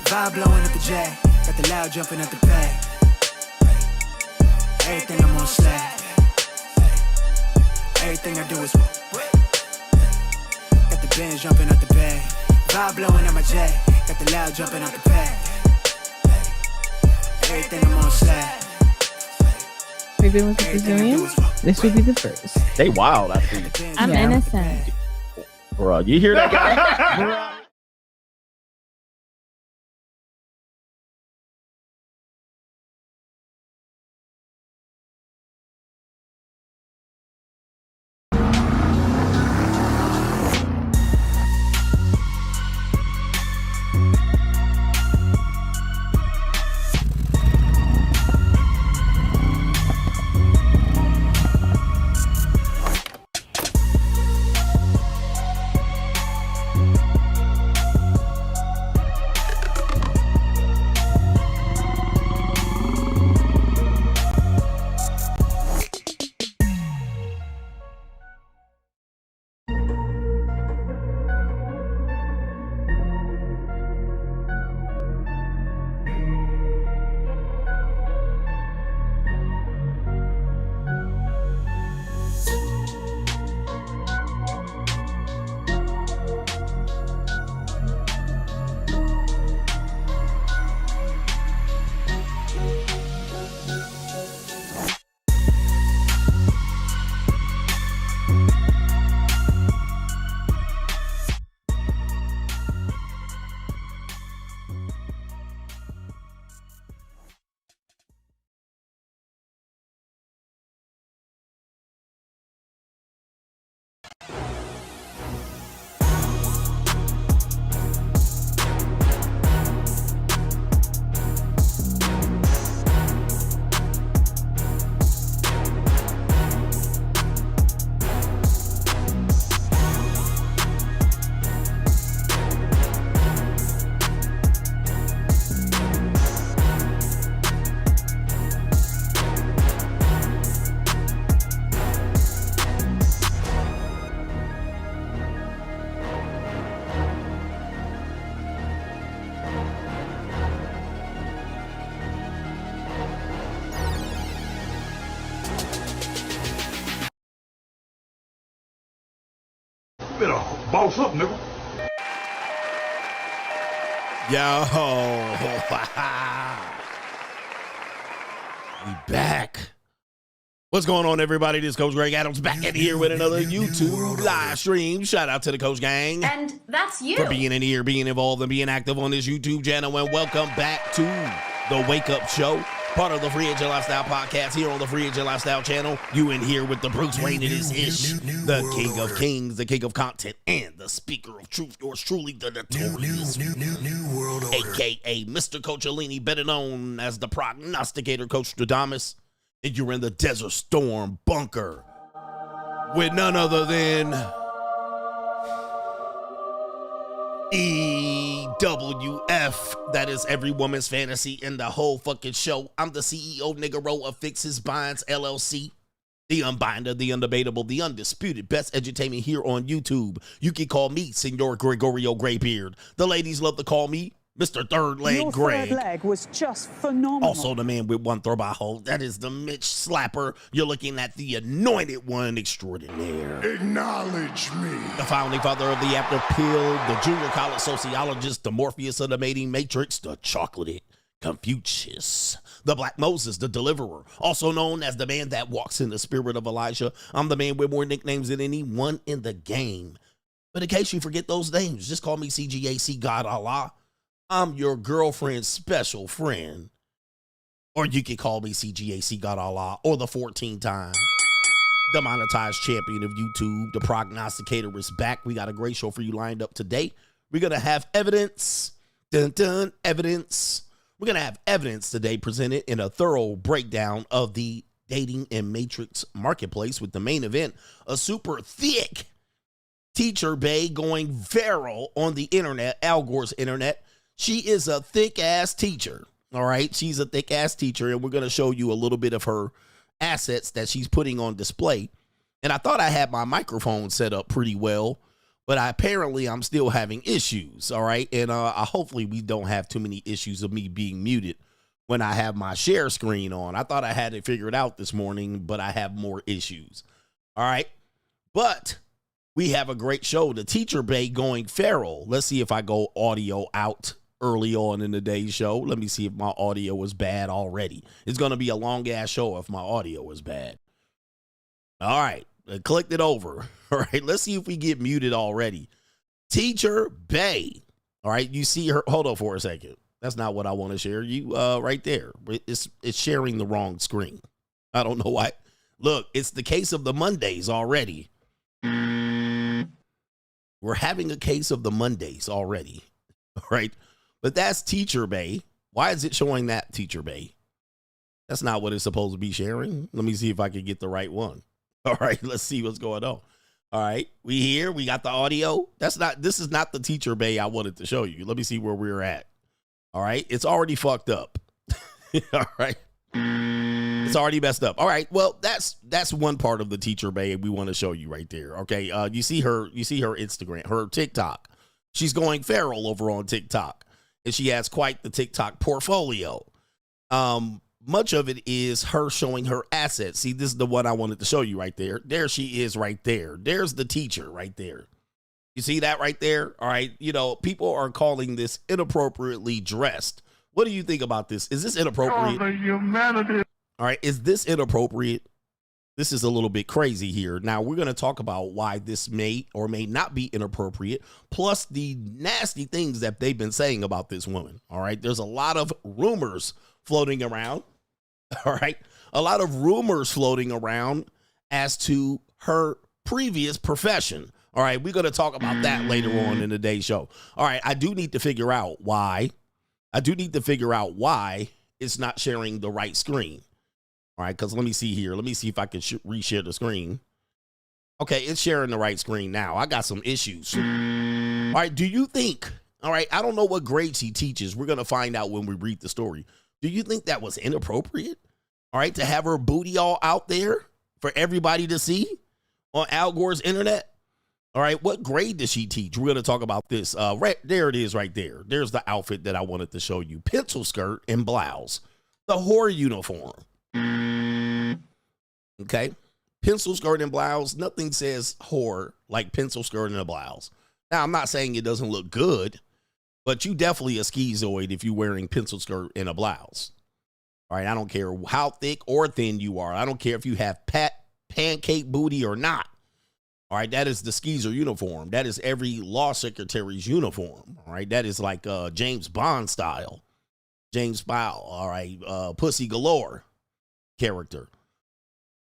Vibe blowing up the J. Got the loud jumping at the bag. Everything I'm on slab. Everything I do is got the Benz jumping out the bag. Vibe blowing at my J. Got the loud jumping out the bag. Everything I'm on slab. We've been with the Brazilians. This would be the first. They wild, I think. I'm innocent. Bro, you hear that guy? Better boss up, nigga. Yo, we back. What's going on, everybody? This is Coach Greg Adams back in here with another YouTube live stream. Shout out to the Coach Gang. And that's you. For being in here, being involved, and being active on this YouTube channel. And welcome back to the Wake Up Show, part of the Free Agent Lifestyle podcast here on the Free Agent Lifestyle channel. You in here with the Bruce Wayne of this ish, the King of Kings, the King of Content, and the Speaker of Truth. Yours truly, the Notorious, new world order, aka Mr. Coach Alini, better known as the Prognosticator Coach Stradamus. And you're in the Desert Storm bunker with none other than EWF. That is every woman's fantasy in the whole fucking show. I'm the CEO, Nigga of Fixes Binds LLC. The unbinder, the undebatable, the undisputed best edutainment here on YouTube. You can call me Senor Gregorio Graybeard. The ladies love to call me Mr. Third Leg Your Greg. third leg was just phenomenal. Also the man with one throw by hole. That is the Mitch Slapper. You're looking at the anointed one extraordinaire. Acknowledge me. The founding father of the After Pill, the junior college sociologist, the Morpheus of the mating matrix, the chocolate Confucius, the Black Moses, the deliverer, also known as the man that walks in the spirit of Elijah. I'm the man with more nicknames than anyone in the game. But in case you forget those names, just call me CGA, God Allah. I'm your girlfriend's special friend. Or you can call me CGA, God Allah, or the 14-time, the monetized champion of YouTube. The prognosticator is back. We got a great show for you lined up today. We're going to have evidence. Dun, dun, evidence. We're going to have evidence today presented in a thorough breakdown of the dating and matrix marketplace with the main event, a super thick teacher bae going viral on the internet, Al Gore's internet. She is a thick-ass teacher, all right? She's a thick-ass teacher, and we're going to show you a little bit of her assets that she's putting on display. And I thought I had my microphone set up pretty well, but apparently I'm still having issues. All right. And hopefully we don't have too many issues of me being muted when I have my share screen on. I thought I had it figured out this morning, but I have more issues. All right. But we have a great show. The Teacher Bay going feral. Let's see if I go audio out early on in the day's show. Let me see if my audio is bad already. It's going to be a long ass show if my audio is bad. All right. I clicked it over. All right. Let's see if we get muted already. Teacher Bay. All right. You see her. Hold on for a second. That's not what I want to share. You right there. It's sharing the wrong screen. I don't know why. Look, it's the case of the Mondays already. We're having a case of the Mondays already. All right. But that's Teacher Bay. Why is it showing that, Teacher Bay? That's not what it's supposed to be sharing. Let me see if I can get the right one. All right. Let's see what's going on. All right. We here. We got the audio. This is not the Teacher Bay I wanted to show you. Let me see where we're at. All right. It's already fucked up. All right. It's already messed up. All right. Well, that's one part of the Teacher Bay we want to show you right there. Okay. You see her Instagram, her TikTok. She's going feral over on TikTok, and she has quite the TikTok portfolio. Much of it is her showing her assets. See, this is the one I wanted to show you right there. There she is right there. There's the teacher right there. You see that right there? All right. You know, people are calling this inappropriately dressed. What do you think about this? Is this inappropriate? Oh, the humanity. All right. Is this inappropriate? This is a little bit crazy here. Now, we're going to talk about why this may or may not be inappropriate, plus the nasty things that they've been saying about this woman. All right. There's a lot of rumors floating around. All right. A lot of rumors floating around as to her previous profession. All right. We're going to talk about that later on in the day's show. All right. I do need to figure out why. It's not sharing the right screen. All right. Because let me see here. Let me see if I can reshare the screen. Okay. It's sharing the right screen now. I got some issues. All right. Do you think, all right, I don't know what grade she teaches. We're going to find out when we read the story. Do you think that was inappropriate? All right, to have her booty all out there for everybody to see on Al Gore's internet? All right, what grade does she teach? We're going to talk about this. Right there it is right there. There's the outfit that I wanted to show you. Pencil skirt and blouse. The whore uniform. Okay, pencil skirt and blouse. Nothing says whore like pencil skirt and a blouse. Now, I'm not saying it doesn't look good, but you definitely a schizoid if you're wearing pencil skirt and a blouse. All right, I don't care how thick or thin you are. I don't care if you have pancake booty or not. All right, that is the skeezer uniform. That is every law secretary's uniform. All right, that is like James Bond style. James Bond, all right, pussy galore character.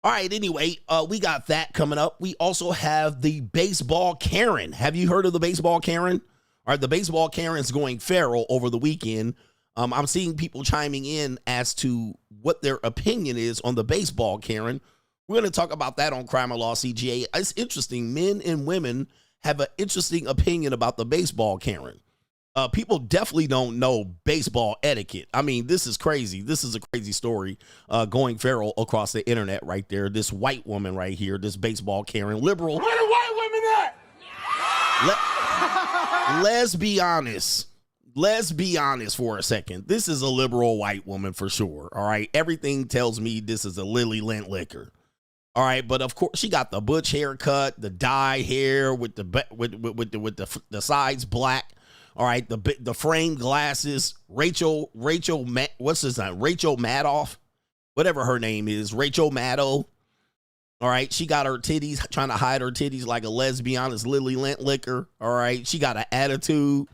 All right, anyway, we got that coming up. We also have the baseball Karen. Have you heard of the baseball Karen? All right, the baseball Karen's going feral over the weekend. I'm seeing people chiming in as to what their opinion is on the baseball Karen. We're going to talk about that on Crime and Law CGA. It's interesting. Men and women have an interesting opinion about the baseball Karen. People definitely don't know baseball etiquette. I mean, this is crazy. This is a crazy story going feral across the internet right there. This white woman right here, this baseball Karen, liberal. Where the white women at? Let's be honest. Let's be honest for a second. This is a liberal white woman for sure. All right. Everything tells me this is a Lily Lent liquor. All right. But of course, she got the butch haircut, the dye hair with the sides black. All right. The framed glasses. Rachel, what's his name? Rachel Maddow, whatever her name is. Rachel Maddow. All right. She got her titties, trying to hide her titties like a lesbian. It's Lily Lent liquor. All right. She got an attitude.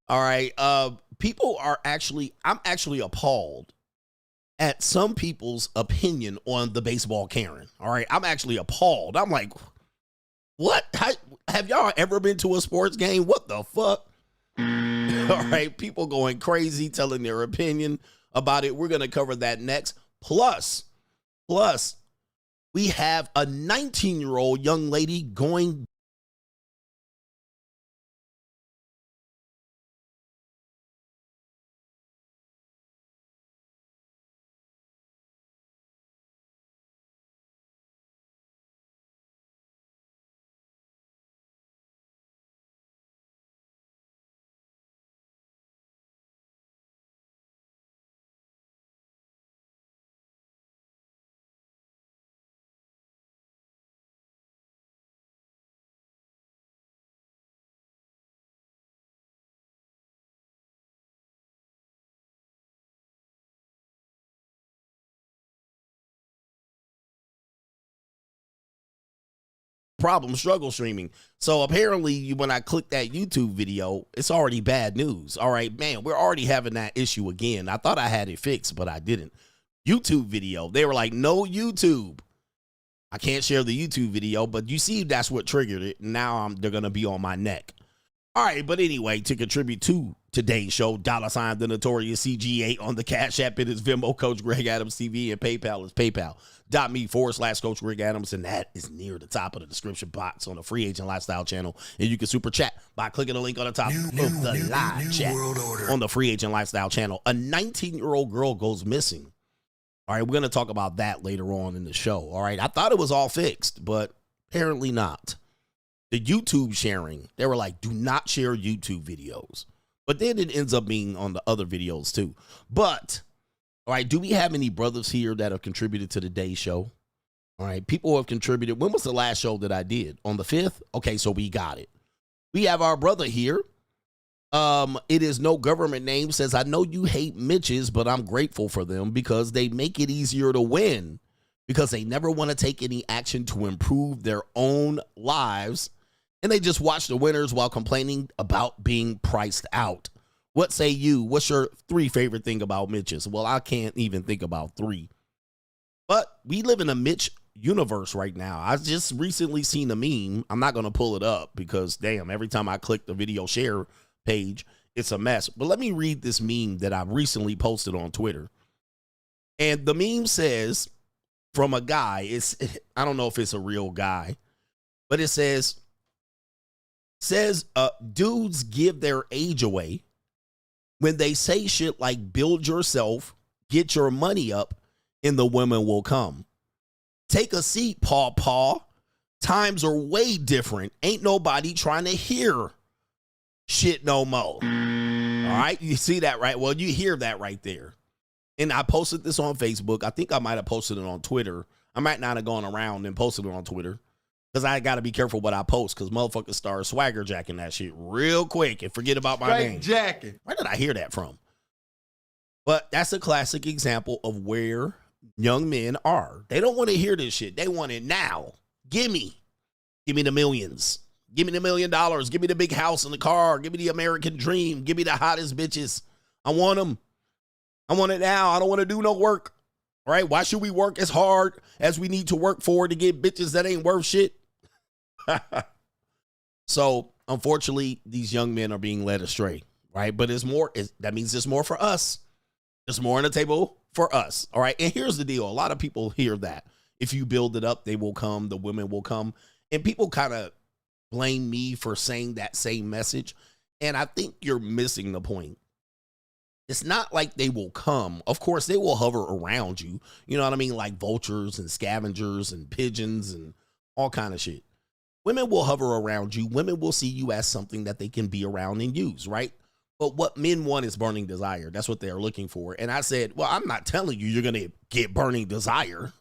All right. People are I'm actually appalled at some people's opinion on the baseball Karen. All right. I'm actually appalled. I'm like, what? Have y'all ever been to a sports game? What the fuck? All right. People going crazy, telling their opinion about it. We're going to cover that next. Plus, we have a 19-year-old young lady going problem, struggle streaming. So apparently when I click that YouTube video, it's already bad news. All right, man, we're already having that issue again. I thought I had it fixed, but I didn't. YouTube video, they were like, no YouTube. I can't share the YouTube video, but you see that's what triggered it. Now they're going to be on my neck. All right, but anyway, to contribute to today's show, $ the Notorious CGA on the Cash App. It is Venmo, Coach Greg Adams TV, and PayPal is paypal.me/Coach Greg Adams, and that is near the top of the description box on the Free Agent Lifestyle channel. And you can super chat by clicking the link on the top of the live chat on the Free Agent Lifestyle channel. A 19-year-old girl goes missing. All right, we're going to talk about that later on in the show. All right, I thought it was all fixed, but apparently not. The YouTube sharing, they were like, do not share YouTube videos. But then it ends up being on the other videos too. But, all right, do we have any brothers here that have contributed to today's show? All right, people have contributed. When was the last show that I did? On the 5th? Okay, so we got it. We have our brother here. It is no government name, says, I know you hate Mitches, but I'm grateful for them because they make it easier to win because they never want to take any action to improve their own lives. And they just watch the winners while complaining about being priced out. What say you? What's your 3 favorite thing about Mitches? Well, I can't even think about 3. But we live in a Mitch universe right now. I just recently seen a meme. I'm not going to pull it up because, damn, every time I click the video share page, it's a mess. But let me read this meme that I recently posted on Twitter. And the meme says, from a guy, I don't know if it's a real guy, but it says, dudes give their age away when they say shit like build yourself, get your money up, and the women will come. Take a seat, paw. Times are way different. Ain't nobody trying to hear shit no more. All right, you see that, right? Well, you hear that right there. And I posted this on Facebook. I think I might have posted it on Twitter. I might not have gone around and posted it on Twitter. Because I got to be careful what I post because motherfuckers start swagger jacking that shit real quick and forget about my name. Jacking. Where did I hear that from? But that's a classic example of where young men are. They don't want to hear this shit. They want it now. Give me the millions. Give me the $1 million. Give me the big house and the car. Give me the American dream. Give me the hottest bitches. I want them. I want it now. I don't want to do no work. All right. Why should we work as hard as we need to work for to get bitches that ain't worth shit? So unfortunately, these young men are being led astray, right? But that means there's more for us. There's more on the table for us. All right. And here's the deal. A lot of people hear that if you build it up, they will come, the women will come. And people kind of blame me for saying that same message. And I think you're missing the point. It's not like they will come. Of course, they will hover around you. You know what I mean? Like vultures and scavengers and pigeons and all kind of shit. Women will hover around you. Women will see you as something that they can be around and use, right? But what men want is burning desire. That's what they're looking for. And I said, well, I'm not telling you you're going to get burning desire.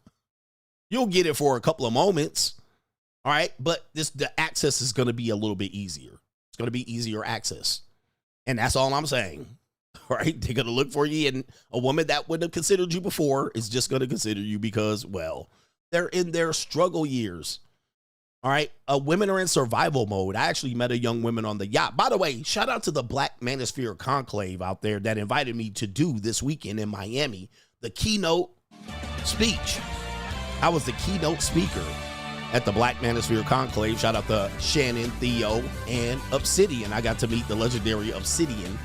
You'll get it for a couple of moments, all right? But the access is going to be a little bit easier. It's going to be easier access. And that's all I'm saying, all right? They're going to look for you, and a woman that wouldn't have considered you before is just going to consider you because, well, they're in their struggle years. All right. Women are in survival mode. I actually met a young woman on the yacht. By the way, shout out to the Black Manosphere Conclave out there that invited me to do this weekend in Miami, the keynote speech. I was the keynote speaker at the Black Manosphere Conclave. Shout out to Shannon, Theo, and Obsidian. I got to meet the legendary Obsidian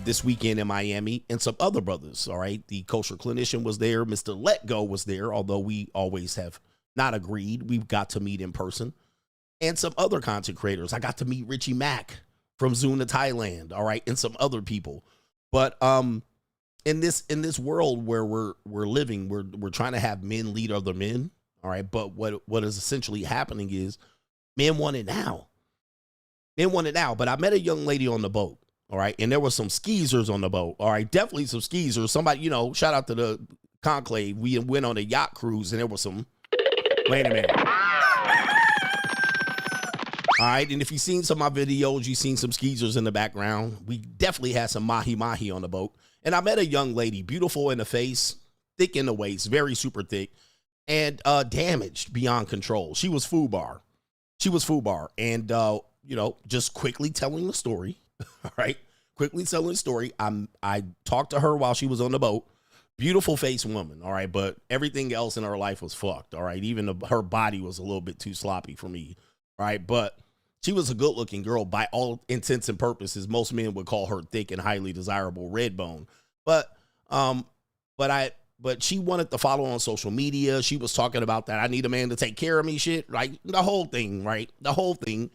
this weekend in Miami and some other brothers. All right. The kosher clinician was there. Mr. Let Go was there, although we always have not agreed. We've got to meet in person. And some other content creators. I got to meet Richie Mack from Zuna, Thailand. All right. And some other people. But in this world where we're living, we're trying to have men lead other men. All right. But what is essentially happening is men want it now. Men want it now. But I met a young lady on the boat. All right. And there were some skeezers on the boat. All right. Definitely some skeezers. Somebody, shout out to the Conclave. We went on a yacht cruise and there was some. Wait a minute. All right. And if you've seen some of my videos, you've seen some skeezers in the background. We definitely had some mahi-mahi on the boat. And I met a young lady, beautiful in the face, thick in the waist, very super thick. and damaged beyond control. She was foobar. And, you know, just quickly telling the story, all right? Quickly telling the story. I talked to her while she was on the boat. Beautiful face woman, all right? But everything else in her life was fucked, all right? Even her body was a little bit too sloppy for me, all right? But she was a good-looking girl by all intents and purposes. Most men would call her thick and highly desirable red bone. But she wanted to follow on social media. She was talking about that I need a man to take care of me shit, like the whole thing, right? The whole thing.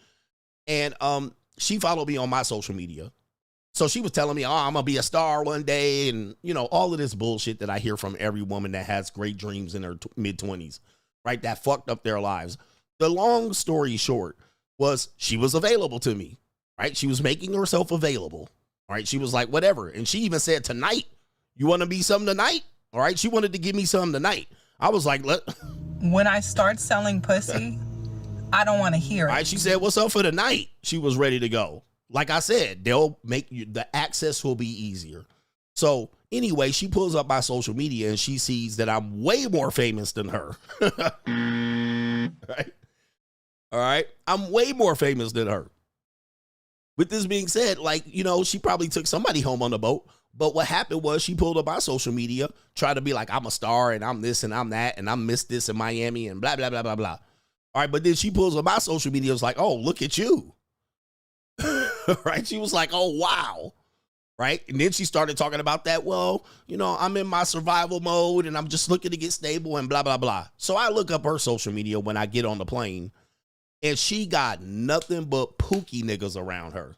And she followed me on my social media. So she was telling me, oh, I'm going to be a star one day. And, you know, all of this bullshit that I hear from every woman that has great dreams in her mid-20s, right? That fucked up their lives. The long story short was she was available to me, right? She was making herself available, right? She was like, whatever. And she even said, tonight, you want to be something tonight? All right. She wanted to give me something tonight. I was like, when I start selling pussy, I don't want to hear it. All right, she said, what's up for the night? She was ready to go. Like I said, they'll make you, the access will be easier. So anyway, she pulls up my social media and she sees that I'm way more famous than her. Right? All right. I'm way more famous than her. With this being said, like, you know, she probably took somebody home on the boat. But what happened was she pulled up my social media, tried to be like, I'm a star and I'm this and I'm that and I missed this in Miami and blah, blah, blah, blah, blah. All right, but then she pulls up my social media, was like, oh, look at you. Right? She was like, oh, wow. Right? And then she started talking about that, well, you know, I'm in my survival mode and I'm just looking to get stable and blah, blah, blah. So I look up her social media when I get on the plane and she got nothing but pookie niggas around her.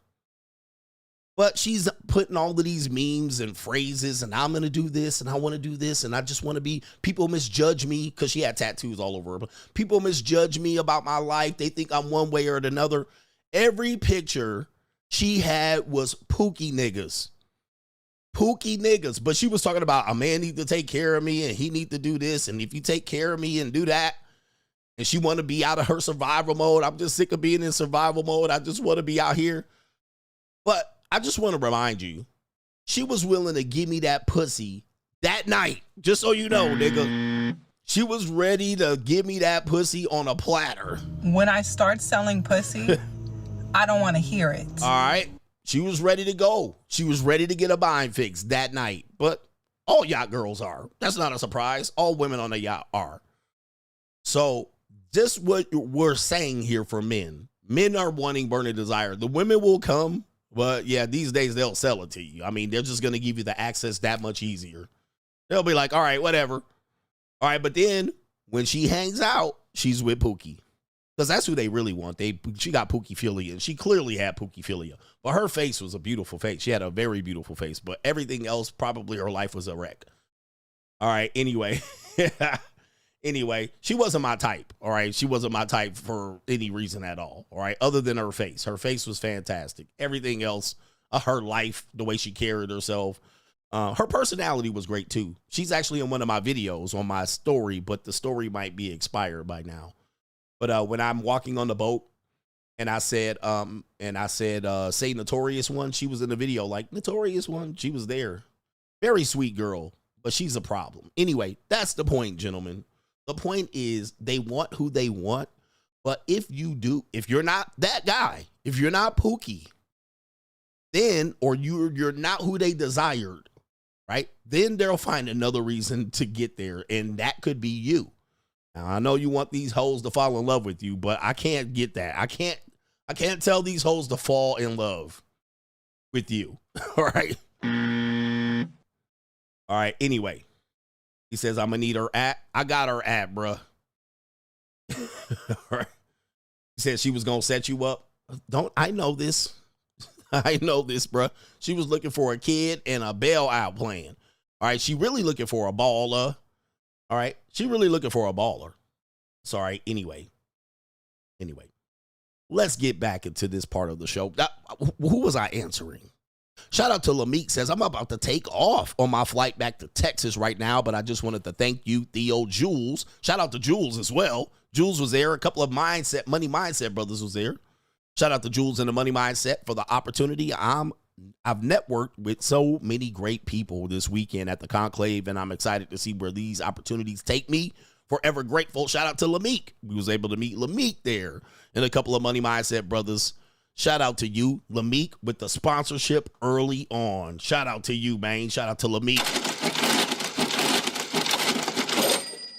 But she's putting all of these memes and phrases and I'm going to do this and I want to do this and I just want to be, people misjudge me because she had tattoos all over her. But people misjudge me about my life. They think I'm one way or another. Every picture she had was pookie niggas. Pookie niggas. But she was talking about a man need to take care of me and he need to do this. And if you take care of me and do that, and she want to be out of her survival mode. I'm just sick of being in survival mode. I just want to be out here. But I just want to remind you, she was willing to give me that pussy that night. Just so you know, nigga. She was ready to give me that pussy on a platter. When I start selling pussy, I don't want to hear it. All right. She was ready to go. She was ready to get a bind fix that night. But all yacht girls are. That's not a surprise. All women on the yacht are. So just what we're saying here for men. Men are wanting burning desire. The women will come. But yeah, these days they'll sell it to you. I mean, they're just going to give you the access that much easier. They'll be like, all right, whatever. All right, but then when she hangs out, she's with Pookie. Because that's who they really want. She got Pookie-philia, and she clearly had Pookie-philia. But her face was a beautiful face. She had a very beautiful face. But everything else, probably her life was a wreck. All right, anyway. Anyway, she wasn't my type, all right? She wasn't my type for any reason at all, all right? Other than her face. Her face was fantastic. Everything else, her life, the way she carried herself, her personality was great too. She's actually in one of my videos on my story, but the story might be expired by now. But when I'm walking on the boat and I said, say Notorious One, she was in the video like, Notorious One, she was there. Very sweet girl, but she's a problem. Anyway, that's the point, gentlemen. The point is they want who they want, but if you're not that guy, if you're not Pookie, then, or you're not who they desired, right? Then they'll find another reason to get there, and that could be you. Now, I know you want these hoes to fall in love with you, but I can't get that. I can't tell these hoes to fall in love with you, all right? All right, anyway. He says, I'm going to need her app. I got her app, bruh. Right. He said she was going to set you up. I know this. I know this, bruh. She was looking for a kid and a bailout plan. All right. She really looking for a baller. All right. She really looking for a baller. Sorry. Anyway. Let's get back into this part of the show. Who was I answering? Shout out to Lameek says, I'm about to take off on my flight back to Texas right now, but I just wanted to thank you, Theo, Jules. Shout out to Jules as well. Jules was there. A couple of Money Mindset brothers was there. Shout out to Jules and the Money Mindset for the opportunity. I've networked with so many great people this weekend at the Conclave, and I'm excited to see where these opportunities take me Forever grateful. Shout out to Lameek. We was able to meet Lameek there and a couple of Money Mindset brothers. Shout out to you, Lameek, with the sponsorship early on. Shout out to you, man. Shout out to Lameek.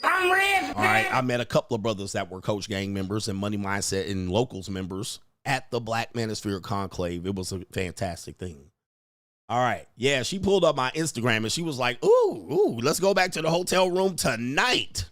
I'm Rizz. All right, I met a couple of brothers that were Coach Gang members and Money Mindset and Locals members at the Black Manosphere Conclave. It was a fantastic thing. All right, yeah, she pulled up my Instagram and she was like, ooh, let's go back to the hotel room tonight.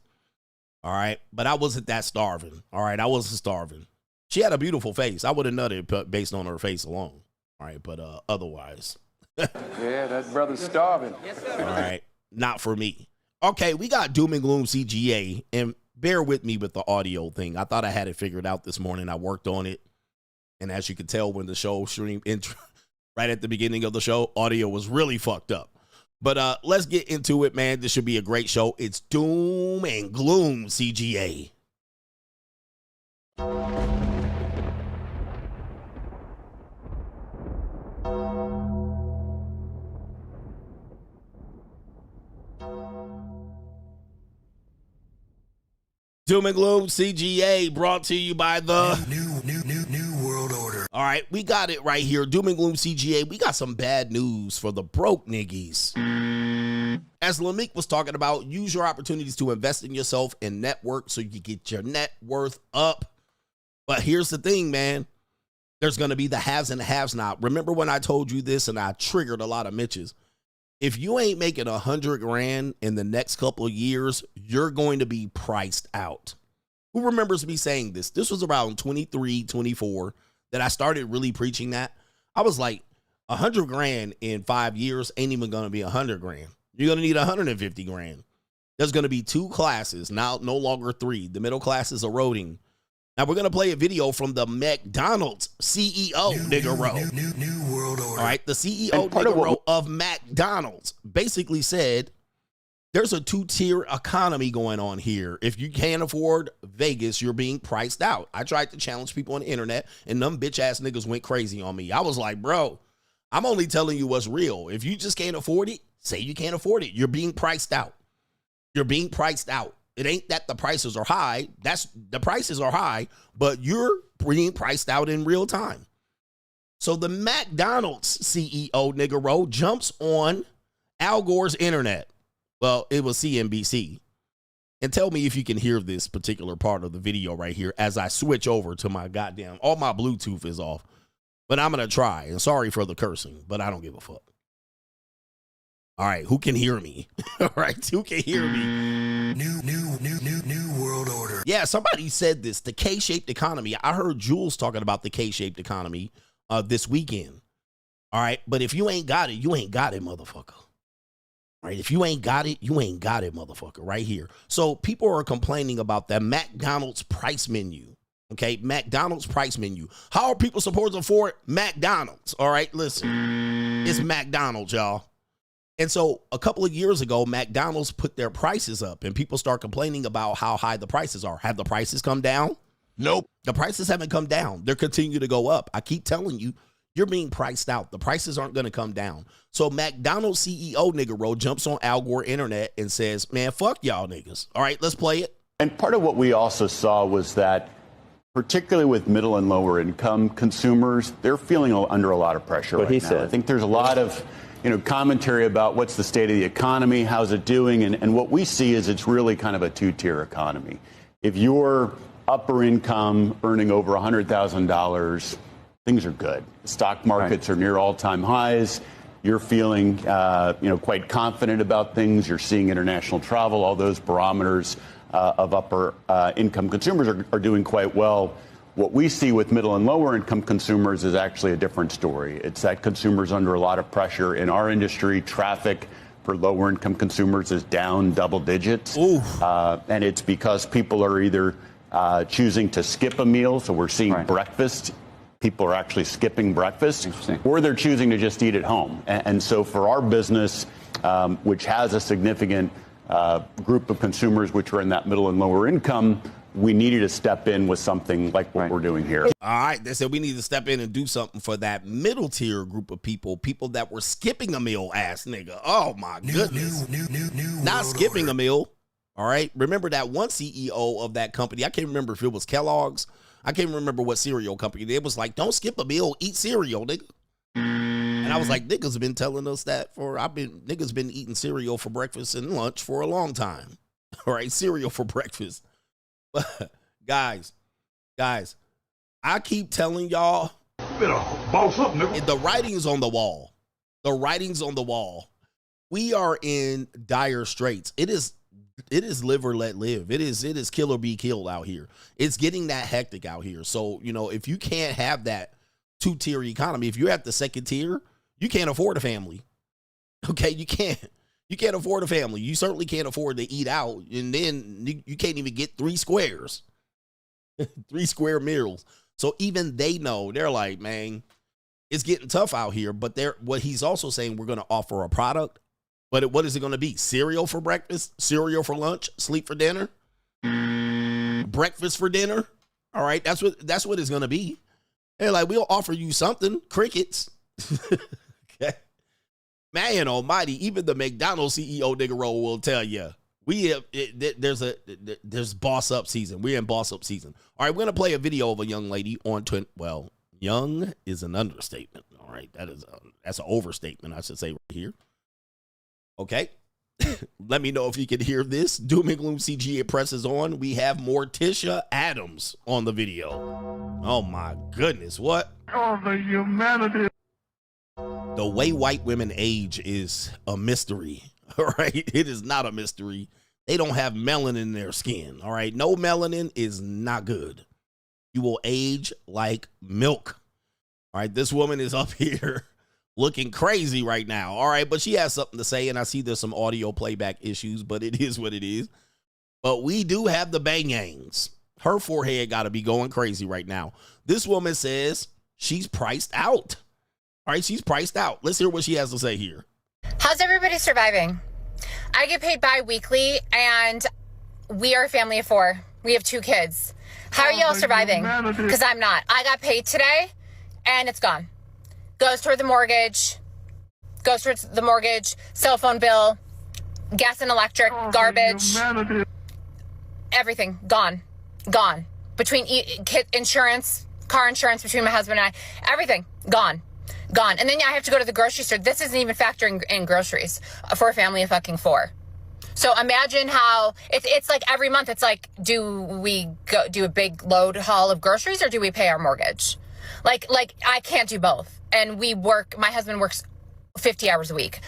All right, but I wasn't that starving. All right, I wasn't starving. She had a beautiful face. I would have nutted based on her face alone. All right, but otherwise. Yeah, that brother's starving. All right, not for me. Okay, we got Doom and Gloom CGA, and bear with me with the audio thing. I thought I had it figured out this morning. I worked on it, and as you can tell when the show streamed right at the beginning of the show, audio was really fucked up. But let's get into it, man. This should be a great show. It's Doom and Gloom CGA. Doom and Gloom CGA brought to you by the New World Order. All right, we got it right here. Doom and Gloom CGA. We got some bad news for the broke niggies. As Lameek was talking about, use your opportunities to invest in yourself and network so you can get your net worth up. But here's the thing, man. There's going to be the haves and the haves not. Remember when I told you this and I triggered a lot of Mitches? If you ain't making $100,000 in the next couple of years, you're going to be priced out. Who remembers me saying this? This was around 23, 24 that I started really preaching that. I was like, $100,000 in 5 years ain't even going to be $100,000. You're going to need $150,000. There's going to be 2 classes, now no longer 3. The middle class is eroding. Now we're going to play a video from the McDonald's CEO, New World Order. All right, the CEO, of McDonald's basically said there's a 2-tier economy going on here. If you can't afford Vegas, you're being priced out. I tried to challenge people on the internet, and them bitch-ass niggas went crazy on me. I was like, bro, I'm only telling you what's real. If you just can't afford it, say you can't afford it. You're being priced out. You're being priced out. It ain't that the prices are high. The prices are high, but you're being priced out in real time. So the McDonald's CEO, Nigga jumps on Al Gore's internet. Well, it was CNBC. And tell me if you can hear this particular part of the video right here as I switch over to my goddamn, all my Bluetooth is off. But I'm going to try. And sorry for the cursing, but I don't give a fuck. All right, who can hear me? All right, who can hear me? New World Order. Yeah, somebody said this, the K-shaped economy. I heard Jules talking about the K-shaped economy this weekend. All right, but if you ain't got it, you ain't got it, motherfucker. All right, if you ain't got it, you ain't got it, motherfucker, right here. So people are complaining about that McDonald's price menu. Okay, McDonald's price menu. How are people supposed to afford McDonald's? All right, listen, it's McDonald's, y'all. And so a couple of years ago, McDonald's put their prices up and people start complaining about how high the prices are. Have the prices come down? Nope. The prices haven't come down. They're continuing to go up. I keep telling you, you're being priced out. The prices aren't going to come down. So McDonald's CEO, Nigga jumps on Al Gore internet and says, man, fuck y'all niggas. All right, let's play it. And part of what we also saw was that, particularly with middle and lower income consumers, they're feeling under a lot of pressure right now. I think there's a lot of commentary about what's the state of the economy, how's it doing, and what we see is it's really kind of a 2-tier economy. If you're upper income, earning over $100,000, things are good. Stock markets are near all-time highs. You're feeling, quite confident about things. You're seeing international travel. All those barometers of upper income consumers are doing quite well. What we see with middle and lower income consumers is actually a different story. It's that consumers under a lot of pressure. In our industry, traffic for lower income consumers is down double digits. And it's because people are either choosing to skip a meal. So we're seeing breakfast. People are actually skipping breakfast, or they're choosing to just eat at home. And so for our business, which has a significant group of consumers which are in that middle and lower income, we needed to step in with something like what we're doing here. All right, they said we need to step in and do something for that middle tier group of people that were skipping a meal, ass nigga. Oh my goodness. Not skipping a meal. All right. Remember that one CEO of that company. I can't remember if it was Kellogg's. I can't remember what cereal company. They was like, don't skip a meal, eat cereal, nigga. And I was like, niggas have been telling us that niggas been eating cereal for breakfast and lunch for a long time. All right. Cereal for breakfast. But guys, I keep telling y'all, Better boss up, nigga. the writing's on the wall. The writing's on the wall. We are in dire straits. It is live or let live. It is kill or be killed out here. It's getting that hectic out here. So, you know, if you can't have that two-tier economy, if you're at the second tier, you can't afford a family. Okay, you can't afford a family. You certainly can't afford to eat out, and then you can't even get 3 squares. 3 square meals. So even they know, they're like, man, it's getting tough out here. But what he's also saying, we're going to offer a product. But what is it going to be? Cereal for breakfast, cereal for lunch, sleep for dinner, breakfast for dinner. All right, that's what it's going to be. They're like, we'll offer you something, crickets. Okay. Man almighty, even the McDonald CEO nigga roll will tell you, there's boss up season. We're in boss up season. All right, we're going to play a video of a young lady on well, young is an understatement. All right, that's an overstatement, I should say right here. Okay. Let me know if you can hear this. Doom and Gloom CGA presses on. We have Morticia Adams on the video. Oh my goodness. What? Oh, the humanity. The way white women age is a mystery. All right. It is not a mystery. They don't have melanin in their skin. All right. No melanin is not good. You will age like milk. All right. This woman is up here looking crazy right now. All right. But she has something to say. And I see there's some audio playback issues, but it is what it is. But we do have the bangangs. Her forehead got to be going crazy right now. This woman says she's priced out. All right. She's priced out. Let's hear what she has to say here. How's everybody surviving? I get paid bi-weekly, and we are a family of 4. We have 2 kids. How are y'all surviving? Because I'm not. I got paid today, and it's gone. Goes toward the mortgage, cell phone bill, gas and electric, garbage, everything gone. Between insurance, car insurance between my husband and I, everything gone. And then I have to go to the grocery store. This isn't even factoring in groceries for a family of fucking 4. So imagine how it's like every month. It's like, do we go do a big load haul of groceries or do we pay our mortgage? Like I can't do both. And my husband works 50 hours a week.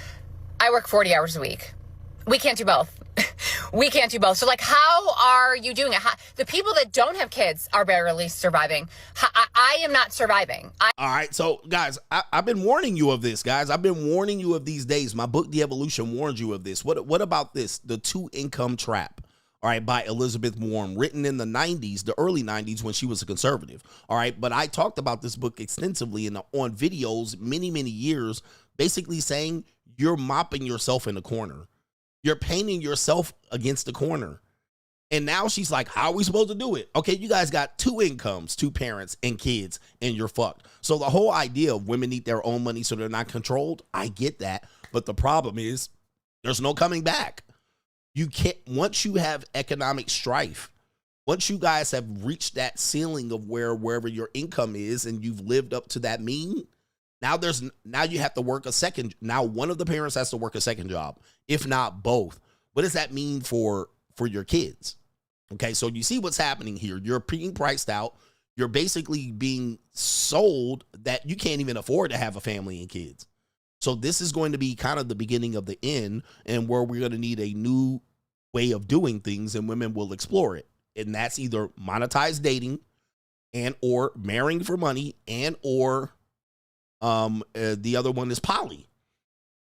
I work 40 hours a week. We can't do both. We can't do both. So like, how are you doing it? The people that don't have kids are barely surviving. I am not surviving. All right. So guys, I've been warning you of this, guys. I've been warning you of these days. My book, The Evolution, warned you of this. What about this? The 2-income trap. All right. By Elizabeth Warren, written in the 90s, the early 90s when she was a conservative. All right. But I talked about this book extensively on videos many years, basically saying you're mopping yourself in the corner. You're painting yourself against the corner. And now she's like, how are we supposed to do it? Okay, you guys got 2 incomes, 2 parents and kids, and you're fucked. So the whole idea of women need their own money so they're not controlled, I get that. But the problem is there's no coming back. You can't, once you have economic strife, once you guys have reached that ceiling of wherever your income is and you've lived up to that mean, now you have to work now one of the parents has to work a second job, if not both. What does that mean for your kids? Okay, so you see what's happening here. You're being priced out. You're basically being sold that you can't even afford to have a family and kids. So this is going to be kind of the beginning of the end, and where we're going to need a new way of doing things, and women will explore it. And that's either monetized dating and or marrying for money and or the other one is poly.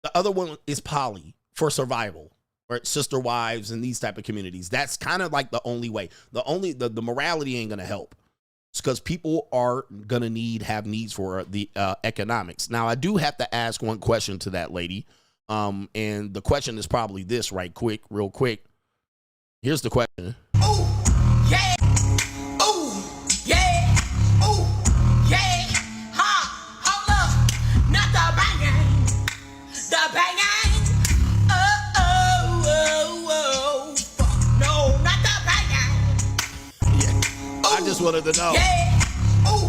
The other one is poly for survival, right? Sister wives and these type of communities. That's kind of like the only way. The morality ain't gonna help. It's because people are gonna have needs for the economics. Now I do have to ask one question to that lady, and the question is probably this, real quick. Here's the question. Ooh, yeah. Ooh, yeah. Ooh, yeah. Ha, hold up. Not the banging. The banging. Oh, oh, oh, oh. Fuck wanted to know. Yeah, ooh,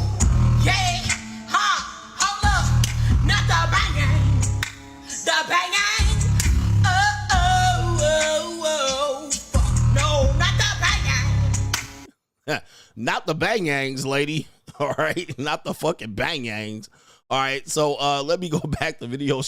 yeah, ha, hold up, not the banging, the banging. Oh, fuck no, not the banging. Not the bangangs, lady. All right, not the fucking bangangs. All right, so let me go back to video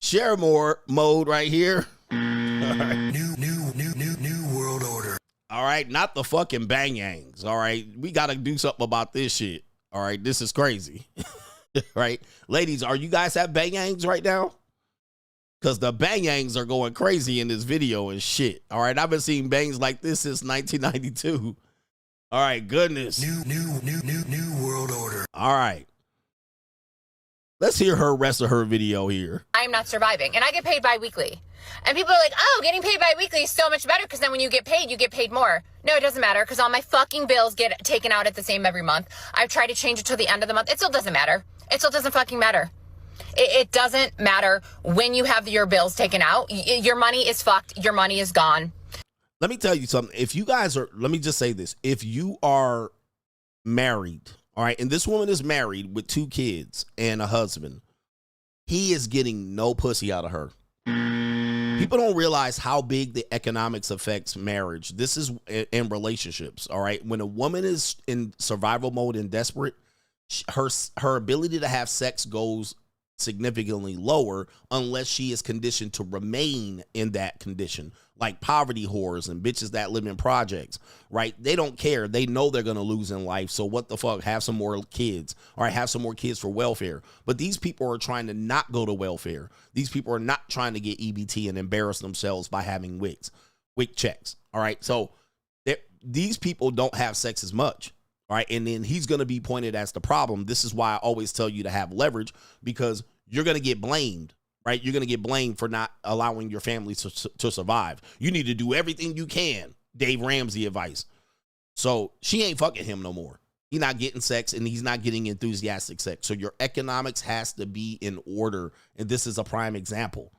share more mode right here. All right. New world order. All right, not the fucking bangangs. All right, we got to do something about this shit. All right, this is crazy. Right, ladies, are you guys have bangangs right now? Because the bangangs are going crazy in this video and shit. All right, I've been seeing bangs like this since 1992. All right, goodness. New world order. All right. Let's hear her rest of her video here. I'm not surviving. And I get paid bi-weekly. And people are like, oh, getting paid bi-weekly is so much better because then when you get paid more. No, it doesn't matter because all my fucking bills get taken out at the same every month. I've tried to change it to the end of the month. It still doesn't matter. It still doesn't fucking matter. It doesn't matter when you have your bills taken out. Your money is fucked. Your money is gone. Let me tell you something. If you guys are, let me just say this. If you are married, all right, and this woman is married with 2 kids and a husband, he is getting no pussy out of her. People don't realize how big the economics affects marriage. This is in relationships, all right? When a woman is in survival mode and desperate, her ability to have sex goes significantly lower unless she is conditioned to remain in that condition, like poverty whores and bitches that live in projects, right? They don't care. They know they're going to lose in life. So what the fuck? Have some more kids, all right? Have some more kids for welfare. But these people are trying to not go to welfare. These people are not trying to get EBT and embarrass themselves by having WIC checks, all right? So these people don't have sex as much. All right, and then he's going to be pointed as the problem. This is why I always tell you to have leverage, because you're going to get blamed, right? You're going to get blamed for not allowing your family to survive. You need to do everything you can, Dave Ramsey advice. So she ain't fucking him no more. He's not getting sex, and he's not getting enthusiastic sex. So your economics has to be in order, and this is a prime example.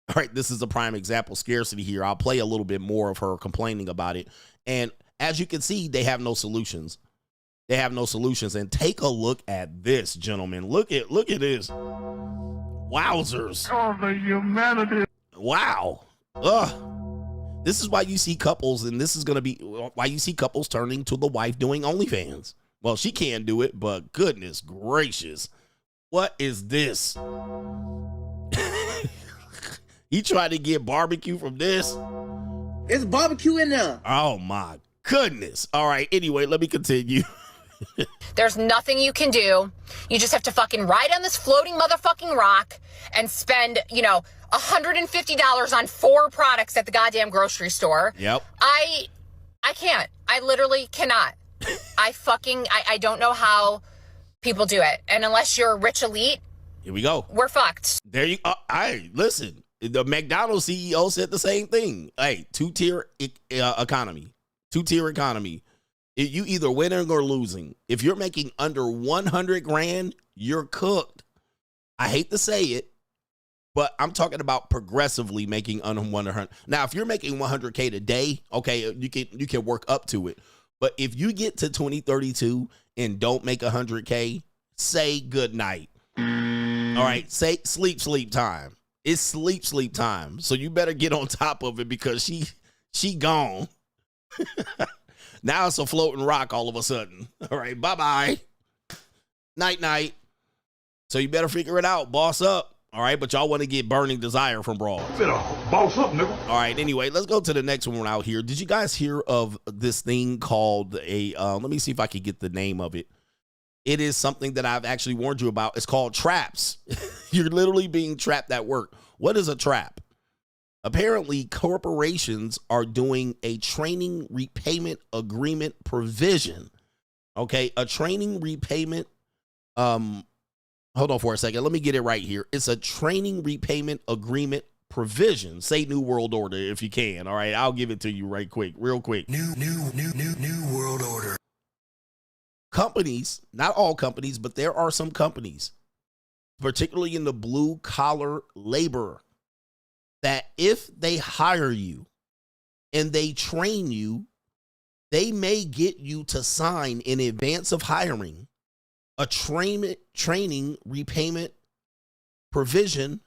All right, this is a prime example. Scarcity here. I'll play a little bit more of her complaining about it. And as you can see, they have no solutions. They have no solutions. And take a look at this, gentlemen. Look at this. Wowzers. Oh, the humanity. Wow. Ugh. This is why you see couples, and this is going to be why you see couples turning to the wife doing OnlyFans. Well, she can't do it, but goodness gracious. What is this? He tried to get barbecue from this. There's barbecue in there. Oh, my goodness. All right. Anyway, let me continue. There's nothing you can do. You just have to fucking ride on this floating motherfucking rock and spend, $150 on 4 products at the goddamn grocery store. Yep. I can't. I literally cannot. I don't know how people do it. And unless you're a rich elite, here we go. We're fucked. There you listen. The McDonald CEO said the same thing. Hey, two-tier economy. Two-tier economy. You either winning or losing. If you're making under 100 grand, you're cooked. I hate to say it, but I'm talking about progressively making under 100. Now, if you're making 100K today, okay, you can work up to it. But if you get to 2032 and don't make 100K, say good night. All right, say sleep time. It's sleep time. So you better get on top of it because she gone. Now it's a floating rock all of a sudden. All right, bye-bye. Night. So you better figure it out, boss up. All right, but y'all want to get burning desire from Broad. Boss up, nigga. All right, anyway, let's go to the next one out here. Did you guys hear of this thing called let me see if I can get the name of it. It is something that I've actually warned you about. It's called traps. You're literally being trapped at work. What is a trap? Apparently, corporations are doing a training repayment agreement provision. Okay, a training repayment. Hold on for a second. Let me get it right here. It's a training repayment agreement provision. Say New World Order if you can. All right, I'll give it to you real quick. New world order. Companies, not all companies, but there are some companies, particularly in the blue collar labor, that if they hire you and they train you, they may get you to sign in advance of hiring a training repayment provision.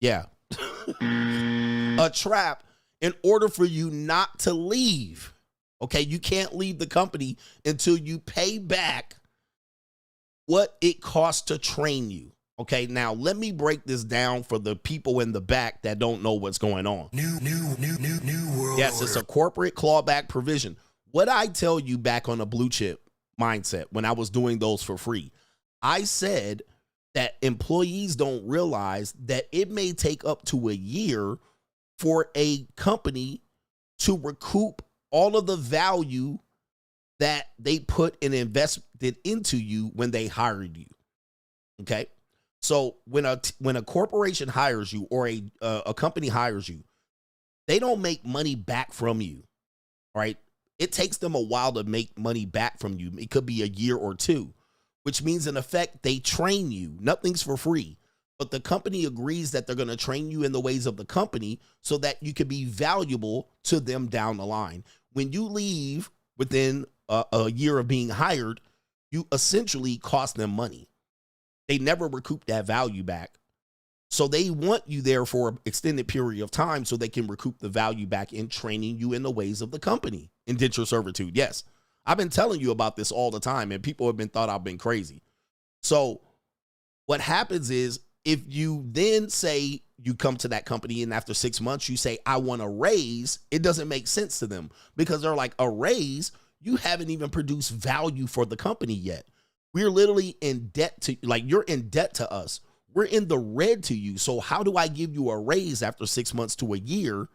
Yeah. A trap in order for you not to leave. Okay, you can't leave the company until you pay back what it costs to train you. Okay, now let me break this down for the people in the back that don't know what's going on. New world Yes, order. it's a corporate clawback provision. What I tell you back on a blue chip mindset when I was doing those for free, I said that employees don't realize that it may take up to a year for a company to recoup all of the value that they put and invested into you when they hired you. Okay? So when a corporation hires you or a company hires you, they don't make money back from you. All right? It takes them a while to make money back from you. It could be a year or two, which means in effect they train you. Nothing's for free. But the company agrees that they're going to train you in the ways of the company so that you can be valuable to them down the line. When you leave within a year of being hired, you essentially cost them money. They never recoup that value back. So they want you there for an extended period of time so they can recoup the value back in training you in the ways of the company. Indenture servitude, yes. I've been telling you about this all the time, and people have been thought I've been crazy. So what happens is, if you then say you come to that company and after 6 months you say, I want a raise, it doesn't make sense to them because they're like, a raise? You haven't even produced value for the company yet. We're literally in debt to, like, you're in debt to us. We're in the red to you. So how do I give you a raise after 6 months to a year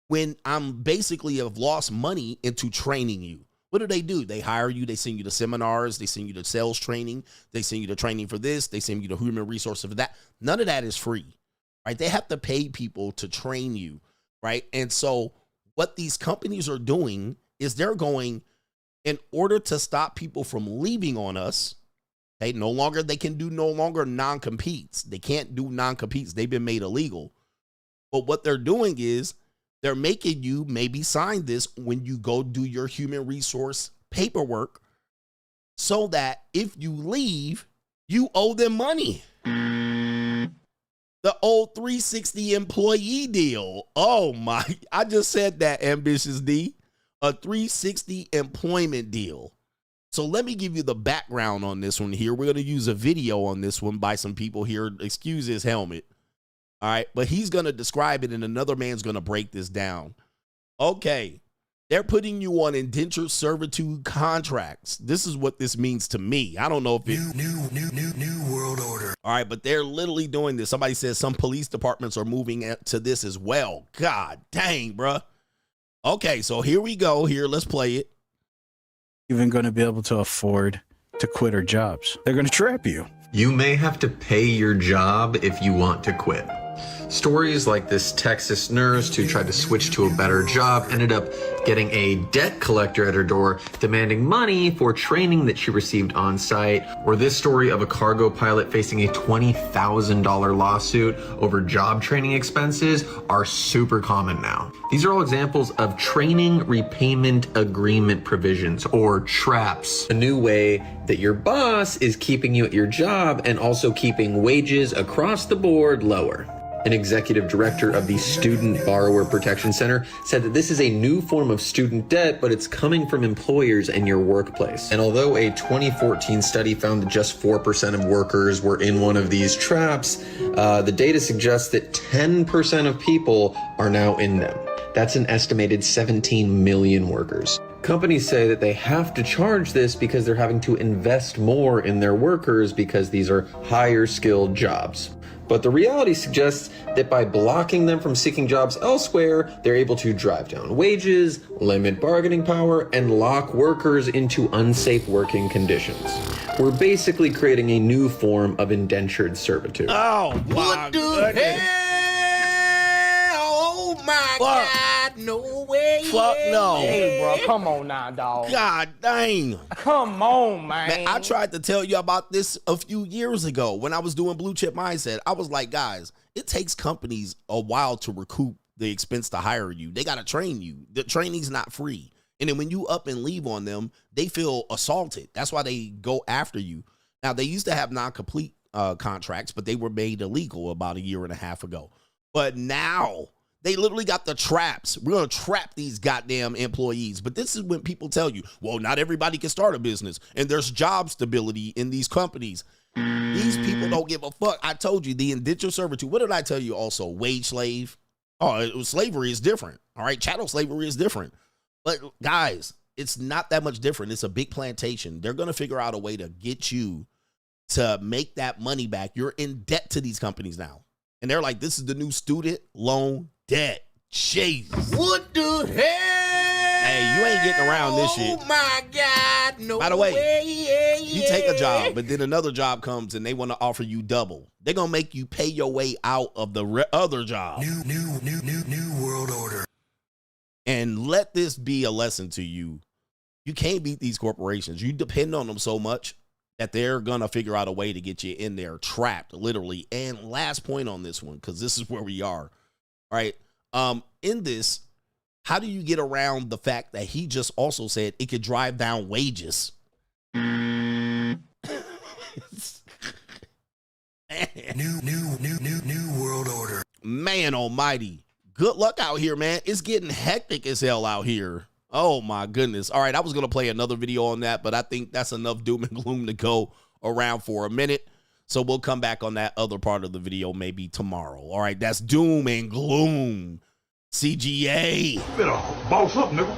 when I'm basically have lost money into training you? What do? They hire you. They send you to seminars. They send you to sales training. They send you to training for this. They send you to human resources for that. None of that is free, right? They have to pay people to train you, right? And so what these companies are doing is they're going, in order to stop people from leaving on us, they can do no longer non-competes. They can't do non-competes. They've been made illegal. But what they're doing is, they're making you maybe sign this when you go do your human resource paperwork so that if you leave, you owe them money. The old 360 employee deal. Oh my, I just said that, Ambitious D. A 360 employment deal. So let me give you the background on this one here. We're going to use a video on this one by some people here. Excuse his helmet. All right, but he's going to describe it and another man's going to break this down. Okay, they're putting you on indentured servitude contracts. This is what this means to me. I don't know if it... New world order. All right, but they're literally doing this. Somebody says some police departments are moving to this as well. God dang, bruh. Okay, so here we go. Here, let's play it. Even going to be able to afford to quit our jobs. They're going to trap you. You may have to pay your job if you want to quit. Stories like this Texas nurse who tried to switch to a better job ended up getting a debt collector at her door demanding money for training that she received on site, or this story of a cargo pilot facing a $20,000 lawsuit over job training expenses are super common now. These are all examples of training repayment agreement provisions, or traps, a new way that your boss is keeping you at your job and also keeping wages across the board lower. An executive director of the Student Borrower Protection Center said that this is a new form of student debt, but it's coming from employers in your workplace. And although a 2014 study found that just 4% of workers were in one of these traps, the data suggests that 10% of people are now in them. That's an estimated 17 million workers. Companies say that they have to charge this because they're having to invest more in their workers because these are higher skilled jobs. But the reality suggests that by blocking them from seeking jobs elsewhere, they're able to drive down wages, limit bargaining power, and lock workers into unsafe working conditions. We're basically creating a new form of indentured servitude. Oh, my goodness. Oh my God, no way. Fuck no. Hey, bro, come on now, dog. God dang. Come on, man. I tried to tell you about this a few years ago when I was doing Blue Chip Mindset. I was like, guys, it takes companies a while to recoup the expense to hire you. They got to train you. The training's not free. And then when you up and leave on them, they feel assaulted. That's why they go after you. Now, they used to have non-complete contracts, but they were made illegal about 1.5 years ago. But now they literally got the traps. We're going to trap these goddamn employees. But this is when people tell you, well, not everybody can start a business, and there's job stability in these companies. These people don't give a fuck. I told you, the indentured servitude. What did I tell you also? Wage slave. Oh, slavery is different. All right, chattel slavery is different. But guys, it's not that much different. It's a big plantation. They're going to figure out a way to get you to make that money back. You're in debt to these companies now. And they're like, this is the new student loan debt. Jesus. What the hell? Hey, you ain't getting around this shit. Oh my God. No. By the way, way. you take a job, but then another job comes and they want to offer you double. They're going to make you pay your way out of the other job. New world order. And let this be a lesson to you. You can't beat these corporations. You depend on them so much that they're going to figure out a way to get you in there trapped, literally. And last point on this one, because this is where we are. All right. In this, how do you get around the fact that he just also said it could drive down wages? New world order. Man almighty. Good luck out here, man. It's getting hectic as hell out here. Oh my goodness. All right, I was going to play another video on that, but I think that's enough doom and gloom to go around for a minute. So we'll come back on that other part of the video maybe tomorrow. All right, that's doom and gloom. CGA. Better boss up, nigga.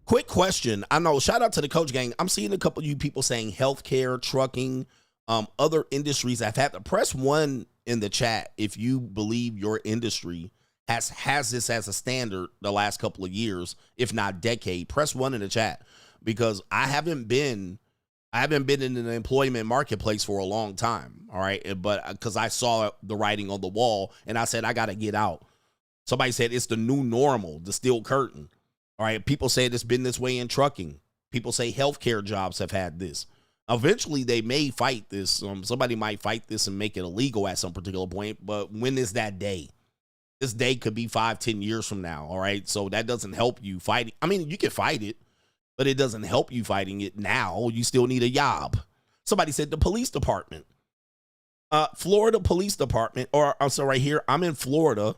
Quick question. I know, shout out to the coach gang. I'm seeing a couple of you people saying healthcare, trucking, other industries have had to press 1 in the chat if you believe your industry has this as a standard the last couple of years, if not decade. Press 1 in the chat, because I haven't been in the employment marketplace for a long time. All right. But because I saw the writing on the wall and I said, I got to get out. Somebody said it's the new normal, the steel curtain. All right. People say it's been this way in trucking. People say healthcare jobs have had this. Eventually, they may fight this. Somebody might fight this and make it illegal at some particular point. But when is that day? This day could be 5-10 years from now. All right. So that doesn't help you fight. I mean, you can fight it, but it doesn't help you fighting it now. You still need a job. Somebody said the police department. Florida Police Department, or so right here, I'm in Florida.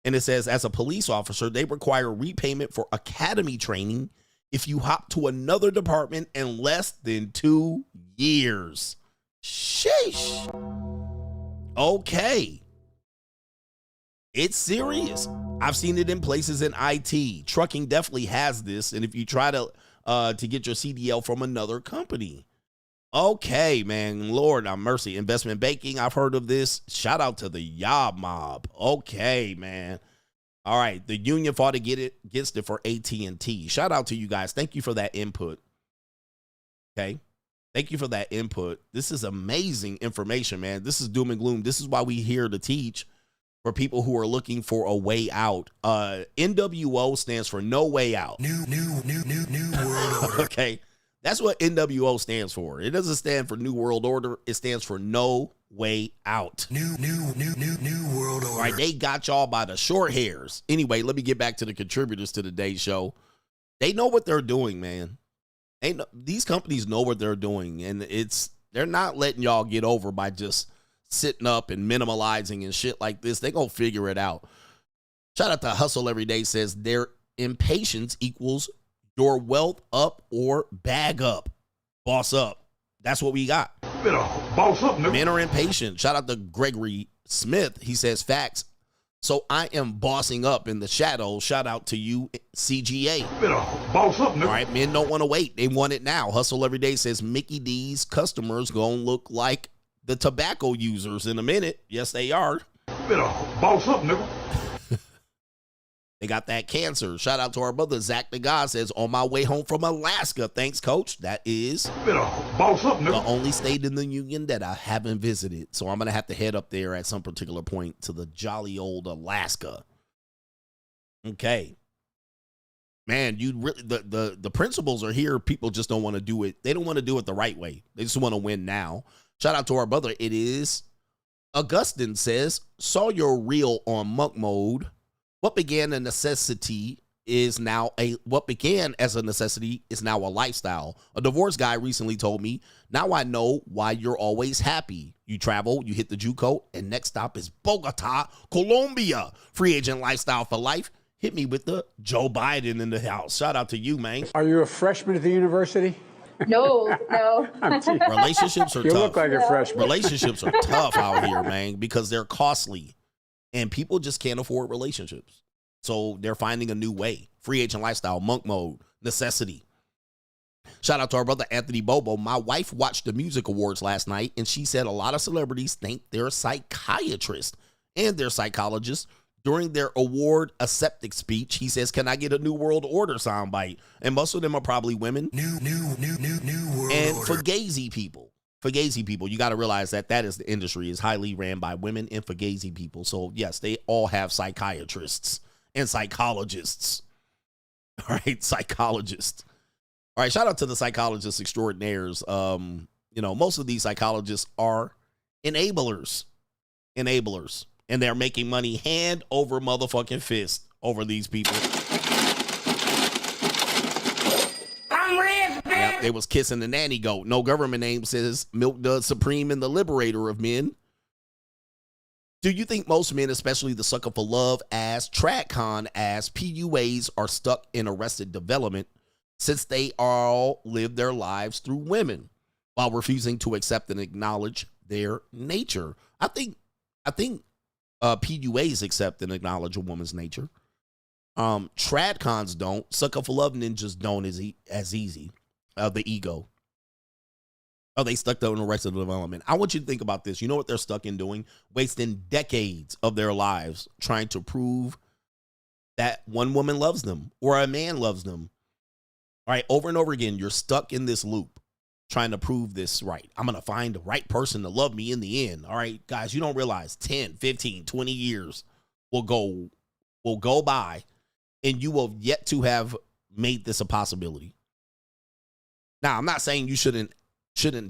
And it says, as a police officer, they require repayment for academy training if you hop to another department in less than 2 years. Sheesh. Okay. It's serious. I've seen it in places in IT. Trucking definitely has this. And if you try to get your CDL from another company. Okay, man. Lord have mercy. Investment banking, I've heard of this. Shout out to the Yob Mob. Okay, man. All right. The union fought against it for AT&T. Shout out to you guys. Thank you for that input. Okay. Thank you for that input. This is amazing information, man. This is doom and gloom. This is why we here to teach for people who are looking for a way out. NWO stands for no way out. New world order. Okay. That's what NWO stands for. It doesn't stand for New World Order. It stands for no way out. New world order. All right, they got y'all by the short hairs. Anyway, let me get back to the contributors to today's show. They know what they're doing, man. These companies know what they're doing, and they're not letting y'all get over by just sitting up and minimalizing and shit like this. They gonna figure it out. Shout out to Hustle Every Day says their impatience equals your wealth up or bag up. Boss up. That's what we got. Better boss up, nigga. Men are impatient. Shout out to Gregory Smith. He says facts. So I am bossing up in the shadows. Shout out to you, CGA. Better boss up, nigga. All right, men don't want to wait. They want it now. Hustle Every Day says Mickey D's customers gonna look like the tobacco users in a minute. Yes, they are. Better boss up, nigga. They got that cancer. Shout out to our brother, Zach the God says, on my way home from Alaska. Thanks, coach. That is better boss up, nigga. The only state in the union that I haven't visited. So I'm going to have to head up there at some particular point to the jolly old Alaska. Okay. man, you really the principles are here. People just don't want to do it. They don't want to do it the right way. They just want to win now. Shout out to our brother. It is Augustine says, saw your reel on monk mode. What began as a necessity is now a lifestyle. A divorce guy recently told me, now I know why you're always happy. You travel, you hit the JUCO, and next stop is Bogota, Colombia. Free agent lifestyle for life. Hit me with the Joe Biden in the house. Shout out to you, man. Are you a freshman at the university? No. Relationships are You tough. look like a freshman. Relationships are tough out here, man, because they're costly. And people just can't afford relationships. So they're finding a new way. Free agent lifestyle, monk mode, necessity. Shout out to our brother Anthony Bobo. My wife watched the music awards last night, and she said a lot of celebrities think they're psychiatrists and they're psychologists. During their award acceptance speech, he says, can I get a New World Order soundbite? And most of them are probably women. New world and order. Fugazi people. Fugazi people, you got to realize that is the industry is highly ran by women and Fugazi people. So, yes, they all have psychiatrists and psychologists. All right, psychologists. All right, shout out to the psychologists extraordinaires. Most of these psychologists are enablers. And they're making money hand over motherfucking fist over these people. I'm Rizz, bitch. Yep, they was kissing the nanny goat. No government name says Milk Dud Supreme and the liberator of men. Do you think most men, especially the sucker for love ass, track con ass, PUAs, are stuck in arrested development since they all live their lives through women while refusing to accept and acknowledge their nature? I think PUAs accept and acknowledge a woman's nature. Tradcons don't. Sucker for love ninjas don't as easy. The ego. Oh, they stuck there in arrested development. I want you to think about this. You know what they're stuck in doing? Wasting decades of their lives trying to prove that one woman loves them or a man loves them. All right, over and over again, you're stuck in this loop trying to prove this right. I'm going to find the right person to love me in the end. All right, guys, you don't realize 10, 15, 20 years will go by and you will yet to have made this a possibility. Now, I'm not saying you shouldn't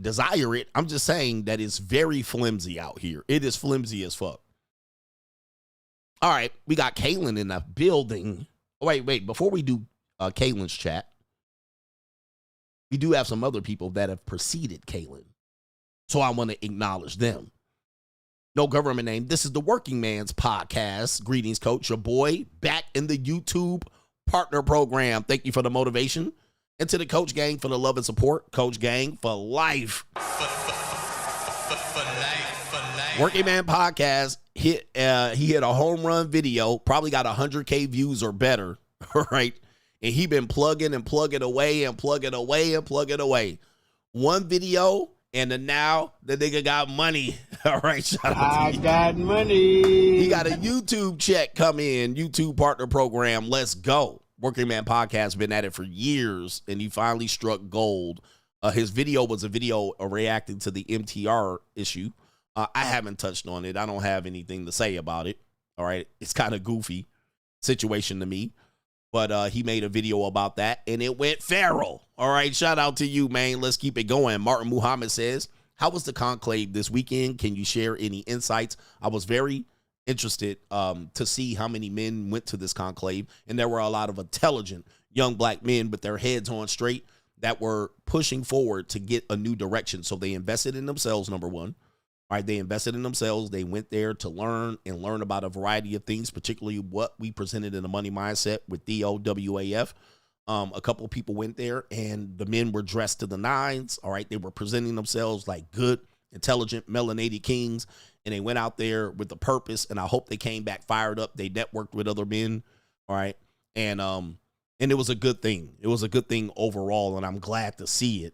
desire it. I'm just saying that it's very flimsy out here. It is flimsy as fuck. All right, we got Kaylin in the building. Wait, before we do Kaylin's chat, we do have some other people that have preceded Kaylin. So I want to acknowledge them. No government name. This is the Working Man's Podcast. Greetings, Coach. Your boy back in the YouTube partner program. Thank you for the motivation. And to the Coach Gang for the love and support. Coach Gang for life. Working Man Podcast he hit a home run video. Probably got 100K views or better. All right. And he been plugging and plugging away and plugging away and plugging away. One video, and then now the nigga got money. All right, shout out to you. Got money. He got a YouTube check come in, YouTube partner program. Let's go. Working Man Podcast been at it for years, and he finally struck gold. His video was a video reacting to the MTR issue. I haven't touched on it. I don't have anything to say about it. All right, it's kind of goofy situation to me. But he made a video about that, and it went feral. All right, shout out to you, man. Let's keep it going. Martin Muhammad says, how was the conclave this weekend? Can you share any insights? I was very interested to see how many men went to this conclave, and there were a lot of intelligent young black men with their heads on straight that were pushing forward to get a new direction. So they invested in themselves, number one. All right, they invested in themselves. They went there to learn about a variety of things, particularly what we presented in the Money Mindset with Theo WAF. A couple of people went there, and the men were dressed to the nines. All right, they were presenting themselves like good, intelligent, melanated kings, and they went out there with a purpose, and I hope they came back fired up. They networked with other men, all right, and it was a good thing. It was a good thing overall, and I'm glad to see it.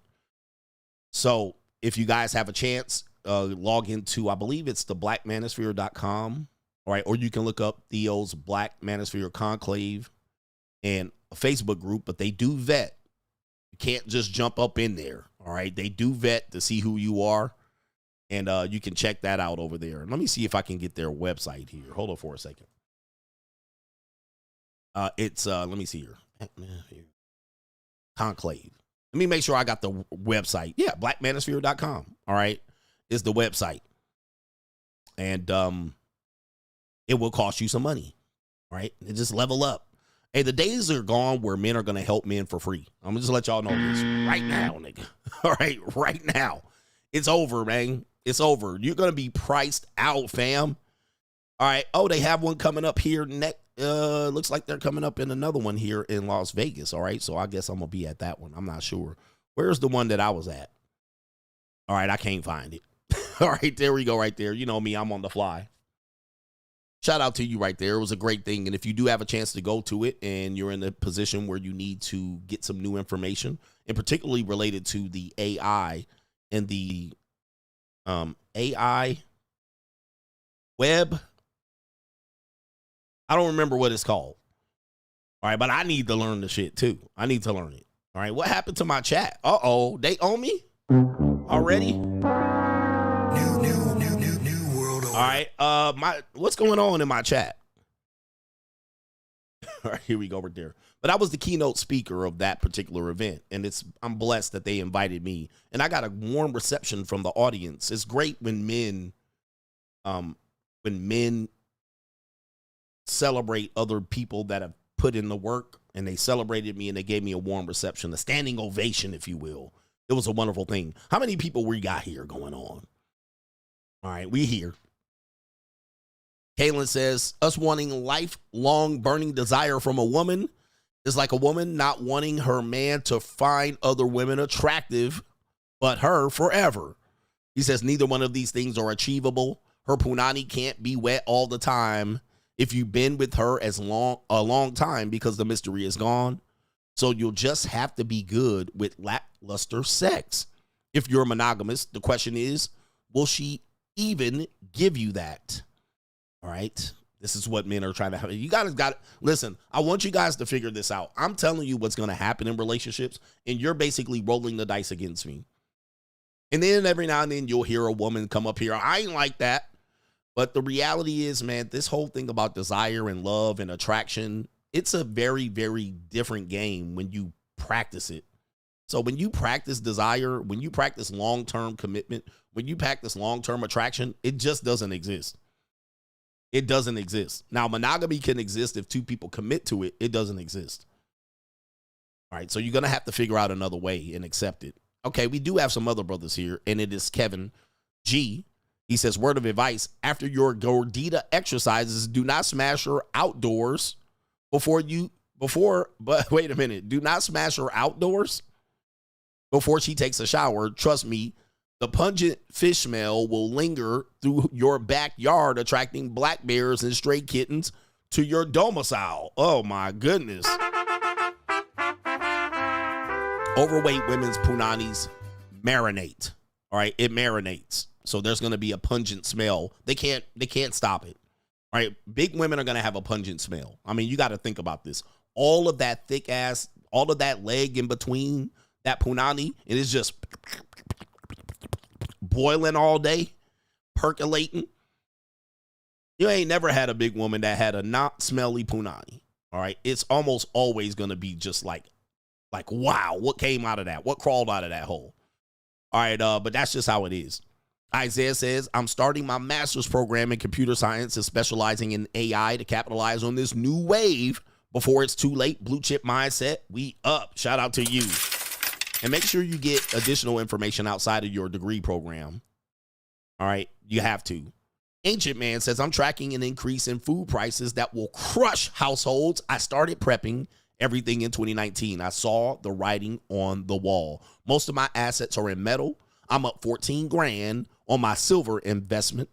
So if you guys have a chance, log into, I believe it's the blackmanosphere.com, all right, or you can look up Theo's Black Manosphere Conclave and a Facebook group, but they do vet. You can't just jump up in there, all right? They do vet to see who you are, and you can check that out over there. Let me see if I can get their website here. Hold on for a second. It's, let me see here. Conclave. Let me make sure I got the website. Yeah, blackmanosphere.com. All right, is the website. And it will cost you some money. Right? And just level up. Hey, the days are gone where men are going to help men for free. I'm going to just let y'all know this right now, nigga. All right, right now. It's over, man. It's over. You're going to be priced out, fam. All right. Oh, they have one coming up here next. Looks like they're coming up in another one here in Las Vegas. All right. So I guess I'm going to be at that one. I'm not sure. Where's the one that I was at? All right. I can't find it. All right. There we go right there. You know me. I'm on the fly. Shout out to you right there. It was a great thing. And if you do have a chance to go to it and you're in a position where you need to get some new information, and particularly related to the AI and the AI web, I don't remember what it's called. All right, but I need to learn the shit too. I need to learn it. All right, what happened to my chat? Uh-oh, they own me already? New world order. All right, what's going on in my chat? All right, here we go right there. But I was the keynote speaker of that particular event, and I'm blessed that they invited me, and I got a warm reception from the audience. It's great when men celebrate other people that have put in the work, and they celebrated me and they gave me a warm reception, a standing ovation, if you will. It was a wonderful thing. How many people we got here going on? All right, we here. Kaylin says, us wanting lifelong burning desire from a woman is like a woman not wanting her man to find other women attractive, but her forever. He says, neither one of these things are achievable. Her punani can't be wet all the time if you've been with her a long time because the mystery is gone. So you'll just have to be good with lackluster sex. If you're monogamous, the question is, will she even give you that? All right. This is what men are trying to have. You guys got it. Listen, I want you guys to figure this out. I'm telling you what's going to happen in relationships, and you're basically rolling the dice against me. And then every now and then you'll hear a woman come up here. I ain't like that. But the reality is, man, this whole thing about desire and love and attraction, it's a very, very different game when you practice it. So when you practice desire, when you practice long-term commitment, when you practice long-term attraction, it just doesn't exist. It doesn't exist. Now, monogamy can exist if two people commit to it. It doesn't exist. All right, so you're going to have to figure out another way and accept it. Okay, we do have some other brothers here, and it is Kevin G. He says, word of advice, after your gordita exercises, do not smash her outdoors but wait a minute. Do not smash her outdoors before she takes a shower. Trust me, the pungent fish smell will linger through your backyard, attracting black bears and stray kittens to your domicile. Oh my goodness. Overweight women's punanis marinate. All right, it marinates. So there's going to be a pungent smell. They can't stop it. All right, big women are going to have a pungent smell. I mean, you got to think about this. All of that thick ass, all of that leg in between that punani, it is just boiling all day, percolating. You ain't never had a big woman that had a not smelly punani. All right, it's almost always going to be just like, wow, what came out of that? What crawled out of that hole? All right, but that's just how it is. Isaiah says, I'm starting my master's program in computer science and specializing in AI to capitalize on this new wave before it's too late. Blue chip mindset, we up. Shout out to you. And make sure you get additional information outside of your degree program. All right, you have to. Ancient Man says, I'm tracking an increase in food prices that will crush households. I started prepping everything in 2019. I saw the writing on the wall. Most of my assets are in metal. I'm up 14 grand on my silver investment.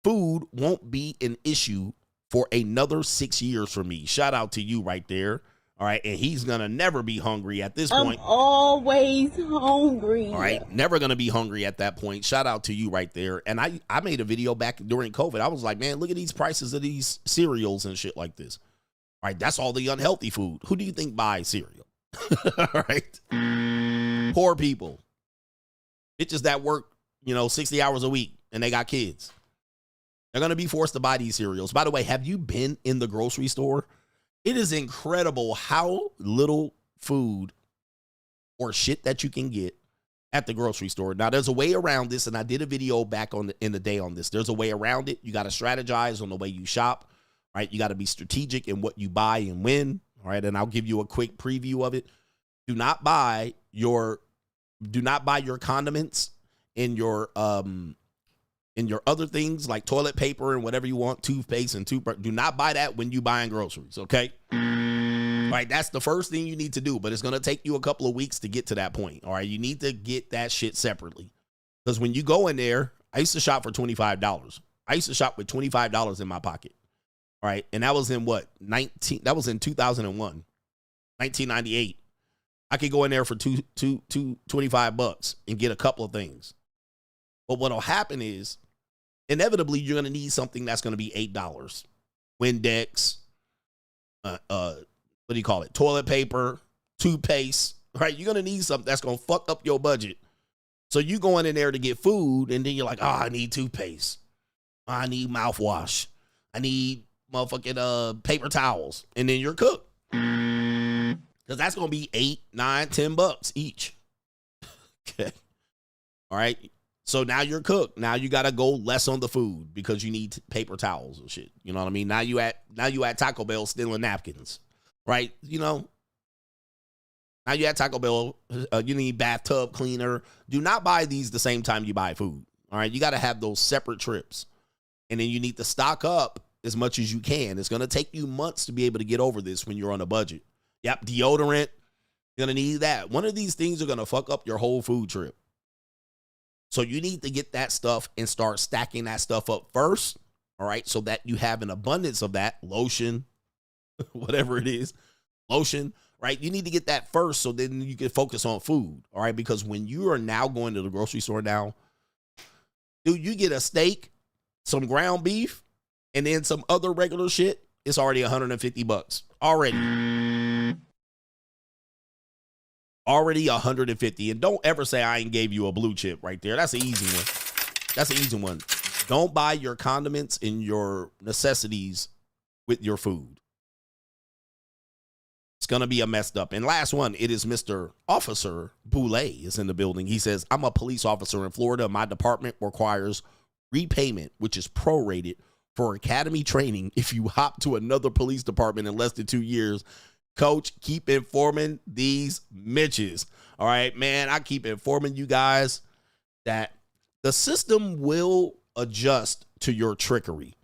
Food won't be an issue for another 6 years for me. Shout out to you right there. All right. And he's going to never be hungry at this point. I'm always hungry. All right. Never going to be hungry at that point. Shout out to you right there. And I made a video back during COVID. I was like, man, look at these prices of these cereals and shit like this. All right. That's all the unhealthy food. Who do you think buys cereal? All right. Poor people. Bitches that work, 60 hours a week and they got kids. They're going to be forced to buy these cereals. By the way, have you been in the grocery store It is incredible how little food or shit that you can get at the grocery store. Now, there's a way around this, and I did a video back in the day on this. There's a way around it. You got to strategize on the way you shop, right? You got to be strategic in what you buy and when, all right? And I'll give you a quick preview of it. Do not buy your condiments in your other things like toilet paper and whatever you want, toothpaste and toothbrush. Do not buy that when you buying groceries, okay? Right, that's the first thing you need to do, but it's going to take you a couple of weeks to get to that point, all right? You need to get that shit separately. Because when you go in there, I used to shop for $25. I used to shop with $25 in my pocket, all right? And that was in what? That was in 2001, 1998. I could go in there for $25 and get a couple of things. But what'll happen is, inevitably, you're going to need something that's going to be $8. Windex, what do you call it? Toilet paper, toothpaste, right? You're going to need something that's going to fuck up your budget. So you going in there to get food, and then you're like, oh, I need toothpaste. I need mouthwash. I need motherfucking paper towels. And then you're cooked. Because that's going to be $8, $9, $10 each. Okay. All right. So now you're cooked. Now you got to go less on the food because you need paper towels and shit. You know what I mean? Now you at Taco Bell stealing napkins, right? You know, now you at Taco Bell, you need bathtub cleaner. Do not buy these the same time you buy food. All right. You got to have those separate trips. And then you need to stock up as much as you can. It's going to take you months to be able to get over this when you're on a budget. Yep. Deodorant. You're going to need that. One of these things are going to fuck up your whole food trip. So you need to get that stuff and start stacking that stuff up first, all right, so that you have an abundance of that, lotion, whatever it is, lotion, right? You need to get that first so then you can focus on food, all right? Because when you are now going to the grocery store now, dude, you get a steak, some ground beef, and then some other regular shit, it's already $150 already. Already 150. And don't ever say I ain't gave you a blue chip right there. That's an easy one. That's an easy one. Don't buy your condiments and your necessities with your food. It's going to be a messed up. And last one, it is Mr. Officer Boulay is in the building. He says, I'm a police officer in Florida. My department requires repayment, which is prorated for academy training if you hop to another police department in less than 2 years. Coach, keep informing these Mitches. All right, man, I keep informing you guys that the system will adjust to your trickery.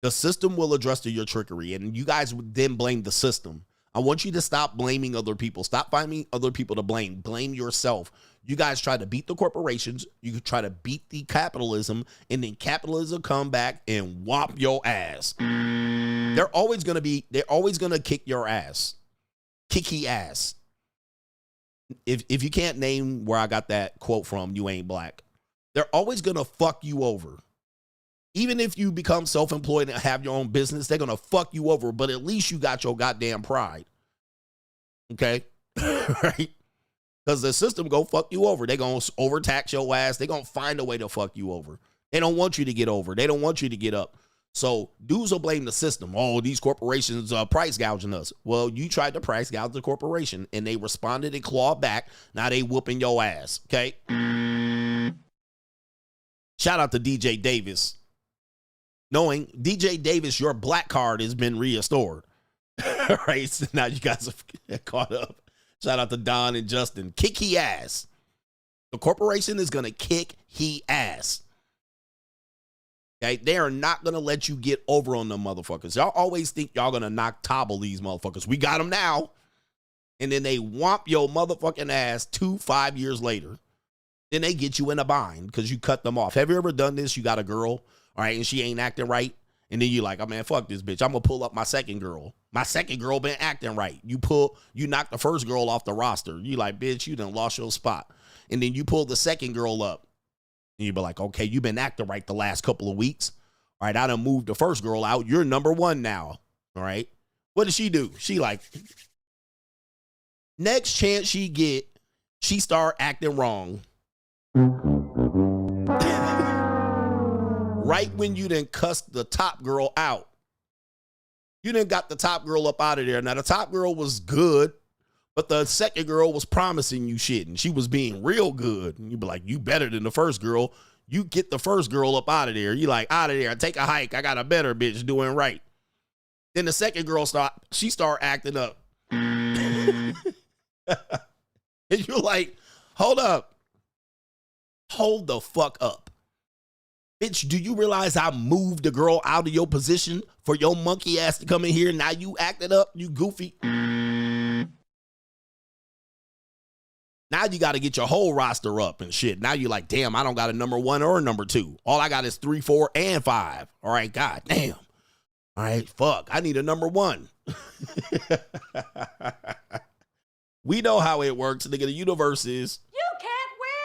The system will adjust to your trickery, and you guys would then blame the system. I want you to stop blaming other people. Stop finding other people to blame. Blame yourself. You guys try to beat the corporations. You try to beat the capitalism, and then capitalism come back and whop your ass. They're always going to kick your ass. Kicky ass. If you can't name where I got that quote from, you ain't black. They're always going to fuck you over. Even if you become self-employed and have your own business, they're going to fuck you over, but at least you got your goddamn pride. Okay? Right? Because the system go fuck you over. They're going to overtax your ass. They're going to find a way to fuck you over. They don't want you to get over. They don't want you to get up. So dudes will blame the system. Oh, these corporations are price gouging us. Well, you tried to price gouge the corporation, and they responded and clawed back. Now they whooping your ass. Okay? Shout out to DJ Davis. Knowing DJ Davis, your black card has been restored. All right, so now you guys are caught up. Shout out to Don and Justin. Kick he ass. The corporation is going to kick he ass. Okay, they are not going to let you get over on them motherfuckers. Y'all always think y'all going to topple these motherfuckers. We got them now. And then they whomp your motherfucking ass 5 years later. Then they get you in a bind because you cut them off. Have you ever done this? You got a girl. All right, and she ain't acting right. And then you like, oh, man, fuck this bitch. I'm going to pull up my second girl. My second girl been acting right. You knock the first girl off the roster. You like, bitch, you done lost your spot. And then you pull the second girl up. And you be like, okay, you been acting right the last couple of weeks. All right, I done moved the first girl out. You're number one now. All right. What does she do? She like, next chance she get, she start acting wrong. Right when you done cuss the top girl out. You didn't got the top girl up out of there. Now, the top girl was good, but the second girl was promising you shit, and she was being real good. And you be like, you better than the first girl. You get the first girl up out of there. You like, out of there. Take a hike. I got a better bitch doing right. Then the second girl start acting up. And you're like, hold up. Hold the fuck up. Bitch, do you realize I moved the girl out of your position for your monkey ass to come in here? Now you acted up, you goofy. Now you got to get your whole roster up and shit. Now you're like, damn, I don't got a number 1 or a number 2. All I got is 3, 4, and 5. All right, god damn. All right, fuck. I need a number 1. We know how it works. Nigga, the universe is...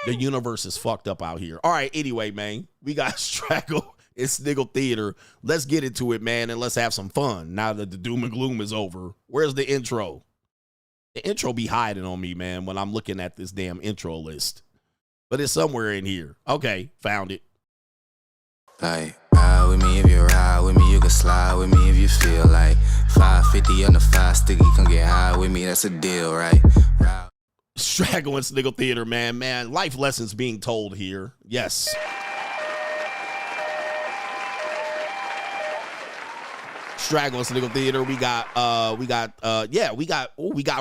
The universe is fucked up out here. All right, anyway, man, we got Straggle and Sniggle Theater. Let's get into it, man, and let's have some fun now that the doom and gloom is over. Where's the intro? The intro be hiding on me, man, when I'm looking at this damn intro list. But it's somewhere in here. Okay, found it. Like, ride with me if you ride with me, you can slide with me if you feel like 550 on the 5 sticky, come get high with me, that's a deal, right? Ride. Straggle and Sniggle Theater, man, life lessons being told here. Yes. Straggle and Sniggle Theater. We got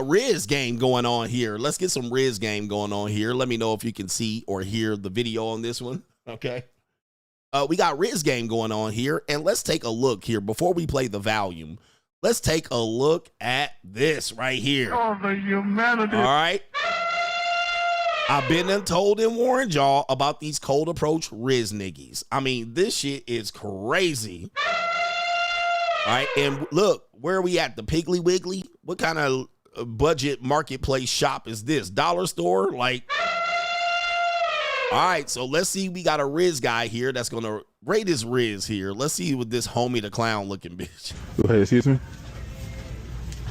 Rizz game going on here. Let's get some Rizz game going on here. Let me know if you can see or hear the video on this one. Okay. We got Rizz game going on here, and let's take a look here before we play the volume. Let's take a look at this right here. Oh, the humanity. All right. I've been and told and warned y'all about these cold approach Rizz niggies. I mean, this shit is crazy. All right. And look, where are we at? The Piggly Wiggly? What kind of budget marketplace shop is this? Dollar store? Like, all right. So let's see. We got a Rizz guy here that's going to rate his Rizz here. Let's see what this homie the clown looking bitch. Hey, excuse me.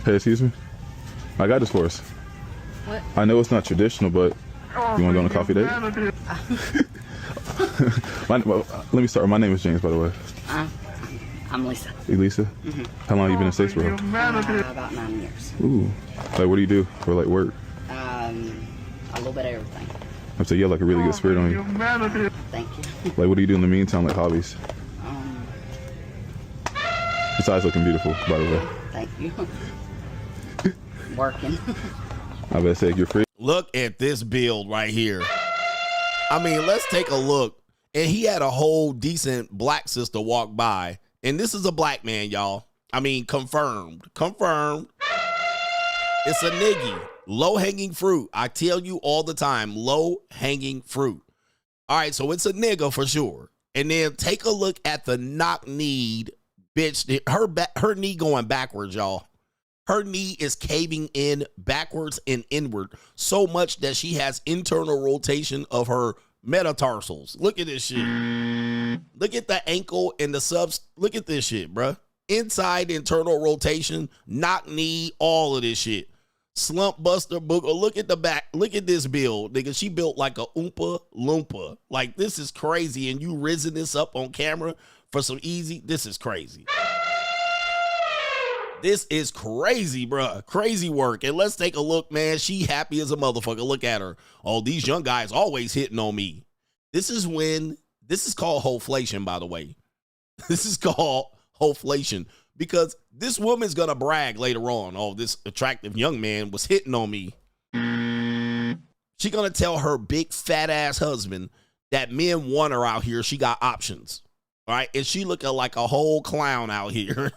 Hey, excuse me. I got this for us. What? I know it's not traditional, but you want to go on a coffee date? Let me start. My name is James, by the way. I'm Lisa. Elisa? Mm-hmm. How long have you been in States for? About 9 years. Ooh. Like, what do you do for, like, work? A little bit of everything. I'd say you have, like, a really good spirit on you. Thank you. Like, what do you do in the meantime, like, hobbies? Besides looking beautiful, by the way. Thank you. Working. I better say, if you're free. Look at this build right here. I mean, let's take a look. And he had a whole decent black sister walk by. And this is a black man, y'all. I mean, confirmed. Confirmed. It's a niggy. Low-hanging fruit. I tell you all the time, low-hanging fruit. All right, so it's a nigga for sure. And then take a look at the knock-kneed bitch. Her knee going backwards, y'all. Her knee is caving in backwards and inward so much that she has internal rotation of her metatarsals. Look at this shit. Look at the ankle and the subs. Look at this shit, bruh. Inside internal rotation, knock knee, all of this shit. Slump buster booger. Look at the back. Look at this build, nigga. She built like a Oompa Loompa. Like, this is crazy. And you rizzing this up on camera for some easy. This is crazy. This is crazy, bruh. Crazy work. And let's take a look, man. She happy as a motherfucker. Look at her. Oh, these young guys always hitting on me. This is called hoflation, by the way. This is called hoflation because this woman's going to brag later on. Oh, this attractive young man was hitting on me. She going to tell her big fat ass husband that men want her out here. She got options. All right. And she looking like a whole clown out here.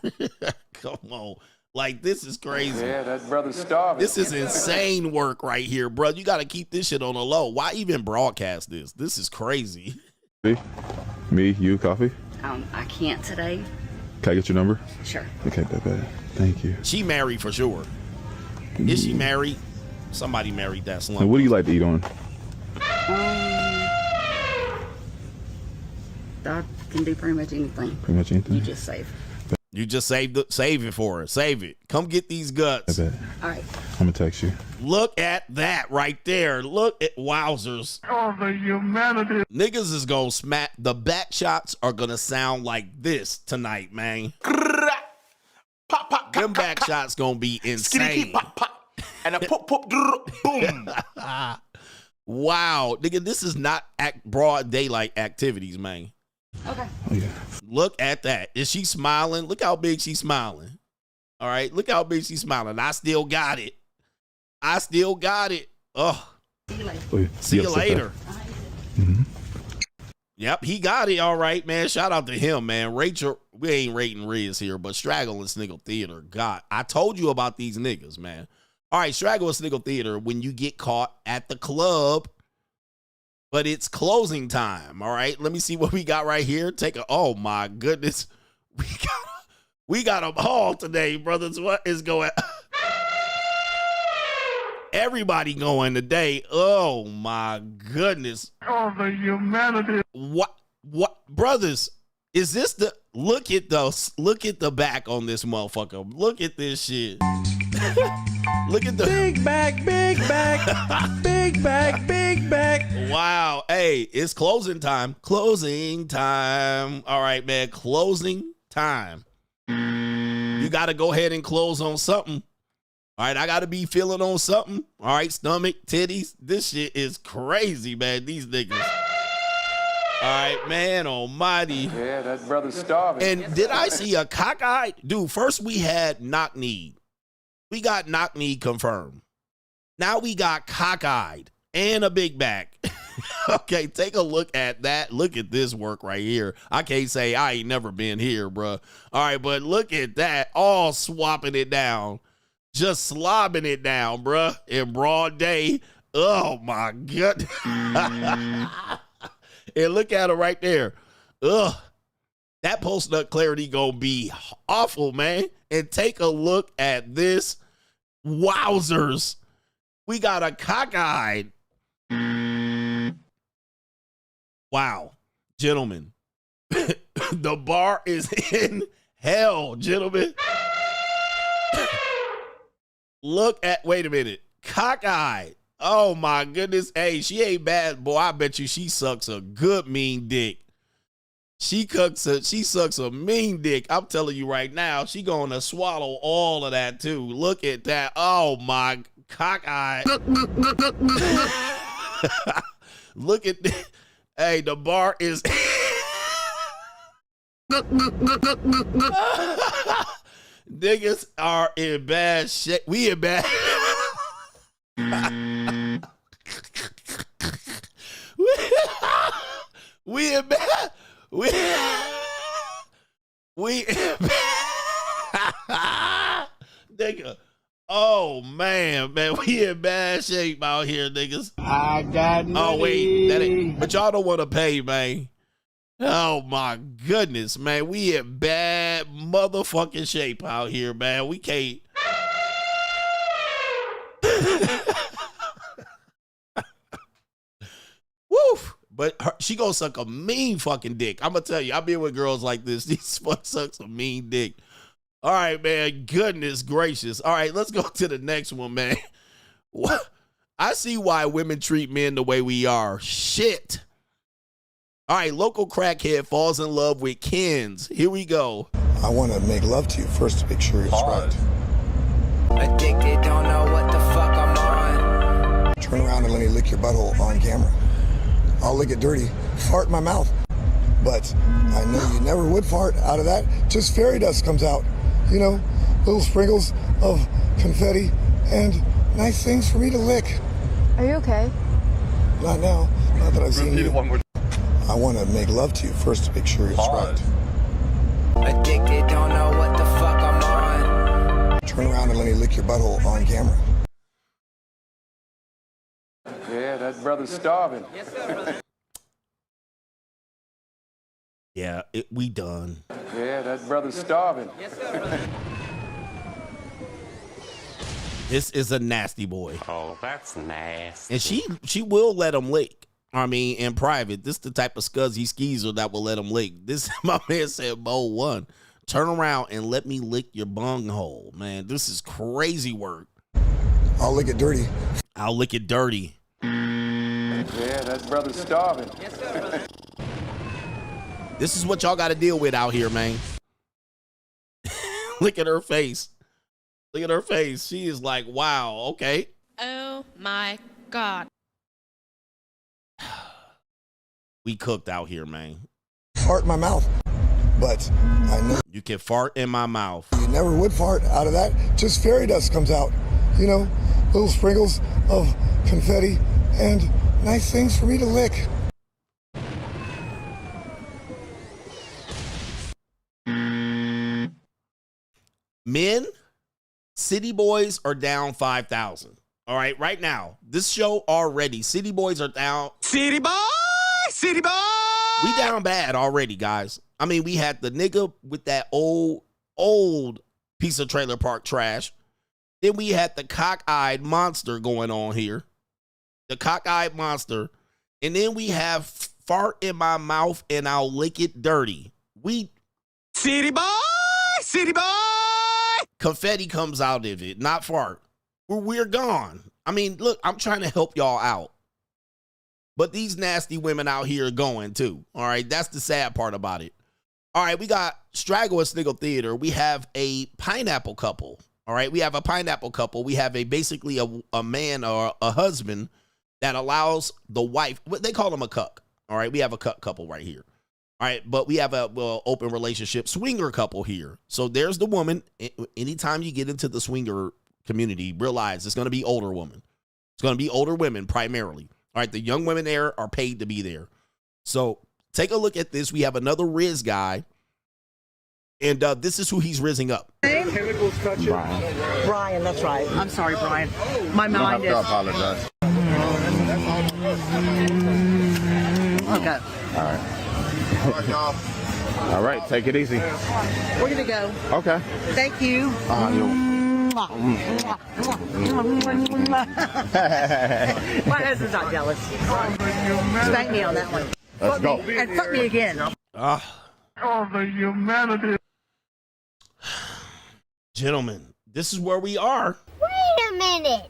Come on. Like, this is crazy. Yeah, that brother's starving. This is insane work right here, bro. You got to keep this shit on the low. Why even broadcast this? This is crazy. Me, you, coffee? I can't today. Can I get your number? Sure. Okay, bad. Thank you. She married for sure. Is she married? Somebody married that slump. And what do you like to eat on? I can do pretty much anything. Pretty much anything? You just save. You just save it for her. Save it. Come get these guts. I bet. All right. I'm going to text you. Look at that right there. Look at wowzers. Oh, the humanity. Niggas is going to smack. The back shots are going to sound like this tonight, man. pop, pop. Them back shots gonna be insane. Pop, pop. And a pop, pop, boom. Wow, nigga, this is not broad daylight activities, man. Okay. Oh, yeah. Look at that. Is she smiling? Look how big she's smiling. All right, look how big she's smiling. I still got it. I still got it. Oh. See you later. Oh, yeah. See you later. Mm-hmm. Yep, he got it. All right, man. Shout out to him, man. Rachel, we ain't rating Rizz here, but Straggle and Sniggle Theater. God, I told you about these niggas, man. All right, Straggle and Sniggle Theater, when you get caught at the club, but it's closing time. All right, let me see what we got right here. Oh my goodness. We got them all today, brothers. What is going on? Everybody going today. Oh my goodness. Oh, the humanity. What brothers? Is this the look at the back on this motherfucker. Look at this shit. Look at the big back, big back. Wow. Hey, it's closing time. Closing time. All right, man. Closing time. You got to go ahead and close on something. All right, I got to be feeling on something. All right, stomach, titties. This shit is crazy, man. These niggas. All right, man almighty. Yeah, that brother's starving. And did I see a cockeyed? Dude, first we had knock-kneed. We got knock-kneed confirmed. Now we got cockeyed and a big back. Okay, take a look at that. Look at this work right here. I can't say I ain't never been here, bro. All right, but look at that. All swapping it down. Just slobbing it down, bruh, in broad day. Oh, my God. And look at her right there. Ugh. That post-nut clarity gonna be awful, man. And take a look at this. Wowzers. We got a cockeyed. Wow. Gentlemen. The bar is in hell, gentlemen. Look at, wait a minute, cockeyed. Oh my goodness. Hey, she ain't bad, boy. I bet you she sucks a good mean dick. She sucks a mean dick. I'm telling you right now, she gonna swallow all of that too. Look at that. Oh my cockeyed. Look at this. Hey, the bar is. Niggas are in bad shape. We in bad. We in bad. We in bad. Nigga. Oh man, we in bad shape out here, niggas. I got money. Oh wait, that ain't. But y'all don't want to pay, man. Oh my goodness, man. We in bad motherfucking shape out here, man. We can't. Woof. But she gonna suck a mean fucking dick. I'm gonna tell you, I've been with girls like this. These fuck sucks a mean dick. All right, man. Goodness gracious. All right, let's go to the next one, man. What? I see why women treat men the way we are. Shit. All right, local crackhead falls in love with Kens. Here we go. I want to make love to you first to make sure it's right. Addicted, don't know what the fuck I'm on. Turn around and let me lick your butthole on camera. I'll lick it dirty, fart in my mouth. But I know you never would fart out of that. Just fairy dust comes out. You know, little sprinkles of confetti and nice things for me to lick. Are you okay? Not now. Not that I've seen you. I want to make love to you first to make sure it's right. Addicted, don't know what the fuck I'm on. Turn around and let me lick your butthole on camera. Yeah, that brother's starving. Yes, sir, brother. Yeah, we done. Yeah, that brother's starving. Yes, sir, brother. This is a nasty boy. Oh, that's nasty. And she will let him lick. I mean, in private. This is the type of scuzzy skeezer that will let him lick. This, my man said, Mo 1. Turn around and let me lick your bung hole. Man, this is crazy work. I'll lick it dirty. I'll lick it dirty. Yeah, that brother's starving. Yes, sir, brother. This is what y'all got to deal with out here, man. Look at her face. Look at her face. She is like, wow, okay. Oh my God. We cooked out here, man. Fart in my mouth. But I know you can fart in my mouth. You never would fart out of that. Just fairy dust comes out. You know, little sprinkles of confetti and nice things for me to lick. Men, City Boys are down 5,000. All right, right now, this show already, City Boys are down. City boy, city boy. We down bad already, guys. I mean, we had the nigga with that old piece of trailer park trash. Then we had the cock-eyed monster going on here. The cock-eyed monster. And then we have fart in my mouth and I'll lick it dirty. We City boy, city boy. Confetti comes out of it, not fart. We're gone. I mean, look, I'm trying to help y'all out. But these nasty women out here are going too. All right, that's the sad part about it. All right, we got Straggle at Sniggle Theater. We have a pineapple couple. All right, we have a pineapple couple. We have basically a man or a husband that allows the wife, they call him a cuck. All right, we have a cuck couple right here. All right, but we have a open relationship swinger couple here. So there's the woman. Anytime you get into the swinger community, realize it's going to be older women. It's going to be older women primarily. All right, the young women there are paid to be there. So take a look at this. We have another Rizz guy, and this is who he's rizzing up. Brian, that's right. I'm sorry, Brian. My mind is. I apologize. Okay. All right. All right, take it easy. We're gonna go. Okay. Thank you. My husband's not jealous. Spank me on that one. Let's go. And fuck me again. Oh, the humanity. Gentlemen, this is where we are. Wait a minute.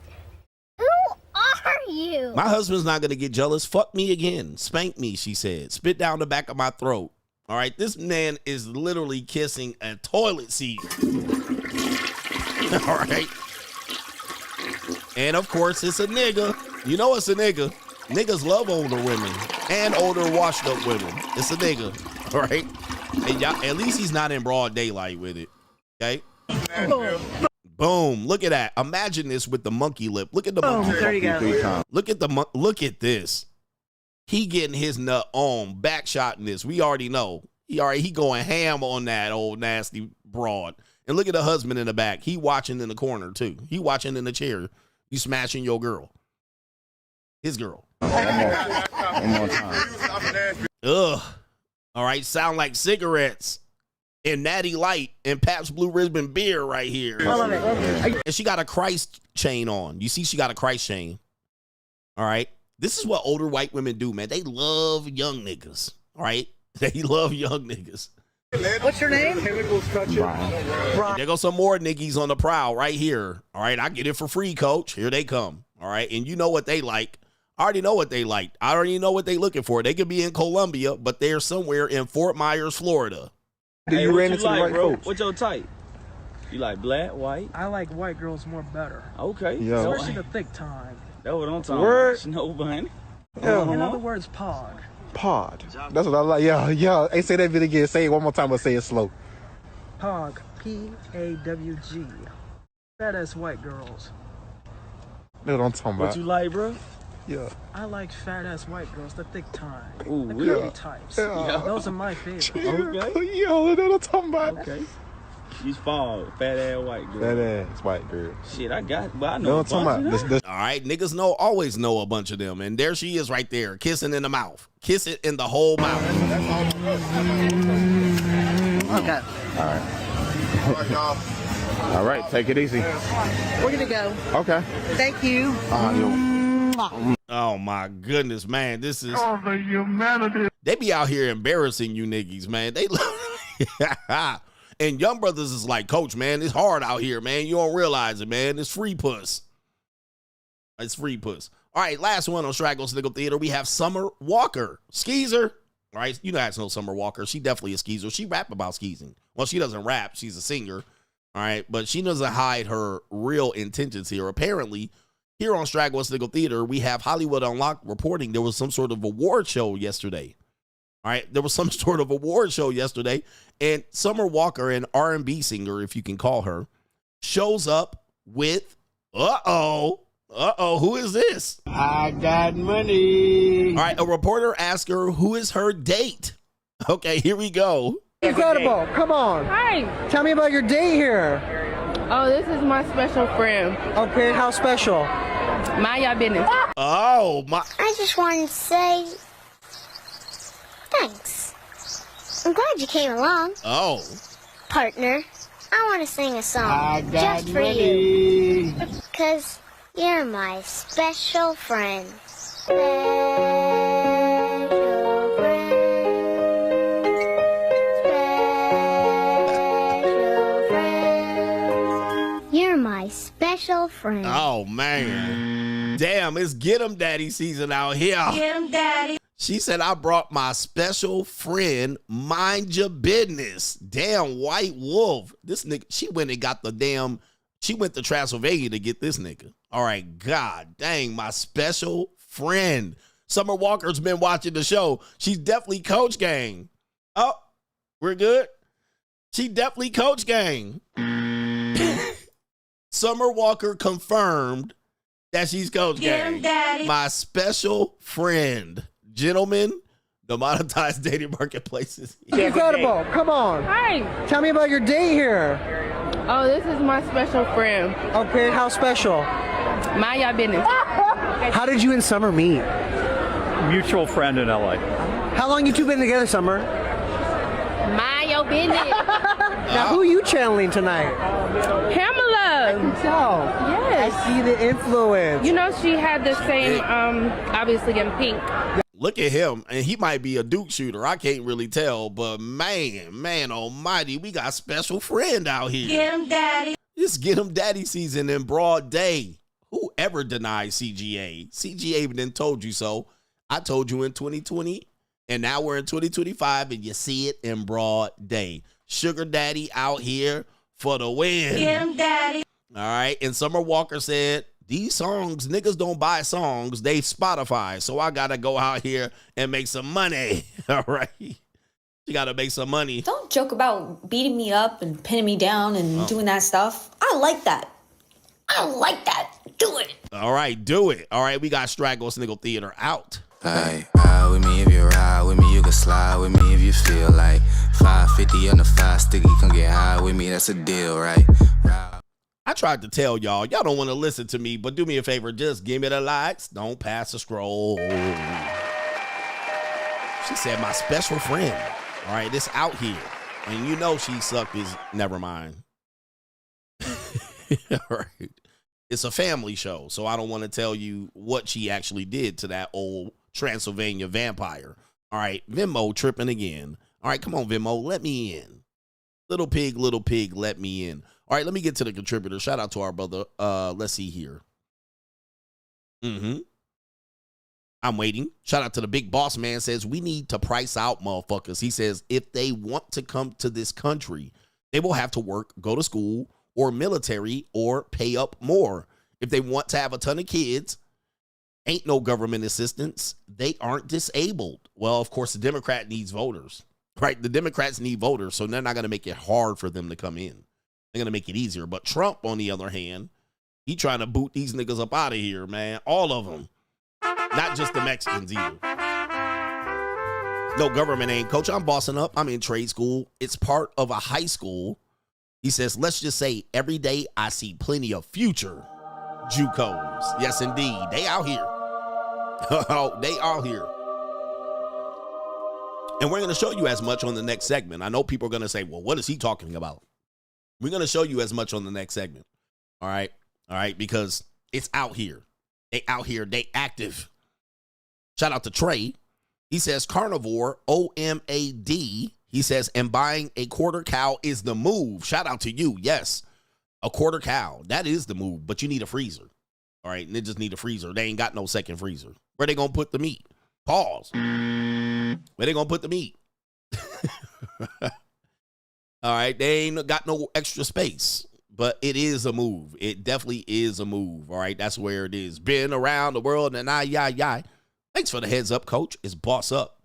Who are you? My husband's not going to get jealous. Fuck me again. Spank me, she said. Spit down the back of my throat. All right, this man is literally kissing a toilet seat. All right. And of course, it's a nigga. You know it's a nigga. Niggas love older women and older washed up women. It's a nigga. All right. And y'all, at least he's not in broad daylight with it. Okay. Boom. Look at that. Imagine this with the monkey lip. Look at the monkey lip. There you go. Look at this. He getting his nut on, backshotting this. We already know. He going ham on that old nasty broad. And look at the husband in the back. He watching in the corner too. He watching in the chair. You smashing your girl. His girl. One more time. Ugh. All right. Sound like cigarettes and Natty Light and Pabst Blue Ribbon beer right here. I love it. And she got a Christ chain on. You see, she got a Christ chain. All right. This is what older white women do, man. They love young niggas. All right. They love young niggas. What's your name? Brian. There goes some more niggies on the prowl right here. All right. I get it for free, coach. Here they come. All right. And you know what they like. I already know what they like. I already know what they looking for. They could be in Columbia, but they're somewhere in Fort Myers, Florida. Do you ran into the right folks? What's your type? You like black, white? I like white girls more better. Okay. Yeah. Especially the thick time. That's what I'm talking Word. about. No, bunny. Yeah. In other words, pog. Pod. That's what I like. Yeah. Hey, say that bit again. Say it one more time, but say it slow. Pog. P-A-W-G. Fat ass white girls. That's what I'm talking about. What you like, bro? Yeah. I like fat ass white girls, the thick time. Ooh, the curvy yeah. types. Yeah. Those are my favorites. Okay. Yo, that's what I'm talking about. Okay. You fall, fat ass white girl. Fat ass white girl. Shit, I got, but I No, know. I'm talking about this. All right, niggas always know a bunch of them, and there she is right there, kissing in the mouth, kissing in the whole mouth. Okay. All right. All right, take it easy. We're gonna go. Okay. Thank you. Oh my goodness, man, this is. Oh, the humanity. They be out here embarrassing you niggas, man. They love. And young brothers is like, coach, man, it's hard out here, man. You don't realize it, man. It's free puss. It's free puss. All right, last one on Straggle Sniggle Theater. We have Summer Walker, skeezer. All right, you guys know Summer Walker. She definitely a skeezer. She rap about skeezing. Well, she doesn't rap. She's a singer. All right, but she doesn't hide her real intentions here. Apparently, here on Straggle Sniggle Theater, we have Hollywood Unlocked reporting there was some sort of award show yesterday. All right, there was some sort of award show yesterday, and Summer Walker, an R&B singer, if you can call her, shows up with, who is this? I got money. All right, a reporter asked her, who is her date? Okay, here we go. Incredible. Come on. Hi. Tell me about your date here. Oh, this is my special friend. Okay, how special? Mind your business. Oh, my. I just wanted to say thanks. I'm glad you came along. Oh. Partner, I want to sing a song I got just for money. you. Because you're my special friend. You're my special friend. Oh, man. Damn, it's Get 'em Daddy season out here. Get 'em Daddy. She said, I brought my special friend, mind your business. Damn white wolf. This nigga, she went and got she went to Transylvania to get this nigga. All right, God dang, my special friend. Summer Walker's been watching the show. She's definitely Coach Gang. Oh, we're good? She definitely Coach Gang. Summer Walker confirmed that she's Coach Gang. My special friend. Gentlemen, the monetized dating marketplace is here. Incredible. Come on. Hi. Tell me about your date here. Oh, this is my special friend. Okay, how special? Mind your business. How did you and Summer meet? Mutual friend in LA. How long you two been together, Summer? Mind your business. Now, who are you channeling tonight? Pamela. I can tell. Yes. I see the influence. You know she had the same, obviously in pink. Look at him, and he might be a Duke shooter. I can't really tell, but man almighty, we got special friend out here. Get 'em Daddy. It's Get 'em Daddy season in broad day. Whoever denies CGA? CGA then told you so. I told you in 2020, and now we're in 2025, and you see it in broad day. Sugar Daddy out here for the win. Get 'em Daddy. All right, and Summer Walker said, these songs, niggas don't buy songs, they Spotify. So I gotta go out here and make some money. All right. You gotta make some money. Don't joke about beating me up and pinning me down and doing that stuff. I like that. I don't like that. Do it. All right, do it. All right, we got Straggle Sniggle Theater out. Like, ride with me if you ride with me, you can slide with me if you feel like 550 on the 5 sticky, come get high with me, that's a deal, right? I tried to tell y'all don't want to listen to me, but do me a favor, just give me the likes. Don't pass the scroll. She said, my special friend. All right, this out here. And you know she sucked his, never mind. All right. It's a family show, so I don't want to tell you what she actually did to that old Transylvania vampire. All right, Venmo tripping again. All right, come on, Venmo, let me in. Little pig, let me in. All right, let me get to the contributor. Shout out to our brother. Let's see here. I'm waiting. Shout out to the big boss man. Says, we need to price out motherfuckers. He says, if they want to come to this country, they will have to work, go to school, or military, or pay up more. If they want to have a ton of kids, ain't no government assistance. They aren't disabled. Well, of course, the Democrat needs voters, right? The Democrats need voters, so they're not going to make it hard for them to come in. They're going to make it easier. But Trump, on the other hand, he trying to boot these niggas up out of here, man. All of them. Not just the Mexicans either. No government ain't. Coach, I'm bossing up. I'm in trade school. It's part of a high school. He says, let's just say every day I see plenty of future JUCOs. Yes, indeed. They out here. Oh, they out here. And we're going to show you as much on the next segment. I know people are going to say, well, what is he talking about? We're going to show you as much on the next segment. All right. All right. Because it's out here. They out here. They active. Shout out to Trey. He says carnivore, OMAD. He says, and buying a quarter cow is the move. Shout out to you. Yes. A quarter cow. That is the move. But you need a freezer. All right. And they just need a freezer. They ain't got no second freezer. Where they going to put the meat? Pause. Where they going to put the meat? All right, they ain't got no extra space, but it is a move. It definitely is a move. All right, that's where it is. Been around the world and yai. Thanks for the heads up, coach. It's Boss Up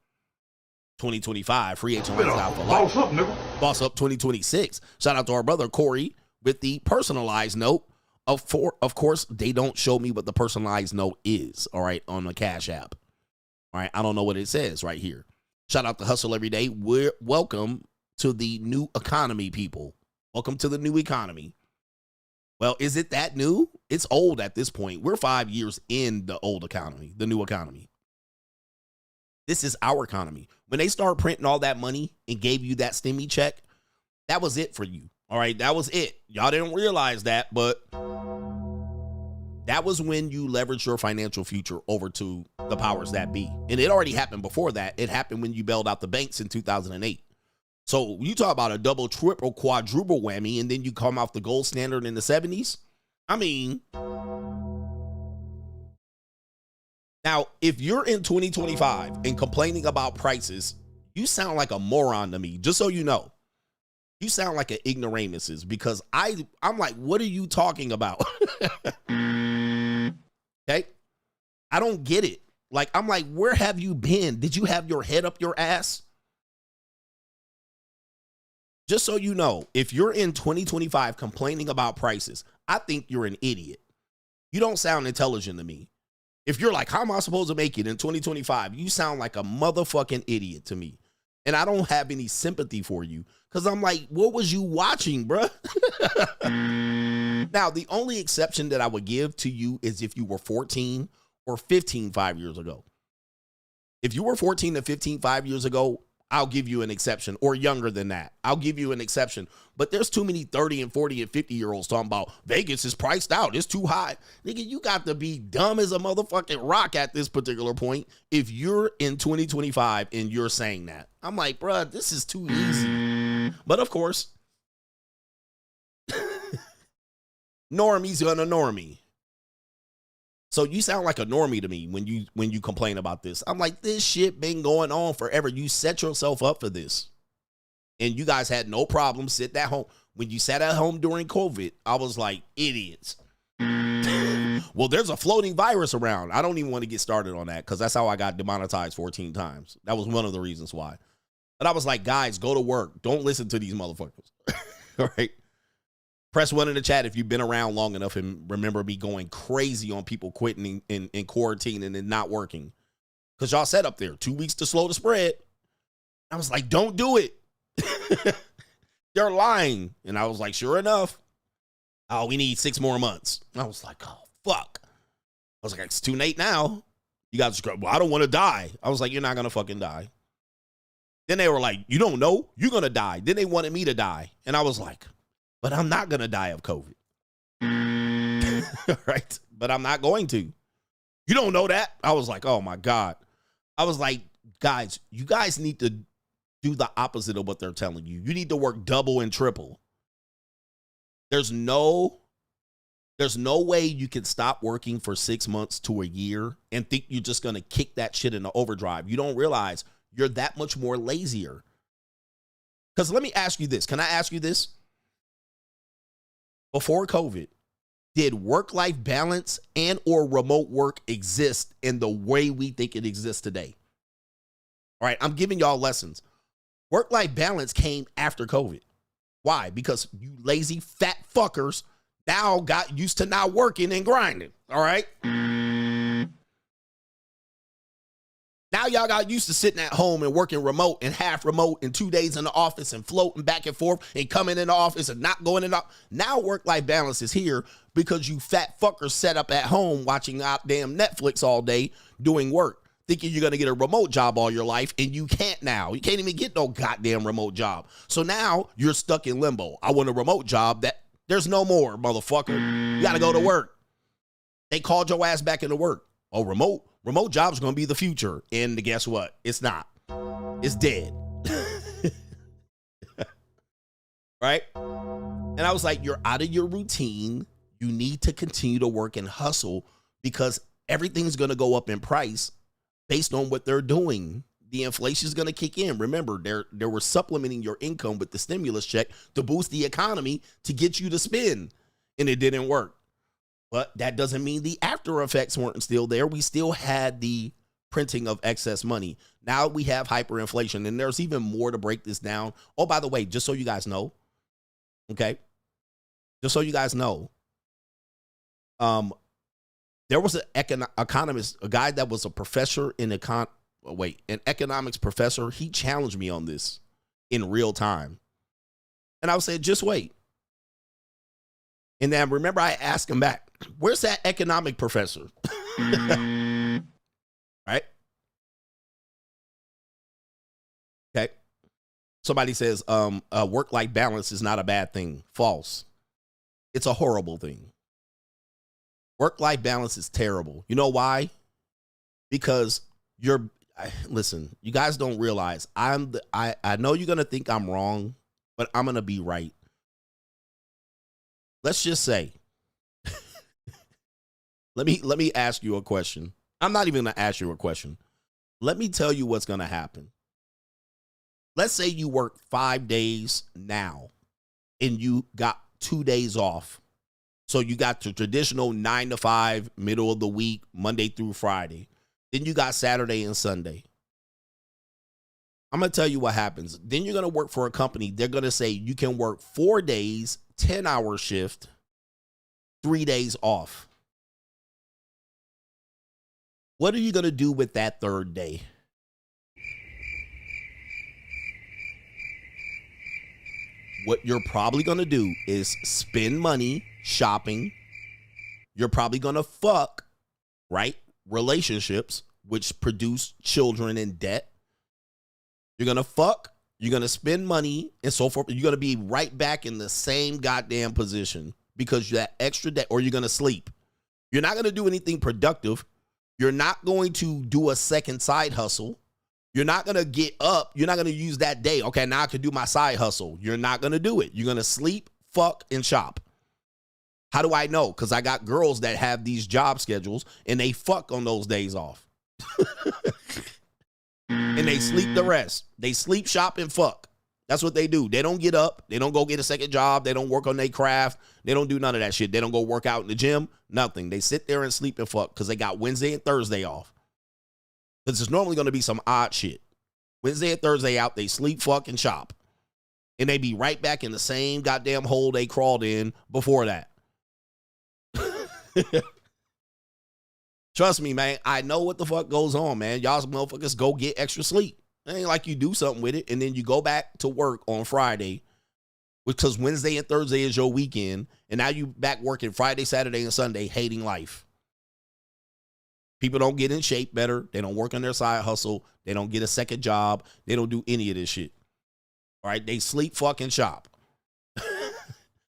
2025. Free agent lifestyle for life. Boss Up, nigga. Boss Up 2026. Shout out to our brother Corey with the personalized note. Of course, they don't show me what the personalized note is, all right, on the Cash App. All right, I don't know what it says right here. Shout out to Hustle Every Day. Welcome to the new economy, people. Welcome to the new economy. Well, is it that new? It's old at this point. We're 5 years in the old economy, the new economy. This is our economy. When they start printing all that money and gave you that stimmy check, that was it for you. All right, that was it. Y'all didn't realize that, but that was when you leveraged your financial future over to the powers that be. And it already happened before that. It happened when you bailed out the banks in 2008. So you talk about a double, triple, quadruple whammy, and then you come off the gold standard in the 70s. I mean, now, if you're in 2025 and complaining about prices, you sound like a moron to me, just so you know. You sound like an ignoramuses because I'm like, what are you talking about? Okay? I don't get it. Like, I'm like, where have you been? Did you have your head up your ass? Just so you know, if you're in 2025 complaining about prices, I think you're an idiot. You don't sound intelligent to me. If you're like, how am I supposed to make it in 2025? You sound like a motherfucking idiot to me. And I don't have any sympathy for you because I'm like, what was you watching, bruh? Now, the only exception that I would give to you is if you were 14 or 15 5 years ago. If you were 14 to 15 5 years ago, I'll give you an exception, or younger than that. I'll give you an exception. But there's too many 30 and 40 and 50-year-olds talking about Vegas is priced out. It's too high. Nigga, you got to be dumb as a motherfucking rock at this particular point if you're in 2025 and you're saying that. I'm like, bruh, this is too easy. But of course, normie's gonna normie. So you sound like a normie to me when you complain about this. I'm like, this shit been going on forever. You set yourself up for this. And you guys had no problem sitting at home. When you sat at home during COVID, I was like, idiots. Well, there's a floating virus around. I don't even want to get started on that because that's how I got demonetized 14 times. That was one of the reasons why. But I was like, guys, go to work. Don't listen to these motherfuckers. All right. Press 1 in the chat if you've been around long enough and remember me going crazy on people quitting in quarantine and not working. Because y'all sat up there 2 weeks to slow the spread. I was like, don't do it. They're lying. And I was like, sure enough. Oh, we need 6 more months. I was like, oh, fuck. I was like, it's too late now. You guys go, well, I don't want to die. I was like, you're not going to fucking die. Then they were like, you don't know? You're going to die. Then they wanted me to die. And I was like, but I'm not going to die of COVID. Right? But I'm not going to. You don't know that? I was like, oh my God. I was like, guys, you guys need to do the opposite of what they're telling you. You need to work double and triple. There's no way you can stop working for 6 months to a year and think you're just going to kick that shit into overdrive. You don't realize you're that much more lazier. Because let me ask you this. Can I ask you this? Before COVID, did work-life balance and or remote work exist in the way we think it exists today? All right, I'm giving y'all lessons. Work-life balance came after COVID. Why? Because you lazy fat fuckers now got used to not working and grinding. All right? Now y'all got used to sitting at home and working remote and half remote and 2 days in the office and floating back and forth and coming in the office and not going in the office. Now work-life balance is here because you fat fuckers set up at home watching goddamn Netflix all day doing work, thinking you're going to get a remote job all your life, and you can't now. You can't even get no goddamn remote job. So now you're stuck in limbo. I want a remote job. That there's no more, motherfucker. You got to go to work. They called your ass back into work. Oh, remote jobs are going to be the future. And guess what? It's not. It's dead. Right? And I was like, you're out of your routine. You need to continue to work and hustle because everything's going to go up in price based on what they're doing. the inflation is going to kick in. Remember, they were supplementing your income with the stimulus check to boost the economy to get you to spend, and it didn't work. But that doesn't mean the after effects weren't still there. We still had the printing of excess money. Now we have hyperinflation, and there's even more to break this down. Oh, by the way, just so you guys know, okay, just so you guys know, there was an economist, a guy that was a professor in an economics professor. He challenged me on this in real time, and I was saying, just wait. And then remember, I asked him back, "Where's that economic professor?" Right? Okay. Somebody says, work-life balance is not a bad thing. False. It's a horrible thing. Work-life balance is terrible. You know why? Because listen, you guys don't realize I know you're going to think I'm wrong, but I'm going to be right. Let's just say, let me ask you a question. I'm not even going to ask you a question. Let me tell you what's going to happen. Let's say you work 5 days now and you got 2 days off. So you got the traditional 9 to 5, middle of the week, Monday through Friday. Then you got Saturday and Sunday. I'm going to tell you what happens. Then you're going to work for a company. They're going to say you can work 4 days, 10-hour shift, 3 days off. What are you going to do with that third day? What you're probably going to do is spend money shopping. You're probably going to fuck, right? Relationships, which produce children in debt. You're going to fuck. You're going to spend money and so forth. You're going to be right back in the same goddamn position because you that extra debt, or you're going to sleep. You're not going to do anything productive. You're not going to do a second side hustle. You're not going to get up. You're not going to use that day. Okay, now I can do my side hustle. You're not going to do it. You're going to sleep, fuck, and shop. How do I know? Because I got girls that have these job schedules and they fuck on those days off. And they sleep the rest. They sleep, shop, and fuck. That's what they do. They don't get up. They don't go get a second job. They don't work on their craft. They don't do none of that shit. They don't go work out in the gym. Nothing. They sit there and sleep and fuck because they got Wednesday and Thursday off. Because there's normally going to be some odd shit. Wednesday and Thursday out, they sleep, fuck, and shop. And they be right back in the same goddamn hole they crawled in before that. Trust me, man. I know what the fuck goes on, man. Y'all motherfuckers go get extra sleep. It ain't like you do something with it and then you go back to work on Friday because Wednesday and Thursday is your weekend. And now you back working Friday, Saturday, and Sunday, hating life. People don't get in shape better. They don't work on their side hustle. They don't get a second job. They don't do any of this shit. All right? They sleep, fucking shop.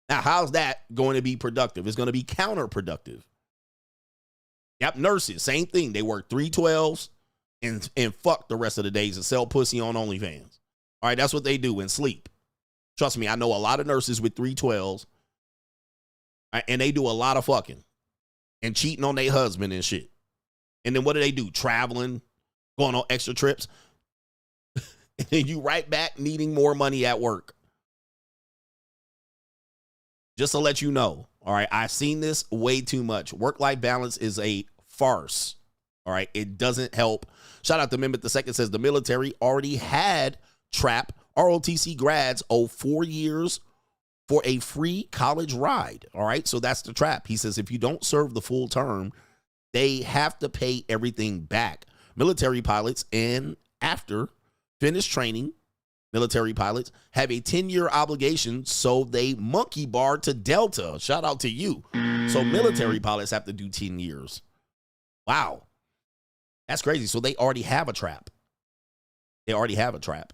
Now, how's that going to be productive? It's going to be counterproductive. Yep, nurses, same thing. They work 3/12s and fuck the rest of the days and sell pussy on OnlyFans. All right, that's what they do and sleep. Trust me, I know a lot of nurses with 3/12s, and they do a lot of fucking and cheating on their husband and shit. And then what do? Traveling, going on extra trips. And then you right back needing more money at work. Just to let you know, all right, I've seen this way too much. Work-life balance is a farce, all right? It doesn't help. Shout out to Mehmet II says the military already had TRAP. ROTC grads owe 4 years for a free college ride, all right? So that's the trap. He says if you don't serve the full term, they have to pay everything back. Military pilots and after finished training, military pilots have a 10-year obligation, so they monkey bar to Delta. Shout out to you. So military pilots have to do 10 years. Wow. That's crazy. So they already have a trap. They already have a trap.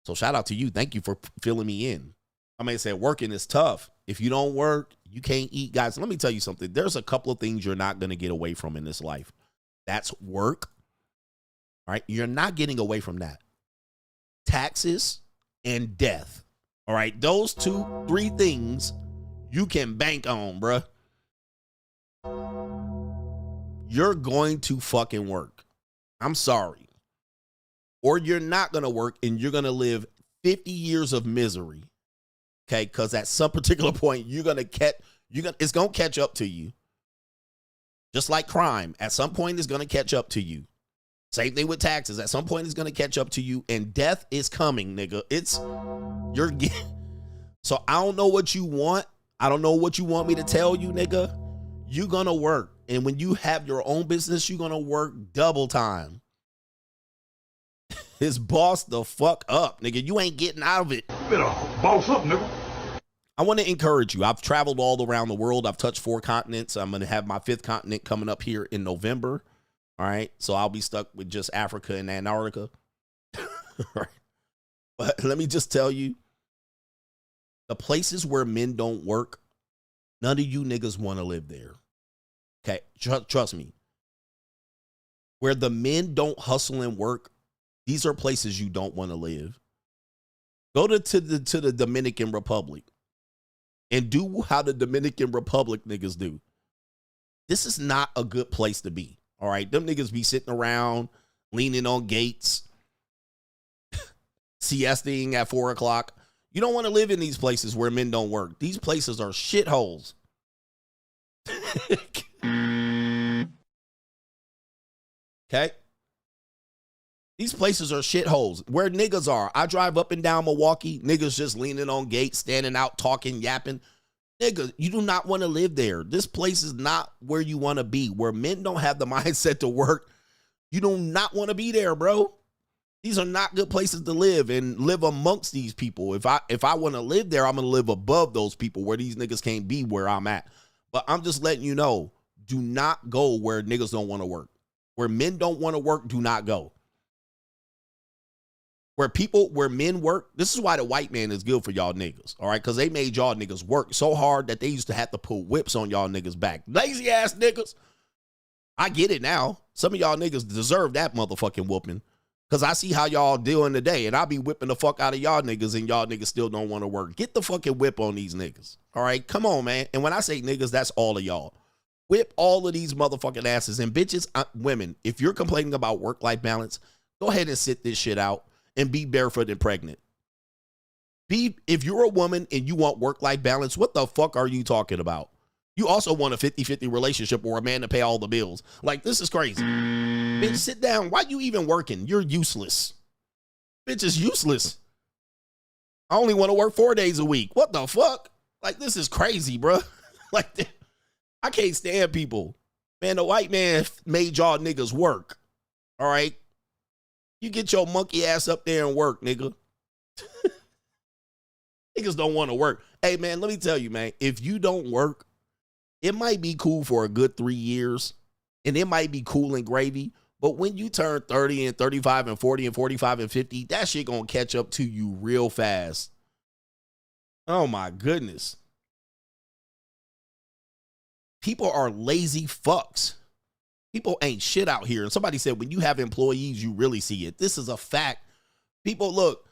So shout out to you. Thank you for filling me in. I may say working is tough. If you don't work, you can't eat. Guys, let me tell you something. There's a couple of things you're not going to get away from in this life. That's work. All right. You're not getting away from that. Taxes and death. All right. Those 2-3 things you can bank on, bruh. You're going to fucking work. I'm sorry. or you're not going to work and you're going to live 50 years of misery. Okay? Because at some particular point, it's going to catch up to you. Just like crime. At some point, it's going to catch up to you. Same thing with taxes. At some point, it's going to catch up to you, and death is coming, nigga. So I don't know what you want. I don't know what you want me to tell you, nigga. You're going to work. And when you have your own business, you're going to work double time. His boss the fuck up, nigga. You ain't getting out of it. Better boss up, nigga. I want to encourage you. I've traveled all around the world. I've touched 4 continents. I'm going to have my 5th continent coming up here in November. All right. So I'll be stuck with just Africa and Antarctica. Right. But let me just tell you, the places where men don't work, none of you niggas want to live there. Okay. Trust me. Where the men don't hustle and work, these are places you don't want to live. Go to the Dominican Republic and do how the Dominican Republic niggas do. This is not a good place to be. All right. Them niggas be sitting around leaning on gates, siestaing at 4 o'clock. You don't want to live in these places where men don't work. These places are shitholes. Okay. These places are shitholes. Where niggas are. I drive up and down Milwaukee. Niggas just leaning on gates, standing out, talking, yapping. Nigga, you do not want to live there. This place is not where you want to be. Where men don't have the mindset to work, you do not want to be there, bro. These are not good places to live and live amongst these people. If I want to live there, I'm going to live above those people where these niggas can't be where I'm at. But I'm just letting you know, do not go where niggas don't want to work. Where men don't want to work, do not go. Where men work, this is why the white man is good for y'all niggas, all right? Because they made y'all niggas work so hard that they used to have to put whips on y'all niggas back. Lazy ass niggas. I get it now. Some of y'all niggas deserve that motherfucking whooping because I see how y'all doing today, and I be whipping the fuck out of y'all niggas, and y'all niggas still don't want to work. Get the fucking whip on these niggas, all right? Come on, man. And when I say niggas, that's all of y'all. Whip all of these motherfucking asses. And bitches, women, if you're complaining about work-life balance, go ahead and sit this shit out. And be barefoot and pregnant. If you're a woman and you want work-life balance, what the fuck are you talking about? You also want a 50-50 relationship or a man to pay all the bills. Like, this is crazy. Bitch, sit down. Why you even working? You're useless. Bitch is useless. I only want to work 4 days a week. What the fuck? Like, this is crazy, bro. Like, I can't stand people. Man, the white man made y'all niggas work. All right? You get your monkey ass up there and work, nigga. Niggas don't want to work. Hey, man, let me tell you, man, if you don't work, it might be cool for a good 3 years, and it might be cool and gravy, but when you turn 30 and 35 and 40 and 45 and 50, that shit gonna catch up to you real fast. Oh, my goodness. People are lazy fucks. People ain't shit out here. And somebody said, when you have employees, you really see it. This is a fact. People, look,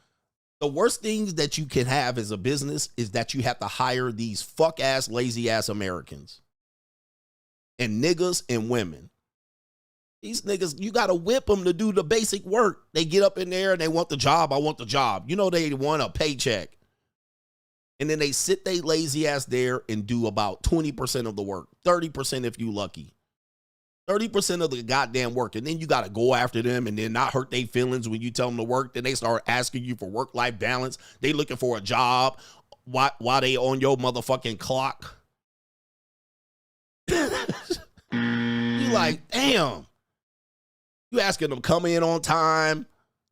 the worst things that you can have as a business is that you have to hire these fuck-ass, lazy-ass Americans. And niggas and women. These niggas, you got to whip them to do the basic work. They get up in there and they want the job. I want the job. You know, they want a paycheck. And then they sit they lazy ass there and do about 20% of the work. 30% if you lucky. 30% of the goddamn work, and then you got to go after them and then not hurt their feelings when you tell them to work. Then they start asking you for work-life balance. They looking for a job while they on your motherfucking clock. You like, damn. You asking them to come in on time,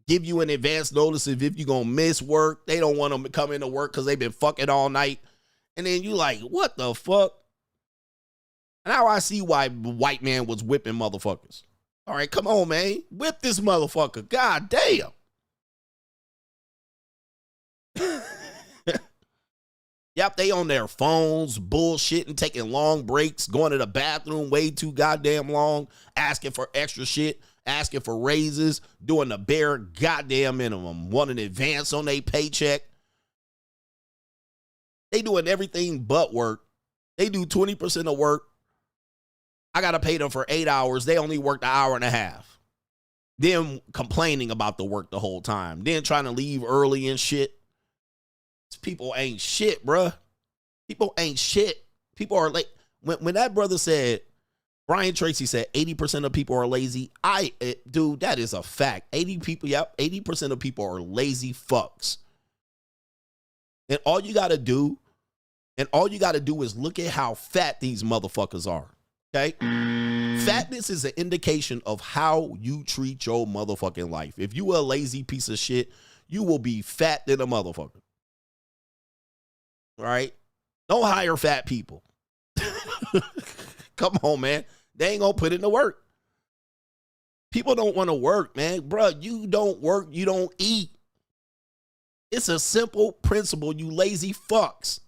give you an advance notice if you're going to miss work. They don't want them to come into work because they've been fucking all night. And then you like, what the fuck? Now I see why the white man was whipping motherfuckers. All right, come on, man. Whip this motherfucker. God damn. Yep, they on their phones, bullshitting, taking long breaks, going to the bathroom way too goddamn long, asking for extra shit, asking for raises, doing the bare goddamn minimum, wanting advance on their paycheck. They doing everything but work. They do 20% of work. I got to pay them for 8 hours. They only worked an hour and a half. Then complaining about the work the whole time. Then trying to leave early and shit. These people ain't shit, bruh. People ain't shit. People are late. When that brother said, Brian Tracy said 80% of people are lazy. Dude, that is a fact. 80% of people are lazy fucks. And all you gotta do is look at how fat these motherfuckers are. Okay? Fatness is an indication of how you treat your motherfucking life. If you a lazy piece of shit, you will be fat than a motherfucker. All right? Don't hire fat people. Come on, man. They ain't gonna put in the work. People don't want to work, man. Bruh, you don't work, you don't eat. It's a simple principle, you lazy fucks.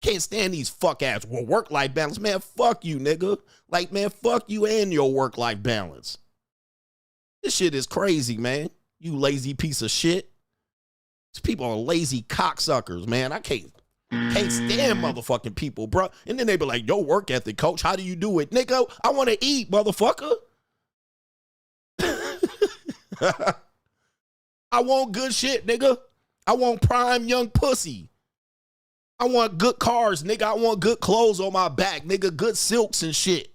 Can't stand these fuck ass work-life balance. Man, fuck you, nigga. Like, man, fuck you and your work-life balance. This shit is crazy, man. You lazy piece of shit. These people are lazy cocksuckers, man. I can't stand motherfucking people, bro. And then they be like, yo, work ethic, coach. How do you do it? Nigga, I want to eat, motherfucker. I want good shit, nigga. I want prime young pussy. I want good cars, nigga. I want good clothes on my back, nigga. Good silks and shit.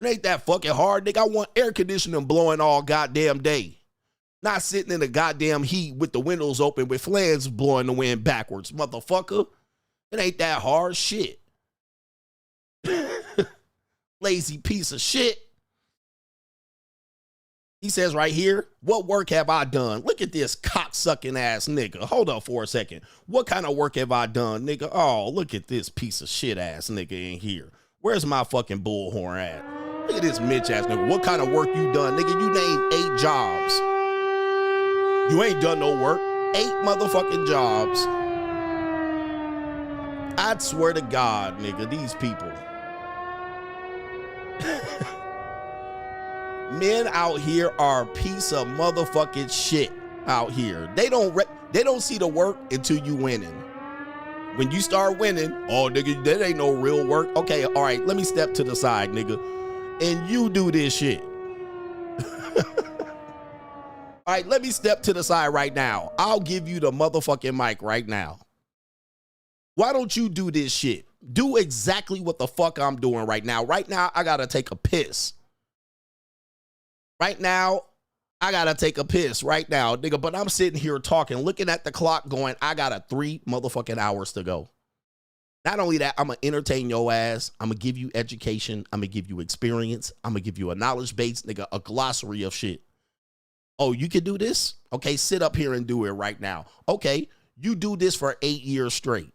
It ain't that fucking hard, nigga. I want air conditioning blowing all goddamn day. Not sitting in the goddamn heat with the windows open with fans blowing the wind backwards, motherfucker. It ain't that hard shit. Lazy piece of shit. He says right here, what work have I done? Look at this cocksucking ass nigga. Hold up for a second. What kind of work have I done, nigga? Oh, look at this piece of shit ass nigga in here. Where's my fucking bullhorn at? Look at this Mitch ass nigga. What kind of work you done, nigga? You named 8 jobs. You ain't done no work. 8 motherfucking jobs. I'd swear to God, nigga, these people. Men out here are a piece of motherfucking shit out here. They don't see the work until you winning. When you start winning, oh nigga, that ain't no real work. Okay, all right, let me step to the side, nigga. And you do this shit. All right, let me step to the side right now. I'll give you the motherfucking mic right now. Why don't you do this shit? Do exactly what the fuck I'm doing right now. Right now, I gotta take a piss. Right now, I gotta take a piss right now, nigga. But I'm sitting here talking, looking at the clock going, I got 3 motherfucking hours to go. Not only that, I'm gonna entertain your ass. I'm gonna give you education. I'm gonna give you experience. I'm gonna give you a knowledge base, nigga, a glossary of shit. Oh, you can do this? Okay, sit up here and do it right now. Okay, you do this for 8 years straight.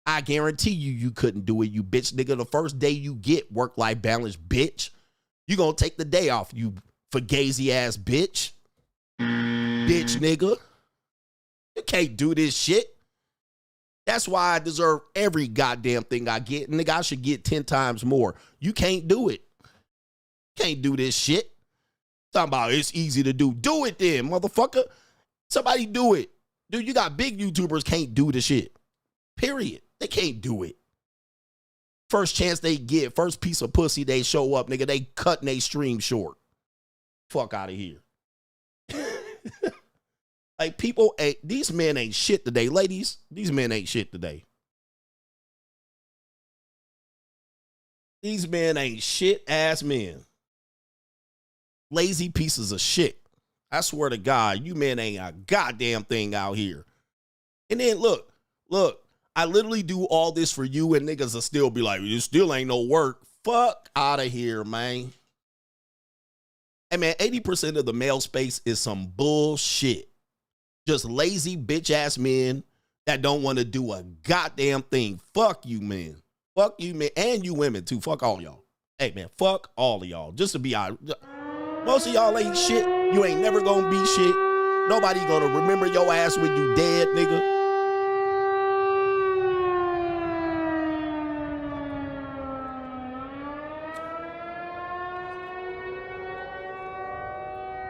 I guarantee you couldn't do it, you bitch, nigga. The first day you get work-life balance, bitch, you gonna take the day off, you fugazi ass bitch. Bitch, nigga. You can't do this shit. That's why I deserve every goddamn thing I get. Nigga, I should get 10 times more. You can't do it. Can't do this shit. Talking about it's easy to do. Do it then, motherfucker. Somebody do it. Dude, you got big YouTubers can't do the shit. Period. They can't do it. First chance they get, first piece of pussy they show up, nigga, they cutting they stream short. Fuck out of here. Like, people ain't, these men ain't shit today. Ladies, these men ain't shit today. These men ain't shit ass men. Lazy pieces of shit. I swear to God, you men ain't a goddamn thing out here. And then look, I literally do all this for you and niggas will still be like, it still ain't no work. Fuck out of here, man. Hey, man, 80% of the male space is some bullshit. Just lazy bitch ass men that don't want to do a goddamn thing. Fuck you, man. Fuck you, man. And you women, too. Fuck all y'all. Hey, man, fuck all of y'all. Just to be out. Most of y'all ain't shit. You ain't never gonna be shit. Nobody gonna remember your ass when you dead, nigga.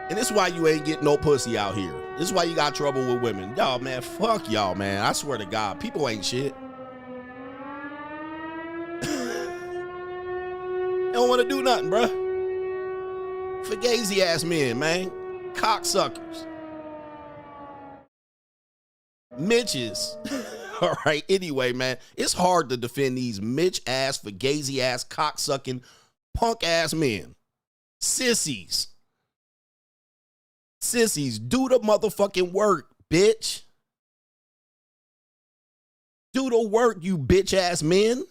And this is why you ain't getting no pussy out here. This is why you got trouble with women. Y'all, man, fuck y'all, man. I swear to God, people ain't shit. They don't want to do nothing, bruh. fugazi ass men, man. Cocksuckers. Mitches. All right, anyway, man, it's hard to defend these Mitch ass, fugazi ass, cocksucking, punk ass men. Sissies. Sissies, do the motherfucking work, bitch. Do the work, you bitch ass men.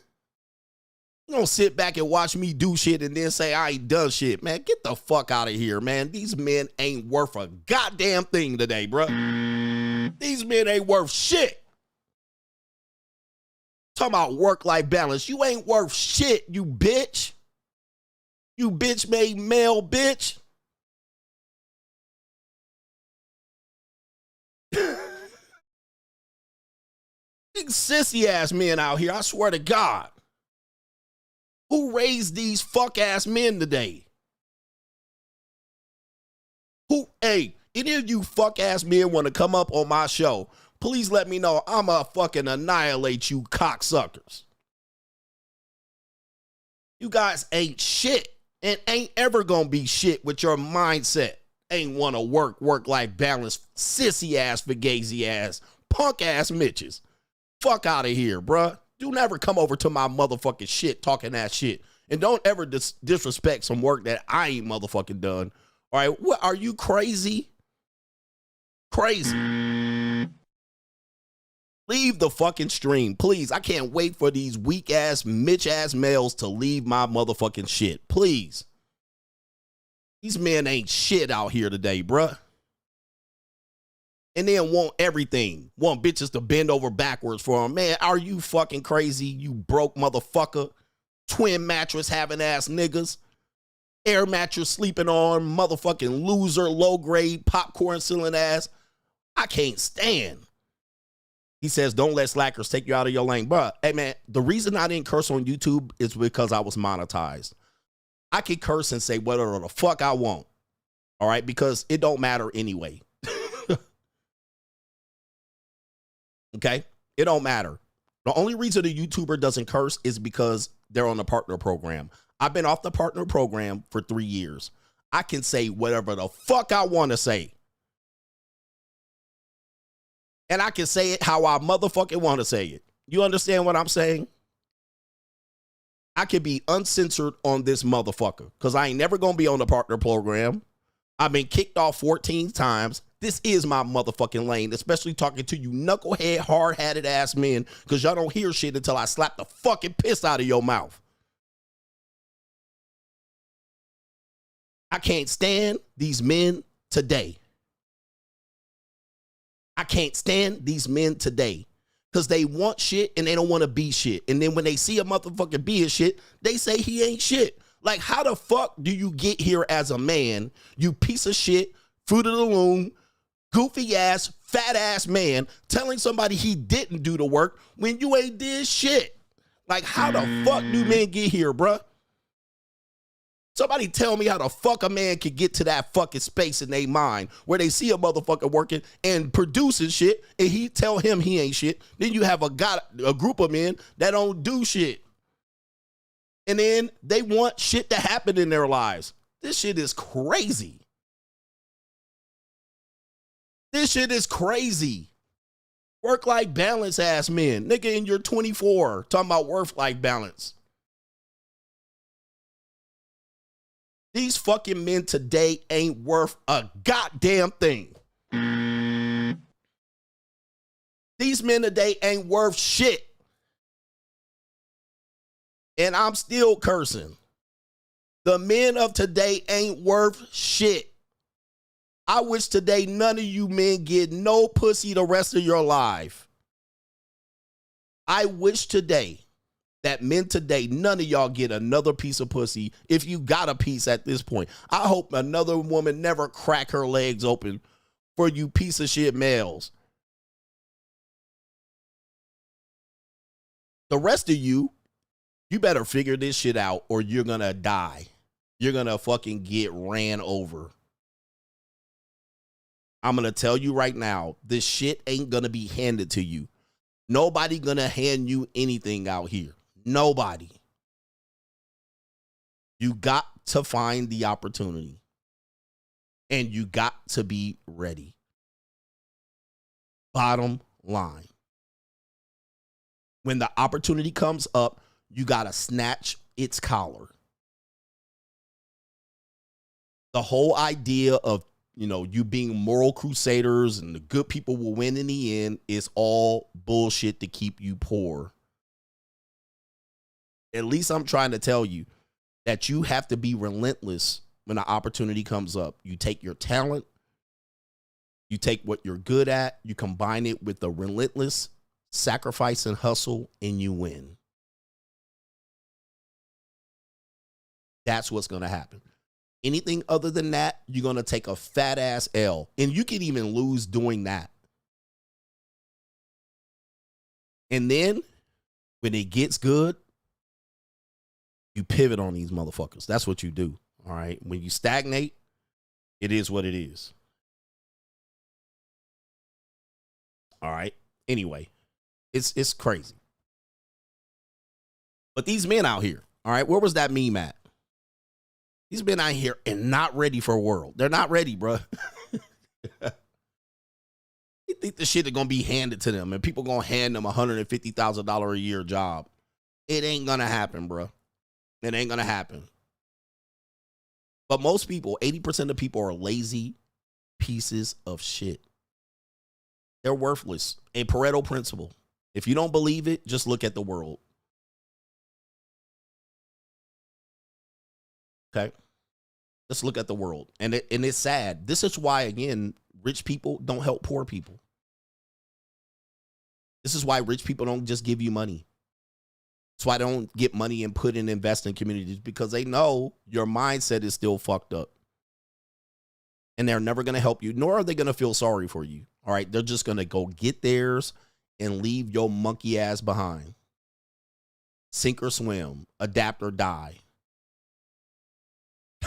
You don't sit back and watch me do shit and then say I ain't done shit, man. Get the fuck out of here, man. These men ain't worth a goddamn thing today, bro. These men ain't worth shit. Talking about work-life balance. You ain't worth shit, you bitch. You bitch-made male bitch. These sissy-ass men out here, I swear to God. Who raised these fuck-ass men today? Hey, any of you fuck-ass men want to come up on my show, please let me know. I'ma fucking annihilate you cocksuckers. You guys ain't shit and ain't ever gonna be shit with your mindset. Ain't wanna work-life balance, sissy-ass, fugazi-ass, punk-ass Mitches. Fuck out of here, bruh. Do never come over to my motherfucking shit talking that shit. And don't ever disrespect some work that I ain't motherfucking done. All right, what, are you crazy? Crazy. Leave the fucking stream, please. I can't wait for these weak-ass, Mitch-ass males to leave my motherfucking shit. Please. These men ain't shit out here today, bruh. And then want everything. Want bitches to bend over backwards for them. Man, are you fucking crazy, you broke motherfucker? Twin mattress having ass niggas. Air mattress sleeping on, motherfucking loser, low grade, popcorn selling ass. I can't stand. He says, don't let slackers take you out of your lane. But, hey man, the reason I didn't curse on YouTube is because I was monetized. I can curse and say whatever the fuck I want. All right, because it don't matter anyway. Okay, it don't matter. The only reason a YouTuber doesn't curse is because they're on the partner program. I've been off the partner program for 3 years. I can say whatever the fuck I want to say. And I can say it how I motherfucking want to say it. You understand what I'm saying? I can be uncensored on this motherfucker because I ain't never going to be on the partner program. I've been kicked off 14 times. This is my motherfucking lane, especially talking to you knucklehead, hard-hatted ass men because y'all don't hear shit until I slap the fucking piss out of your mouth. I can't stand these men today. I can't stand these men today because they want shit and they don't want to be shit. And then when they see a motherfucker being shit, they say he ain't shit. Like, how the fuck do you get here as a man, you piece of shit, fruit of the loom, goofy ass, fat ass man telling somebody he didn't do the work when you ain't did shit? Like, how the fuck do men get here, bruh? Somebody tell me how the fuck a man can get to that fucking space in their mind where they see a motherfucker working and producing shit and he tell him he ain't shit. Then you have a group of men that don't do shit. And then they want shit to happen in their lives. This shit is crazy. This shit is crazy. Work-life balance ass men. Nigga, in your 24 talking about work-life balance. These fucking men today ain't worth a goddamn thing. These men today ain't worth shit. And I'm still cursing. The men of today ain't worth shit. I wish today none of you men get no pussy the rest of your life. I wish today that men today, none of y'all get another piece of pussy if you got a piece at this point. I hope another woman never crack her legs open for you piece of shit males. The rest of you, you better figure this shit out or you're gonna die. You're gonna fucking get ran over. I'm gonna tell you right now, this shit ain't gonna be handed to you. Nobody gonna hand you anything out here. Nobody. You got to find the opportunity. And you got to be ready. Bottom line. When the opportunity comes up, you got to snatch its collar. The whole idea of, you being moral crusaders and the good people will win in the end is all bullshit to keep you poor. At least I'm trying to tell you that you have to be relentless when the opportunity comes up. You take your talent, you take what you're good at, you combine it with the relentless sacrifice and hustle, and you win. That's what's going to happen. Anything other than that, you're going to take a fat ass L. And you can even lose doing that. And then when it gets good, you pivot on these motherfuckers. That's what you do. All right. When you stagnate, it is what it is. All right. Anyway, it's crazy. But these men out here, all right, where was that meme at? These men out here and not ready for a world. They're not ready, bro. You think the shit is going to be handed to them and people going to hand them $150,000 a year job. It ain't going to happen, bro. It ain't going to happen. But most people, 80% of people are lazy pieces of shit. They're worthless. A Pareto principle. If you don't believe it, just look at the world. Okay? Let's look at the world. And it's sad. This is why, again, rich people don't help poor people. This is why rich people don't just give you money. That's why they don't get money and put and invest in communities, because they know your mindset is still fucked up. And they're never going to help you, nor are they going to feel sorry for you. All right? They're just going to go get theirs and leave your monkey ass behind. Sink or swim, adapt or die.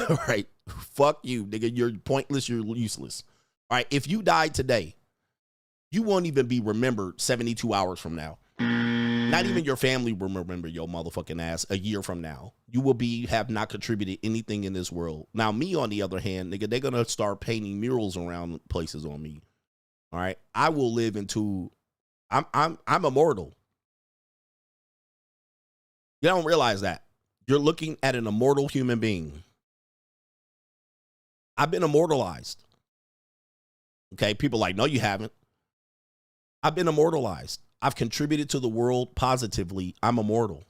All right? Fuck you, nigga. You're pointless. You're useless. All right? If you died today, you won't even be remembered 72 hours from now. Not even your family will remember your motherfucking ass a year from now. You will have not contributed anything in this world. Now, me, on the other hand, nigga, they're going to start painting murals around places on me. All right? I will live into, I'm immortal. You don't realize that. You're looking at an immortal human being. I've been immortalized. Okay? People are like, no, you haven't. I've been immortalized. I've contributed to the world positively. I'm immortal.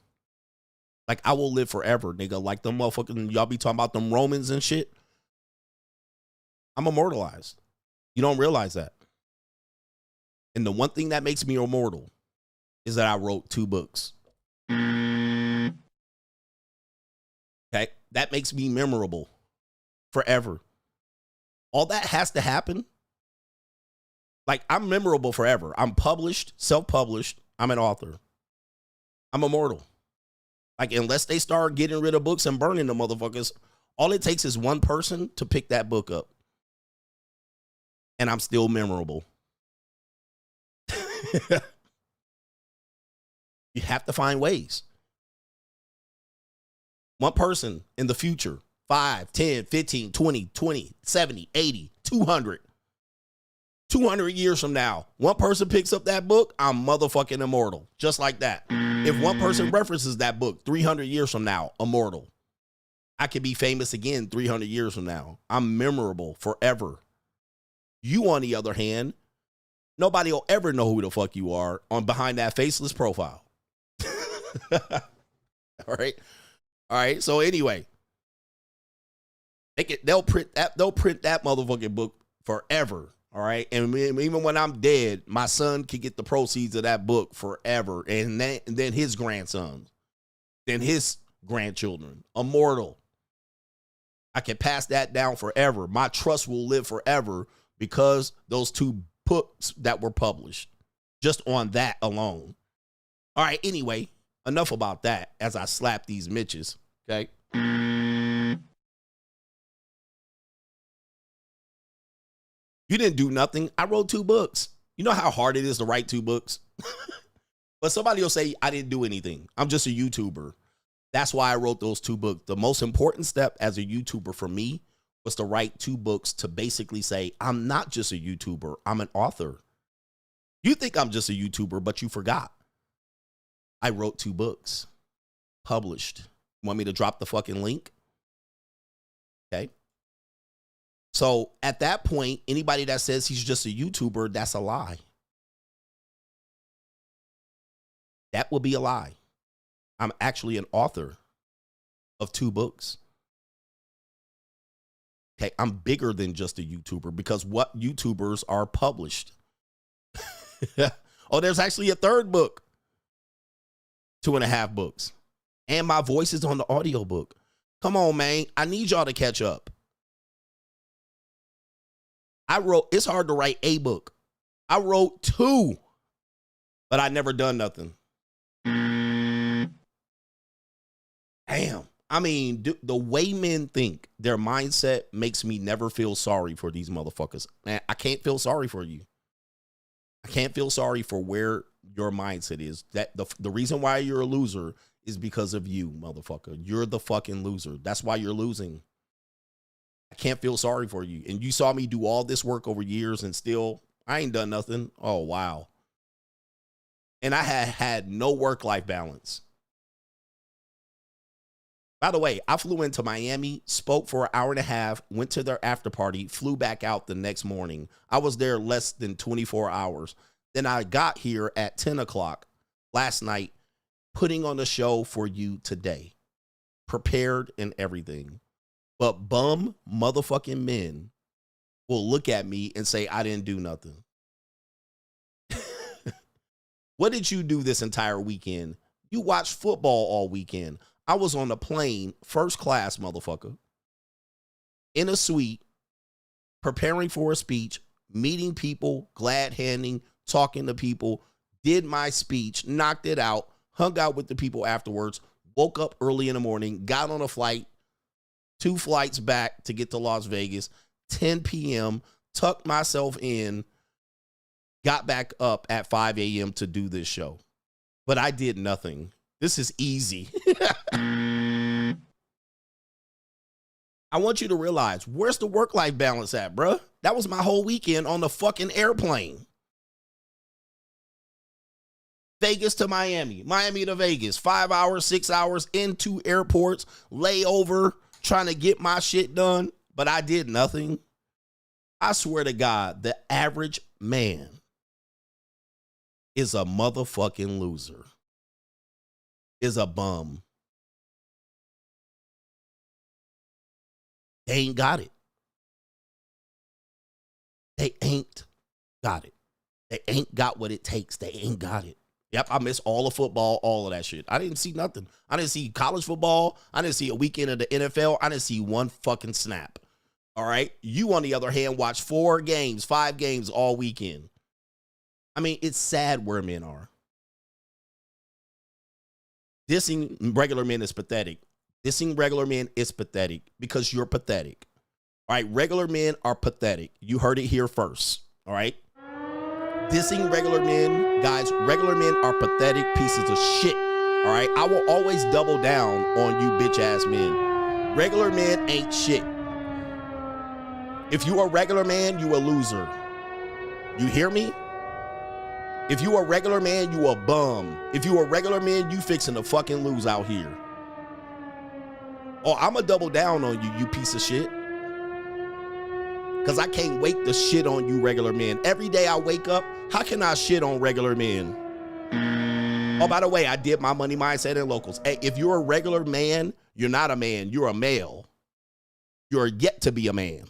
Like, I will live forever, nigga. Like them motherfucking, y'all be talking about them Romans and shit. I'm immortalized. You don't realize that. And the one thing that makes me immortal is that I wrote 2 books. Okay? That makes me memorable forever. All that has to happen. Like, I'm memorable forever. I'm published, self-published. I'm an author. I'm immortal. Like, unless they start getting rid of books and burning the motherfuckers, all it takes is one person to pick that book up. And I'm still memorable. You have to find ways. One person in the future, 5, 10, 15, 20, 70, 80, 200. 200 years from now, one person picks up that book, I'm motherfucking immortal. Just like that. If one person references that book 300 years from now, immortal. I could be famous again 300 years from now. I'm memorable forever. You, on the other hand, nobody will ever know who the fuck you are on behind that faceless profile. All right. All right. So anyway, they'll print that motherfucking book forever. All right. And even when I'm dead, my son can get the proceeds of that book forever. And then his grandson, then his grandchildren, immortal. I can pass that down forever. My trust will live forever because those 2 books that were published, just on that alone. All right. Anyway, enough about that as I slap these Mitches. Okay. You didn't do nothing. I wrote 2 books. You know how hard it is to write 2 books? But somebody will say, I didn't do anything. I'm just a YouTuber. That's why I wrote those 2 books. The most important step as a YouTuber for me was to write 2 books to basically say, I'm not just a YouTuber, I'm an author. You think I'm just a YouTuber, but you forgot. I wrote 2 books, published. Want me to drop the fucking link? Okay. So at that point, anybody that says he's just a YouTuber, that's a lie. That would be a lie. I'm actually an author of 2 books. Okay, I'm bigger than just a YouTuber because what YouTubers are published? Oh, there's actually a 3rd book. 2.5 books. And my voice is on the audiobook. Come on, man. I need y'all to catch up. It's hard to write a book. I wrote 2, but I never done nothing. Damn. I mean, the way men think, their mindset makes me never feel sorry for these motherfuckers. Man, I can't feel sorry for you. I can't feel sorry for where your mindset is. That the reason why you're a loser is because of you, motherfucker. You're the fucking loser. That's why you're losing. I can't feel sorry for you. And you saw me do all this work over years and still, I ain't done nothing. Oh, wow. And I had no work-life balance. By the way, I flew into Miami, spoke for an hour and a half, went to their after party, flew back out the next morning. I was there less than 24 hours. Then I got here at 10 o'clock last night, putting on the show for you today. Prepared and everything. But bum motherfucking men will look at me and say, I didn't do nothing. What did you do this entire weekend? You watched football all weekend. I was on a plane, first class, motherfucker, in a suite, preparing for a speech, meeting people, glad handing, talking to people, did my speech, knocked it out, hung out with the people afterwards, woke up early in the morning, got on a flight, 2 flights back to get to Las Vegas, 10 p.m., tucked myself in, got back up at 5 a.m. to do this show. But I did nothing. This is easy. I want you to realize, where's the work-life balance at, bruh? That was my whole weekend on the fucking airplane. Vegas to Miami, Miami to Vegas, 5 hours, 6 hours into airports, layover, trying to get my shit done, but I did nothing. I swear to God, the average man is a motherfucking loser, is a bum. They ain't got it. They ain't got it. They ain't got what it takes. They ain't got it. Yep, I missed all of football, all of that shit. I didn't see nothing. I didn't see college football. I didn't see a weekend of the NFL. I didn't see one fucking snap. All right? You, on the other hand, watched 4 games, 5 games all weekend. I mean, it's sad where men are. Dissing regular men is pathetic. Dissing regular men is pathetic because you're pathetic. All right? Regular men are pathetic. You heard it here first. All right? Dissing regular men, guys, regular men are pathetic pieces of shit. All right? I will always double down on you bitch ass men. Regular men ain't shit. If you are a regular man, you a loser. You hear me? If you a regular man, you a bum. If you a regular man, you fixing to fucking lose out here. Oh, I'm going to double down on you, you piece of shit. Because I can't wait to shit on you regular men. Every day I wake up, how can I shit on regular men? Oh, by the way, I did my money mindset in locals. Hey, if you're a regular man, you're not a man. You're a male. You're yet to be a man.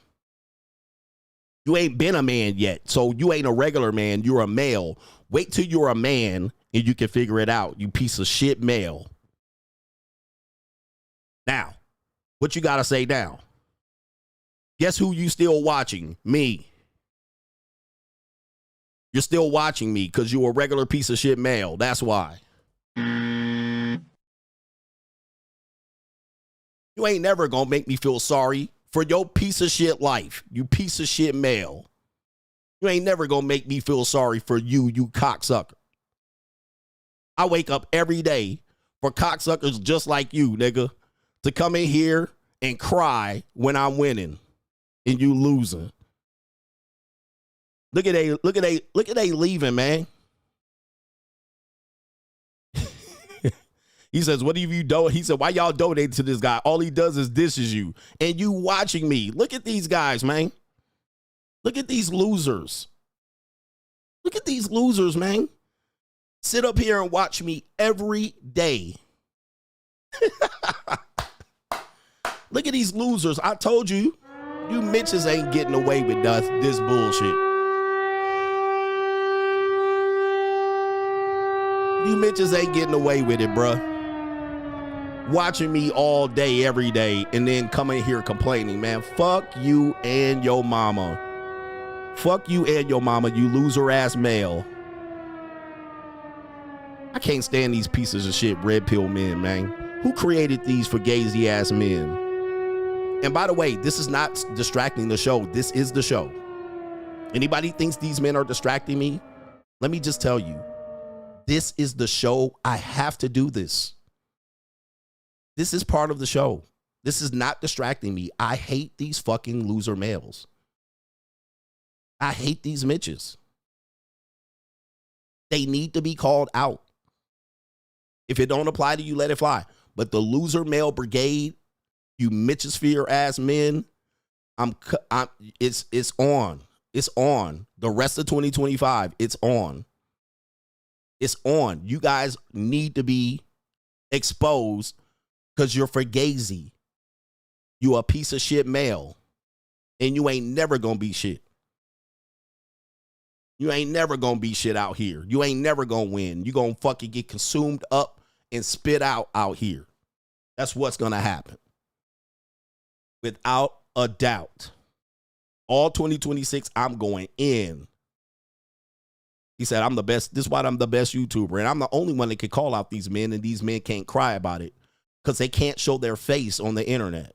You ain't been a man yet, so you ain't a regular man. You're a male. Wait till you're a man and you can figure it out, you piece of shit male. Now, what you got to say now? Guess who you still watching? Me. You're still watching me because you're a regular piece of shit male. That's why. You ain't never going to make me feel sorry for your piece of shit life, you piece of shit male. You ain't never gonna make me feel sorry for you, you cocksucker. I wake up every day for cocksuckers just like you, nigga, to come in here and cry when I'm winning. and you losing. Look at they leaving, man. He says, what have you done? He said, why y'all donate to this guy? All he does is dishes you. And you watching me. Look at these guys, man. Look at these losers. Look at these losers, man. Sit up here and watch me every day. Look at these losers. I told you, you Mitches ain't getting away with this bullshit. You Mitches ain't getting away with it, bruh. Watching me all day, every day, and then coming here complaining, man. Fuck you and your mama. Fuck you and your mama, you loser ass male. I can't stand these pieces of shit red pill men, man. Who created these fugazi ass men? And by the way, this is not distracting the show. This is the show. Anybody thinks these men are distracting me? Let me just tell you, this is the show. I have to do this. This is part of the show. This is not distracting me. I hate these fucking loser males. I hate these Mitches. They need to be called out. If it don't apply to you, let it fly. But the loser male brigade, you Mitchosphere ass men, it's on. It's on. The rest of 2025, it's on. It's on. You guys need to be exposed because you're fugazi. You a piece of shit male. And you ain't never gonna be shit. You ain't never gonna be shit out here. You ain't never gonna win. You gonna fucking get consumed up and spit out here. That's what's gonna happen. Without a doubt. All 2026, I'm going in. He said, I'm the best. This is why I'm the best YouTuber. And I'm the only one that can call out these men, and these men can't cry about it because they can't show their face on the internet.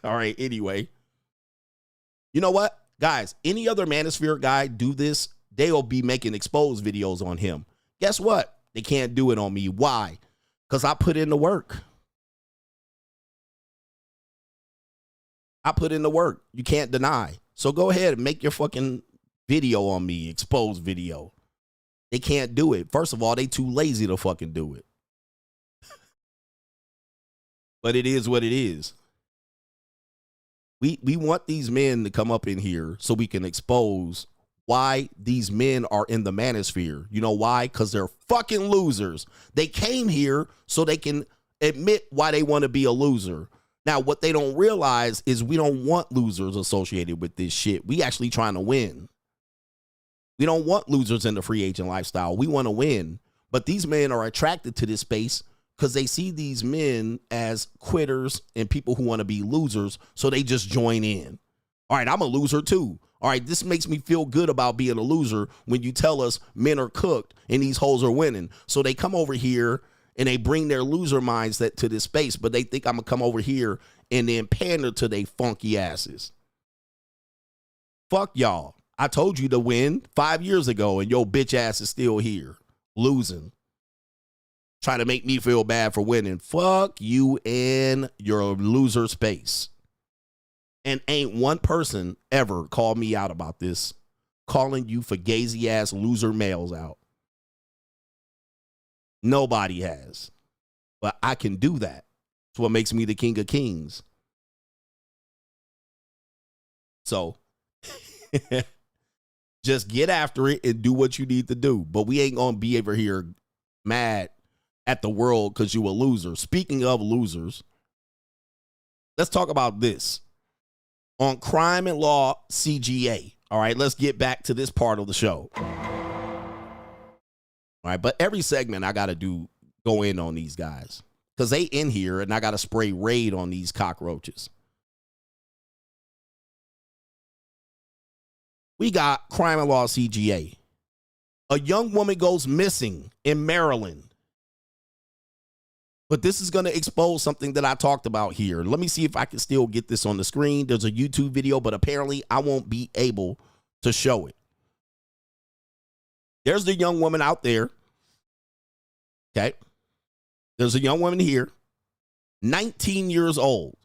All right, anyway. You know what? Guys, any other Manosphere guy do this, they'll be making exposed videos on him. Guess what? They can't do it on me. Why? Because I put in the work. I put in the work. You can't deny. So go ahead and make your fucking video on me, exposed video. They can't do it. First of all, they too lazy to fucking do it. But it is what it is. We want these men to come up in here so we can expose why these men are in the manosphere. You know why? Because they're fucking losers. They came here so they can admit why they want to be a loser. Now, what they don't realize is we don't want losers associated with this shit. We actually trying to win. We don't want losers in the free agent lifestyle. We want to win. But these men are attracted to this space because they see these men as quitters and people who want to be losers, so they just join in. All right, I'm a loser too. All right, this makes me feel good about being a loser when you tell us men are cooked and these hoes are winning. So they come over here and they bring their loser mindset to this space, but they think I'm going to come over here and then pander to they funky asses. Fuck y'all. I told you to win 5 years ago and your bitch ass is still here losing. Trying to make me feel bad for winning. Fuck you in your loser space. And ain't one person ever called me out about this, calling you fugazi ass loser males out. Nobody has. But I can do that. It's what makes me the king of kings. So just get after it and do what you need to do. But we ain't going to be over here mad at the world because you a loser. Speaking of losers, let's talk about this. On Crime and Law CGA. All right, let's get back to this part of the show. All right, but every segment I got to go in on these guys because they in here and I got to spray Raid on these cockroaches. We got Crime and Law CGA. A young woman goes missing in Maryland. But this is going to expose something that I talked about here. Let me see if I can still get this on the screen. There's a YouTube video, but apparently I won't be able to show it. There's the young woman out there. Okay. There's a young woman here, 19 years old.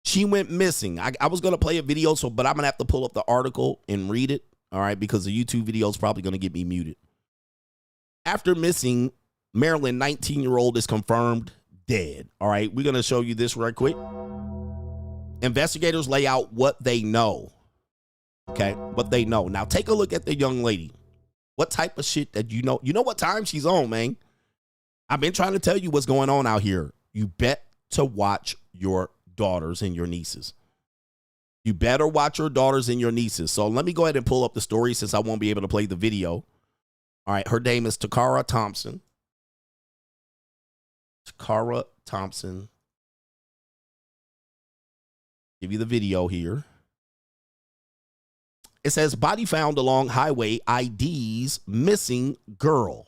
She went missing. I was going to play a video, but I'm going to have to pull up the article and read it, all right, because the YouTube video is probably going to get me muted. After missing, Maryland 19-year-old is confirmed dead. All right, we're going to show you this right quick. Investigators lay out what they know. Okay, what they know. Now, take a look at the young lady. What type of shit that you know? You know what time she's on, man. I've been trying to tell you what's going on out here. You bet to watch your daughters and your nieces. You better watch your daughters and your nieces. So let me go ahead and pull up the story since I won't be able to play the video. All right, her name is Takara Thompson. Takara Thompson. Give you the video here. It says, body found along highway, IDs missing girl.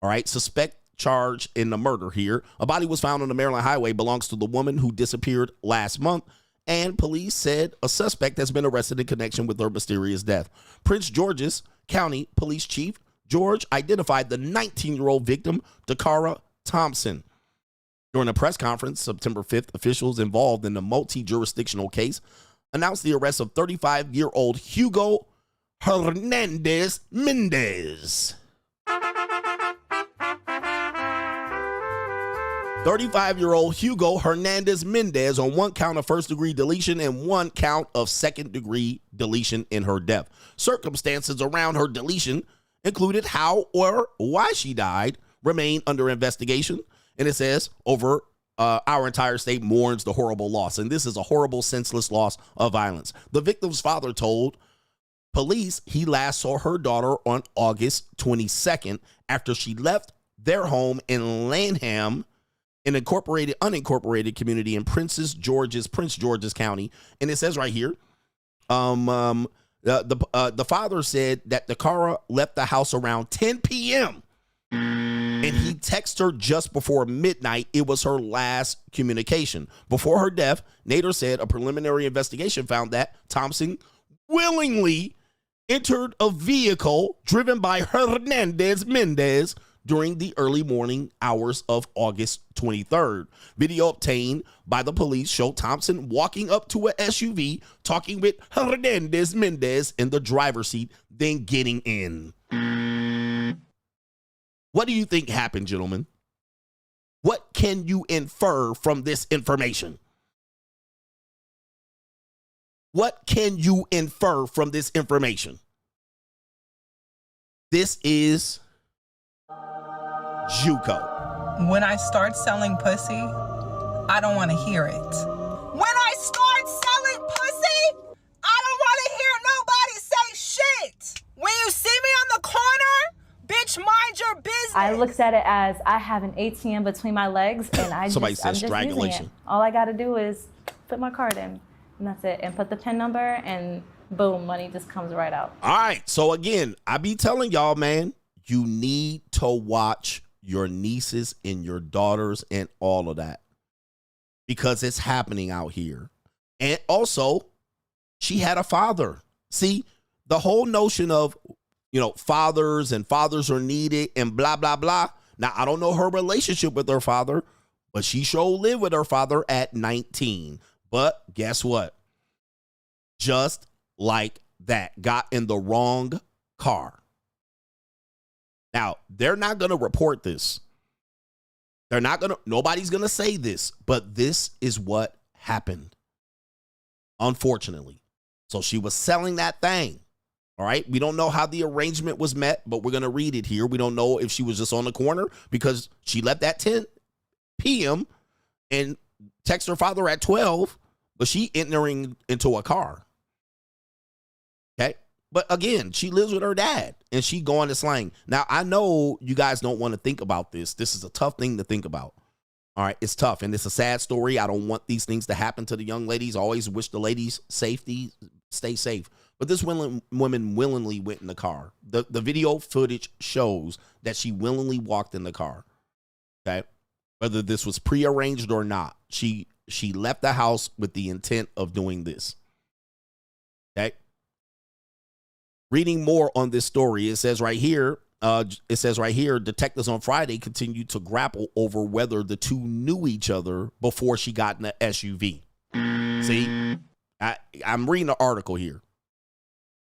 All right, suspect charged in the murder here. A body was found on the Maryland highway, belongs to the woman who disappeared last month, and police said a suspect has been arrested in connection with her mysterious death. Prince George's County Police Chief George identified the 19-year-old victim, Takara Thompson. During a press conference September 5th, officials involved in the multi-jurisdictional case announced the arrest of 35-year-old Hugo Hernandez Mendez. 35-year-old Hugo Hernandez Mendez on one count of first-degree deletion and one count of second-degree deletion in her death. Circumstances around her deletion included how or why she died remain under investigation. And it says, our entire state mourns the horrible loss. And this is a horrible, senseless loss of violence. The victim's father told police he last saw her daughter on August 22nd after she left their home in Lanham, an unincorporated community in Prince George's County. And it says right here, the father said that Takara left the house around 10 p.m. and he texted her just before midnight. It was her last communication. Before her death, Nader said a preliminary investigation found that Thompson willingly entered a vehicle driven by Hernandez Mendez during the early morning hours of August 23rd. Video obtained by the police showed Thompson walking up to an SUV, talking with Hernandez Mendez in the driver's seat, then getting in. What do you think happened, gentlemen? What can you infer from this information? What can you infer from this information? This is JUCO. When I start selling pussy, I don't want to hear it. When I start selling pussy, I don't want to hear nobody say shit. When you see me on the corner, bitch, mind your business. I looked at it as I have an ATM between my legs, and I'm just using it. All I got to do is put my card in, and that's it, and put the PIN number, and boom, money just comes right out. All right, so again, I be telling y'all, man, you need to watch your nieces and your daughters and all of that, because it's happening out here. And also, she had a father. See, the whole notion of, fathers are needed and blah, blah, blah. Now, I don't know her relationship with her father, but she sure lived with her father at 19. But guess what? Just like that, got in the wrong car. Now, they're not going to report this. Nobody's going to say this, but this is what happened, unfortunately. So she was selling that thing. All right. We don't know how the arrangement was met, but we're going to read it here. We don't know if she was just on the corner because she left at 10 p.m. and text her father at 12, but she entering into a car. Okay. But again, she lives with her dad and she going to slang. Now, I know you guys don't want to think about this. This is a tough thing to think about. All right. It's tough and it's a sad story. I don't want these things to happen to the young ladies. I always wish the ladies safety, stay safe. But this woman willingly went in the car. The video footage shows that she willingly walked in the car. Okay. Whether this was prearranged or not, she left the house with the intent of doing this. Okay. Reading more on this story, it says right here, detectives on Friday continued to grapple over whether the two knew each other before she got in the SUV. See, I'm reading the article here.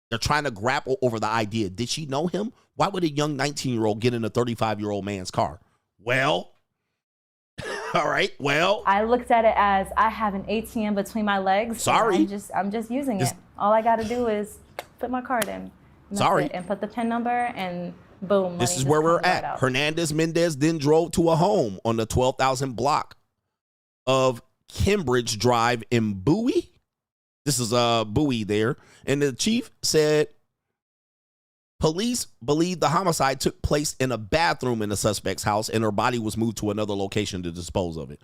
They're trying to grapple over the idea. Did she know him? Why would a young 19-year-old get in a 35-year-old man's car? Well, all right, well. I looked at it as I have an ATM between my legs. Sorry. I'm just using it. All I got to do is put my card in. Sorry. And put the PIN number and boom. This is where we're at. Hernandez Mendez then drove to a home on the 12,000 block of Cambridge Drive in Bowie. This is Bowie there. And the chief said police believe the homicide took place in a bathroom in the suspect's house and her body was moved to another location to dispose of it.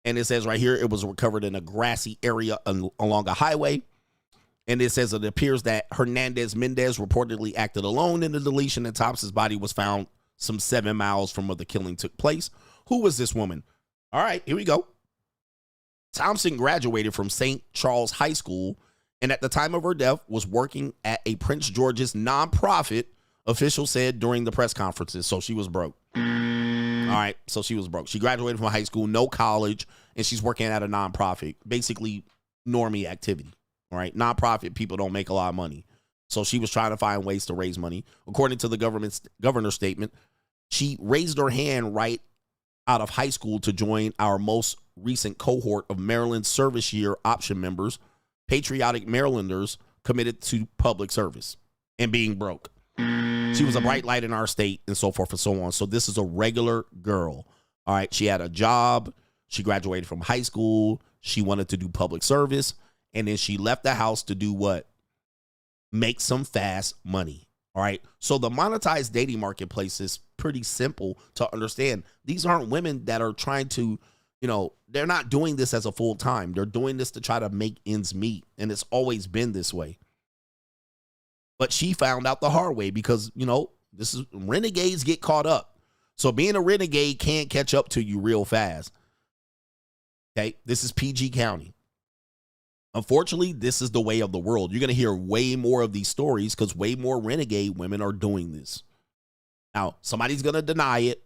And it says right here it was recovered in a grassy area along a highway. And it says it appears that Hernandez Mendez reportedly acted alone in the deletion, and Thompson's body was found some 7 miles from where the killing took place. Who was this woman? All right, here we go. Thompson graduated from St. Charles High School and at the time of her death was working at a Prince George's nonprofit, officials said during the press conferences. So she was broke. All right, so she was broke. She graduated from high school, no college, and she's working at a nonprofit, basically normie activity. All right, nonprofit people don't make a lot of money. So she was trying to find ways to raise money. According to the governor's statement, she raised her hand right out of high school to join our most recent cohort of Maryland service year option members, patriotic Marylanders committed to public service and being broke. She was a bright light in our state and so forth and so on. So this is a regular girl. All right. She had a job. She graduated from high school. She wanted to do public service. And then she left the house to do what? Make some fast money. All right. So the monetized dating marketplace is pretty simple to understand. These aren't women that are trying to, they're not doing this as a full time. They're doing this to try to make ends meet. And it's always been this way. But she found out the hard way because, this is renegades get caught up. So being a renegade can't catch up to you real fast. Okay. This is PG County. Unfortunately, this is the way of the world. You're going to hear way more of these stories because way more renegade women are doing this. Now, somebody's going to deny it.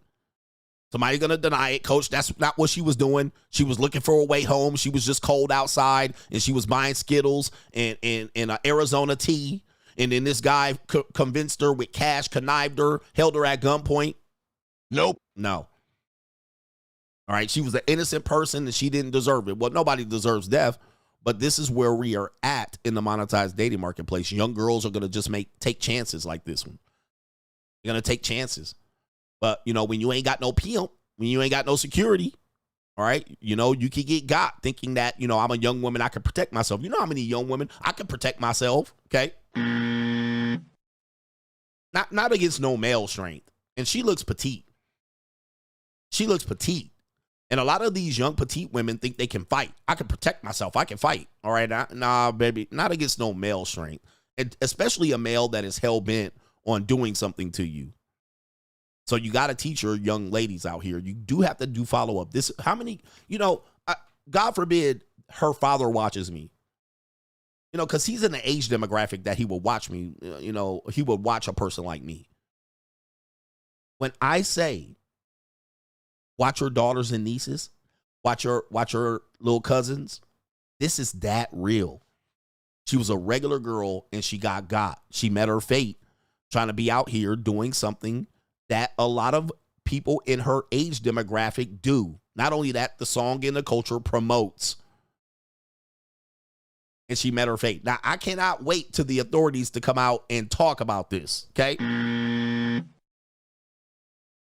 Somebody's going to deny it. Coach, that's not what she was doing. She was looking for a way home. She was just cold outside, and she was buying Skittles and an Arizona tea. And then this guy convinced her with cash, connived her, held her at gunpoint. Nope. No. All right, she was an innocent person, and she didn't deserve it. Well, nobody deserves death. But this is where we are at in the monetized dating marketplace. Young girls are going to just take chances like this one. They're going to take chances. But, when you ain't got no pimp, when you ain't got no security, all right, you can get got thinking that, I'm a young woman, I can protect myself. You know how many young women, I can protect myself, okay? Not against no male strength. And she looks petite. She looks petite. And a lot of these young petite women think they can fight. I can protect myself. I can fight. All right. Nah, baby. Not against no male strength. And especially a male that is hell-bent on doing something to you. So you got to teach your young ladies out here. You do have to do follow-up. How many, God forbid her father watches me. Because he's in the age demographic that he will watch me. He would watch a person like me. When I say, watch your daughters and nieces. Watch your little cousins. This is that real. She was a regular girl and she got. She met her fate trying to be out here doing something that a lot of people in her age demographic do. Not only that, the song and the culture promotes. And she met her fate. Now, I cannot wait till the authorities to come out and talk about this. Okay?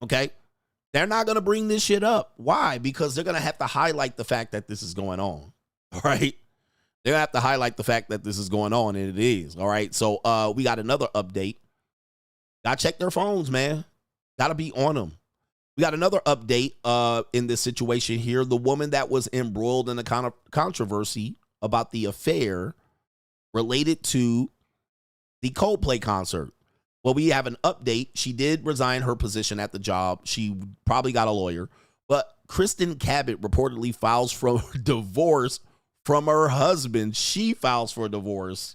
Okay? They're not going to bring this shit up. Why? Because they're going to have to highlight the fact that this is going on. All right? They're going to have to highlight the fact that this is going on, and it is. All right? So we got another update. Got to check their phones, man. Got to be on them. We got another update in this situation here. The woman that was embroiled in a kind of controversy about the affair related to the Coldplay concert. Well, we have an update. She did resign her position at the job. She probably got a lawyer. But Kristin Cabot reportedly files for divorce from her husband. She files for divorce.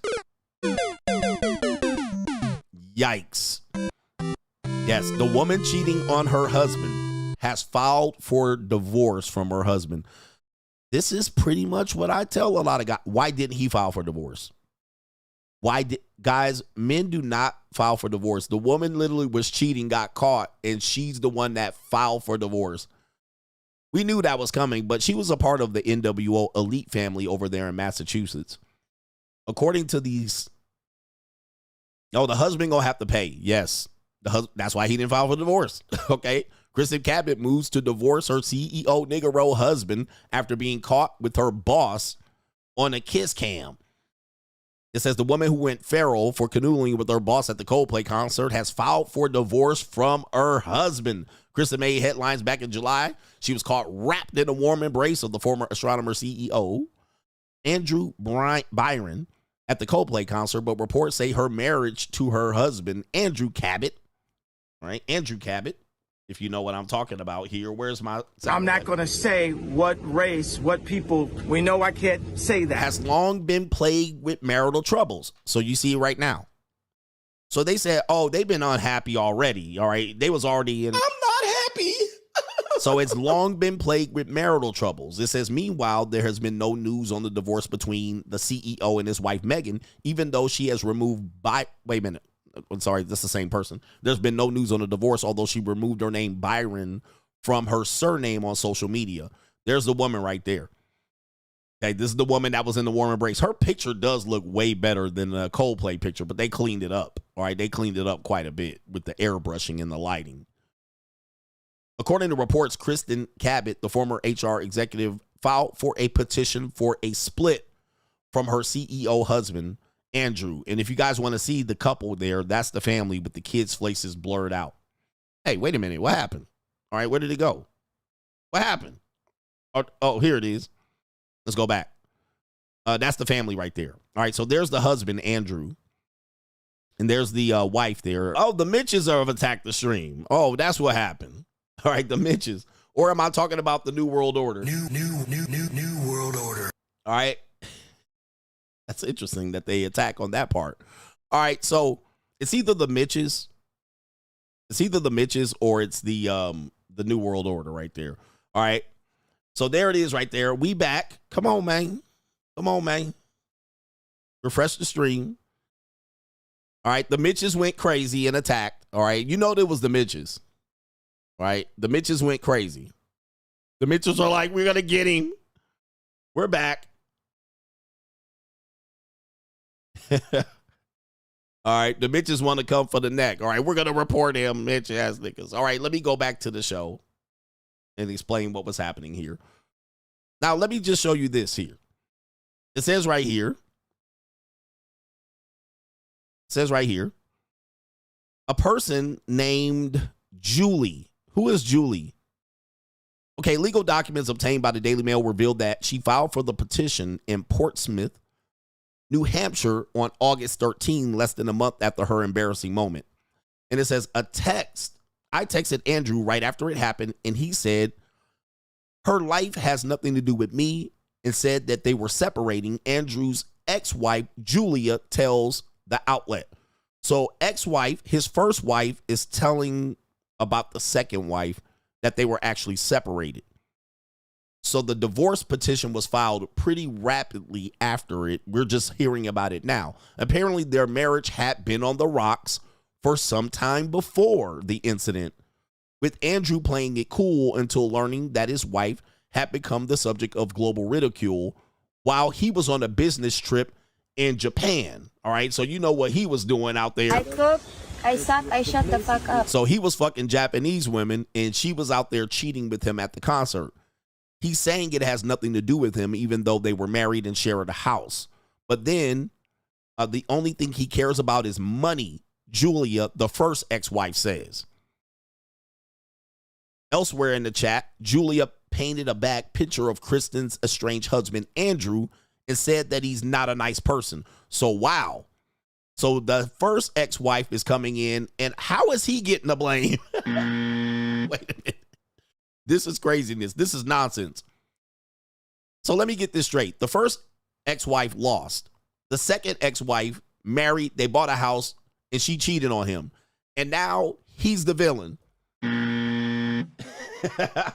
Yikes. Yes, the woman cheating on her husband has filed for divorce from her husband. This is pretty much what I tell a lot of guys. Why didn't he file for divorce? Guys, men do not file for divorce. The woman literally was cheating, got caught, and she's the one that filed for divorce. We knew that was coming, but she was a part of the NWO elite family over there in Massachusetts. According to these, the husband gonna have to pay. Yes, that's why he didn't file for divorce. Okay, Kristin Cabot moves to divorce her CEO nigga husband after being caught with her boss on a kiss cam. It says the woman who went feral for canoodling with her boss at the Coldplay concert has filed for divorce from her husband. Kristin made headlines back in July. She was caught wrapped in a warm embrace of the former astronomer CEO, Andrew Byron, at the Coldplay concert, but reports say her marriage to her husband, Andrew Cabot, right? Andrew Cabot, if you know what I'm talking about here. Where's my... I'm not going to say what race, what people. We know I can't say that. Has long been plagued with marital troubles. So you see it right now. So they said, they've been unhappy already. All right. They was already in... I'm not happy. So it's long been plagued with marital troubles. It says, meanwhile, there has been no news on the divorce between the CEO and his wife, Megan, even though she has removed wait a minute. I'm sorry, that's the same person. There's been no news on the divorce, although she removed her name Byron from her surname on social media. There's the woman right there. Okay, this is the woman that was in the warm embrace. Her picture does look way better than the Coldplay picture, but they cleaned it up. All right, they cleaned it up quite a bit with the airbrushing and the lighting. According to reports, Kristin Cabot, the former HR executive, filed for a petition for a split from her CEO husband, Andrew. And if you guys want to see the couple there, that's the family with the kids' faces blurred out. Hey, wait a minute. What happened? All right, where did it go? What happened? Oh, here it is. Let's go back. That's the family right there. All right, so there's the husband, Andrew. And there's the wife there. Oh, the Mitches have attacked the stream. Oh, that's what happened. All right, the Mitches. Or am I talking about the New World Order? New World Order. All right. That's interesting that they attack on that part. All right, so it's either the Mitches. It's either the Mitches or it's the New World Order right there. All right. So there it is right there. We back. Come on, man. Come on, man. Refresh the stream. All right, the Mitches went crazy and attacked. All right, you know it was the Mitches. All right, the Mitches went crazy. The Mitches are like, we're going to get him. We're back. All right, the Mitches want to come for the neck. All right, we're going to report him, Mitch ass niggas. All right, let me go back to the show and explain what was happening here. Now, let me just show you this here. It says right here. It says right here. A person named Julie. Who is Julie? Okay, legal documents obtained by the Daily Mail revealed that she filed for the petition in Portsmouth, New Hampshire on August 13, less than a month after her embarrassing moment. And it says, I texted Andrew right after it happened, and he said her life has nothing to do with me and said that they were separating. Andrew's ex-wife, Julia, tells the outlet. So ex-wife, his first wife, is telling about the second wife that they were actually separated. So the divorce petition was filed pretty rapidly after it. We're just hearing about it now. Apparently their marriage had been on the rocks for some time before the incident, with Andrew playing it cool until learning that his wife had become the subject of global ridicule while he was on a business trip in Japan. All right, so you know what he was doing out there. I cook, I suck, I shut the fuck up. So he was fucking Japanese women, and she was out there cheating with him at the concert. He's saying it has nothing to do with him, even though they were married and shared a house. But then the only thing he cares about is money, Julia, the first ex-wife, says. Elsewhere in the chat, Julia painted a bad picture of Kristin's estranged husband, Andrew, and said that he's not a nice person. So, wow. So the first ex-wife is coming in, and how is he getting the blame? Wait a minute. This is craziness. This is nonsense. So let me get this straight. The first ex-wife lost. The second ex-wife married, they bought a house, and she cheated on him. And now he's the villain.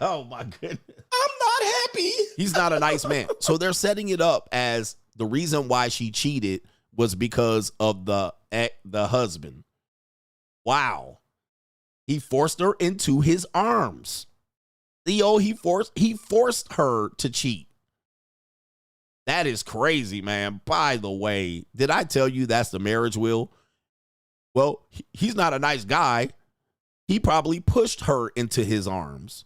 Oh, my goodness. I'm not happy. He's not a nice man. So they're setting it up as the reason why she cheated was because of the husband. Wow. He forced her into his arms. Theo, he forced her to cheat. That is crazy, man. By the way, did I tell you that's the marriage will? Well, he's not a nice guy. He probably pushed her into his arms.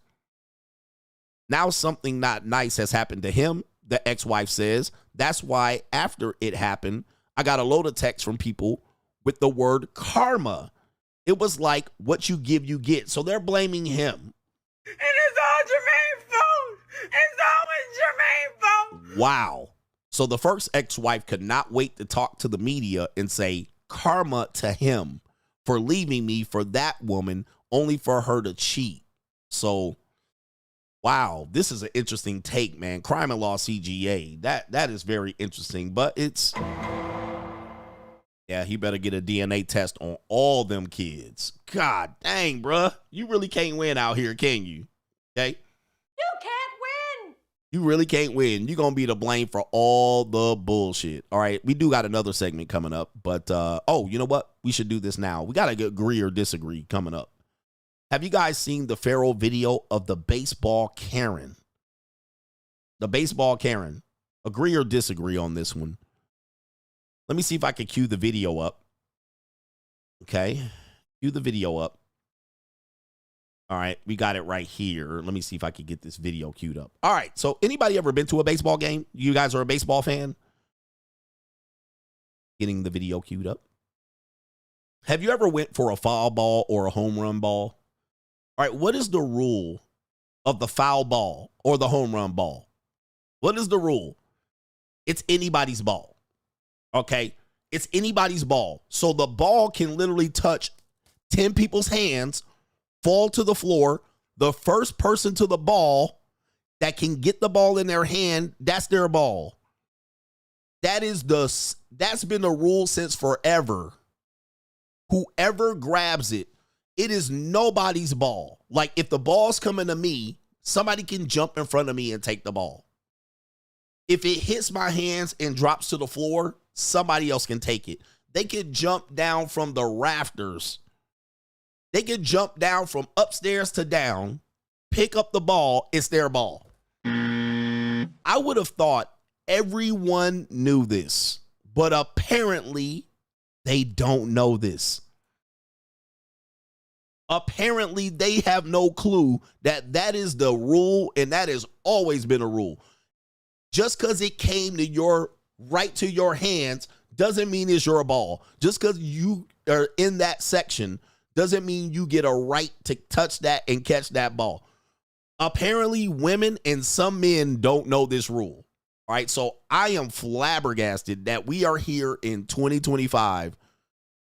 Now something not nice has happened to him, the ex-wife says. That's why after it happened, I got a load of texts from people with the word karma. It was like, what you give, you get. So they're blaming him. And it's all Jermaine's fault. It's always Jermaine's fault. Wow. So the first ex-wife could not wait to talk to the media and say karma to him for leaving me for that woman, only for her to cheat. So, wow, this is an interesting take, man. Crime and Law CGA. That is very interesting, but it's... Yeah, he better get a DNA test on all them kids. God dang, bruh. You really can't win out here, can you? Okay? You can't win. You really can't win. You're going to be to blame for all the bullshit. All right, we do got another segment coming up. But, oh, you know what? We should do this now. We got to agree or disagree coming up. Have you guys seen the Pharaoh video of the baseball Karen? The baseball Karen. Agree or disagree on this one? Let me see if I can cue the video up. Okay. Cue the video up. All right. We got it right here. Let me see if I can get this video queued up. All right. So anybody ever been to a baseball game? You guys are a baseball fan? Getting the video queued up. Have you ever went for a foul ball or a home run ball? All right. What is the rule of the foul ball or the home run ball? What is the rule? It's anybody's ball. Okay, it's anybody's ball. So the ball can literally touch 10 people's hands, fall to the floor. The first person to the ball that can get the ball in their hand, that's their ball. That's been the rule since forever. Whoever grabs it, it is nobody's ball. Like if the ball's coming to me, somebody can jump in front of me and take the ball. If it hits my hands and drops to the floor, somebody else can take it. They can jump down from the rafters. They can jump down from upstairs to down, pick up the ball. It's their ball. I would have thought everyone knew this, but apparently they don't know this. Apparently they have no clue that that is the rule, and that has always been a rule. Just because it came to your right to your hands doesn't mean it's your ball. Just because you are in that section doesn't mean you get a right to touch that and catch that ball. Apparently, women and some men don't know this rule. All right, so I am flabbergasted that we are here in 2025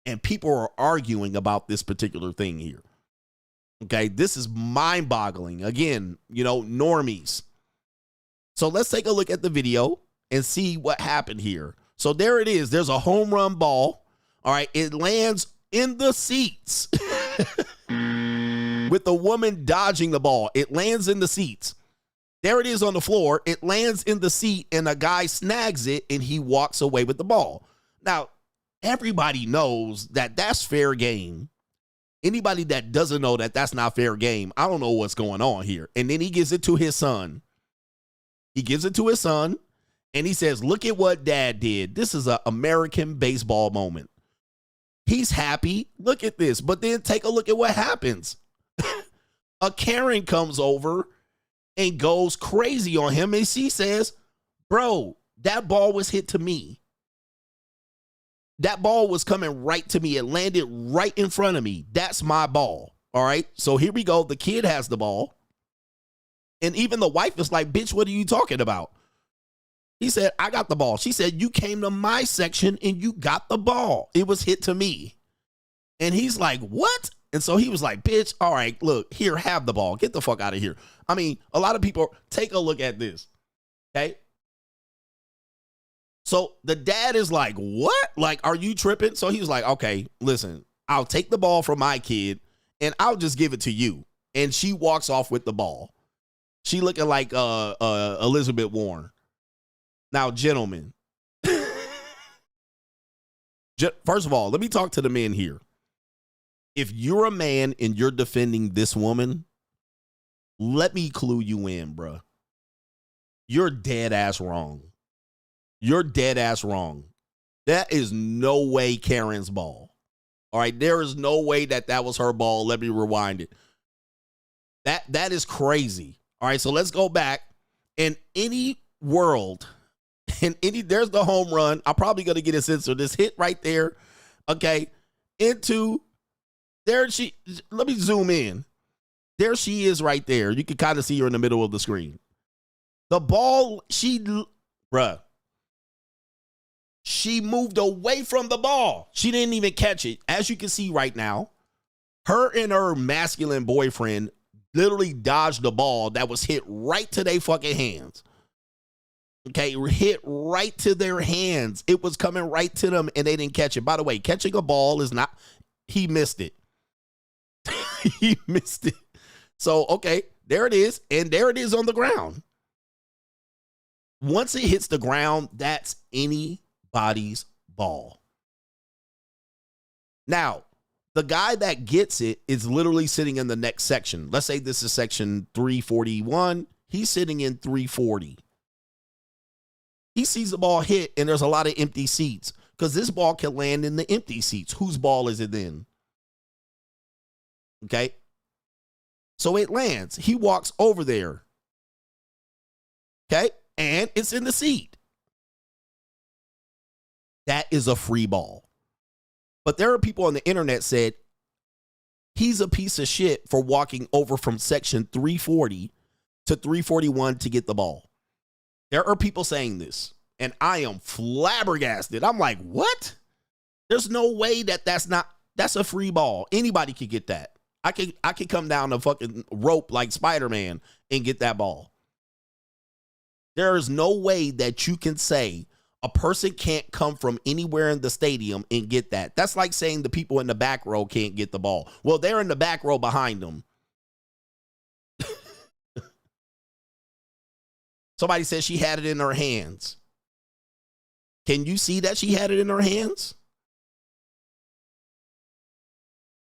and people are arguing about this particular thing here. Okay, this is mind-boggling. Again, you know, normies. So let's take a look at the video and see what happened here. So there it is. There's a home run ball. All right. It lands in the seats with the woman dodging the ball. It lands in the seats. There it is on the floor. It lands in the seat and a guy snags it and he walks away with the ball. Now, everybody knows that that's fair game. Anybody that doesn't know that that's not fair game, I don't know what's going on here. And then he gives it to his son. He gives it to his son, and he says, look at what dad did. This is an American baseball moment. He's happy. Look at this. But then take a look at what happens. A Karen comes over and goes crazy on him, and she says, bro, that ball was hit to me. That ball was coming right to me. It landed right in front of me. That's my ball. All right, so here we go. The kid has the ball. And even the wife is like, bitch, what are you talking about? He said, I got the ball. She said, you came to my section and you got the ball. It was hit to me. And he's like, what? And so he was like, bitch, all right, look, here, have the ball. Get the fuck out of here. I mean, a lot of people, take a look at this. Okay. So the dad is like, what? Like, are you tripping? So he was like, okay, listen, I'll take the ball from my kid and I'll just give it to you. And she walks off with the ball. She looking like Elizabeth Warren. Now, gentlemen, first of all, let me talk to the men here. If you're a man and you're defending this woman, let me clue you in, bruh. You're dead ass wrong. You're dead ass wrong. That is no way Karen's ball. All right, there is no way that was her ball. Let me rewind it. That is crazy. All right, so let's go back. In any world, there's the home run. I'm probably going to get a censored. This hit right there, okay, into there she, let me zoom in. There she is right there. You can kind of see her in the middle of the screen. The ball, she moved away from the ball. She didn't even catch it. As you can see right now, her and her masculine boyfriend literally dodged the ball that was hit right to their fucking hands. Okay, hit right to their hands. It was coming right to them and they didn't catch it. By the way, catching a ball is not, he missed it. He missed it. So, okay, there it is. And there it is on the ground. Once it hits the ground, that's anybody's ball. Now, the guy that gets it is literally sitting in the next section. Let's say this is section 341. He's sitting in 340. He sees the ball hit, and there's a lot of empty seats because this ball can land in the empty seats. Whose ball is it then? Okay. So it lands. He walks over there. Okay. And it's in the seat. That is a free ball. But there are people on the internet said he's a piece of shit for walking over from section 340 to 341 to get the ball. There are people saying this, and I am flabbergasted. I'm like, what? There's no way that's a free ball. Anybody could get that. I could come down a fucking rope like Spider-Man and get that ball. There is no way that you can say a person can't come from anywhere in the stadium and get that. That's like saying the people in the back row can't get the ball. Well, they're in the back row behind them. Somebody said she had it in her hands. Can you see that she had it in her hands?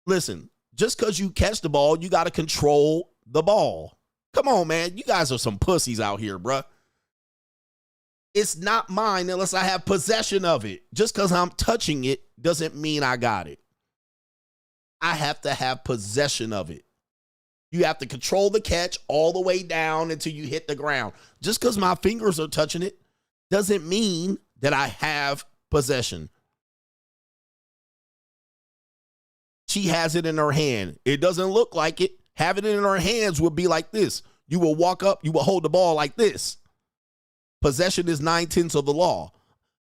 Listen, just because you catch the ball, you got to control the ball. Come on, man. You guys are some pussies out here, bruh. It's not mine unless I have possession of it. Just because I'm touching it doesn't mean I got it. I have to have possession of it. You have to control the catch all the way down until you hit the ground. Just because my fingers are touching it doesn't mean that I have possession. She has it in her hand. It doesn't look like it. Having it in her hands would be like this. You will walk up, you will hold the ball like this. Possession is 9/10 of the law.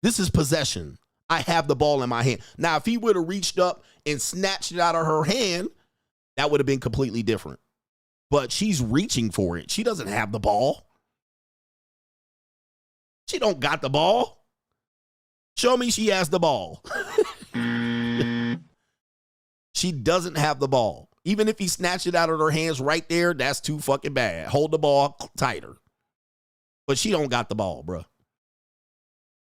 This is possession. I have the ball in my hand. Now, if he would have reached up and snatched it out of her hand, that would have been completely different. But she's reaching for it. She doesn't have the ball. She don't got the ball. Show me she has the ball. She doesn't have the ball. Even if he snatched it out of her hands right there, that's too fucking bad. Hold the ball tighter. But she don't got the ball, bro.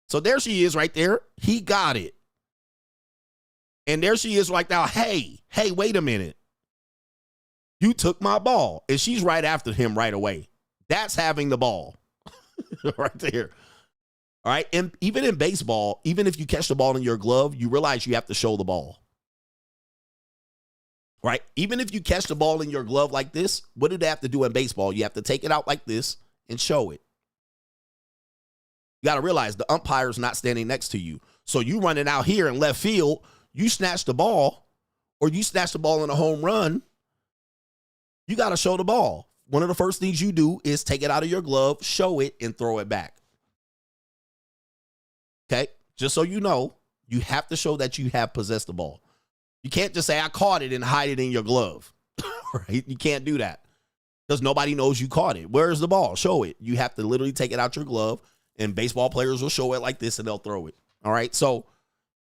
So there she is right there. He got it. And there she is right now. Hey, wait a minute. You took my ball. And she's right after him right away. That's having the ball. Right there. All right. And even in baseball, even if you catch the ball in your glove, you realize you have to show the ball. Right? Even if you catch the ball in your glove like this, what do they have to do in baseball? You have to take it out like this and show it. You got to realize the umpire's not standing next to you. So you running out here in left field, you snatch the ball, or you snatch the ball in a home run, you got to show the ball. One of the first things you do is take it out of your glove, show it, and throw it back. Okay? Just so you know, you have to show that you have possessed the ball. You can't just say, I caught it and hide it in your glove. Right? You can't do that because nobody knows you caught it. Where's the ball? Show it. You have to literally take it out your glove, and baseball players will show it like this and they'll throw it. All right? So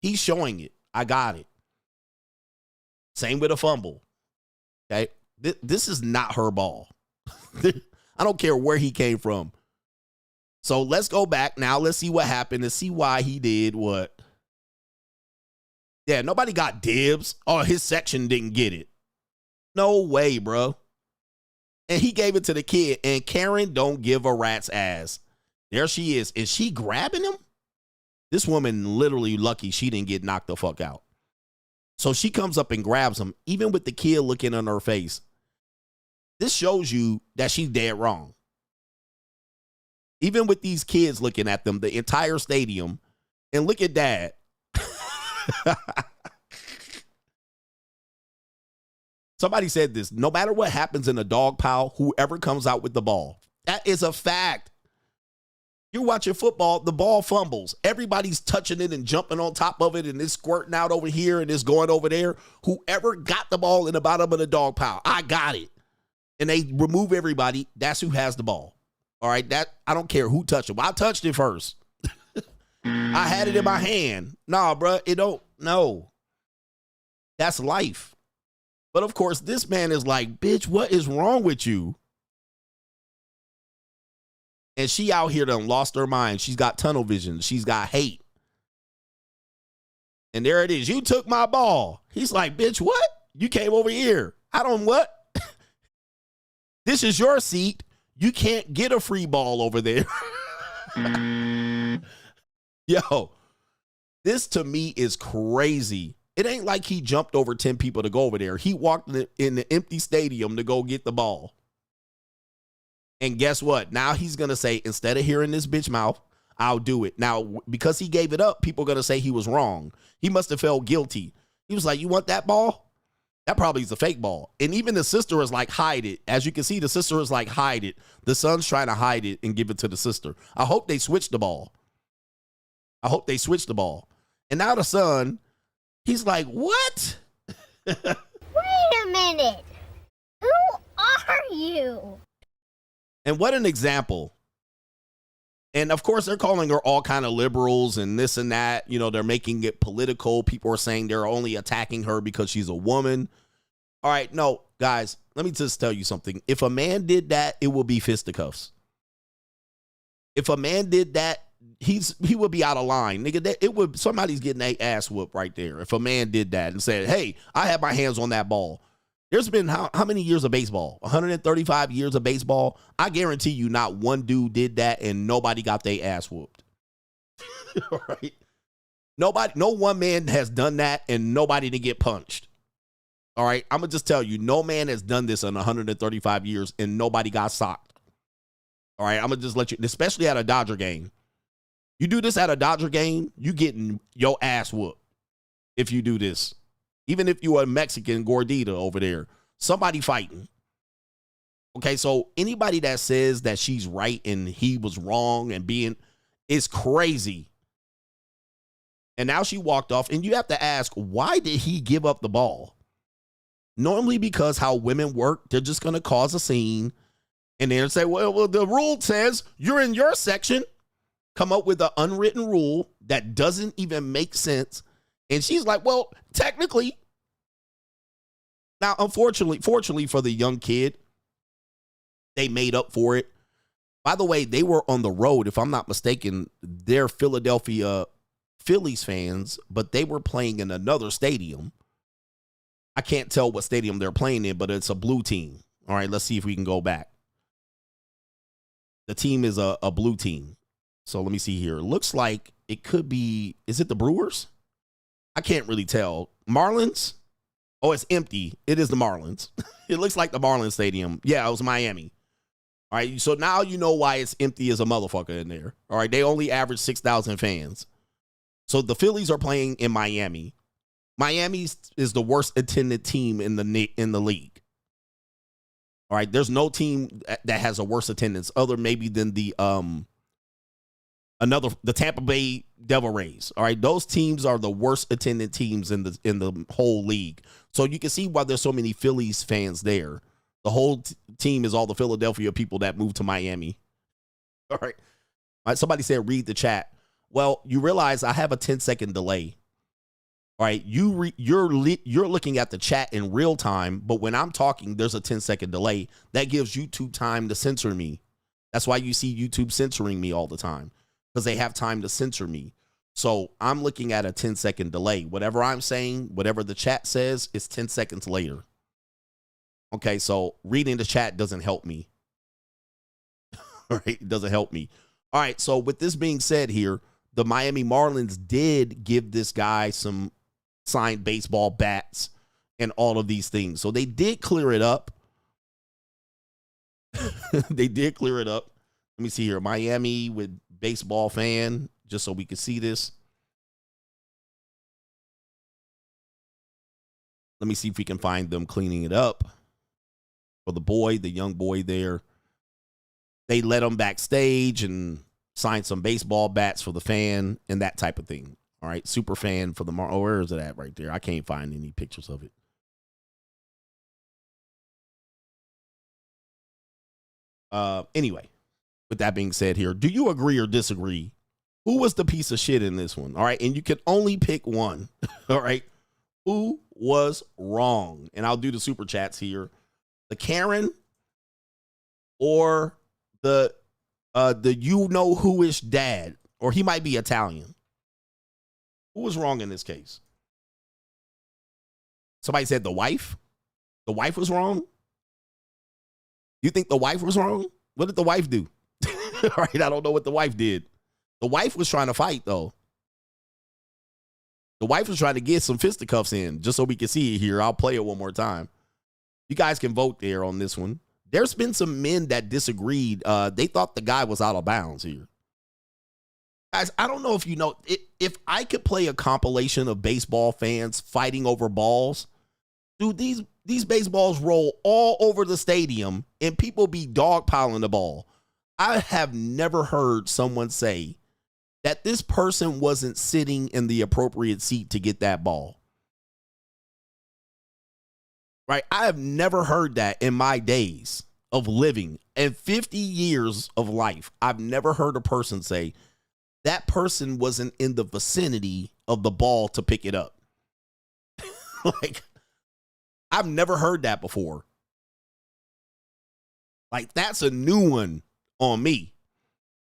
he's showing it. I got it. Same with a fumble. Okay? This is not her ball. I don't care where he came from. So let's go back now. Let's see what happened and see why he did what. Yeah, nobody got dibs. Oh, his section didn't get it. No way, bro. And he gave it to the kid, and Karen don't give a rat's ass. There she is. Is she grabbing him? This woman literally lucky she didn't get knocked the fuck out. So she comes up and grabs him, even with the kid looking on her face. This shows you that she's dead wrong. Even with these kids looking at them, the entire stadium, and look at dad. Somebody said this, no matter what happens in a dog pile, whoever comes out with the ball. That is a fact. You're watching football, the ball fumbles. Everybody's touching it and jumping on top of it, and it's squirting out over here and it's going over there. Whoever got the ball in the bottom of the dog pile, I got it. And they remove everybody. That's who has the ball. All right, that I don't care who touched it. Well, I touched it first. I had it in my hand. Nah, bro, it don't. No. That's life. But of course, this man is like, bitch, what is wrong with you? And she out here done lost her mind. She's got tunnel vision. She's got hate. And there it is. You took my ball. He's like, bitch, what? You came over here. I don't what? This is your seat. You can't get a free ball over there. Yo, this to me is crazy. It ain't like he jumped over 10 people to go over there. He walked in the empty stadium to go get the ball. And guess what? Now he's going to say, instead of hearing this bitch mouth, I'll do it. Now, because he gave it up, people are going to say he was wrong. He must have felt guilty. He was like, you want that ball? That probably is a fake ball. And even the sister is like, hide it. As you can see, the sister is like, hide it. The son's trying to hide it and give it to the sister. I hope they switch the ball. I hope they switch the ball. And now the son, he's like, what? Wait a minute. Who are you? And what an example. And of course, they're calling her all kind of liberals and this and that. You know, they're making it political. People are saying they're only attacking her because she's a woman. All right. No, guys, let me just tell you something. If a man did that, it will be fisticuffs. If a man did that, he would be out of line. Nigga, somebody's getting their ass whooped right there. If a man did that and said, hey, I have my hands on that ball. There's been how many years of baseball? 135 years of baseball. I guarantee you not one dude did that and nobody got their ass whooped. All right. No one man has done that and nobody didn't get punched. All right. I'm going to just tell you, no man has done this in 135 years and nobody got socked. All right. I'm going to just let you, especially at a Dodger game. You do this at a Dodger game, you getting your ass whooped if you do this. Even if you are a Mexican gordita over there, somebody fighting. Okay, so anybody that says that she's right and he was wrong and is crazy. And now she walked off, and you have to ask, why did he give up the ball? Normally because how women work, they're just going to cause a scene and then say, well, the rule says you're in your section. Come up with an unwritten rule that doesn't even make sense. And she's like, well, technically. Now, fortunately for the young kid, they made up for it. By the way, they were on the road. If I'm not mistaken, they're Philadelphia Phillies fans, but they were playing in another stadium. I can't tell what stadium they're playing in, but it's a blue team. All right, let's see if we can go back. The team is a blue team. So let me see here. Looks like it could be, is it the Brewers? I can't really tell. Marlins? Oh, it's empty. It is the Marlins. It looks like the Marlins Stadium. Yeah, it was Miami. All right, so now you know why it's empty as a motherfucker in there. All right, they only average 6,000 fans. So the Phillies are playing in Miami. Miami is the worst attended team in the league. All right, there's no team that has a worse attendance other maybe than the Tampa Bay Devil Rays. All right, those teams are the worst attended teams in the whole league. So you can see why there's so many Phillies fans there. The whole team is all the Philadelphia people that moved to Miami. All right. Somebody said read the chat. Well, you realize I have a 10-second delay. All right, you're looking at the chat in real time, but when I'm talking, there's a 10-second delay. That gives YouTube time to censor me. That's why you see YouTube censoring me all the time, because they have time to censor me. So I'm looking at a 10-second delay. Whatever I'm saying, whatever the chat says, is 10 seconds later. Okay, so reading the chat doesn't help me. All right, it doesn't help me. All right, so with this being said here, the Miami Marlins did give this guy some signed baseball bats and all of these things. So they did clear it up. They did clear it up. Let me see here. Miami with baseball fan, just so we can see this. Let me see if we can find them cleaning it up. For the boy, the young boy there. They let him backstage and signed some baseball bats for the fan and that type of thing. All right, super fan for the oh, where is it at right there? I can't find any pictures of it. Anyway, with that being said here, do you agree or disagree? Who was the piece of shit in this one? All right, and you can only pick one. All right, who was wrong? And I'll do the super chats here. The Karen or the you know who-ish dad, or he might be Italian. Who was wrong in this case? Somebody said the wife. The wife was wrong. You think the wife was wrong? What did the wife do? All right, I don't know what the wife did. The wife was trying to fight, though. The wife was trying to get some fisticuffs in, just so we can see it here. I'll play it one more time. You guys can vote there on this one. There's been some men that disagreed. They thought the guy was out of bounds here. Guys, I don't know if you know, if I could play a compilation of baseball fans fighting over balls, dude, these baseballs roll all over the stadium and people be dogpiling the ball. I have never heard someone say that this person wasn't sitting in the appropriate seat to get that ball. Right? I have never heard that in my days of living and 50 years of life. I've never heard a person say that person wasn't in the vicinity of the ball to pick it up. Like, I've never heard that before. Like, that's a new one on me.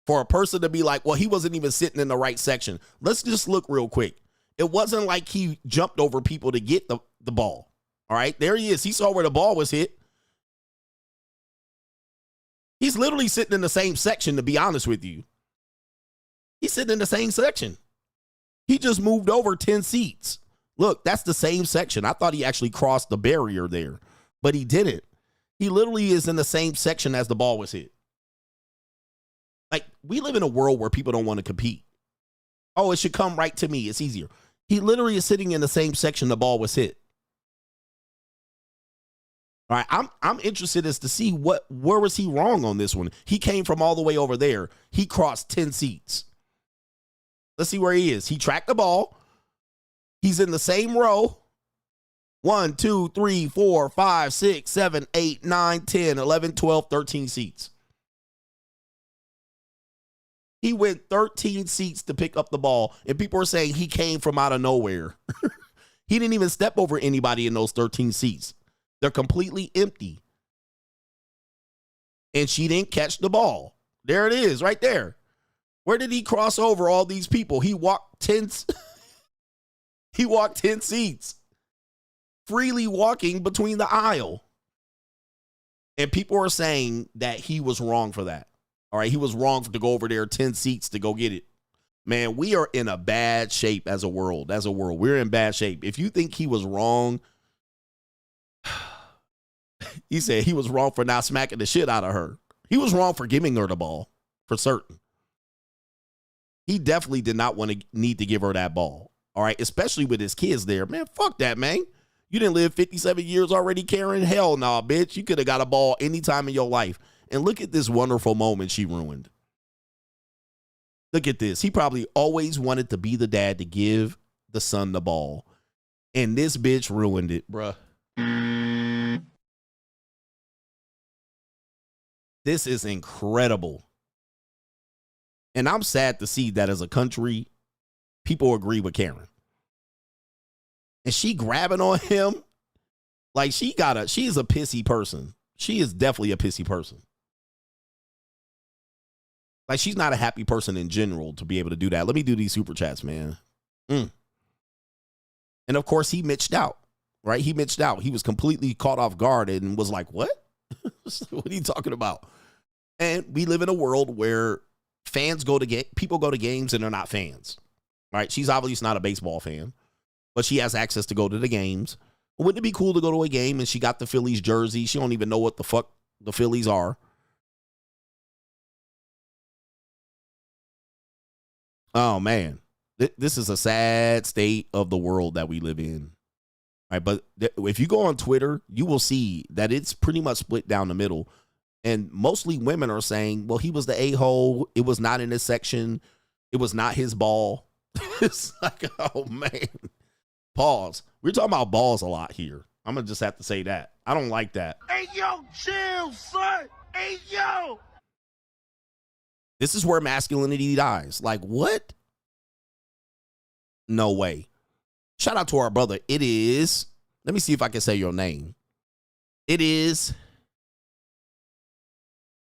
For a person to be like, well, he wasn't even sitting in the right section. Let's just look real quick. It wasn't like he jumped over people to get the ball. All right, there he is. He saw where the ball was hit. He's literally sitting in the same section, to be honest with you. He's sitting in the same section. He just moved over 10 seats. Look, that's the same section. I thought he actually crossed the barrier there, but he didn't. He literally is in the same section as the ball was hit. Like, we live in a world where people don't want to compete. Oh, it should come right to me. It's easier. He literally is sitting in the same section the ball was hit. All right, I'm interested as to see where was he wrong on this one. He came from all the way over there. He crossed 10 seats. Let's see where he is. He tracked the ball. He's in the same row. 1, 2, 3, 4, 5, 6, 7, 8, 9, 10, 11, 12, 13 seats. He went 13 seats to pick up the ball, and people are saying he came from out of nowhere. He didn't even step over anybody in those 13 seats. They're completely empty. And she didn't catch the ball. There it is, right there. Where did he cross over all these people? He walked 10 seats. Freely walking between the aisle. And people are saying that he was wrong for that. All right, he was wrong to go over there 10 seats to go get it. Man, we are in a bad shape as a world. We're in bad shape. If you think he was wrong, he said he was wrong for not smacking the shit out of her. He was wrong for giving her the ball, for certain. He definitely did not need to give her that ball. All right, especially with his kids there. Man, fuck that, man. You didn't live 57 years already, Karen? Hell no, bitch. You could have got a ball anytime in your life. And look at this wonderful moment she ruined. Look at this. He probably always wanted to be the dad to give the son the ball. And this bitch ruined it, bruh. This is incredible. And I'm sad to see that as a country, people agree with Karen. and she grabbing on him. Like she is a pissy person. She is definitely a pissy person. Like she's not a happy person in general to be able to do that. Let me do these super chats, man. And of course he Mitched out, right? He Mitched out. He was completely caught off guard and was like, what? What are you talking about? And we live in a world where people go to games and they're not fans, right? She's obviously not a baseball fan, but she has access to go to the games. Wouldn't it be cool to go to a game and she got the Phillies jersey? She don't even know what the fuck the Phillies are. Oh, man. This is a sad state of the world that we live in. Right, but if you go on Twitter, you will see that it's pretty much split down the middle. And mostly women are saying, well, he was the a-hole. It was not in his section. It was not his ball. It's like, oh, man. Pause. We're talking about balls a lot here. I'm going to just have to say that. I don't like that. Hey, yo, chill, son. Hey, yo. This is where masculinity dies. Like, what? No way. Shout out to our brother. It is, let me see if I can say your name. It is,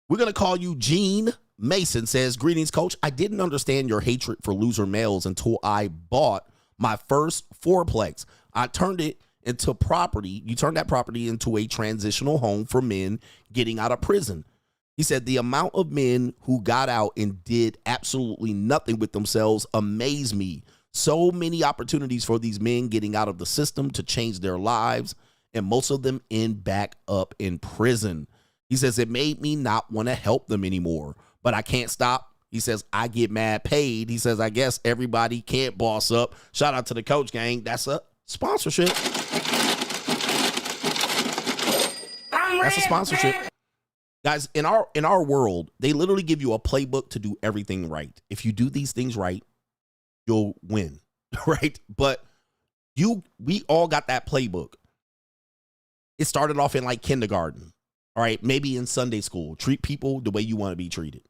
we're going to call you Gene Mason. Says, greetings, coach. I didn't understand your hatred for loser males until I bought my first fourplex. I turned it into property. You turned that property into a transitional home for men getting out of prison. He said, the amount of men who got out and did absolutely nothing with themselves amazed me. So many opportunities for these men getting out of the system to change their lives, and most of them end back up in prison. He says, it made me not want to help them anymore, but I can't stop. He says, I get mad paid. He says, I guess everybody can't boss up. Shout out to the coach gang. That's a sponsorship. That's a sponsorship. Guys, in our world, they literally give you a playbook to do everything right. If you do these things right, you'll win, right? But we all got that playbook. It started off in like kindergarten, all right? Maybe in Sunday school. Treat people the way you want to be treated.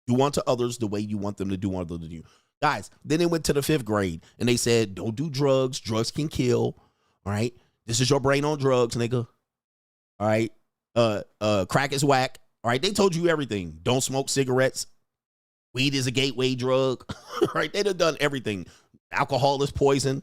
Do unto others the way you want them to do unto you. Guys, then they went to the 5th grade and they said, don't do drugs. Drugs can kill, all right? This is your brain on drugs, nigga, all right? Crack is whack, all right? They told you everything. Don't smoke cigarettes. Weed is a gateway drug, right? They'd have done everything. Alcohol is poison,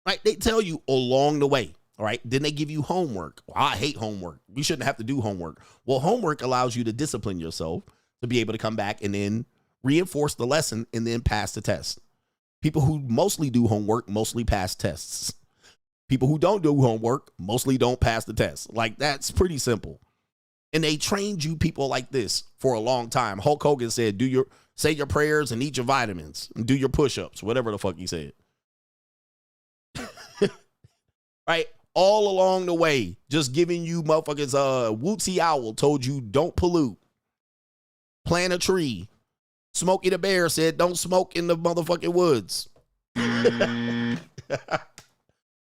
right? They tell you along the way, all right? Then they give you homework. Well, I hate homework. We shouldn't have to do homework. Well, homework allows you to discipline yourself to be able to come back and then reinforce the lesson and then pass the test. People who mostly do homework mostly pass tests. People who don't do homework mostly don't pass the test. Like, that's pretty simple. And they trained you people like this for a long time. Hulk Hogan said, say your prayers and eat your vitamins and do your push-ups, whatever the fuck he said. Right? All along the way, just giving you motherfuckers, Wootsy Owl told you don't pollute. Plant a tree. Smokey the Bear said don't smoke in the motherfucking woods.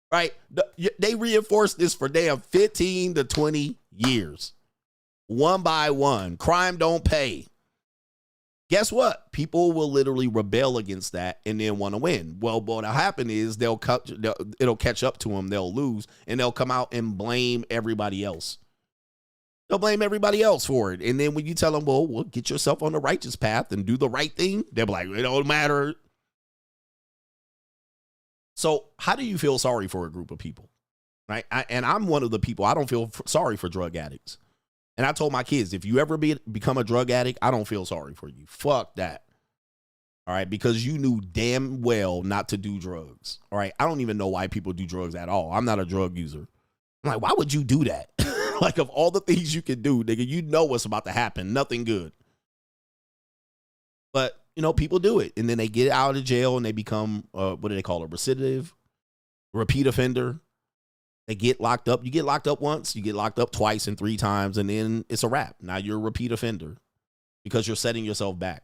Right? They reinforced this for damn 15 to 20 years. One by one. Crime don't pay. Guess what? People will literally rebel against that and then want to win. Well, what'll happen is it'll catch up to them. They'll lose and they'll come out and blame everybody else. They'll blame everybody else for it. And then when you tell them, well, get yourself on the righteous path and do the right thing, they're like, it don't matter. So how do you feel sorry for a group of people? Right? And I'm one of the people, I don't feel sorry for drug addicts. And I told my kids, if you ever become a drug addict, I don't feel sorry for you. Fuck that. All right. Because you knew damn well not to do drugs. All right. I don't even know why people do drugs at all. I'm not a drug user. I'm like, why would you do that? Like, of all the things you can do, nigga, you know what's about to happen. Nothing good. But, you know, people do it. And then they get out of jail and they become, what do they call it? Recidive, repeat offender. They get locked up. You get locked up once, you get locked up twice and 3 times, and then it's a wrap. Now you're a repeat offender because you're setting yourself back.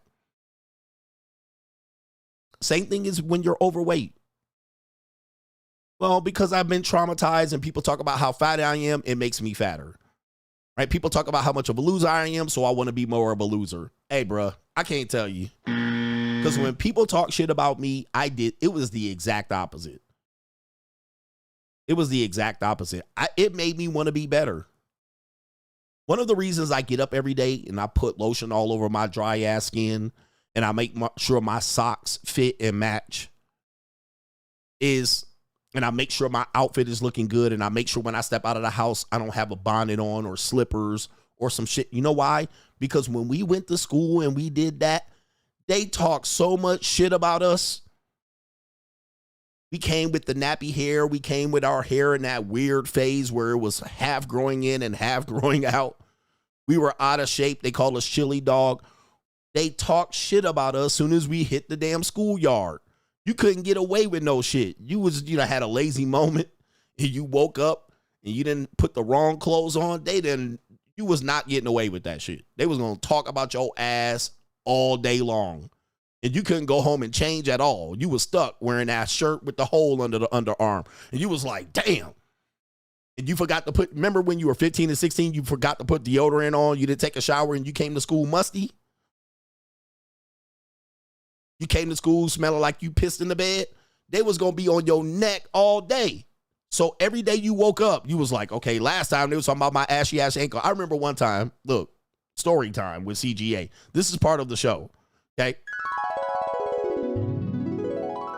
Same thing is when you're overweight. Well, because I've been traumatized and people talk about how fat I am, it makes me fatter. Right? People talk about how much of a loser I am, so I want to be more of a loser. Hey, bruh, I can't tell you. Because when people talk shit about me, it was the exact opposite. It was the exact opposite. It made me want to be better. One of the reasons I get up every day and I put lotion all over my dry ass skin and I make sure my socks fit and match and I make sure my outfit is looking good, and I make sure when I step out of the house, I don't have a bonnet on or slippers or some shit. You know why? Because when we went to school and we did that, they talked so much shit about us. We came with the nappy hair. We came with our hair in that weird phase where it was half growing in and half growing out. We were out of shape. They called us chili dog. They talked shit about us as soon as we hit the damn schoolyard. You couldn't get away with no shit. You had a lazy moment and you woke up and you didn't put the wrong clothes on. You was not getting away with that shit. They was going to talk about your ass all day long. And you couldn't go home and change at all. You was stuck wearing that shirt with the hole under the underarm. And you was like, damn. And you forgot to remember when you were 15 and 16, you forgot to put deodorant on. You didn't take a shower and you came to school musty. You came to school smelling like you pissed in the bed. They was going to be on your neck all day. So every day you woke up, you was like, okay, last time they was talking about my ashy ass ankle. I remember one time, look, story time with CGA. This is part of the show.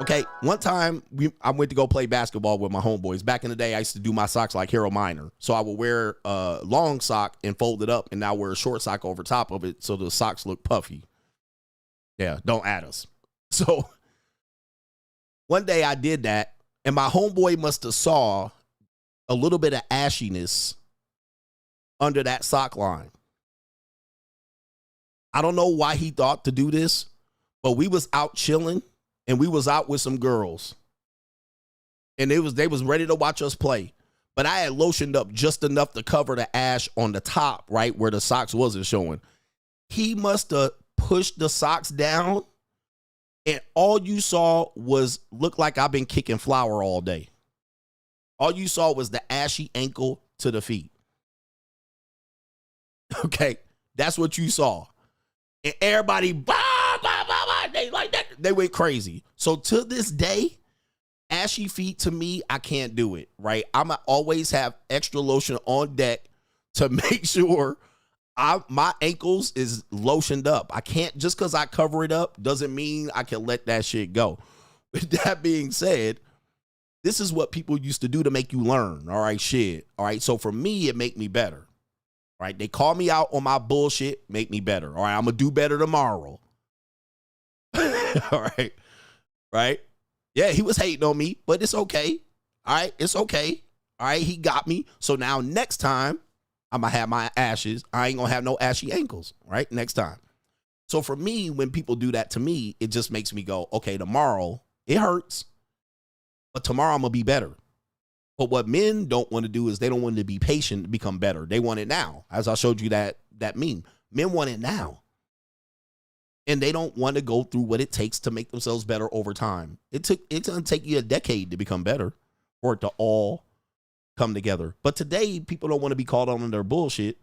Okay, one time I went to go play basketball with my homeboys. Back in the day, I used to do my socks like Harold Miner. So I would wear a long sock and fold it up, and now wear a short sock over top of it so the socks look puffy. Yeah, don't add us. So one day I did that, and my homeboy must have saw a little bit of ashiness under that sock line. I don't know why he thought to do this, but we was out chilling. And we was out with some girls. And they was ready to watch us play. But I had lotioned up just enough to cover the ash on the top, right, where the socks wasn't showing. He must have pushed the socks down, and all you saw looked like I've been kicking flour all day. All you saw was the ashy ankle to the feet. Okay, that's what you saw. And everybody, they like that. They went crazy. So to this day, ashy feet, to me, I can't do it, right? I'm going to always have extra lotion on deck to make sure my ankles is lotioned up. I can't, just because I cover it up doesn't mean I can let that shit go. With that being said, this is what people used to do to make you learn, all right, shit. All right, so for me, it make me better, right? They call me out on my bullshit, make me better. All right, I'm going to do better tomorrow. All right. Right. Yeah, he was hating on me, but it's okay. All right. It's okay. All right. He got me. So now next time I'm going to have my ashes. I ain't going to have no ashy ankles. Right. Next time. So for me, when people do that to me, it just makes me go, okay, tomorrow it hurts, but tomorrow I'm going to be better. But what men don't want to do is they don't want to be patient to become better. They want it now. As I showed you that meme, men want it now. And they don't want to go through what it takes to make themselves better over time. It's going to take you a decade to become better for it to all come together. But today, people don't want to be called on their bullshit,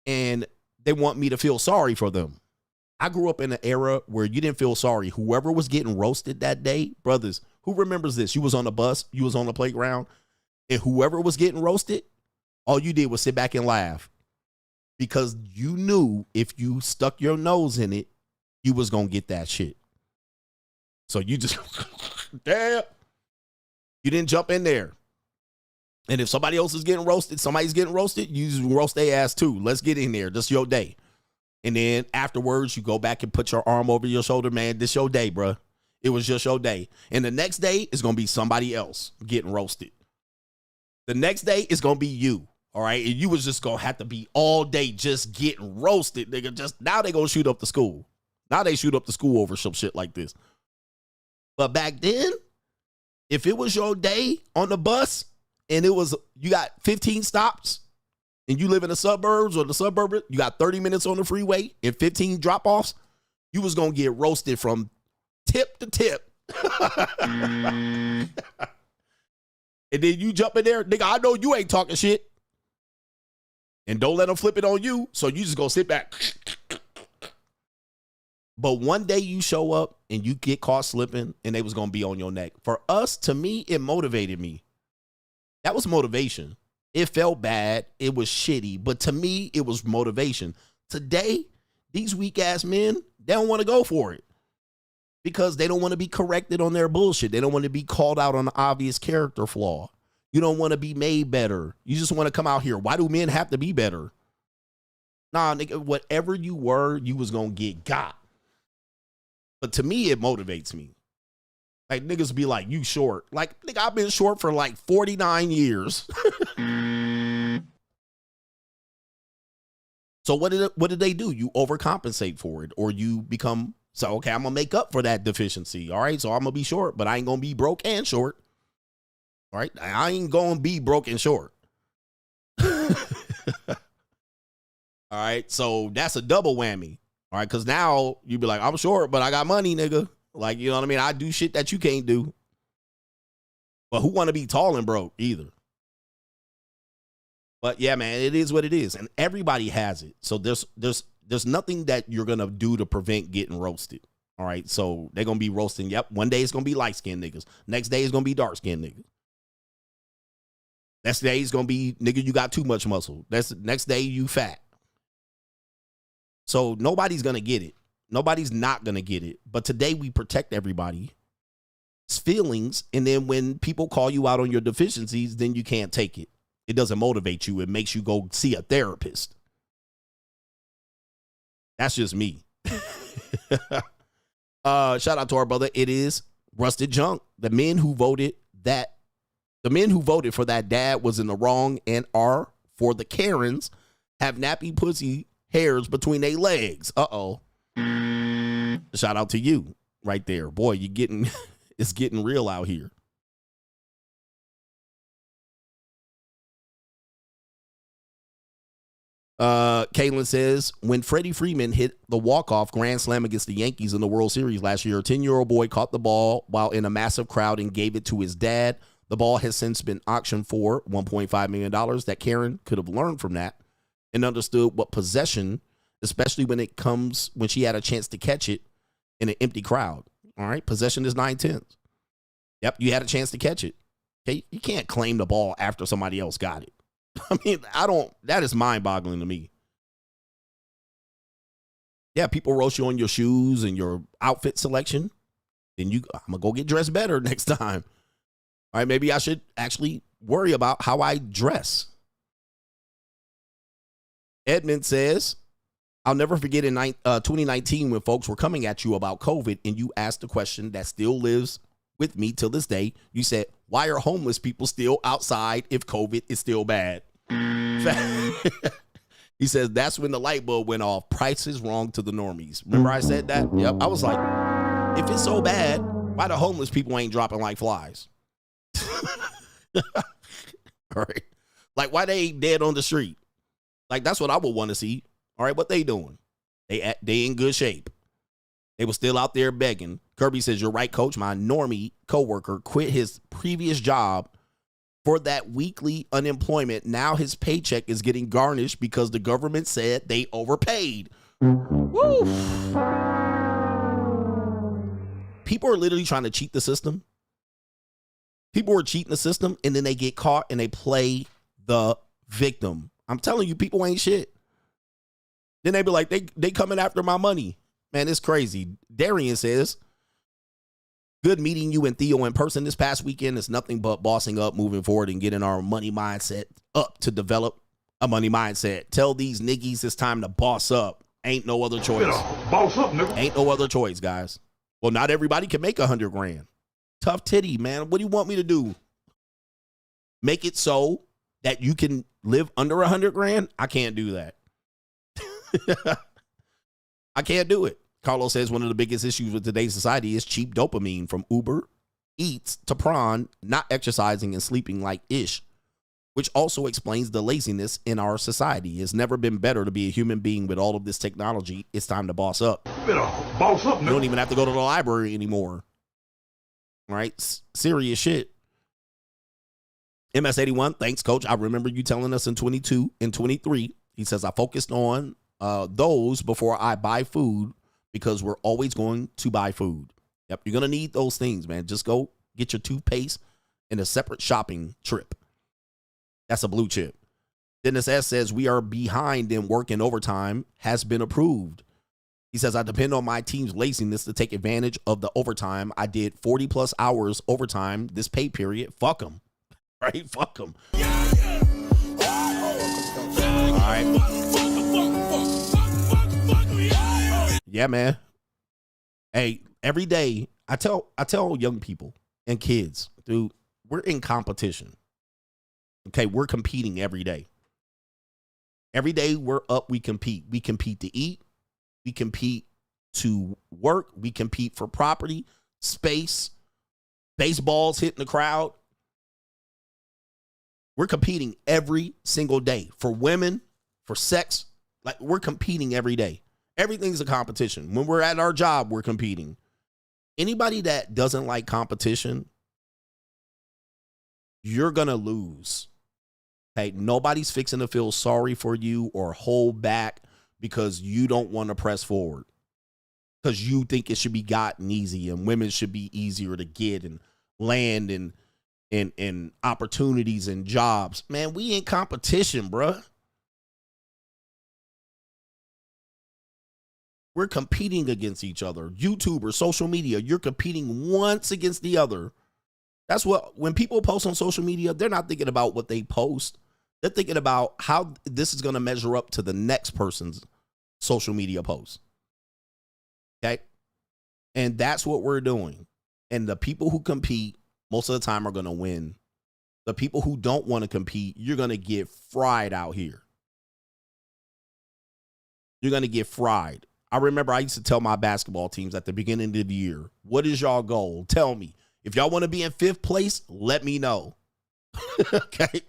and they want me to feel sorry for them. I grew up in an era where you didn't feel sorry. Whoever was getting roasted that day, brothers, who remembers this? You was on the bus, you was on the playground, and whoever was getting roasted, all you did was sit back and laugh. Because you knew if you stuck your nose in it, you was going to get that shit. So you just, damn. You didn't jump in there. And if somebody else is getting roasted, somebody's getting roasted, you just roast their ass too. Let's get in there. This your day. And then afterwards, you go back and put your arm over your shoulder, man. This your day, bro. It was just your day. And the next day is going to be somebody else getting roasted. The next day is going to be you. All right. And you was just going to have to be all day just getting roasted. Now they going to shoot up the school. Now they shoot up the school over some shit like this. But back then, if it was your day on the bus and you got 15 stops and you live in the suburbs or the suburban, you got 30 minutes on the freeway and 15 drop-offs, you was going to get roasted from tip to tip. And then you jump in there, nigga, I know you ain't talking shit. And don't let them flip it on you. So you just go sit back. But one day you show up and you get caught slipping and they was going to be on your neck. For us, to me, it motivated me. That was motivation. It felt bad. It was shitty. But to me, it was motivation. Today, these weak ass men, they don't want to go for it because they don't want to be corrected on their bullshit. They don't want to be called out on the obvious character flaw. You don't want to be made better. You just want to come out here. Why do men have to be better? Nah, nigga, whatever you were, you was going to get got. But to me, it motivates me. Like, niggas be like, you short. Like, nigga, I've been short for like 49 years. So what did they do? You overcompensate for it, or you become, so, okay, I'm going to make up for that deficiency. All right, so I'm going to be short, but I ain't going to be broke and short. All right, I ain't going to be broke and short. All right, so that's a double whammy. All right, because now you be like, I'm short, but I got money, nigga. Like, you know what I mean? I do shit that you can't do. But who want to be tall and broke either? But yeah, man, it is what it is. And everybody has it. So there's nothing that you're going to do to prevent getting roasted. All right, so they're going to be roasting. Yep, one day it's going to be light-skinned niggas. Next day it's going to be dark-skinned niggas. Next day it's going to be, nigga, you got too much muscle. Next day you fat. So nobody's going to get it. Nobody's not going to get it. But today we protect everybody's feelings. And then when people call you out on your deficiencies, then you can't take it. It doesn't motivate you. It makes you go see a therapist. That's just me. Shout out to our brother. It is Rusted Junk. The men who voted for that dad was in the wrong and are for the Karens have nappy pussy hairs between their legs. Uh-oh. Shout out to you right there. Boy, it's getting real out here. Caitlin says, when Freddie Freeman hit the walk-off grand slam against the Yankees in the World Series last year, a 10-year-old boy caught the ball while in a massive crowd and gave it to his dad. The ball has since been auctioned for $1.5 million. That Karen could have learned from that and understood what possession, especially when she had a chance to catch it in an empty crowd. All right, possession is 9/10. Yep, you had a chance to catch it. Okay, you can't claim the ball after somebody else got it. I mean, that is mind-boggling to me. Yeah, people roast you on your shoes and your outfit selection. Then I'm going to go get dressed better next time. All right, maybe I should actually worry about how I dress. Edmund says, I'll never forget in 2019 when folks were coming at you about COVID and you asked the question that still lives with me till this day. You said, why are homeless people still outside if COVID is still bad? He says, that's when the light bulb went off. Price is wrong to the normies. Remember I said that? Yep. I was like, if it's so bad, why the homeless people ain't dropping like flies? All right. Like, why they ain't dead on the street? Like, that's what I would want to see. All right, what they doing? They in good shape. They were still out there begging. Kirby says, you're right, coach. My normie coworker quit his previous job for that weekly unemployment. Now his paycheck is getting garnished because the government said they overpaid. Woo! People are literally trying to cheat the system. People are cheating the system, and then they get caught and they play the victim. I'm telling you, people ain't shit. Then they be like, they coming after my money. Man, it's crazy. Darian says, good meeting you and Theo in person this past weekend. It's nothing but bossing up, moving forward, and getting our money mindset up to develop a money mindset. Tell these niggas it's time to boss up. Ain't no other choice. Boss up, nigga. Ain't no other choice, guys. Well, not everybody can make $100 grand. Tough titty, man. What do you want me to do? Make it so that you can live under $100 grand? I can't do that. I can't do it. Carlos says one of the biggest issues with today's society is cheap dopamine, from Uber Eats to prawn, not exercising and sleeping like ish, which also explains the laziness in our society. It's never been better to be a human being with all of this technology. It's time to boss up. Boss up, you don't even have to go to the library anymore. All right, serious shit. MS81, thanks, coach. I remember you telling us in 22 and 23. He says, I focused on those before I buy food because we're always going to buy food. Yep, you're going to need those things, man. Just go get your toothpaste in a separate shopping trip. That's a blue chip. Dennis S says, we are behind in working overtime, has been approved. He says, I depend on my team's laziness to take advantage of the overtime. I did 40 plus hours overtime this pay period. Fuck them. Right? Fuck them. All right. Yeah, man. Hey, every day I tell young people and kids, dude, we're in competition. Okay, we're competing every day. Every day we're up, we compete. We compete to eat. We compete to work. We compete for property, space, baseballs hitting the crowd. We're competing every single day for women, for sex. Like, we're competing every day. Everything's a competition. When we're at our job, we're competing. Anybody that doesn't like competition, you're going to lose. Okay, nobody's fixing to feel sorry for you or hold back because you don't want to press forward. Because you think it should be gotten easy and women should be easier to get and land and opportunities and jobs. Man, we in competition, bruh. We're competing against each other. YouTubers, social media, you're competing once against the other. That's what, when people post on social media, they're not thinking about what they post. They're thinking about how this is going to measure up to the next person's social media post. Okay? And that's what we're doing. And the people who compete, most of the time, are going to win. The people who don't want to compete, you're going to get fried out here. You're going to get fried. I remember I used to tell my basketball teams at the beginning of the year, what is y'all goal? Tell me. If y'all want to be in 5th place, let me know. Okay?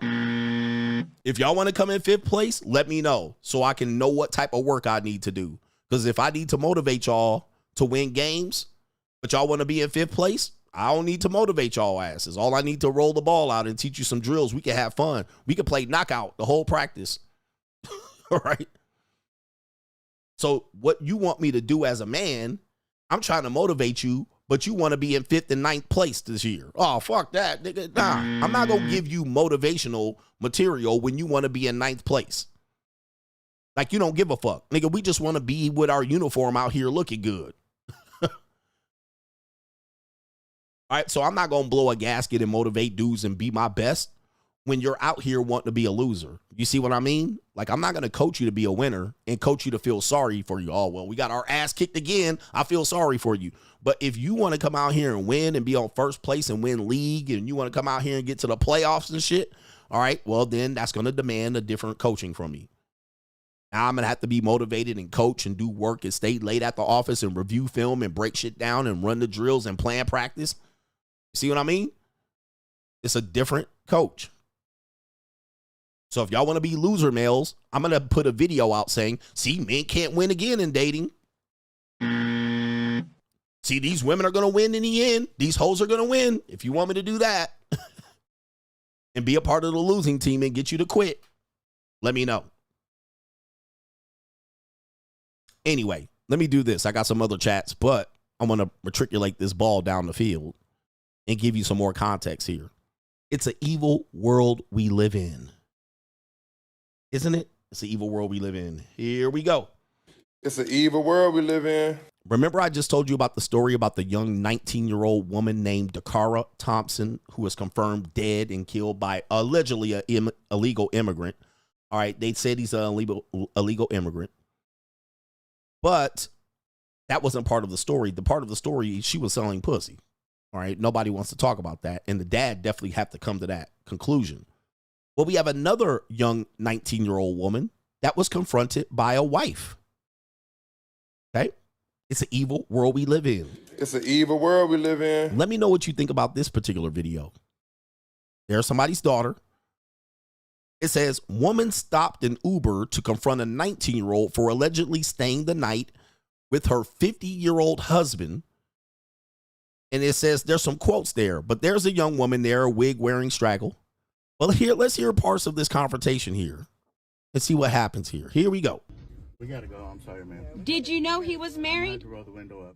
If y'all want to come in 5th place, let me know so I can know what type of work I need to do. Because if I need to motivate y'all to win games, but y'all want to be in 5th place, I don't need to motivate y'all asses. All I need to roll the ball out and teach you some drills. We can have fun. We can play knockout the whole practice. All right? So what you want me to do as a man, I'm trying to motivate you, but you want to be in 5th and 9th place this year. Oh, fuck that, nigga. Nah, I'm not going to give you motivational material when you want to be in 9th place. Like, you don't give a fuck. Nigga, we just want to be with our uniform out here looking good. All right, so I'm not going to blow a gasket and motivate dudes and be my best when you're out here wanting to be a loser. You see what I mean? Like, I'm not going to coach you to be a winner and coach you to feel sorry for you. Oh, well, we got our ass kicked again. I feel sorry for you. But if you want to come out here and win and be on 1st place and win league and you want to come out here and get to the playoffs and shit, all right, well, then that's going to demand a different coaching from me. Now I'm going to have to be motivated and coach and do work and stay late at the office and review film and break shit down and run the drills and plan practice. See what I mean? It's a different coach. So if y'all want to be loser males, I'm going to put a video out saying, see, men can't win again in dating. See, these women are going to win in the end. These hoes are going to win. If you want me to do that and be a part of the losing team and get you to quit, let me know. Anyway, let me do this. I got some other chats, but I'm going to matriculate this ball down the field and give you some more context here. It's an evil world we live in. Isn't it? It's an evil world we live in. Here we go. It's an evil world we live in. Remember I just told you about the story about the young 19-year-old woman named Dakara Thompson who was confirmed dead and killed by allegedly an illegal immigrant. All right, they said he's an illegal immigrant. But that wasn't part of the story. The part of the story, she was selling pussy. All right, nobody wants to talk about that. And the dad definitely have to come to that conclusion. Well, we have another young 19-year-old woman that was confronted by a wife. Okay? It's an evil world we live in. It's an evil world we live in. Let me know what you think about this particular video. There's somebody's daughter. It says, woman stopped an Uber to confront a 19-year-old for allegedly staying the night with her 50-year-old husband. And it says there's some quotes there, but there's a young woman there, a wig wearing Straggle. Well, here, let's hear parts of this confrontation here and see what happens here. Here we go. We gotta go. I'm sorry, man. Did you know he was married? I had to roll the window up.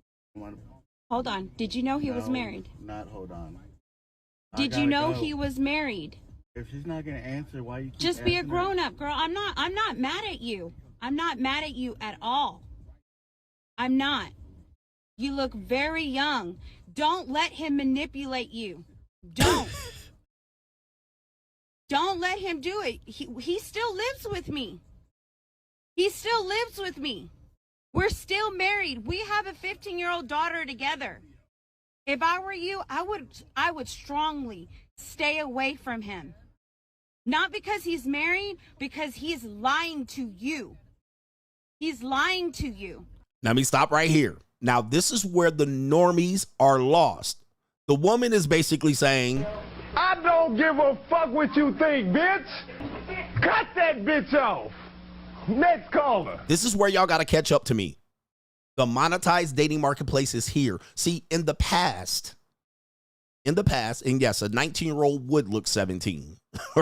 Hold on. Did you know he was married? Hold on. Did you know he was married? If she's not gonna answer, why you keep Just be a asking her? grown-up, girl. I'm not mad at you. I'm not mad at you at all. I'm not. You look very young. Don't let him manipulate you. Don't. Don't let him do it. He still lives with me. He still lives with me. We're still married. We have a 15-year-old daughter together. If I were you, I would strongly stay away from him. Not because he's married, because he's lying to you. He's lying to you. Let me stop right here. Now, this is where the normies are lost. The woman is basically saying, I don't give a fuck what you think, bitch. Cut that bitch off. Next caller. this is where y'all got to catch up to me. The monetized dating marketplace is here. See, in the past, and yes, a 19-year-old would look 17,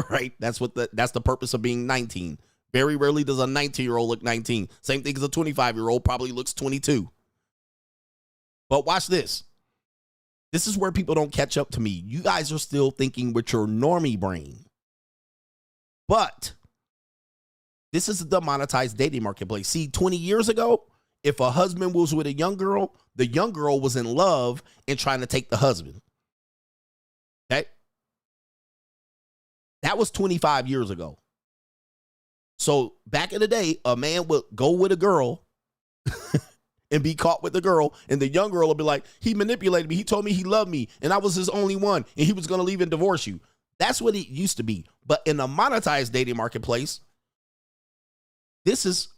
right? That's the purpose of being 19. Very rarely does a 19-year-old look 19. Same thing as a 25-year-old probably looks 22. But watch this. This is where people don't catch up to me. You guys are still thinking with your normie brain. But this is the monetized dating marketplace. See, 20 years ago, if a husband was with a young girl, the young girl was in love and trying to take the husband. Okay? That was 25 years ago. So back in the day, a man would go with a girl and be caught with the girl, and the young girl would be like, he manipulated me. He told me he loved me, and I was his only one, and he was going to leave and divorce you. That's what it used to be. But in the monetized dating marketplace, this is...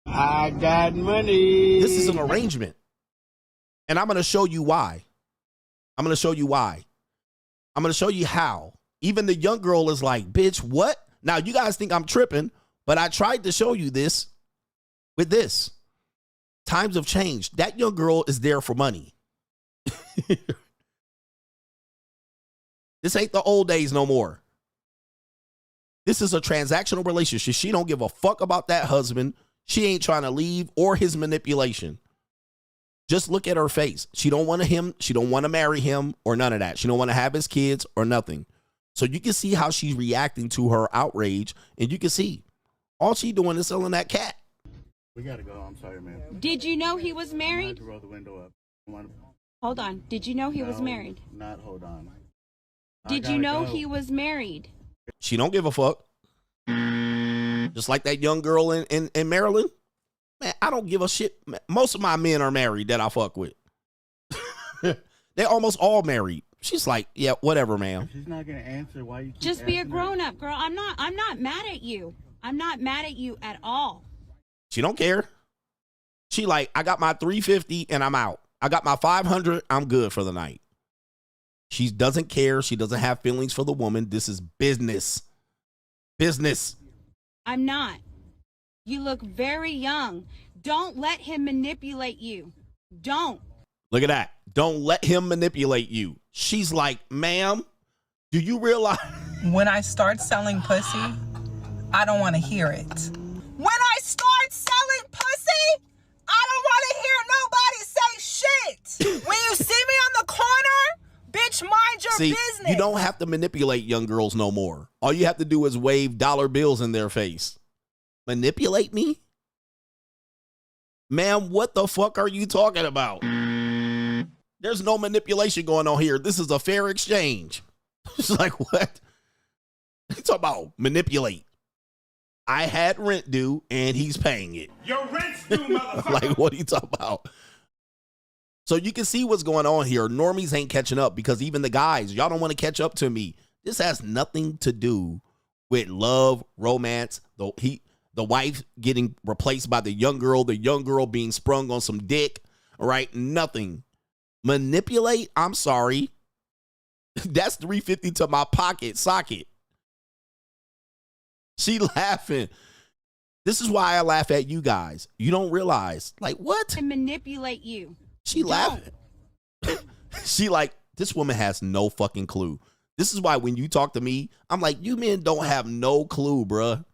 I got money. This is an arrangement. And I'm going to show you why. I'm going to show you why. I'm going to show you how. Even the young girl is like, bitch, what? Now, you guys think I'm tripping, but I tried to show you this with this. Times have changed. That young girl is there for money. This ain't the old days no more. This is a transactional relationship. She don't give a fuck about that husband. She ain't trying to leave or his manipulation. Just look at her face. She don't want him. She don't want to marry him or none of that. She don't want to have his kids or nothing. So you can see how she's reacting to her outrage, and you can see all she doing is selling that cat. We gotta go. I'm sorry, man. Did you know he was I married? have to roll the window up. Hold on. Did you know he was No, married? Not hold on. Did you know he was married? She don't give a fuck. Just like that young girl in Maryland. Man, I don't give a shit. Most of my men are married that I fuck with. They're almost all married. She's like, yeah, whatever, ma'am. If she's not gonna answer, why you keep Just be a asking her? grown-up, girl. I'm not mad at you. I'm not mad at you at all. She don't care. She like, I got my 350 and I'm out. I got my 500. I'm good for the night. She doesn't care. She doesn't have feelings for the woman. This is business. Business. I'm not. You look very young. Don't let him manipulate you. Don't. Look at that. Don't let him manipulate you. She's like, ma'am, do you realize? When I start selling pussy, I don't want to hear it. When I start selling pussy, I don't want to hear nobody say shit. When you see me on the corner, bitch, mind your business. You don't have to manipulate young girls no more. All you have to do is wave dollar bills in their face. Manipulate me? Ma'am, what the fuck are you talking about? There's no manipulation going on here. This is a fair exchange. It's like, what? You talking about manipulate? I had rent due and he's paying it. Your rent's due, motherfucker. Like, what are you talking about? So you can see what's going on here. Normies ain't catching up because even the guys, y'all don't want to catch up to me. This has nothing to do with love, romance, the wife getting replaced by the young girl being sprung on some dick, all right? Nothing. Manipulate? I'm sorry. That's $350 to my pocket socket. She laughing. This is why I laugh at you guys. You don't realize. Like, what? To manipulate you. She laughing. She like, this woman has no fucking clue. This is why when you talk to me, I'm like, you men don't have no clue, bruh.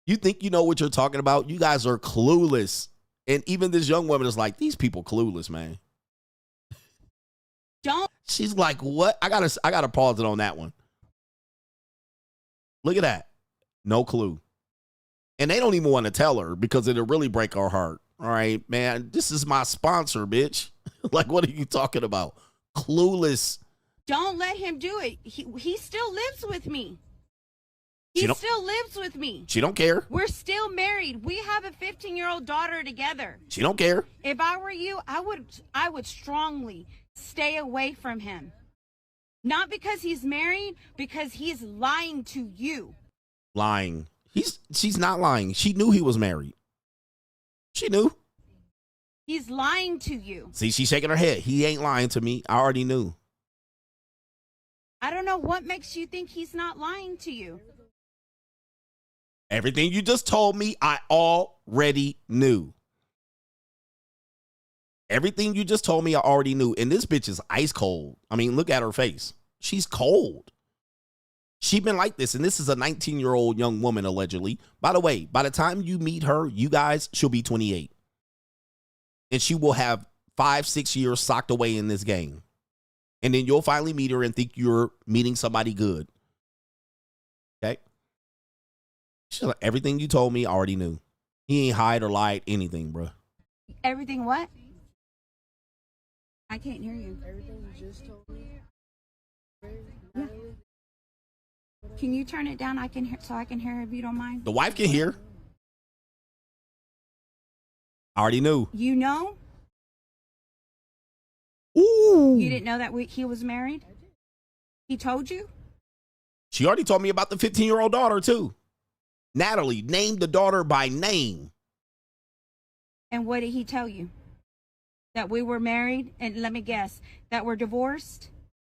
You think you know what you're talking about? You guys are clueless. And even this young woman is like, these people clueless, man. Don't. She's like, what? I gotta pause it on that one. Look at that. No clue. And they don't even want to tell her because it'll really break her heart. All right, man. This is my sponsor, bitch. Like, what are you talking about? Clueless. Don't let him do it. He still lives with me. He still lives with me. She don't care. We're still married. We have a 15-year-old daughter together. She don't care. If I were you, I would strongly stay away from him. Not because he's married, because he's lying to you. Lying. She's not lying. She knew he was married. She knew. He's lying to you. See, she's shaking her head. He ain't lying to me. I already knew. I don't know what makes you think he's not lying to you. Everything you just told me, I already knew. Everything you just told me, I already knew. And this bitch is ice cold. I mean, look at her face. She's cold. She been like this, and this is a 19-year-old young woman, allegedly. By the way, by the time you meet her, you guys, she'll be 28. And she will have 5-6 years socked away in this game. And then you'll finally meet her and think you're meeting somebody good. Okay? She's like, everything you told me, I already knew. He ain't hide or lied anything, bro. Everything what? I can't hear you. Everything you just told me. Yeah. Can you turn it down? I can hear, so I can hear if you don't mind. The wife can hear. I already knew. You know? Ooh. You didn't know that he was married? He told you? She already told me about the 15-year-old daughter, too. Natalie named the daughter by name. And what did he tell you? That we were married? And let me guess, that we're divorced?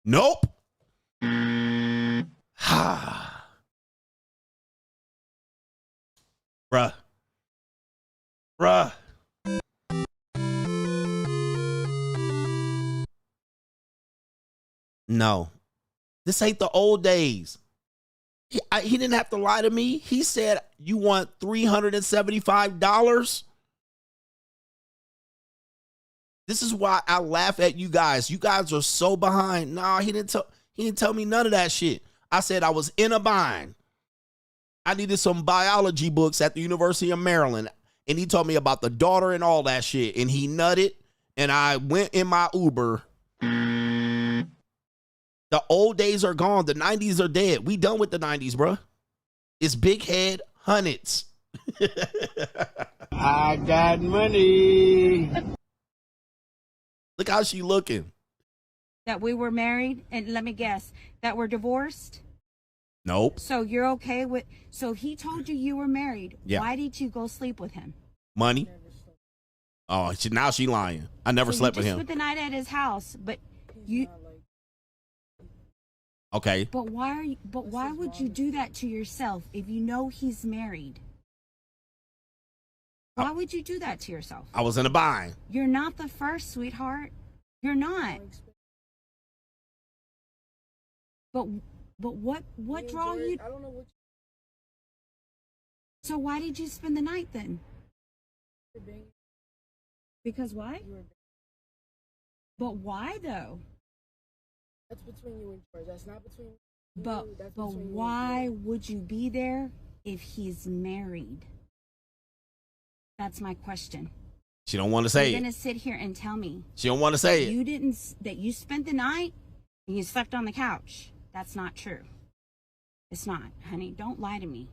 Nope. Bruh. No. This ain't the old days. He didn't have to lie to me. He said, you want $375? This is why I laugh at you guys. You guys are so behind. Nah, he didn't tell me none of that shit. I said I was in a bind. I needed some biology books at the University of Maryland. And he told me about the daughter and all that shit. And he nutted. And I went in my Uber. The old days are gone. The 90s are dead. We done with the 90s, bro. It's big head hundreds. I got money. Look how she looking. That we were married? And let me guess, that we're divorced? Nope. So you're okay with... So he told you were married. Yeah. Why did you go sleep with him? Money. Oh, now she lying. I never slept with him. You just spent the night at his house, but you... Okay. But why would you do that to yourself if you know he's married? Why would you do that to yourself? I was in a bind. You're not the first, sweetheart. You're not. But what draw you? I don't know what. So why did you spend the night then? Because why? But why though? That's between you and George. That's not between you. But why would you be there if he's married? That's my question. She don't want to say it. You're gonna sit here and tell me she don't want to say it. That you spent the night and you slept on the couch. That's not true. It's not, honey. Don't lie to me.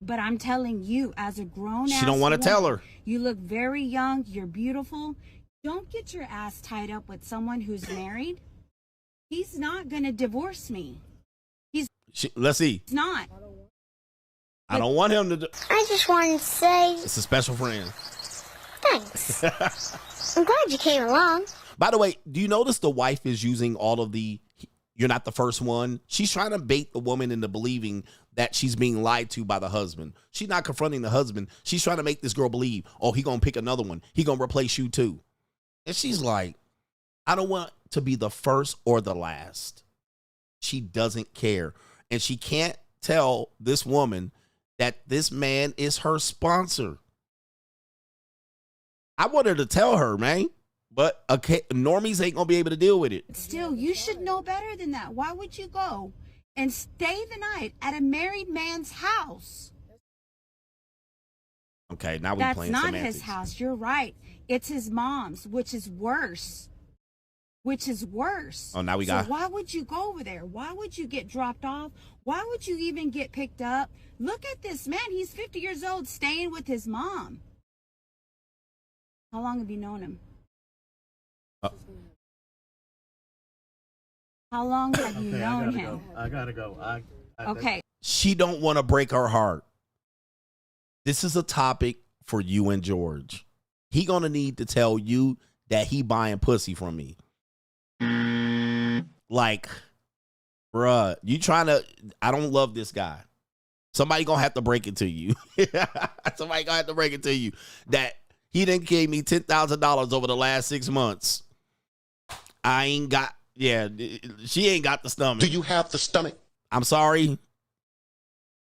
But I'm telling you, as a grown ass, she don't want to tell her. You look very young. You're beautiful. Don't get your ass tied up with someone who's married. He's not gonna divorce me. Let's see. He's not. I don't want him to. I just wanted to say. It's a special friend. Thanks. I'm glad you came along. By the way, do you notice the wife is using all of the "you're not the first one"? She's trying to bait the woman into believing that she's being lied to by the husband. She's not confronting the husband. She's trying to make this girl believe, oh, he gonna pick another one. He gonna replace you too. And she's like, I don't want to be the first or the last. She doesn't care. And she can't tell this woman that this man is her sponsor. I wanted to tell her, man, but normies ain't gonna be able to deal with it. Still, you should know better than that. Why would you go and stay the night at a married man's house. Okay, now we're That's playing not semantics. his house. You're right. It's his mom's, which is worse. Oh, now we got. So why would you go over there? Why would you get dropped off? Why would you even get picked up? Look at this man. He's 50 years old, staying with his mom. How long have you known him? How long have you known him? I gotta go. Okay. She don't want to break her heart. This is a topic for you and George. He gonna need to tell you that he buying pussy from me. Like, bruh, you trying to, I don't love this guy. Somebody gonna have to break it to you. Somebody gonna have to break it to you that he didn't give me $10,000 over the last 6 months. I ain't got, she ain't got the stomach. Do you have the stomach? I'm sorry.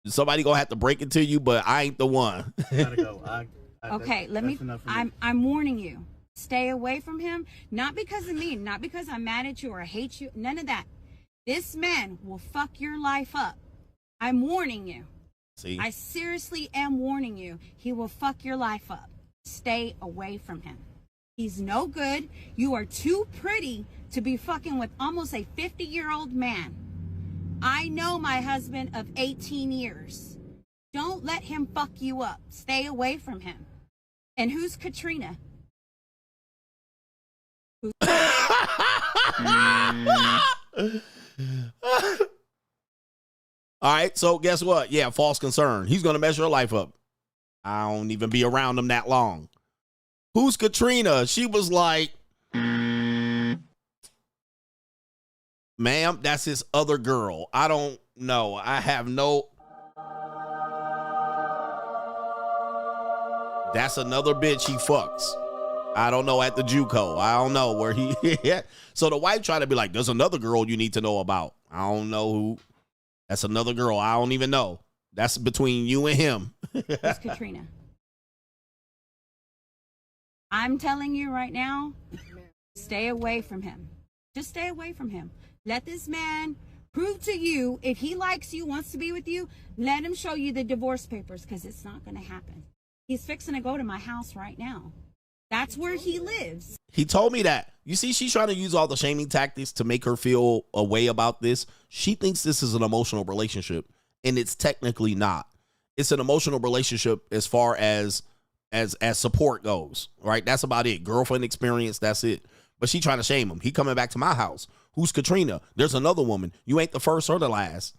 Somebody gonna have to break it to you, but I ain't the one. Gotta go. Okay, I'm warning you. Stay away from him, not because of me, not because I'm mad at you or I hate you, none of that. This man will fuck your life up. I'm warning you. See? I seriously am warning you. He will fuck your life up. Stay away from him. He's no good. You are too pretty to be fucking with almost a 50-year-old man. I know my husband of 18 years. Don't let him fuck you up. Stay away from him. And who's Katrina? All right, so guess what? Yeah, false concern. He's gonna mess your life up. I don't even be around him that long. Who's Katrina? She was like, ma'am, that's his other girl. I don't know. I have no. That's another bitch he fucks. I don't know, at the JUCO. I don't know where he. So the wife tried to be like, there's another girl you need to know about. I don't know who. That's another girl. I don't even know. That's between you and him. Who's Katrina? I'm telling you right now, stay away from him. Just stay away from him. Let this man prove to you, if he likes you, wants to be with you, let him show you the divorce papers, because it's not going to happen. He's fixing to go to my house right now. That's where he lives. He told me that. You see, she's trying to use all the shaming tactics to make her feel a way about this. She thinks this is an emotional relationship, and it's technically not. It's an emotional relationship as far as support goes, right? That's about it. Girlfriend experience, that's it. But she trying to shame him. He coming back to my house. Who's Katrina? There's another woman. You ain't the first or the last.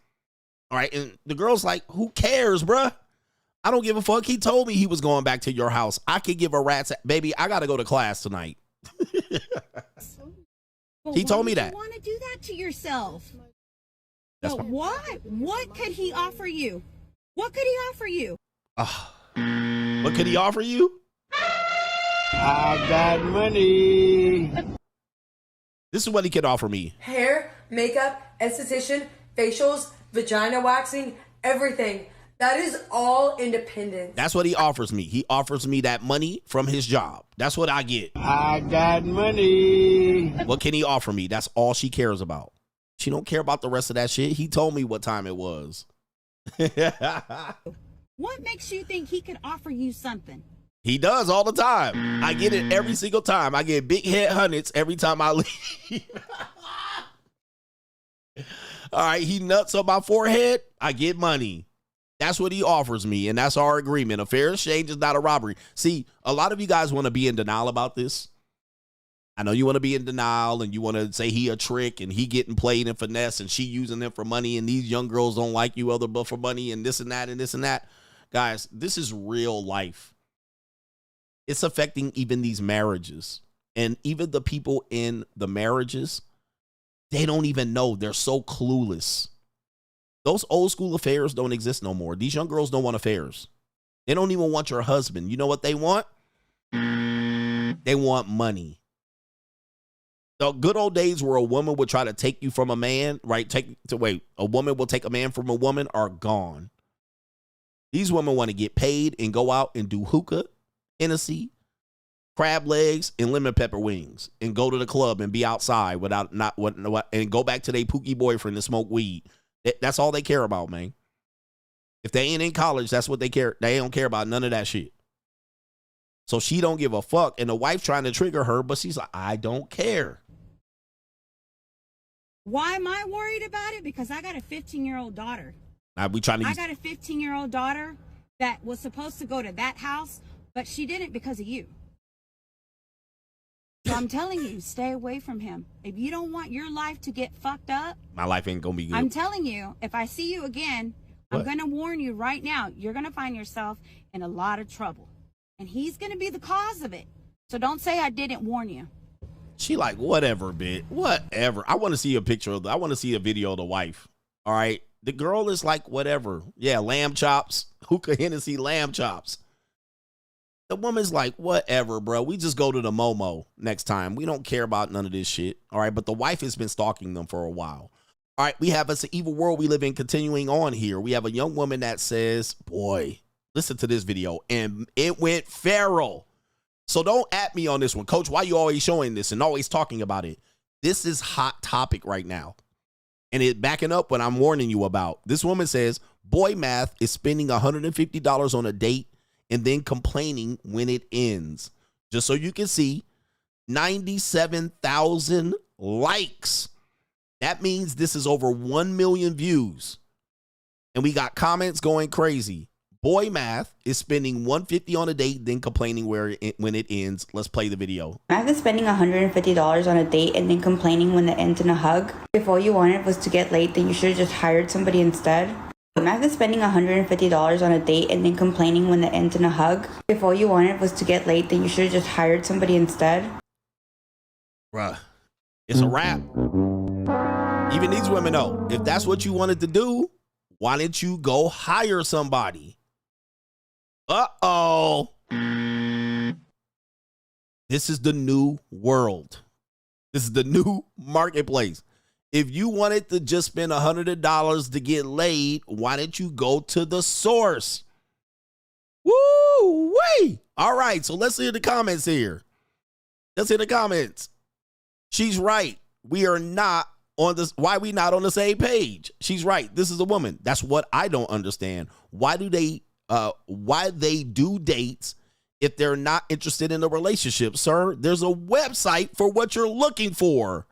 All right, and the girl's like, who cares, bruh? I don't give a fuck. He told me he was going back to your house. I could give a rat's baby. I got to go to class tonight. He told me that. You want to do that to yourself? That's but why? What could he offer you? What could he offer you? What could he offer you? I got money. This is what he could offer me. Hair, makeup, esthetician, facials, vagina waxing, everything. That is all independent. That's what he offers me. He offers me that money from his job. That's what I get. I got money. What can he offer me? That's all she cares about. She don't care about the rest of that shit. He told me what time it was. What makes you think he could offer you something? He does all the time. I get it every single time. I get big head hundreds every time I leave. All right, he nuts on my forehead. I get money. That's what he offers me, and that's our agreement. A fair exchange is not a robbery. See, a lot of you guys want to be in denial about this. I know you want to be in denial, and you want to say he a trick, and he getting played and finesse, and she using them for money, and these young girls don't like you other but for money, and this and that, and this and that. Guys, this is real life. It's affecting even these marriages. And even the people in the marriages, they don't even know. They're so clueless. Those old school affairs don't exist no more. These young girls don't want affairs. They don't even want your husband. You know what they want? They want money. The good old days where a woman would try to take you from a man, right? A woman will take a man from a woman are gone. These women want to get paid and go out and do hookah, Hennessy, crab legs, and lemon pepper wings, and go to the club and be outside and go back to their pookie boyfriend and smoke weed. That's all they care about, man. If they ain't in college, that's what they care. They don't care about none of that shit. So she don't give a fuck. And the wife trying to trigger her, but she's like, I don't care. Why am I worried about it? Because I got a 15-year-old daughter. I got a 15-year-old daughter that was supposed to go to that house, but she didn't because of you. So I'm telling you, stay away from him. If you don't want your life to get fucked up, my life ain't gonna be good. I'm telling you, if I see you again, what? I'm gonna warn you right now, you're gonna find yourself in a lot of trouble. And he's gonna be the cause of it. So don't say I didn't warn you. She like, whatever, bitch. Whatever. I want to see a picture of I want to see a video of the wife. All right. The girl is like, whatever. Yeah, lamb chops. Hookah Hennessy lamb chops. The woman's like, whatever, bro. We just go to the Momo next time. We don't care about none of this shit. All right. But the wife has been stalking them for a while. All right. We have It's an Evil World We Live In continuing on here. We have a young woman that says, boy, listen to this video. And it went feral. So don't at me on this one. Coach, why you always showing this and always talking about it? This is hot topic right now. And it backing up what I'm warning you about. This woman says, boy math is spending $150 on a date and then complaining when it ends. Just so you can see, 97,000 likes. That means this is over 1 million views. And we got comments going crazy. Boy math is spending $150 on a date, then complaining when it ends. Let's play the video. Math is spending $150 on a date and then complaining when it ends in a hug. If all you wanted was to get laid, then you should have just hired somebody instead. Math is spending $150 on a date and then complaining when it ends in a hug. If all you wanted was to get laid, then you should have just hired somebody instead. Bruh, it's a wrap. Even these women know, if that's what you wanted to do, why didn't you go hire somebody? Uh-oh. This is the new world. This is the new marketplace. If you wanted to just spend $100 to get laid, why didn't you go to the source? Woo-wee. All right, so let's hear the comments here. Let's hear the comments. She's right. We are not on this. Why are we not on the same page? She's right. This is a woman. That's what I don't understand. Why they do dates if they're not interested in a relationship, sir? There's a website for what you're looking for.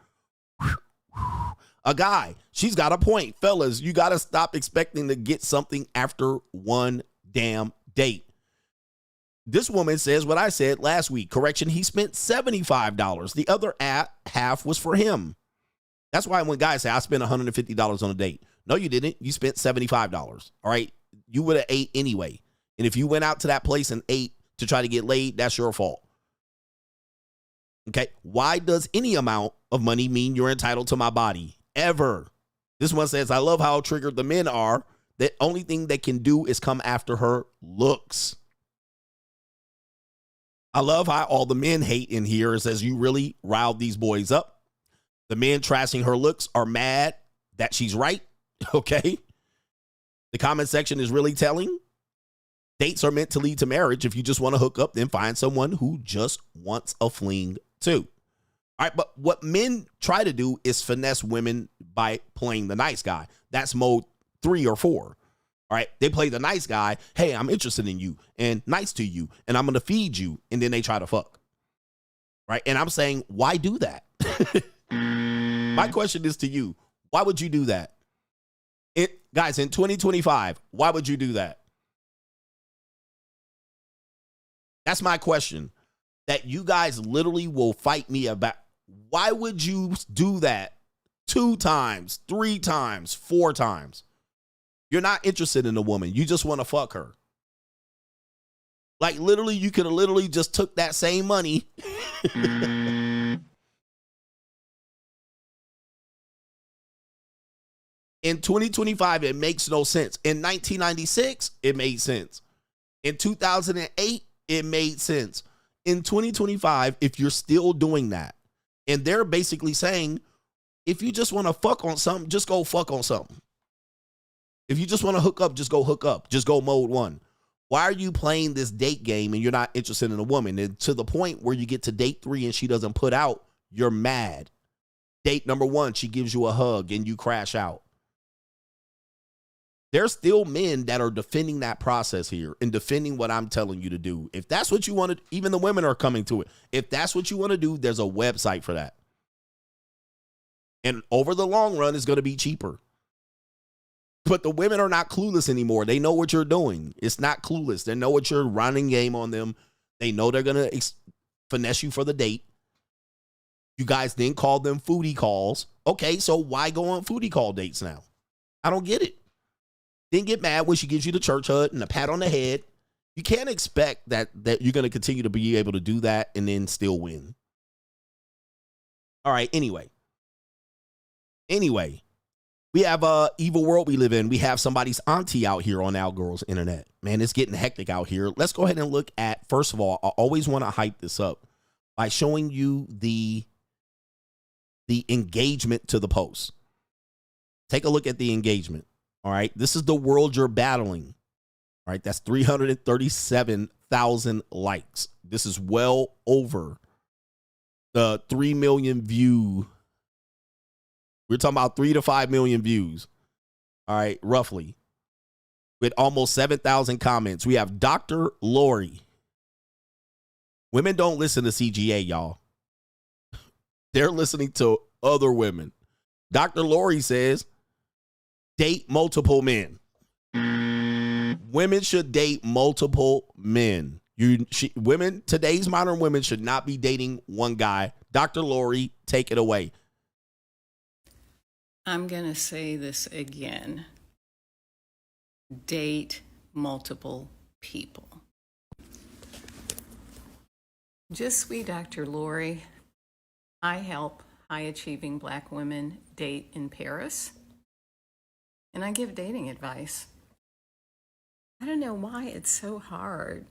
A guy. She's got a point. Fellas, you got to stop expecting to get something after one damn date. This woman says what I said last week. Correction, he spent $75. The other half was for him. That's why when guys say, I spent $150 on a date. No, you didn't. You spent $75. All right. You would have ate anyway. And if you went out to that place and ate to try to get laid, that's your fault. Okay. Why does any amount of money mean you're entitled to my body? Ever. This one says, I love how triggered the men are. The only thing they can do is come after her looks. I love how all the men hate in here. It says you really riled these boys up. The men trashing her looks are mad that she's right. Okay. The comment section is really telling. Dates are meant to lead to marriage. If you just want to hook up, then find someone who just wants a fling too. All right, but what men try to do is finesse women by playing the nice guy. That's mode 3 or 4. All right, they play the nice guy. Hey, I'm interested in you and nice to you, and I'm going to feed you, and then they try to fuck. Right, and I'm saying, why do that? My question is to you. Why would you do that? Guys, in 2025, why would you do that? That's my question that you guys literally will fight me about. Why would you do that 2 times, 3 times, 4 times? You're not interested in a woman. You just want to fuck her. Like literally, you could have literally just took that same money. In 2025, it makes no sense. In 1996, it made sense. In 2008, it made sense. In 2025, if you're still doing that, and they're basically saying, if you just want to fuck on something, just go fuck on something. If you just want to hook up, just go hook up. Just go mode 1. Why are you playing this date game and you're not interested in a woman? And to the point where you get to date 3 and she doesn't put out, you're mad. Date number 1, she gives you a hug and you crash out. There's still men that are defending that process here and defending what I'm telling you to do. If that's what you want to, even the women are coming to it. If that's what you want to do, there's a website for that. And over the long run, it's going to be cheaper. But the women are not clueless anymore. They know what you're doing. It's not clueless. They know what you're running game on them. They know they're going to finesse you for the date. You guys then call them foodie calls. Okay, so why go on foodie call dates now? I don't get it. Then get mad when she gives you the church hug and a pat on the head. You can't expect that you're going to continue to be able to do that and then still win. All right, anyway, we have a evil world we live in. We have somebody's auntie out here on Our Girls Internet. Man, it's getting hectic out here. Let's go ahead and look at, first of all, I always want to hype this up by showing you the engagement to the post. Take a look at the engagement. All right, this is the world you're battling. All right, that's 337,000 likes. This is well over the 3 million view. We're talking about 3 to 5 million views. All right, roughly. With almost 7,000 comments. We have Dr. Lori. Women don't listen to CGA, y'all. They're listening to other women. Dr. Lori says, date multiple men. Women should date multiple men. Women, today's modern women should not be dating one guy. Dr. Lori, take it away. I'm going to say this again. Date multiple people. Just sweet Dr. Lori. I help high-achieving Black women date in Paris, and I give dating advice. I don't know why it's so hard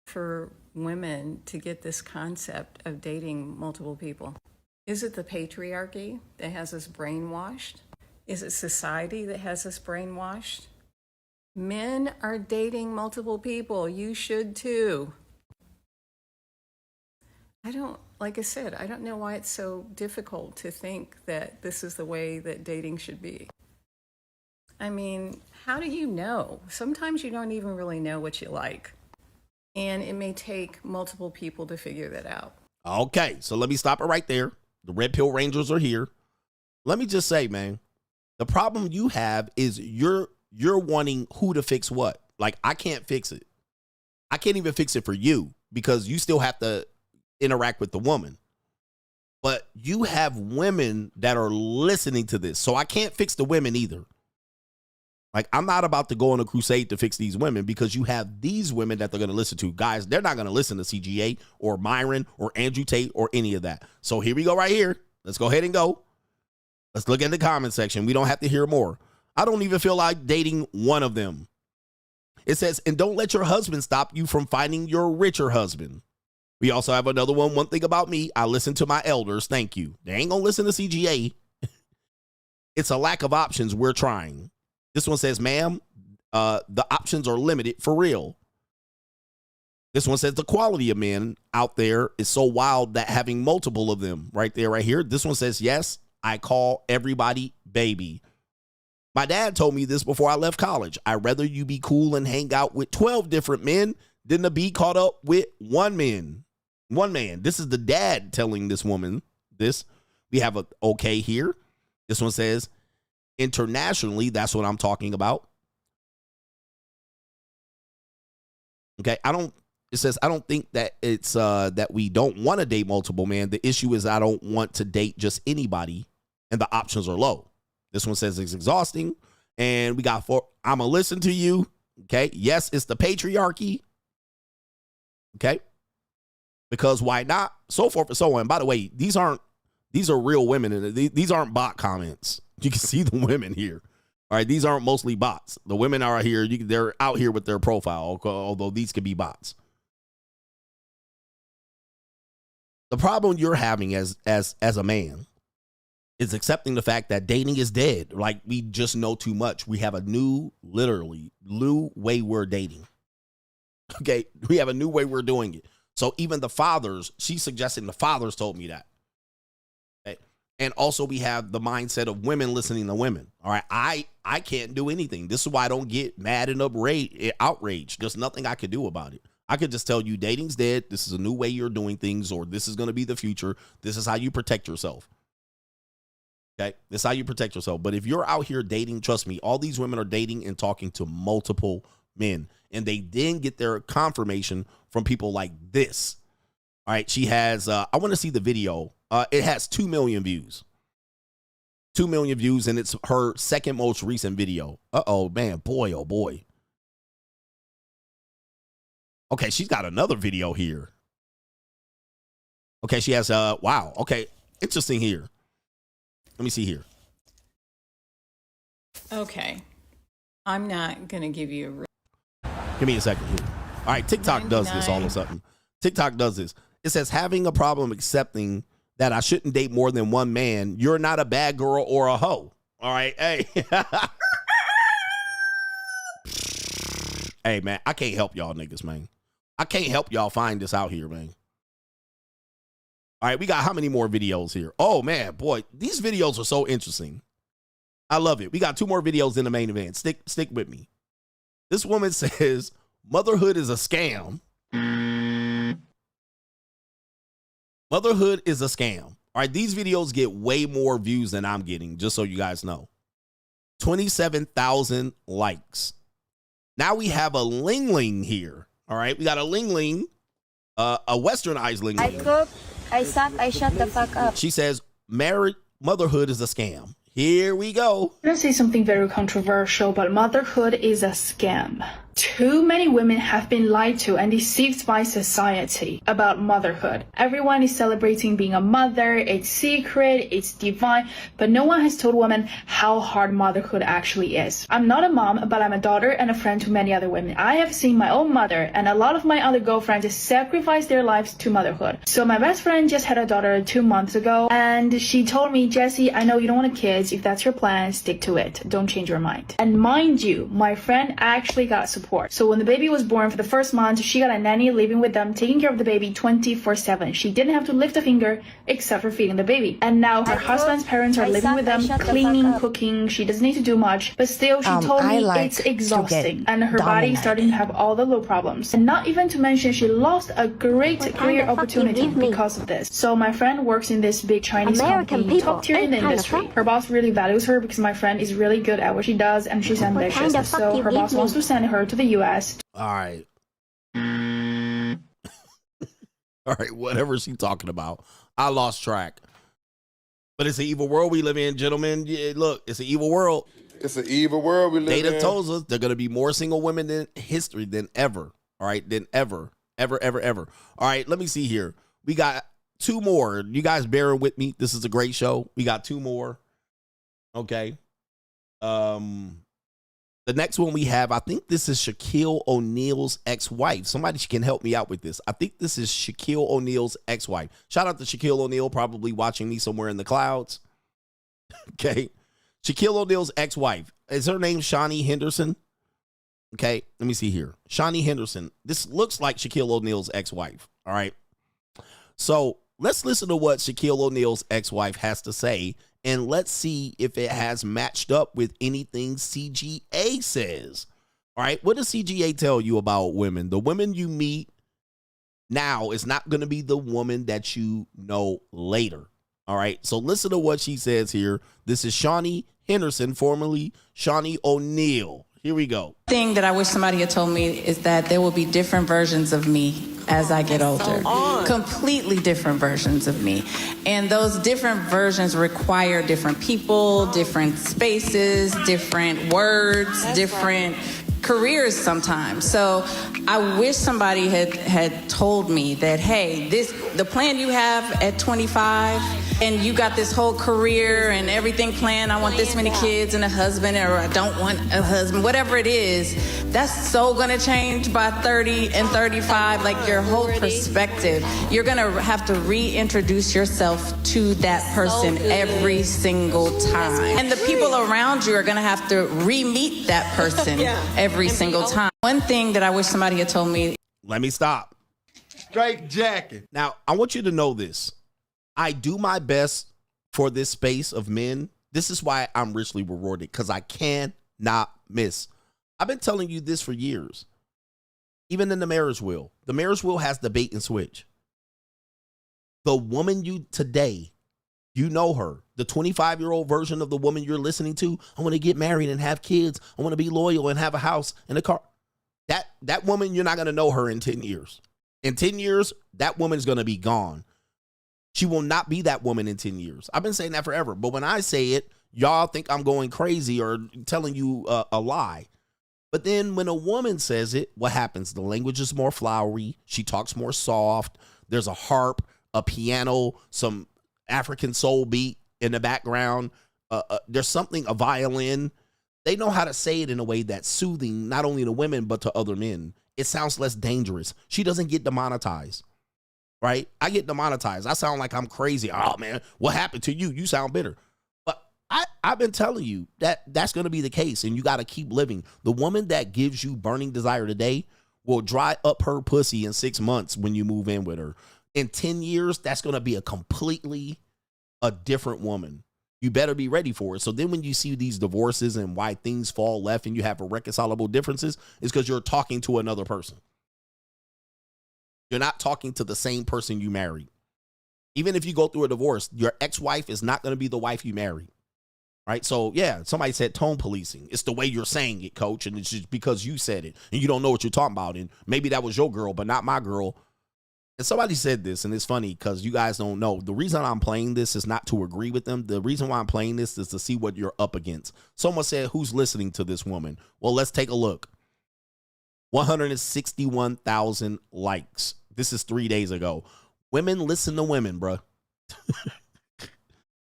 for women to get this concept of dating multiple people. Is it the patriarchy that has us brainwashed? Is it society that has us brainwashed? Men are dating multiple people. You should too. Like I said, I don't know why it's so difficult to think that this is the way that dating should be. I mean, how do you know? Sometimes you don't even really know what you like. And it may take multiple people to figure that out. Okay, so let me stop it right there. The Red Pill Rangers are here. Let me just say, man, the problem you have is you're wanting who to fix what. Like, I can't fix it. I can't even fix it for you because you still have to interact with the woman. But you have women that are listening to this. So I can't fix the women either. Like, I'm not about to go on a crusade to fix these women because you have these women that they're going to listen to. Guys, they're not going to listen to CGA or Myron or Andrew Tate or any of that. So here we go right here. Let's go ahead and go. Let's look in the comment section. We don't have to hear more. I don't even feel like dating one of them. It says, and don't let your husband stop you from finding your richer husband. We also have another one. One thing about me, I listen to my elders. Thank you. They ain't going to listen to CGA. It's a lack of options. We're trying. This one says, ma'am, the options are limited for real. This one says the quality of men out there is so wild that having multiple of them right there, right here. This one says, yes, I call everybody baby. My dad told me this before I left college. I'd rather you be cool and hang out with 12 different men than to be caught up with one man. This is the dad telling this woman this. We have a okay here. This one says, internationally, that's what I'm talking about. Okay, it says, I don't think that it's that we don't want to date multiple men. The issue is I don't want to date just anybody, and the options are low. This one says it's exhausting. And we got I'm going to listen to you. Okay, yes, it's the patriarchy. Okay, because why not? So forth and so on. By the way, these are real women, and these aren't bot comments. You can see the women here. All right, these aren't mostly bots. The women are here. They're out here with their profile, although these could be bots. The problem you're having as a man is accepting the fact that dating is dead. Like, we just know too much. We have a new way we're dating. Okay, we have a new way we're doing it. So even the fathers, she's suggesting the fathers told me that. Okay. And also we have the mindset of women listening to women. All right. I can't do anything. This is why I don't get mad and outraged. There's nothing I could do about it. I could just tell you dating's dead. This is a new way you're doing things, or this is going to be the future. This is how you protect yourself. Okay. This is how you protect yourself. But if you're out here dating, trust me, all these women are dating and talking to multiple men, and they then get their confirmation from people like this. All right. She has, I want to see the video. It has 2 million views. 2 million views, and it's her second most recent video. Uh-oh, man. Boy, oh, boy. Okay, she's got another video here. Okay, she has, wow. Okay, interesting here. Let me see here. Okay. I'm not going to give you a... Give me a second here. All right, TikTok does this all of a sudden. TikTok does this. It says, having a problem accepting that I shouldn't date more than one man. You're not a bad girl or a hoe. All right, hey. Hey, man, I can't help y'all niggas, man. I can't help y'all find this out here, man. All right, we got how many more videos here? Oh, man, boy, these videos are so interesting. I love it. We got 2 more videos in the main event. Stick with me. This woman says, motherhood is a scam. Motherhood is a scam. All right, these videos get way more views than I'm getting, just so you guys know. 27,000 likes. Now we have a Ling here. All right, we got a Ling, a westernized Ling. I cook, I suck, I shut the fuck up. She says, motherhood is a scam. Here we go. I'm going to say something very controversial, but motherhood is a scam. Too many women have been lied to and deceived by society about motherhood. Everyone is celebrating being a mother, it's secret, it's divine, but no one has told women how hard motherhood actually is. I'm not a mom, but I'm a daughter and a friend to many other women. I have seen my own mother and a lot of my other girlfriends sacrifice their lives to motherhood. So my best friend just had a daughter 2 months ago, and she told me, Jessie, I know you don't want kids. If that's your plan, stick to it. Don't change your mind. And mind you, my friend actually got support. So when the baby was born, for the first month, she got a nanny living with them, taking care of the baby 24/7. She didn't have to lift a finger except for feeding the baby. And now her husband's parents are living with them, cleaning, cooking. She doesn't need to do much, but still she told me it's exhausting. And her body starting to have all the low problems. And not even to mention she lost a great career opportunity because of this. So my friend works in this big Chinese company, top tier in the industry. Her boss really values her because my friend is really good at what she does and she's ambitious. So her boss wants to send her to the US. All right. All right, whatever she's talking about. I lost track. But it's an evil world we live in, gentlemen. Yeah, look, it's an evil world. It's an evil world we live in. Data tells us there are going to be more single women in history than ever. All right, than ever. Ever. All right, let me see here. We got 2 more. You guys bearing with me? This is a great show. We got 2 more. Okay. The next one we have, I think this is Shaquille O'Neal's ex-wife. Somebody can help me out with this. I think this is Shaquille O'Neal's ex-wife. Shout out to Shaquille O'Neal, probably watching me somewhere in the clouds. Okay. Shaquille O'Neal's ex-wife. Is her name Shawnee Henderson? Okay. Let me see here. Shawnee Henderson. This looks like Shaquille O'Neal's ex-wife. All right. So let's listen to what Shaquille O'Neal's ex-wife has to say, and let's see if it has matched up with anything CGA says. All right. What does CGA tell you about women? The women you meet now is not going to be the woman that you know later. All right. So listen to what she says here. This is Shawnee Henderson, formerly Shawnee O'Neal. Here we go. The thing that I wish somebody had told me is that there will be different versions of me as I get older. Completely different versions of me. And those different versions require different people, different spaces, different words, different careers sometimes. So I wish somebody had told me that, hey, the plan you have at 25 and you got this whole career and everything planned, I want this many kids and a husband, or I don't want a husband, whatever it is, that's so gonna change by 30 and 35, like your whole perspective. You're gonna have to reintroduce yourself to that person every single time. And the people around you are gonna have to re-meet that person every single time. One thing that I wish somebody had told me. Let me stop. Straight jacket. Now, I want you to know this. I do my best for this space of men. This is why I'm richly rewarded, because I cannot miss. I've been telling you this for years. Even in the marriage wheel. The marriage wheel has the bait and switch. The woman you today, you know her. The 25-year-old version of the woman you're listening to. I want to get married and have kids. I want to be loyal and have a house and a car. That woman, you're not going to know her in 10 years. In 10 years, that woman's going to be gone. She will not be that woman in 10 years. I've been saying that forever. But when I say it, y'all think I'm going crazy or telling you a lie. But then when a woman says it, what happens? The language is more flowery. She talks more soft. There's a harp, a piano, some African soul beat in the background. There's something, a violin. They know how to say it in a way that's soothing, not only to women, but to other men. It sounds less dangerous. She doesn't get demonetized, right? I get demonetized. I sound like I'm crazy. Oh, man, what happened to you? You sound bitter. But I've been telling you that that's going to be the case, and you got to keep living. The woman that gives you burning desire today will dry up her pussy in 6 months when you move in with her. In 10 years, that's going to be a different woman. You better be ready for it. So then when you see these divorces and why things fall left and you have irreconcilable differences, it's because you're talking to another person. You're not talking to the same person you married. Even if you go through a divorce, your ex-wife is not going to be the wife you married. Right? So, yeah, somebody said tone policing. It's the way you're saying it, coach, and it's just because you said it and you don't know what you're talking about. And maybe that was your girl, but not my girl. And somebody said this, and it's funny because you guys don't know. The reason I'm playing this is not to agree with them. The reason why I'm playing this is to see what you're up against. Someone said, who's listening to this woman? Well, let's take a look. 161,000 likes. This is 3 days ago. Women listen to women, bruh.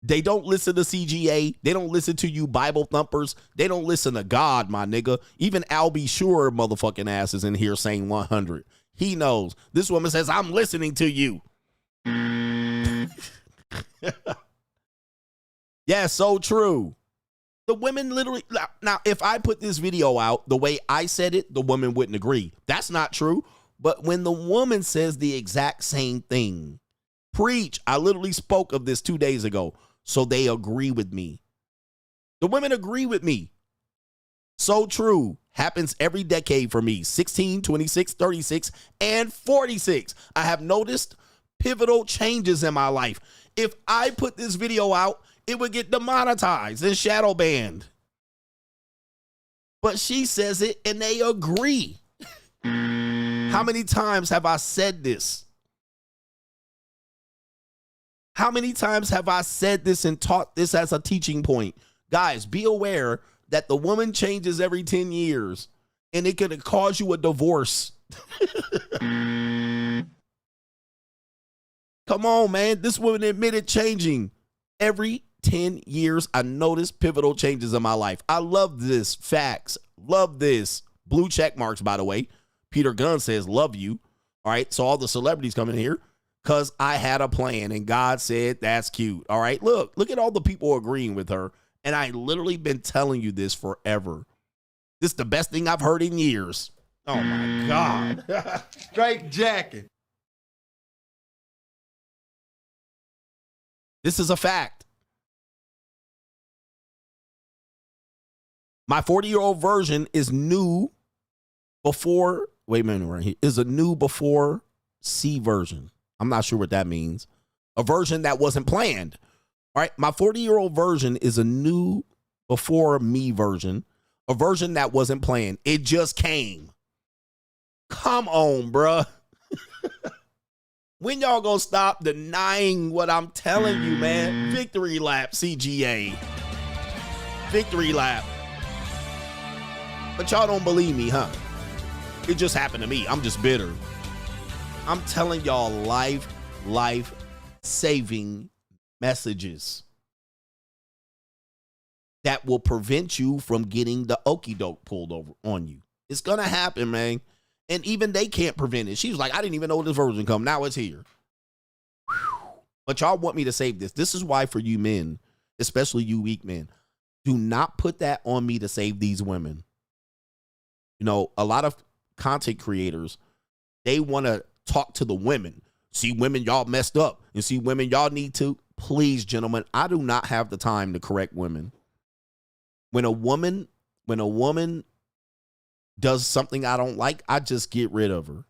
They don't listen to CGA. They don't listen to you Bible thumpers. They don't listen to God, my nigga. Even Al B. Sure motherfucking ass is in here saying 100. He knows. This woman says, I'm listening to you. Yeah, so true. The women literally. Now, if I put this video out the way I said it, the woman wouldn't agree. That's not true. But when the woman says the exact same thing, preach. I literally spoke of this 2 days ago. So they agree with me. The women agree with me. So true. Happens every decade for me. 16, 26, 36, and 46. I have noticed pivotal changes in my life. If I put this video out, it would get demonetized and shadow banned. But she says it and they agree. How many times have I said this? How many times have I said this and taught this as a teaching point? Guys, be aware that the woman changes every 10 years and it could cause you a divorce. Come on, man. This woman admitted changing. Every 10 years, I noticed pivotal changes in my life. I love this. Facts. Love this. Blue check marks, by the way. Peter Gunn says, love you. All right. So all the celebrities coming here because I had a plan and God said, that's cute. All right. Look at all the people agreeing with her. And I literally been telling you this forever. This is the best thing I've heard in years. Oh my God. Straight jacket. This is a fact. My 40-year-old version is new before, wait a minute, right here, is a new before C version. I'm not sure what that means. A version that wasn't planned. All right, my 40-year-old version is a new before me version, a version that wasn't planned. It just came. Come on, bruh. When y'all gonna stop denying what I'm telling you, man? Victory lap, CGA. Victory lap. But y'all don't believe me, huh? It just happened to me. I'm just bitter. I'm telling y'all life-saving messages that will prevent you from getting the okie doke pulled over on you. It's gonna happen, man. And even they can't prevent it. She was like, I didn't even know this version come. Now it's here. Whew. But y'all want me to save this. This is why for you men, especially you weak men, do not put that on me to save these women. You know, a lot of content creators, they want to talk to the women. See women, y'all messed up. And see women, y'all need to please, gentlemen, I do not have the time to correct women. When a woman does something I don't like, I just get rid of her.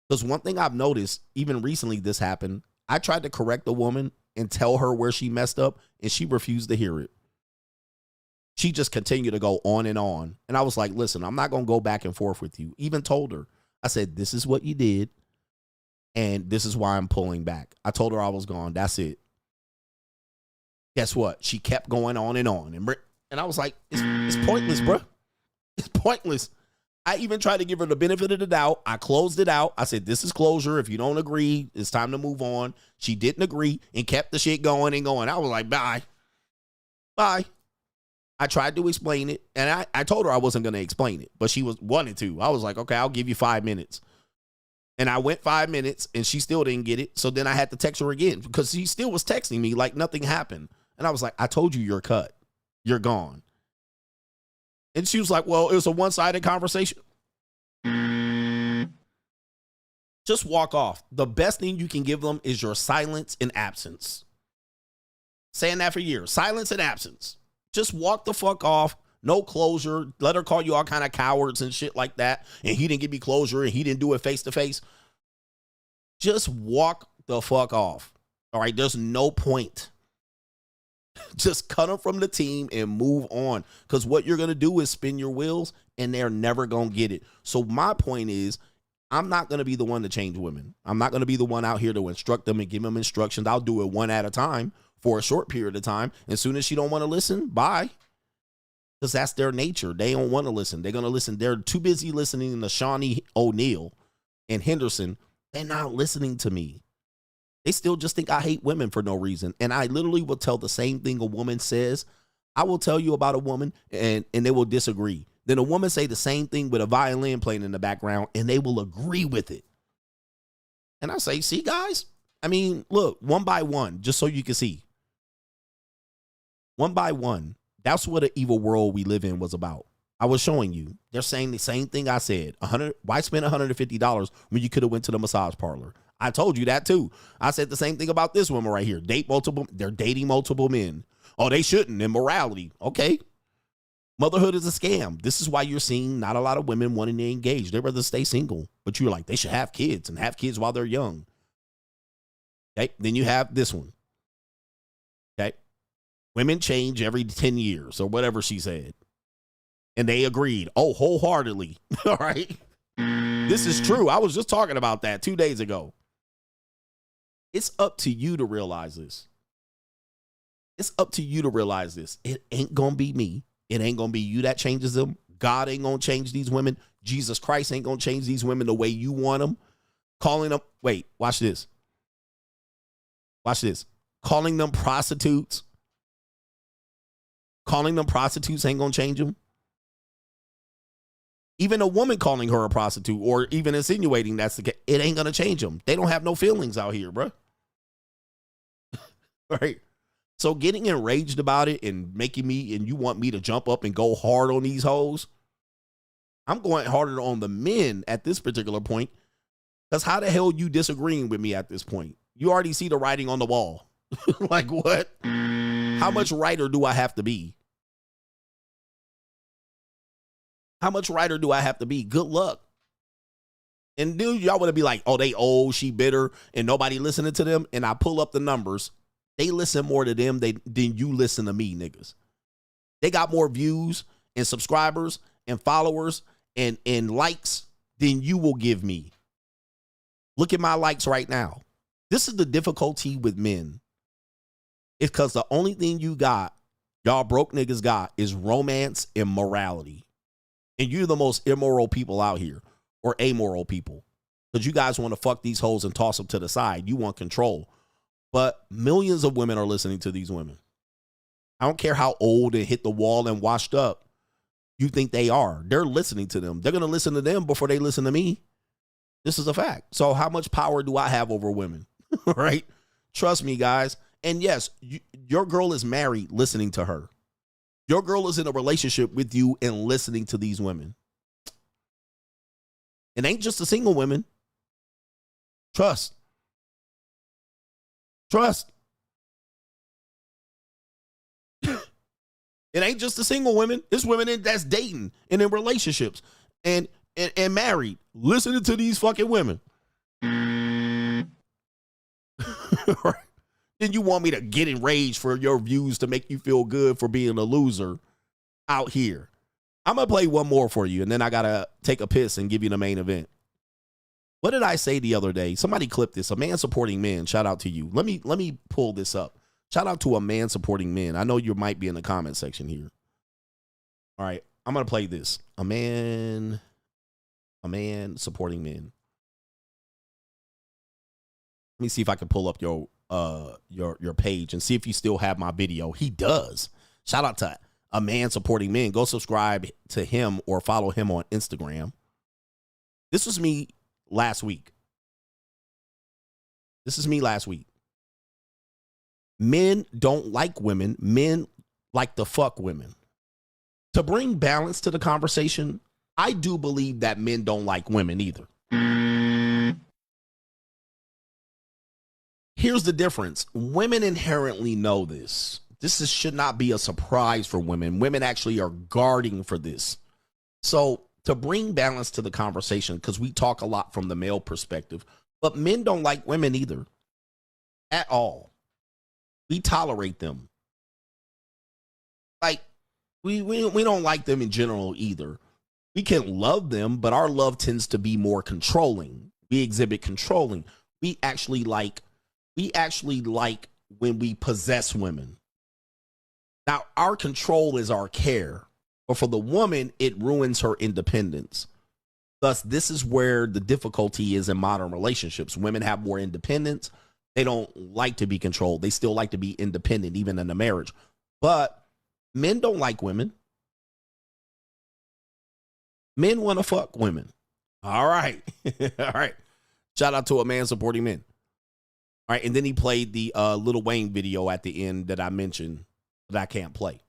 Because one thing I've noticed, even recently this happened, I tried to correct a woman and tell her where she messed up, and she refused to hear it. She just continued to go on. And I was like, listen, I'm not going to go back and forth with you. Even told her, I said, this is what you did, and this is why I'm pulling back. I told her I was gone. That's it. Guess what? She kept going on. And I was like, it's pointless, bro. It's pointless. I even tried to give her the benefit of the doubt. I closed it out. I said, this is closure. If you don't agree, it's time to move on. She didn't agree and kept the shit going and going. I was like, bye. Bye. I tried to explain it, and I told her I wasn't going to explain it, but she wanted to. I was like, okay, I'll give you 5 minutes. And I went 5 minutes, and she still didn't get it. So then I had to text her again because she still was texting me like nothing happened. And I was like, I told you you're cut. You're gone. And she was like, well, it was a one-sided conversation. Just walk off. The best thing you can give them is your silence and absence. Saying that for years. Silence and absence. Just walk the fuck off. No closure. Let her call you all kind of cowards and shit like that. And he didn't give me closure and he didn't do it face to face. Just walk the fuck off. All right. There's no point. Just cut them from the team and move on. Because what you're going to do is spin your wheels and they're never going to get it. So my point is, I'm not going to be the one to change women. I'm not going to be the one out here to instruct them and give them instructions. I'll do it one at a time for a short period of time. As soon as she don't want to listen, bye. Because that's their nature. They don't want to listen. They're going to listen. They're too busy listening to Shawnee O'Neal and Henderson. They're not listening to me. They still just think I hate women for no reason. And I literally will tell the same thing a woman says. I will tell you about a woman and they will disagree. Then a woman say the same thing with a violin playing in the background and they will agree with it. And I say, see, guys? I mean, look, one by one, just so you can see. One by one. That's what an evil world we live in was about. I was showing you. They're saying the same thing I said. Why spend $150 when you could have went to the massage parlor? I told you that too. I said the same thing about this woman right here. They're dating multiple men. Oh, they shouldn't. Immorality. Okay. Motherhood is a scam. This is why you're seeing not a lot of women wanting to engage. They'd rather stay single. But you're like, they should have kids and have kids while they're young. Okay. Then you have this one. Okay. Women change every 10 years or whatever she said. And they agreed. Oh, wholeheartedly. All right. This is true. I was just talking about that 2 days ago. It's up to you to realize this. It's up to you to realize this. It ain't going to be me. It ain't going to be you that changes them. God ain't going to change these women. Jesus Christ ain't going to change these women the way you want them. Calling them, wait, watch this. Watch this. Calling them prostitutes. Calling them prostitutes ain't going to change them. Even a woman calling her a prostitute or even insinuating that's the case, it ain't going to change them. They don't have no feelings out here, bro. Right? So getting enraged about it and making me, and you want me to jump up and go hard on these hoes, I'm going harder on the men at this particular point. Because how the hell you disagreeing with me at this point? You already see the writing on the wall. Like what? How much righter do I have to be? How much righter do I have to be? Good luck. And dude, y'all want to be like, oh, they old, she bitter, and nobody listening to them. And I pull up the numbers. They listen more to them than you listen to me, niggas. They got more views and subscribers and followers and likes than you will give me. Look at my likes right now. This is the difficulty with men. It's because the only thing you got, y'all broke niggas got, is romance and morality. And you're the most immoral people out here, or amoral people. Because you guys want to fuck these hoes and toss them to the side. You want control. But millions of women are listening to these women. I don't care how old and hit the wall and washed up you think they are. They're listening to them. They're going to listen to them before they listen to me. This is a fact. So how much power do I have over women? Right? Trust me, guys. And yes, your girl is married listening to her. Your girl is in a relationship with you and listening to these women. It ain't just the single women. Trust. Trust. It ain't just the single women. It's women that's dating and in relationships and married. Listening to these fucking women. Right? Then you want me to get enraged for your views to make you feel good for being a loser out here. I'm going to play one more for you, and then I got to take a piss and give you the main event. What did I say the other day? Somebody clipped this. A man supporting men. Shout out to you. Let me pull this up. Shout out to a man supporting men. I know you might be in the comment section here. All right, I'm going to play this. A man supporting men. Let me see if I can pull up your page and see if you still have my video. He does. Shout out to a man supporting men. Go subscribe to him or follow him on Instagram. This was me last week. Men don't like women. Men like to fuck women. To bring balance to the conversation, I do believe that men don't like women either. Here's the difference. Women inherently know this. Should not be a surprise for women. Women actually are guarding for this. So to bring balance to the conversation, because we talk a lot from the male perspective, but men don't like women either. At all. We tolerate them. Like, we don't like them in general either. We can love them, but our love tends to be more controlling. We exhibit controlling. We actually like when we possess women. Now, our control is our care. But for the woman, it ruins her independence. Thus, this is where the difficulty is in modern relationships. Women have more independence. They don't like to be controlled. They still like to be independent, even in a marriage. But men don't like women. Men want to fuck women. All right. All right. Shout out to a man supporting men. All right. And then he played the Lil Wayne video at the end that I mentioned that I can't play.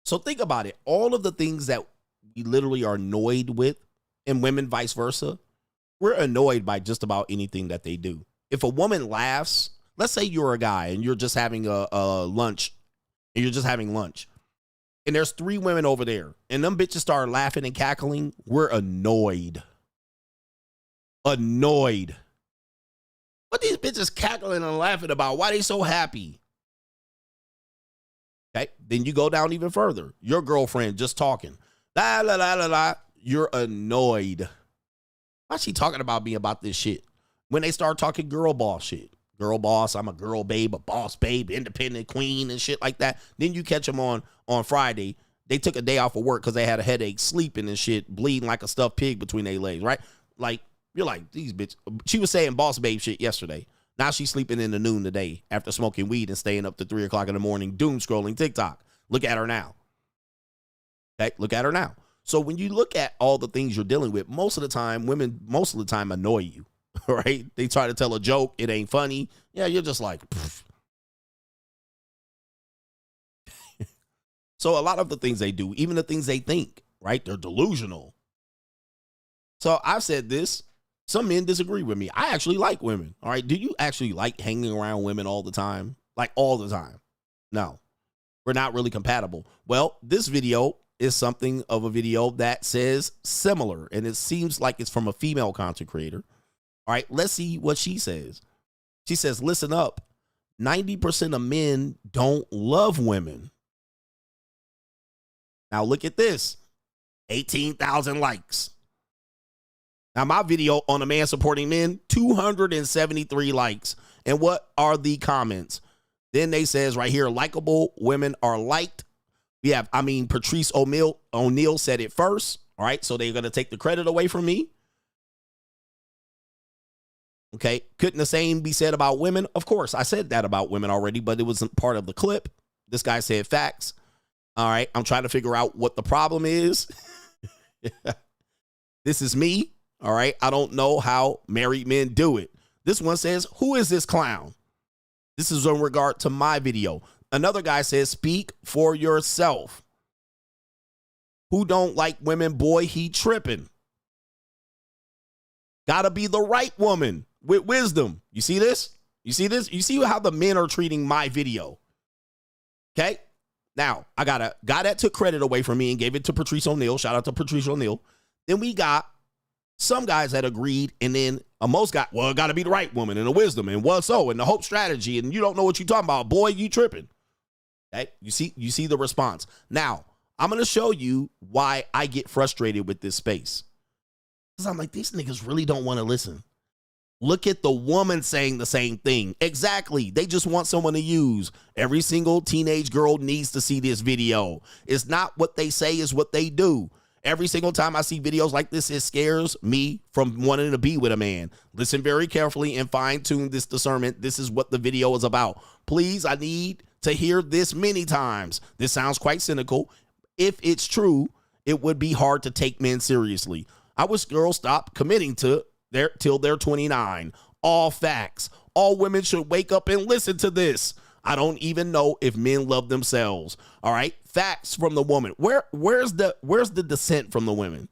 So think about it. All of the things that we literally are annoyed with, and women vice versa, we're annoyed by just about anything that they do. If a woman laughs, let's say you're a guy and you're just having a lunch, and you're just having lunch, and there's 3 women over there, and them bitches start laughing and cackling, we're annoyed. Annoyed. What these bitches cackling and laughing about? Why they so happy? Okay, then you go down even further. Your girlfriend just talking. La, la, la, la, la. You're annoyed. Why's she talking about me about this shit? When they start talking girl boss shit. Girl boss, I'm a girl babe, a boss babe, independent queen and shit like that. Then you catch them on Friday. They took a day off of work because they had a headache, sleeping and shit, bleeding like a stuffed pig between their legs, right? Like, you're like, these bitches. She was saying boss babe shit yesterday. Now she's sleeping in the noon today after smoking weed and staying up to 3 o'clock in the morning, doom scrolling TikTok. Look at her now. Okay, look at her now. So when you look at all the things you're dealing with, most of the time, women annoy you, right? They try to tell a joke. It ain't funny. Yeah, you're just like, So a lot of the things they do, even the things they think, right? They're delusional. So I've said this. Some men disagree with me. I actually like women. All right. Do you actually like hanging around women all the time? Like all the time? No, we're not really compatible. Well, this video is something of a video that says similar, and it seems like it's from a female content creator. All right. Let's see what she says. She says, listen up. 90% of men don't love women. Now look at this. 18,000 likes. Now, my video on a man supporting men, 273 likes. And what are the comments? Then they says right here, likable women are liked. We have, Patrice O'Neal said it first. All right, so they're going to take the credit away from me. Okay, couldn't the same be said about women? Of course, I said that about women already, but it wasn't part of the clip. This guy said facts. All right, I'm trying to figure out what the problem is. This is me. All right, I don't know how married men do it. This one says, who is this clown? This is in regard to my video. Another guy says, speak for yourself. Who don't like women? Boy, he tripping. Gotta be the right woman with wisdom. You see this? You see this? You see how the men are treating my video. Okay? Now, I got a guy that took credit away from me and gave it to Patrice O'Neal. Shout out to Patrice O'Neal. Then we got some guys that agreed, and then most got, well, it got to be the right woman and the wisdom and what so and the hope strategy, and you don't know what you're talking about. Boy, you tripping. Okay? You see the response. Now, I'm going to show you why I get frustrated with this space. Because I'm like, these niggas really don't want to listen. Look at the woman saying the same thing. Exactly. They just want someone to use. Every single teenage girl needs to see this video. It's not what they say, it's what they do. Every single time I see videos like this, it scares me from wanting to be with a man. Listen very carefully and fine-tune this discernment. This is what the video is about. Please, I need to hear this many times. This sounds quite cynical. If it's true, it would be hard to take men seriously. I wish girls stop committing to till they're 29. All facts. All women should wake up and listen to this. I don't even know if men love themselves. All right. Facts from the woman. Where's the dissent from the women?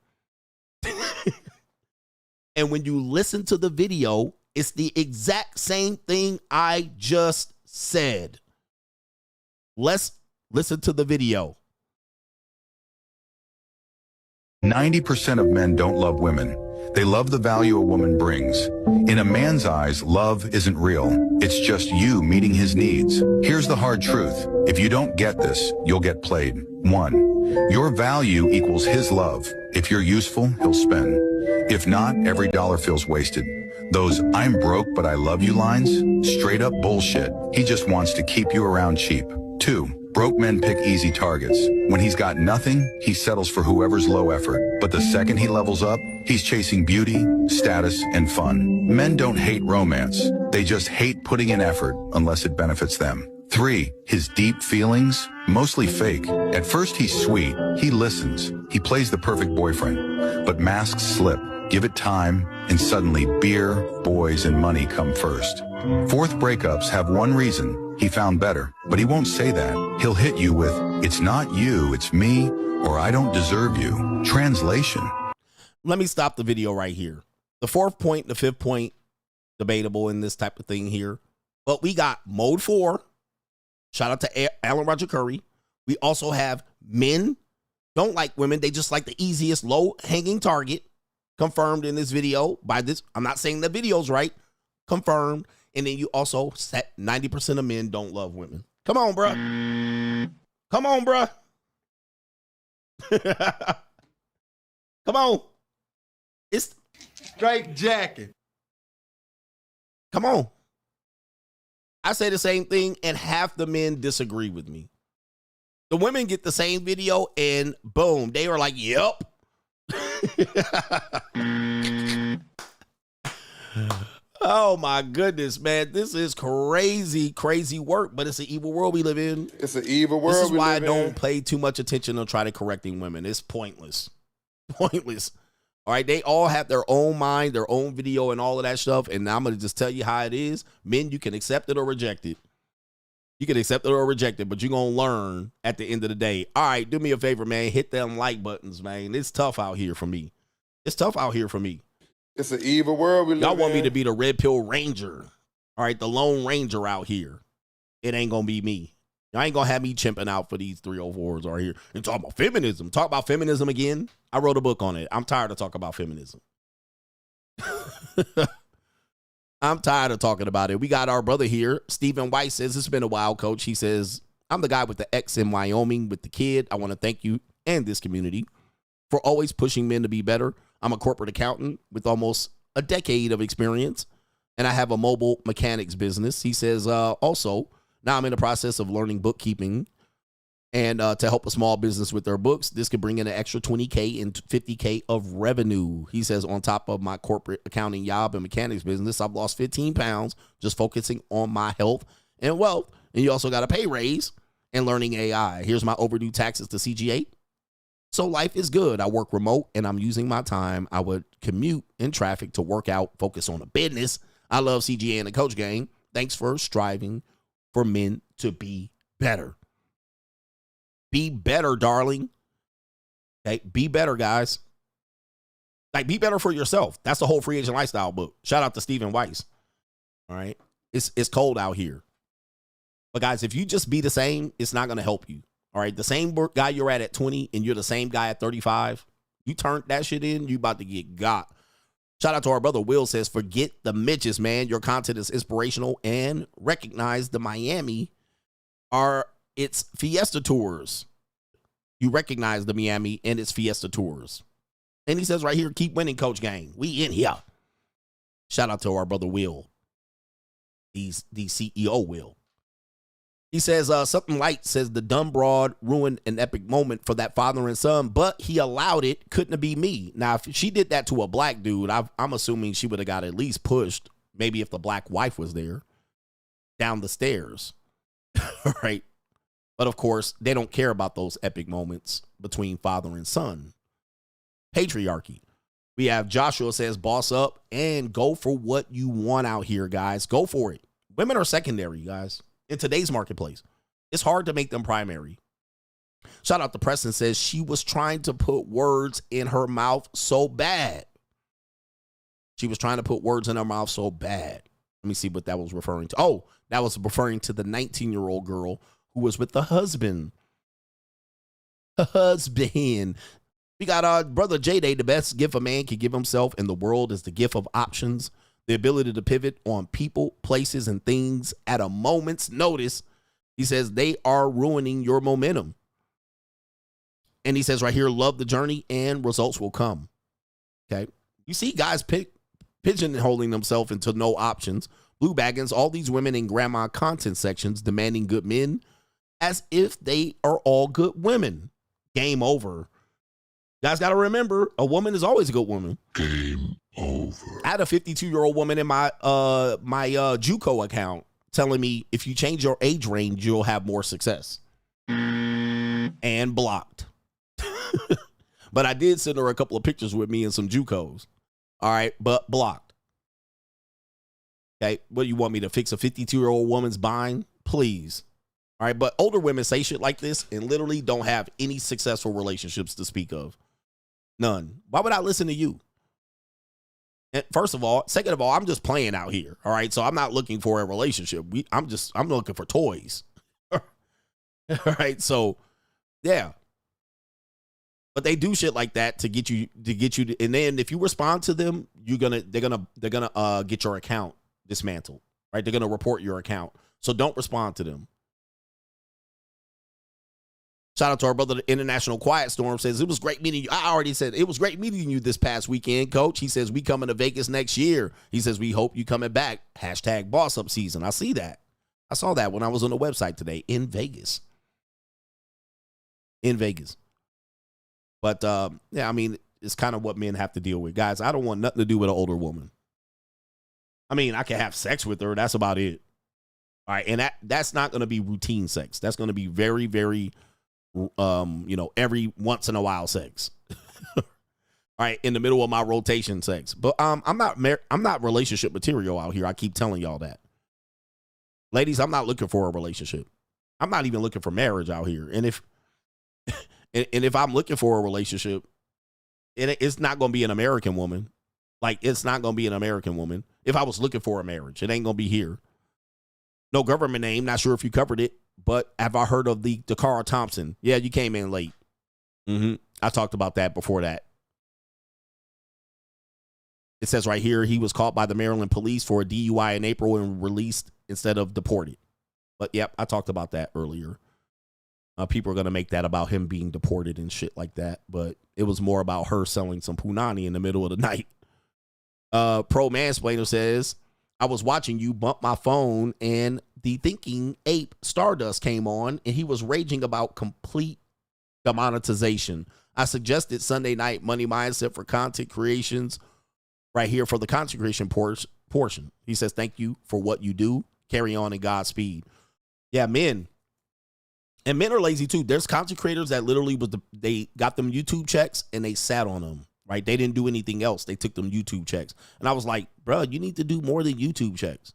And when you listen to the video, it's the exact same thing I just said. Let's listen to the video. 90% of men don't love women. They love the value a woman brings. In a man's eyes, love isn't real. It's just you meeting his needs. Here's the hard truth. If you don't get this, you'll get played. 1. Your value equals his love. If you're useful, he'll spend. If not, every dollar feels wasted. Those "I'm broke but I love you" lines? Straight up bullshit. He just wants to keep you around cheap. 2. Broke men pick easy targets. When he's got nothing, he settles for whoever's low effort. But the second he levels up, he's chasing beauty, status, and fun. Men don't hate romance. They just hate putting in effort unless it benefits them. 3. His deep feelings, mostly fake. At first he's sweet, he listens, he plays the perfect boyfriend. But masks slip, give it time, and suddenly beer, boys, and money come first. 4th breakups have one reason. He found better, but he won't say that. He'll hit you with, "It's not you, it's me," or "I don't deserve you." Translation. Let me stop the video right here. The 4th point, the 5th point, debatable in this type of thing here. But we got mode 4. Shout out to Alan Roger Curry. We also have men don't like women. They just like the easiest low-hanging target. Confirmed in this video by this. I'm not saying the video's right. Confirmed. And then you also set 90% of men don't love women. Come on, bruh. Come on, bruh. Come on. It's straight jacket. Come on. I say the same thing, and half the men disagree with me. The women get the same video, and boom, they are like, "Yep." Oh my goodness, man. This is crazy, crazy work, but it's an evil world we live in. It's an evil world. This is why I don't pay too much attention on try to correcting women. It's pointless. Pointless. All right. They all have their own mind, their own video, and all of that stuff. And I'm going to just tell you how it is. Men, you can accept it or reject it. You can accept it or reject it, but you're going to learn at the end of the day. All right. Do me a favor, man. Hit them like buttons, man. It's tough out here for me. It's tough out here for me. It's an evil world we live in. Y'all want me to be the Red Pill Ranger. All right, the Lone Ranger out here. It ain't going to be me. Y'all ain't going to have me chimping out for these 304s right here. And talk about feminism. Talk about feminism again. I wrote a book on it. I'm tired of talking about feminism. I'm tired of talking about it. We got our brother here. Stephen White says, "It's been a while, coach." He says, "I'm the guy with the ex in Wyoming with the kid. I want to thank you and this community for always pushing men to be better. I'm a corporate accountant with almost a decade of experience, and I have a mobile mechanics business." He says, also, now I'm in the process of learning bookkeeping and to help a small business with their books. This could bring in an extra $20K and $50K of revenue. He says, on top of my corporate accounting job and mechanics business, I've lost 15 pounds just focusing on my health and wealth. And you also got a pay raise and learning AI. Here's my overdue taxes to CGA. So life is good. I work remote and I'm using my time. I would commute in traffic to work out, focus on the business. I love CGA and the coach gang. Thanks for striving for men to be better. Be better, darling. Okay, be better, guys. Like, be better for yourself. That's the whole Free Agent Lifestyle book. Shout out to Stephen Weiss. All right. It's cold out here. But guys, if you just be the same, it's not going to help you. All right. The same guy you're at 20 and you're the same guy at 35. You turned that shit in, you about to get got. Shout out to our brother Will says, forget the Mitches, man. Your content is inspirational and recognize the Miami are its Fiesta tours. You recognize the Miami and its Fiesta tours. And he says right here, keep winning, Coach Gang. We in here. Shout out to our brother Will. He's the CEO Will. He says something light says the dumb broad ruined an epic moment for that father and son, but he allowed it. Couldn't it be me? Now, if she did that to a black dude, I'm assuming she would have got at least pushed, maybe if the black wife was there, down the stairs. Right? But of course, they don't care about those epic moments between father and son. Patriarchy. We have Joshua says, boss up and go for what you want out here, guys. Go for it. Women are secondary, guys. In today's marketplace, it's hard to make them primary. Shout out to Preston says she was trying to put words in her mouth so bad. She was trying to put words in her mouth so bad. Let me see what that was referring to. Oh, that was referring to the 19-year-old girl who was with the husband. We got our brother J-Day. The best gift a man can give himself in the world is the gift of options. The ability to pivot on people, places, and things at a moment's notice. He says they are ruining your momentum. And he says right here, love the journey and results will come. Okay. You see guys pigeonholing themselves into no options. Blue baggins, all these women in grandma content sections demanding good men as if they are all good women. Game over. Guys got to remember, a woman is always a good woman. Game over. I had a 52-year-old woman in my JUCO account telling me if you change your age range, you'll have more success. And blocked. But I did send her a couple of pictures with me and some JUCOs. All right, but blocked. Okay, what do you want me to fix a 52-year-old woman's bind? Please. All right, but older women say shit like this and literally don't have any successful relationships to speak of. None. Why would I listen to you? And first of all, second of all, I'm just playing out here. All right. So I'm not looking for a relationship. I'm looking for toys. All right. So yeah. But they do shit like that to get you and then if you respond to them, they're gonna get your account dismantled. Right? They're gonna report your account. So don't respond to them. Shout out to our brother, the International Quiet Storm says, it was great meeting you. I already said it was great meeting you this past weekend, coach. He says, we coming to Vegas next year. He says, we hope you coming back. # boss up season. I see that. I saw that when I was on the website today in Vegas. But yeah, I mean, it's kind of what men have to deal with. Guys, I don't want nothing to do with an older woman. I mean, I can have sex with her. That's about it. All right. And that's not going to be routine sex. That's going to be very, very, every once in a while sex. All right, in the middle of my rotation sex. But I'm not relationship material out here. I keep telling y'all that. Ladies, I'm not looking for a relationship. I'm not even looking for marriage out here. And if I'm looking for a relationship, it's not going to be an American woman. Like, it's not going to be an American woman. If I was looking for a marriage, it ain't going to be here. No government name. Not sure if you covered it. But have I heard of the Dakara Thompson? Yeah, you came in late. I talked about that before that. It says right here, he was caught by the Maryland police for a DUI in April and released instead of deported. But yep, I talked about that earlier. People are going to make that about him being deported and shit like that. But it was more about her selling some punani in the middle of the night. Pro Mansplainer says, I was watching you bump my phone and the thinking ape Stardust came on and he was raging about complete demonetization. I suggested Sunday night money mindset for content creations right here for the content creation portion. He says, thank you for what you do. Carry on in Godspeed. Yeah, men. And men are lazy too. There's content creators that literally they got them YouTube checks and they sat on them. Right? They didn't do anything else. They took them YouTube checks. And I was like, bro, you need to do more than YouTube checks.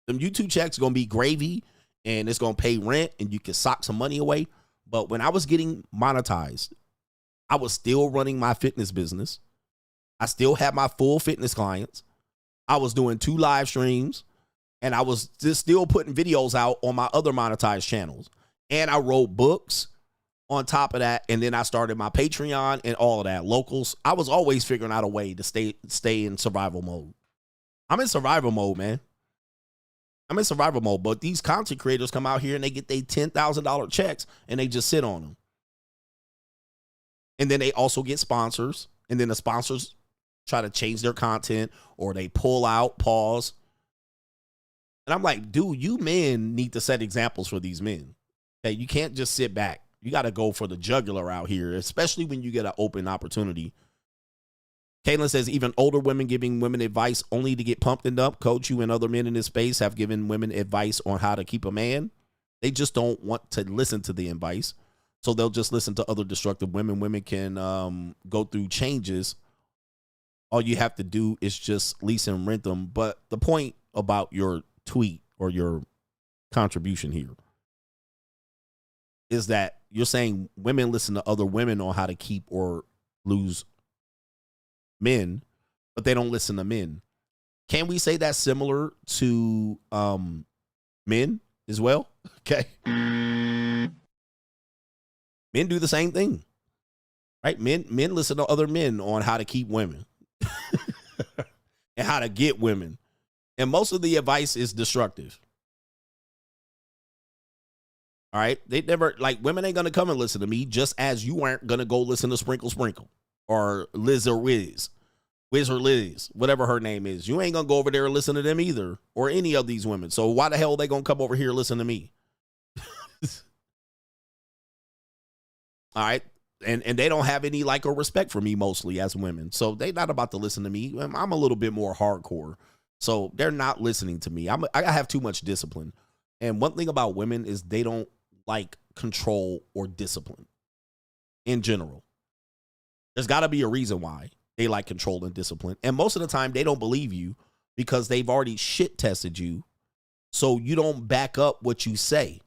Them YouTube checks are going to be gravy and it's going to pay rent and you can sock some money away. But when I was getting monetized, I was still running my fitness business. I still had my full fitness clients. I was doing 2 live streams And I was just still putting videos out on my other monetized channels. And I wrote books on top of that. And then I started my Patreon and all of that. Locals. I was always figuring out a way to stay in survival mode. I'm in survival mode, man. I'm in survival mode. But these content creators come out here and they get their $10,000 checks and they just sit on them. And then they also get sponsors. And then the sponsors try to change their content or they pull out, pause. And I'm like, dude, you men need to set examples for these men. Okay, you can't just sit back. You got to go for the jugular out here, especially when you get an open opportunity. Caitlin says, even older women giving women advice only to get pumped and dumped. Coach, you and other men in this space have given women advice on how to keep a man. They just don't want to listen to the advice. So they'll just listen to other destructive women. Women can go through changes. All you have to do is just lease and rent them. But the point about your tweet or your contribution here is that you're saying women listen to other women on how to keep or lose men, but they don't listen to men. Can we say that's similar to men as well? Okay. Men do the same thing, right? Men listen to other men on how to keep women and how to get women. And most of the advice is destructive. All right. They never, like, women ain't going to come and listen to me, just as you aren't going to go listen to Sprinkle Sprinkle or Liz or Wiz or Liz, whatever her name is. You ain't going to go over there and listen to them either, or any of these women. So why the hell are they going to come over here and listen to me? All right. And they don't have any like or respect for me mostly as women. So they not about to listen to me. I'm a little bit more hardcore. So they're not listening to me. I have too much discipline. And one thing about women is they don't like control or discipline in general. There's got to be a reason why they like control and discipline. And most of the time they don't believe you because they've already shit tested you. So you don't back up what you say.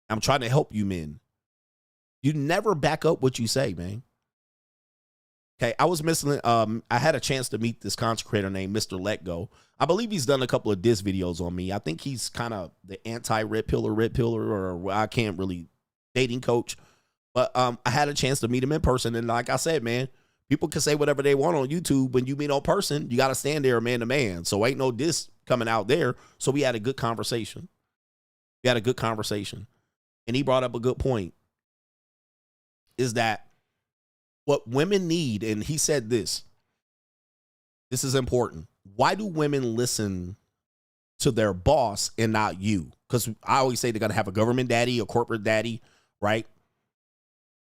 I'm trying to help you men. You never back up what you say, man. Okay, I was missing. I had a chance to meet this content creator named Mr. Let Go. I believe he's done a couple of diss videos on me. I think he's kind of the anti-red pillar, or I can't really dating coach. But I had a chance to meet him in person, and like I said, man, people can say whatever they want on YouTube. When you meet on person, you got to stand there man to man. So ain't no diss coming out there. So we had a good conversation. And he brought up a good point. Is that what women need? And he said this is important. Why do women listen to their boss and not you? Because I always say they're going to have a government daddy, a corporate daddy, right?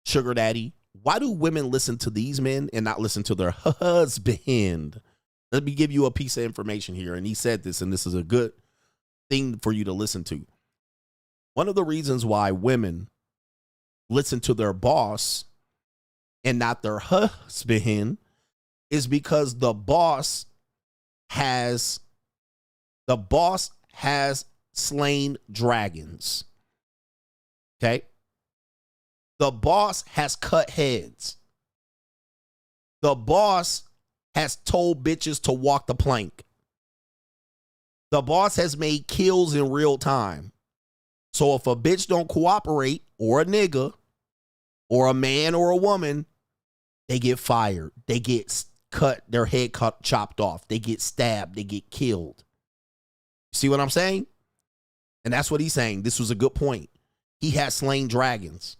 Sugar daddy. Why do women listen to these men and not listen to their husband? Let me give you a piece of information here. And he said this, and this is a good thing for you to listen to. One of the reasons why women listen to their boss and not their husband is because the boss has slain dragons. Okay? The boss has cut heads. The boss has told bitches to walk the plank. The boss has made kills in real time. So if a bitch don't cooperate, or a nigga, or a man or a woman, they get fired. They get cut, their head chopped off. They get stabbed. They get killed. See what I'm saying? And that's what he's saying. This was a good point. He has slain dragons.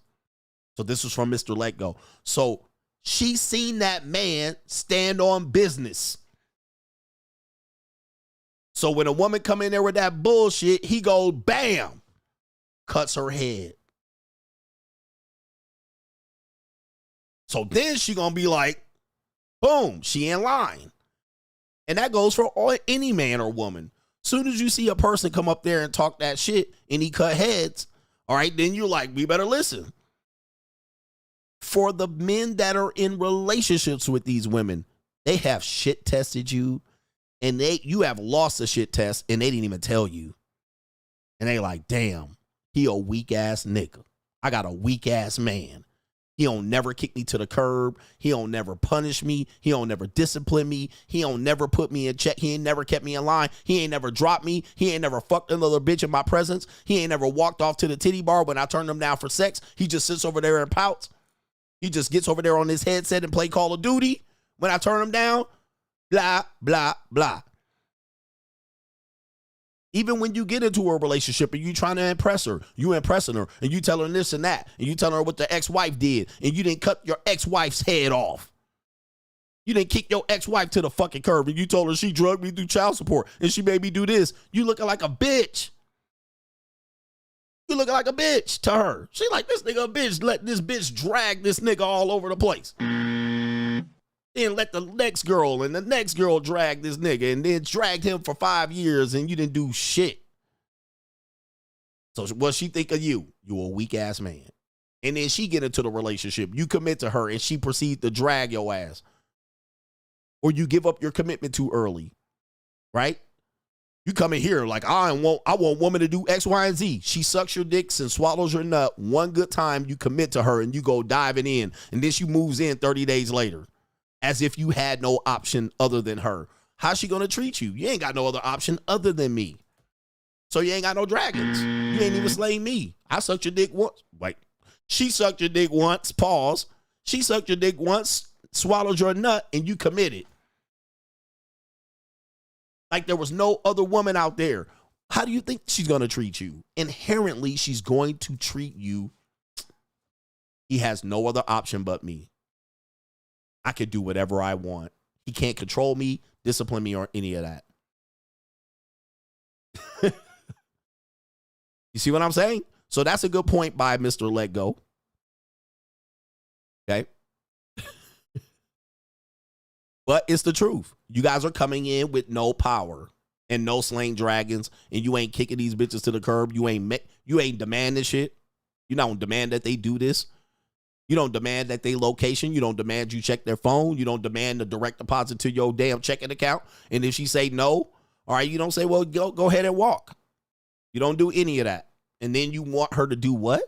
So this was from Mr. Let Go. So she seen that man stand on business. So when a woman come in there with that bullshit, he goes, bam, cuts her head. So then she gonna be like, boom, she in line. And that goes for any man or woman. Soon as you see a person come up there and talk that shit and he cut heads, all right, then you're like, we better listen. For the men that are in relationships with these women, they have shit tested you and you have lost a shit test and they didn't even tell you. And they like, damn, he a weak ass nigga. I got a weak ass man. He don't never kick me to the curb. He don't never punish me. He don't never discipline me. He don't never put me in check. He ain't never kept me in line. He ain't never dropped me. He ain't never fucked another bitch in my presence. He ain't never walked off to the titty bar when I turned him down for sex. He just sits over there and pouts. He just gets over there on his headset and play Call of Duty when I turn him down. Blah, blah, blah. Even when you get into a relationship and you trying to impress her, you impressing her and you tell her this and that, and you telling her what the ex-wife did, and you didn't cut your ex-wife's head off. You didn't kick your ex-wife to the fucking curb, and you told her she drugged me through child support and she made me do this. You looking like a bitch. You looking like a bitch to her. She like, this nigga a bitch. Let this bitch drag this nigga all over the place. Then let the next girl and the next girl drag this nigga, and then dragged him for 5 years, and you didn't do shit. So what she think of you? You a weak ass man. And then she get into the relationship. You commit to her and she proceeds to drag your ass. Or you give up your commitment too early. Right? You come in here like, I want woman to do X, Y, and Z. She sucks your dicks and swallows your nut. One good time you commit to her and you go diving in. And then she moves in 30 days later. As if you had no option other than her. How's she going to treat you? You ain't got no other option other than me. So you ain't got no dragons. You ain't even slaying me. I sucked your dick once. Wait. She sucked your dick once. Pause. She sucked your dick once, swallowed your nut, and you committed. Like there was no other woman out there. How do you think she's going to treat you? Inherently, she's going to treat you. He has no other option but me. I could do whatever I want. He can't control me, discipline me, or any of that. You see what I'm saying? So that's a good point by Mr. Let Go. Okay. But it's the truth. You guys are coming in with no power and no slaying dragons, and you ain't kicking these bitches to the curb. You ain't demand this shit. You don't demand that they do this. You don't demand that they location. You don't demand you check their phone. You don't demand the direct deposit to your damn checking account. And if she say no, all right, you don't say, well, go ahead and walk. You don't do any of that. And then you want her to do what?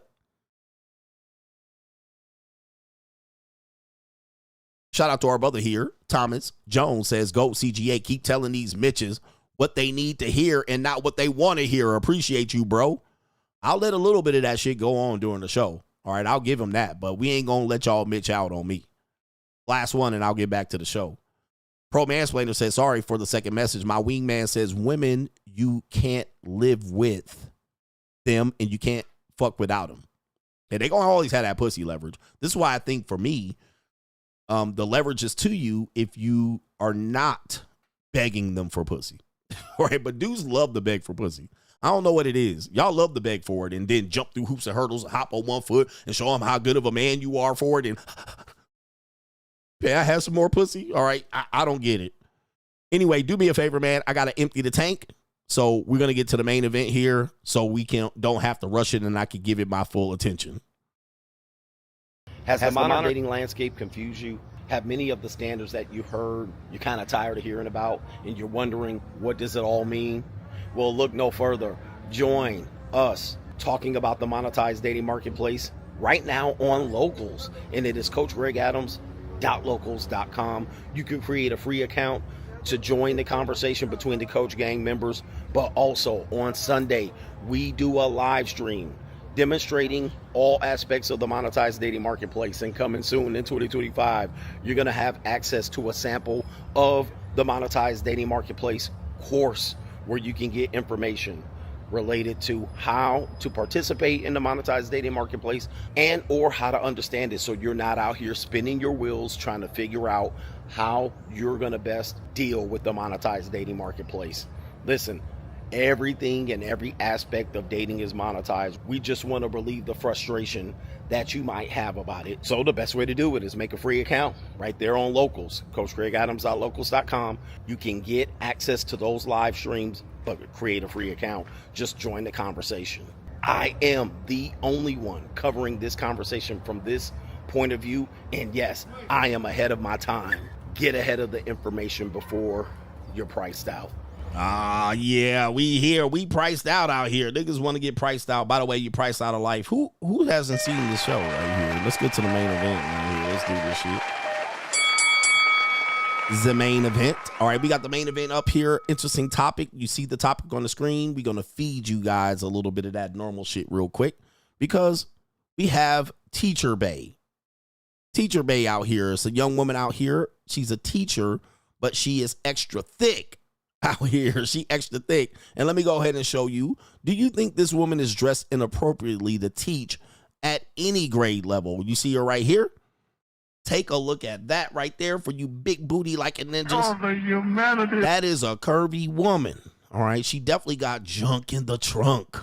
Shout out to our brother here. Thomas Jones says, GOAT CGA, keep telling these Mitches what they need to hear and not what they want to hear. Appreciate you, bro. I'll let a little bit of that shit go on during the show. All right, I'll give him that, but we ain't going to let y'all Mitch out on me. Last one, and I'll get back to the show. Pro Mansplainer says, sorry for the second message. My wingman says, women, you can't live with them, and you can't fuck without them. And they going to always have that pussy leverage. This is why I think, for me, the leverage is to you if you are not begging them for pussy. Right, but dudes love to beg for pussy. I don't know what it is. Y'all love to beg for it and then jump through hoops and hurdles and hop on one foot and show them how good of a man you are for it. And yeah, I have some more pussy. All right. I don't get it. Anyway, do me a favor, man. I got to empty the tank. So we're going to get to the main event here so we don't have to rush it and I can give it my full attention. Has the modern dating landscape confused you? Have many of the standards that you heard, you're kind of tired of hearing about, and you're wondering, what does it all mean? Well, look no further. Join us talking about the monetized dating marketplace right now on Locals. And it is CoachGregAdams.locals.com. You can create a free account to join the conversation between the Coach Gang members. But also on Sunday, we do a live stream demonstrating all aspects of the monetized dating marketplace. And coming soon in 2025, you're going to have access to a sample of the monetized dating marketplace course, where you can get information related to how to participate in the monetized dating marketplace and or how to understand it, so you're not out here spinning your wheels trying to figure out how you're going to best deal with the monetized dating marketplace. Listen, everything and every aspect of dating is monetized. We just want to relieve the frustration that you might have about it. So the best way to do it is make a free account right there on Locals, CoachGregAdams.locals.com. You can get access to those live streams, but create a free account. Just join the conversation. I am the only one covering this conversation from this point of view. And yes, I am ahead of my time. Get ahead of the information before you're priced out. Yeah, we priced out here. Niggas want to get priced out. By the way, you priced out of life. Who hasn't seen this show right here? Let's get to the main event right here. Let's do this shit. The main event. All right, we got the main event up here. Interesting topic. You see the topic on the screen. We're going to feed you guys a little bit of that normal shit real quick because we have Teacher Bay. Teacher Bay out here. It's a young woman out here. She's a teacher, but she is extra thick out here. She extra thick. And let me go ahead and show you. Do you think this woman is dressed inappropriately to teach at any grade level? You see her right here? Take a look at that right there for you big booty like a ninjas. Oh, the humanity. That is a curvy woman. All right. She definitely got junk in the trunk.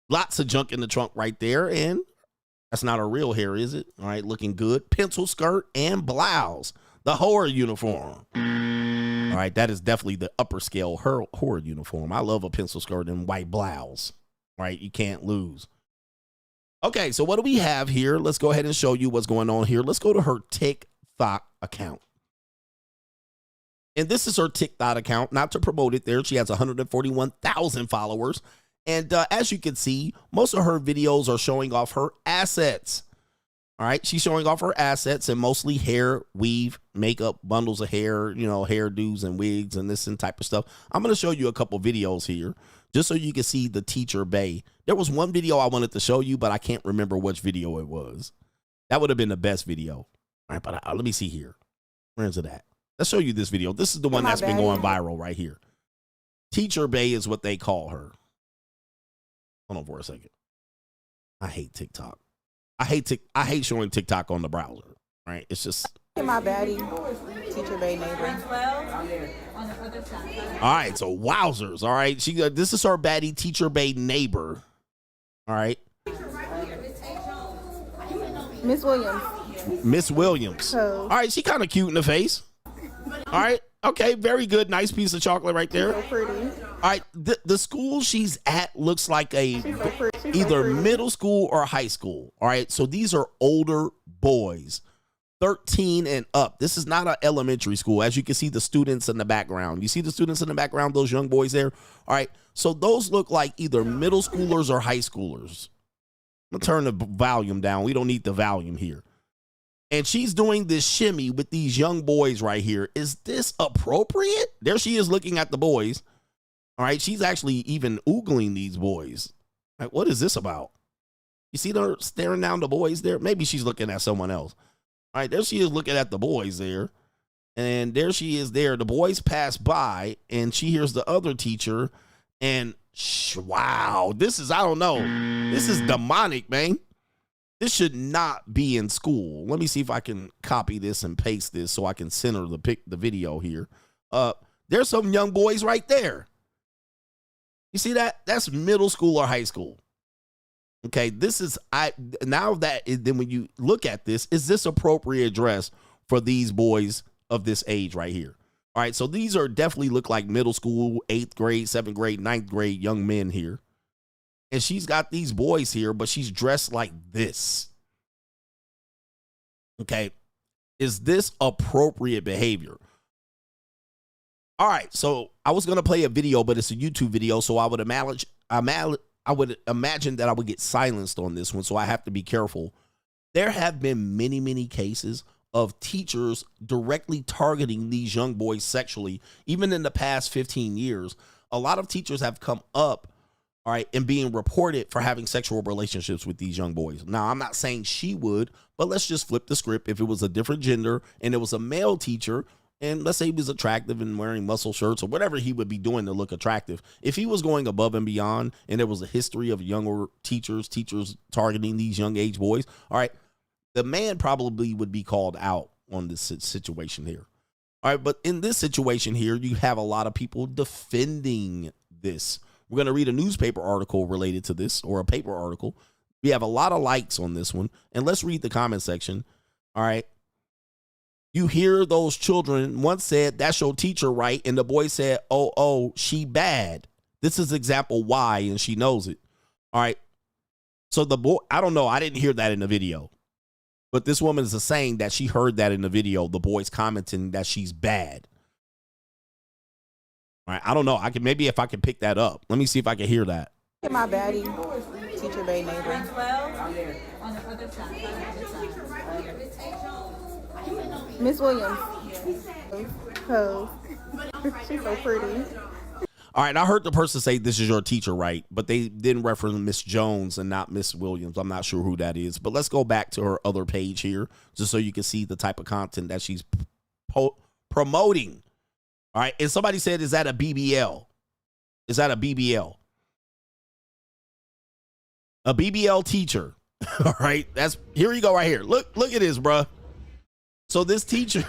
Lots of junk in the trunk right there. And that's not her real hair, is it? All right. Looking good. Pencil skirt and blouse. The horror uniform. All right. That is definitely the upper scale horror uniform. I love a pencil skirt and white blouse. All right. You can't lose. Okay, so what do we have here? Let's go ahead and show you what's going on here. Let's go to her TikTok account. And this is her TikTok account, not to promote it there. She has 141,000 followers. And as you can see, most of her videos are showing off her assets. All right, she's showing off her assets and mostly hair, weave, makeup, bundles of hair, you know, hairdos and wigs and this and type of stuff. I'm going to show you a couple videos here just so you can see the Teacher Bay. There was one video I wanted to show you, but I can't remember which video it was. That would have been the best video. All right, but let me see here. Where's it at? Let's show you this video. This is the one that's been going viral right here. Teacher Bay is what they call her. Hold on for a second. I hate TikTok. I hate showing TikTok on the browser. Right? It's just. My baddie, Teacher Bay neighbor. All right, so wowzers. All right, this is her baddie, Teacher Bay neighbor. All right, Miss Williams. Miss Williams. All right, she kind of cute in the face. All right, okay, very good, nice piece of chocolate right there. So pretty. All right, the school she's at looks like either middle school or high school. All right, so these are older boys, 13 and up. This is not an elementary school. As you can see the students in the background. You see the students in the background, those young boys there? All right, so those look like either middle schoolers or high schoolers. I'm gonna turn the volume down. We don't need the volume here. And she's doing this shimmy with these young boys right here. Is this appropriate? There she is looking at the boys. All right, she's actually even oogling these boys. Like, what is this about? You see her staring down the boys there? Maybe she's looking at someone else. All right, there she is looking at the boys there. And there she is there. The boys pass by, and she hears the other teacher. And wow, this is, I don't know. This is demonic, man. This should not be in school. Let me see if I can copy this and paste this so I can center the video here. There's some young boys right there. You see that? That's middle school or high school. Okay, this is, then when you look at this, is this appropriate dress for these boys of this age right here? All right, so these are definitely look like middle school, 8th grade, 7th grade, 9th grade young men here. And she's got these boys here, but she's dressed like this. Okay, is this appropriate behavior? All right, so I was going to play a video, but it's a YouTube video, so I would imagine that I would get silenced on this one, so I have to be careful. There have been many, many cases of teachers directly targeting these young boys sexually, even in the past 15 years. A lot of teachers have come up, all right, and being reported for having sexual relationships with these young boys. Now, I'm not saying she would, but let's just flip the script. If it was a different gender and it was a male teacher, and let's say he was attractive and wearing muscle shirts or whatever he would be doing to look attractive. If he was going above and beyond and there was a history of younger teachers targeting these young age boys, all right, the man probably would be called out on this situation here. All right, but in this situation here, you have a lot of people defending this. We're going to read a newspaper article related to this, or a paper article. We have a lot of likes on this one. And let's read the comment section. All right. You hear those children once said, that's your teacher, right? And the boy said, oh, she bad. This is example why, and she knows it. All right. So the boy, I don't know. I didn't hear that in the video. But this woman is saying that she heard that in the video. The boy's commenting that she's bad. All right, I don't know. I can maybe if I can pick that up. Let me see if I can hear that. Look at my baddie, teacher bay neighbor. Miss Williams. Oh, she's so pretty. All right, I heard the person say this is your teacher, right? But they didn't reference Miss Jones and not Miss Williams. I'm not sure who that is. But let's go back to her other page here just so you can see the type of content that she's promoting. All right, and somebody said, is that a BBL? Is that a BBL? A BBL teacher. All right, that's here you go right here. Look at this, bruh. So this teacher,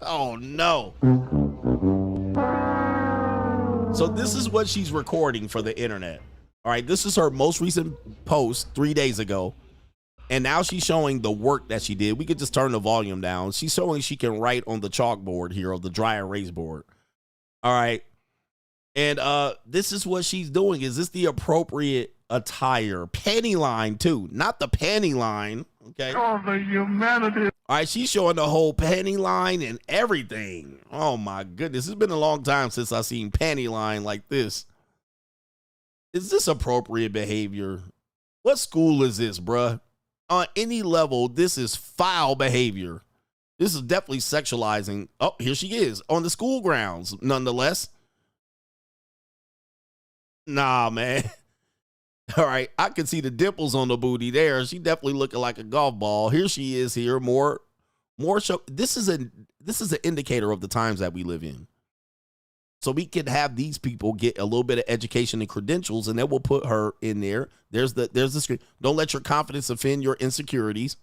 oh no. So this is what she's recording for the internet. All right, this is her most recent post 3 days ago. And now she's showing the work that she did. We could just turn the volume down. She's showing she can write on the chalkboard here, or the dry erase board. All right. And this is what she's doing. Is this the appropriate attire? Panty line, too. Not the panty line. Okay. Oh, the humanity. All right, she's showing the whole panty line and everything. Oh, my goodness. It's been a long time since I've seen panty line like this. Is this appropriate behavior? What school is this, bruh? On any level, this is foul behavior. This is definitely sexualizing. Oh, here she is on the school grounds, nonetheless. Nah, man. All right, I can see the dimples on the booty there. She definitely looking like a golf ball. Here she is here. More show. This is an indicator of the times that we live in. So we can have these people get a little bit of education and credentials, and then we'll put her in there. There's the screen. Don't let your confidence offend your insecurities.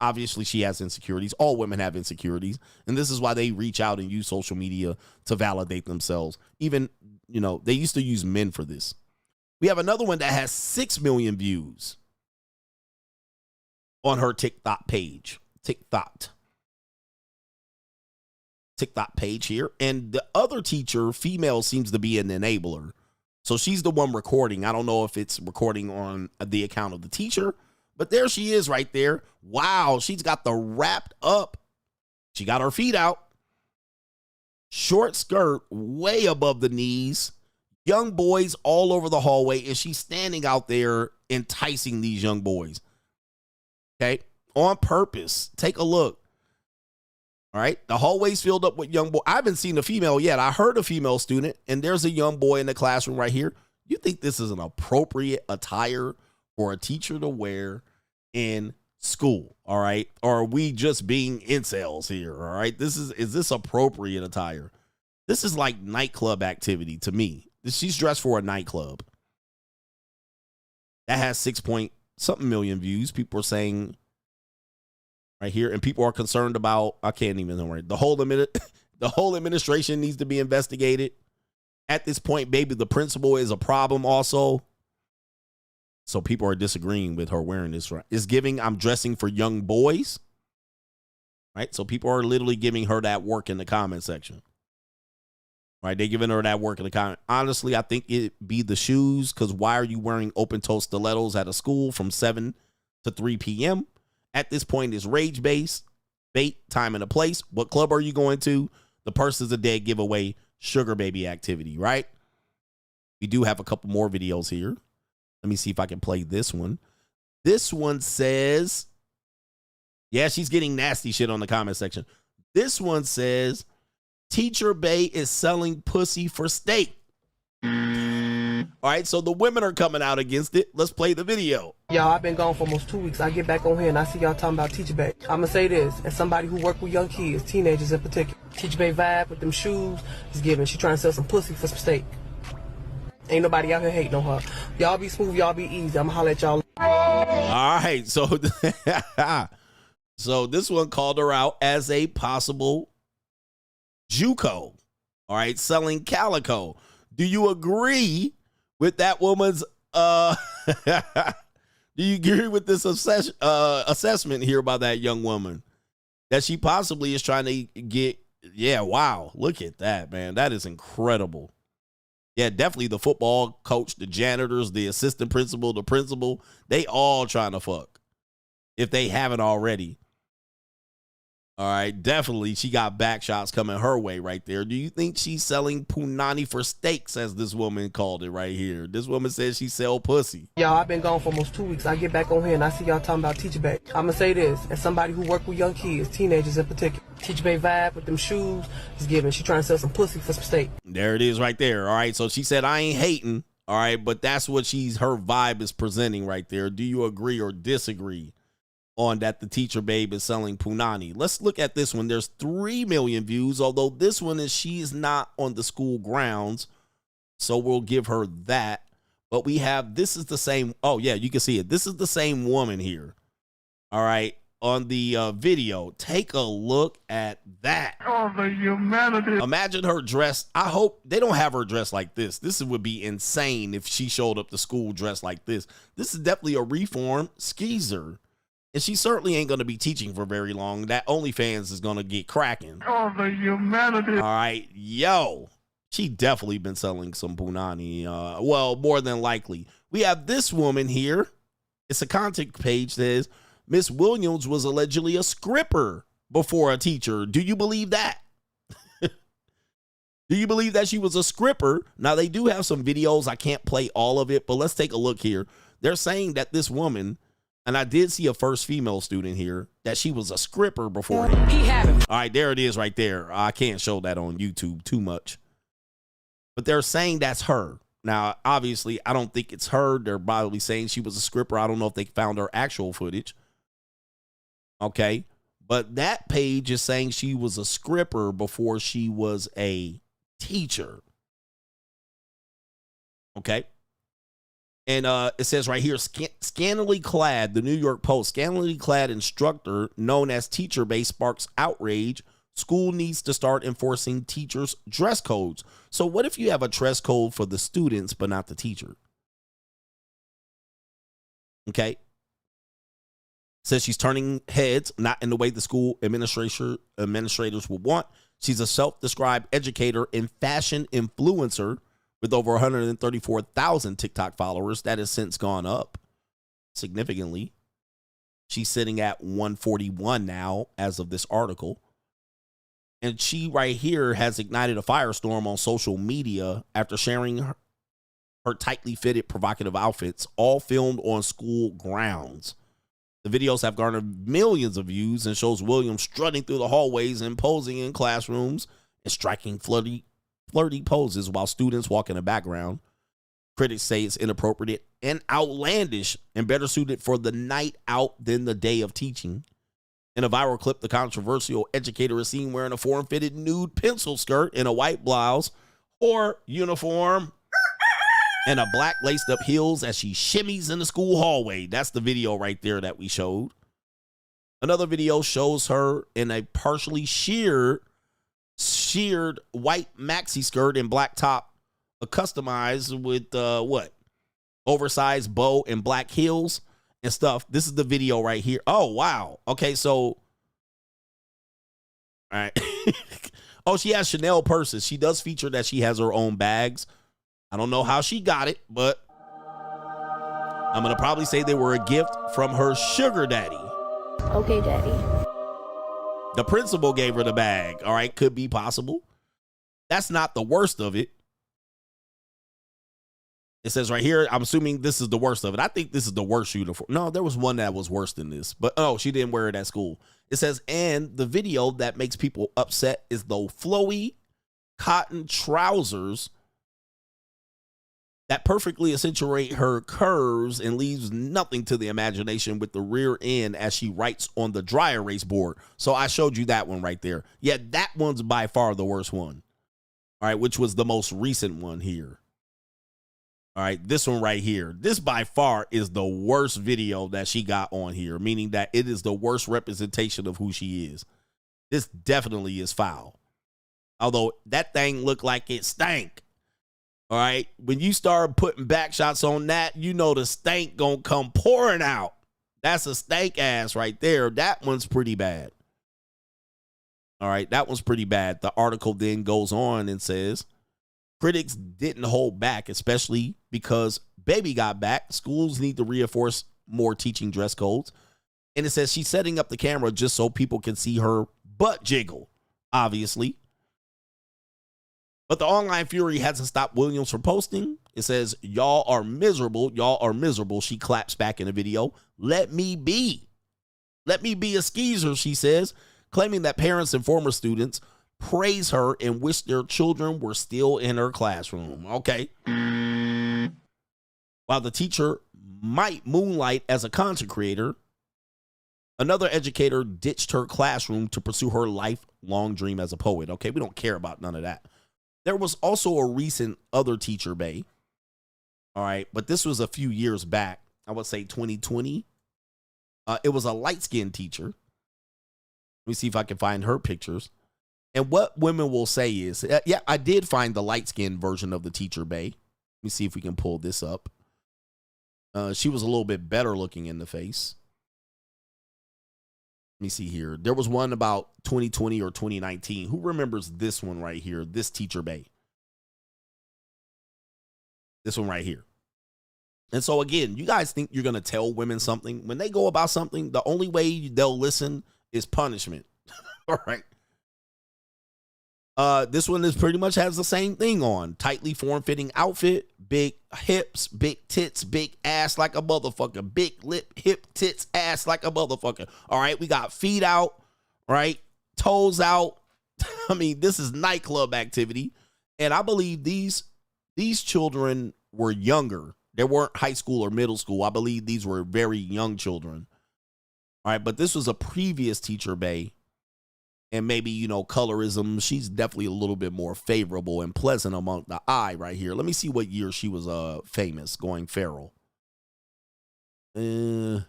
Obviously, she has insecurities. All women have insecurities. And this is why they reach out and use social media to validate themselves. Even, they used to use men for this. We have another one that has 6 million views on her TikTok page. TikTok page here. And the other teacher, female, seems to be an enabler. So she's the one recording. I don't know if it's recording on the account of the teacher, but there she is right there. Wow, she's got the wrapped up. She got her feet out. Short skirt way above the knees. Young boys all over the hallway, and she's standing out there enticing these young boys. Okay, on purpose. Take a look. All right, the hallway's filled up with young boys. I haven't seen a female yet. I heard a female student, and there's a young boy in the classroom right here. You think this is an appropriate attire for a teacher to wear in school? All right, or are we just being incels here? All right, is this appropriate attire? This is like nightclub activity to me. She's dressed for a nightclub. That has 6-point-something million views. People are saying right here, and people are concerned about, I can't even know, right? The whole administration needs to be investigated. At this point, baby, the principal is a problem also. So people are disagreeing with her wearing this, right? It's giving, I'm dressing for young boys, right? So people are literally giving her that work in the comment section. Right, they giving her that work in the comment. Honestly, I think it'd be the shoes, because why are you wearing open-toe stilettos at a school from 7 to 3 p.m.? At this point, it's rage-based, bait, time, and a place. What club are you going to? The purse is a dead giveaway, sugar baby activity, right? We do have a couple more videos here. Let me see if I can play this one. This one says, yeah, she's getting nasty shit on the comment section. This one says, Teacher Bay is selling pussy for steak. All right, so the women are coming out against it. Let's play the video. Y'all, I've been gone for almost 2 weeks. I get back on here and I see y'all talking about Teacher Bay. I'm gonna say this, as somebody who work with young kids, teenagers in particular, Teacher Bay vibe with them shoes is giving. She trying to sell some pussy for some steak. Ain't nobody out here hating on her. Y'all be smooth, y'all be easy. I'ma holler at y'all. All right, so so this one called her out as a possible JUCO, all right, selling calico. Do you agree with that woman's, do you agree with this assessment here by that young woman? That she possibly is trying to get, yeah, wow, look at that, man. That is incredible. Yeah, definitely the football coach, the janitors, the assistant principal, the principal, they all trying to fuck, if they haven't already. All right, definitely she got back shots coming her way right there. Do you think she's selling punani for steaks, as this woman called it right here? This woman says she sell pussy. Y'all, I've been gone for almost 2 weeks. I get back on here and I see y'all talking about Teacher Bay. I'ma say this, as somebody who work with young kids, teenagers in particular. Teacher Bay vibe with them shoes is giving. She trying to sell some pussy for some steak. There it is right there. All right, so she said, I ain't hating. All right, but that's what her vibe is presenting right there. Do you agree or disagree on that the Teacher Babe is selling punani? Let's look at this one. There's 3 million views, although this one is she's not on the school grounds, so we'll give her that. But we have, this is the same, oh yeah, you can see it. This is the same woman here, all right, on the video. Take a look at that. Oh, the humanity. Imagine her dressed. I hope they don't have her dressed like this. This would be insane if she showed up to school dressed like this. This is definitely a reformed skeezer. And she certainly ain't going to be teaching for very long. That OnlyFans is going to get cracking. Oh, the humanity. All right. Yo, she definitely been selling some punani. Well, more than likely. We have this woman here. It's a content page that says, Miss Williams was allegedly a scripper before a teacher. Do you believe that? Do you believe that she was a scripper? Now, they do have some videos. I can't play all of it, but let's take a look here. They're saying that this woman, and I did see a first female student here, that she was a scripper before. He had him. All right, there it is right there. I can't show that on YouTube too much. But they're saying that's her. Now, obviously, I don't think it's her. They're probably saying she was a scripper. I don't know if they found her actual footage. Okay. But that page is saying she was a scripper before she was a teacher. Okay. And it says right here, scantily clad, the New York Post, scantily clad instructor known as Teacher Bay sparks outrage. School needs to start enforcing teachers' dress codes. So what if you have a dress code for the students, but not the teacher? Okay. Says she's turning heads, not in the way the school administrators would want. She's a self-described educator and fashion influencer with over 134,000 TikTok followers. That has since gone up significantly. She's sitting at 141 now as of this article. And she right here has ignited a firestorm on social media after sharing her tightly fitted provocative outfits, all filmed on school grounds. The videos have garnered millions of views and shows Williams strutting through the hallways and posing in classrooms and striking flirty poses while students walk in the background. Critics say it's inappropriate and outlandish and better suited for the night out than the day of teaching. In a viral clip, the controversial educator is seen wearing a form-fitted nude pencil skirt and a white blouse or uniform and a black laced-up heels as she shimmies in the school hallway. That's the video right there that we showed. Another video shows her in a partially sheared white maxi skirt and black top, customized with oversized bow and black heels and stuff. This is the video right here. Oh, wow. Okay, so, all right. Oh, she has Chanel purses. She does feature that she has her own bags. I don't know how she got it, but I'm going to probably say they were a gift from her sugar daddy. Okay, daddy. The principal gave her the bag. All right, could be possible. That's not the worst of it. It says right here, I'm assuming this is the worst of it. I think this is the worst uniform. No, there was one that was worse than this. But, oh, she didn't wear it at school. It says, and the video that makes people upset is the flowy cotton trousers that perfectly accentuate her curves and leaves nothing to the imagination with the rear end as she writes on the dry erase board. So I showed you that one right there. Yeah, that one's by far the worst one. All right, which was the most recent one here. All right, this one right here. This by far is the worst video that she got on here, meaning that it is the worst representation of who she is. This definitely is foul. Although that thing looked like it stank. All right, when you start putting back shots on that, you know the stank gonna come pouring out. That's a stank ass right there. That one's pretty bad. All right, that one's pretty bad. The article then goes on and says, critics didn't hold back, especially because baby got back. Schools need to reinforce more teaching dress codes. And it says she's setting up the camera just so people can see her butt jiggle, obviously. But the online fury hasn't stopped Williams from posting. It says, y'all are miserable. Y'all are miserable. She claps back in the video. Let me be. Let me be a skeezer, she says, claiming that parents and former students praise her and wish their children were still in her classroom. Okay. While the teacher might moonlight as a content creator, another educator ditched her classroom to pursue her lifelong dream as a poet. Okay, we don't care about none of that. There was also a recent other teacher bay. All right, but this was a few years back. I would say 2020. It was a light-skinned teacher. Let me see if I can find her pictures. And what women will say is, yeah, I did find the light-skinned version of the teacher bay. Let me see if we can pull this up. She was a little bit better looking in the face. Let me see here. There was one about 2020 or 2019. Who remembers this one right here? This teacher bay. This one right here. And so again, you guys think you're going to tell women something. When they go about something, the only way they'll listen is punishment. All right. This one is pretty much has the same thing on. Tightly form-fitting outfit, big hips, big tits, big ass like a motherfucker. Big lip, hip, tits, ass like a motherfucker. All right, we got feet out, right? Toes out. I mean, this is nightclub activity. And I believe these children were younger. They weren't high school or middle school. I believe these were very young children. All right, but this was a previous teacher bay. And maybe, you know, colorism, she's definitely a little bit more favorable and pleasant among the eye right here. Let me see what year she was famous, going feral. It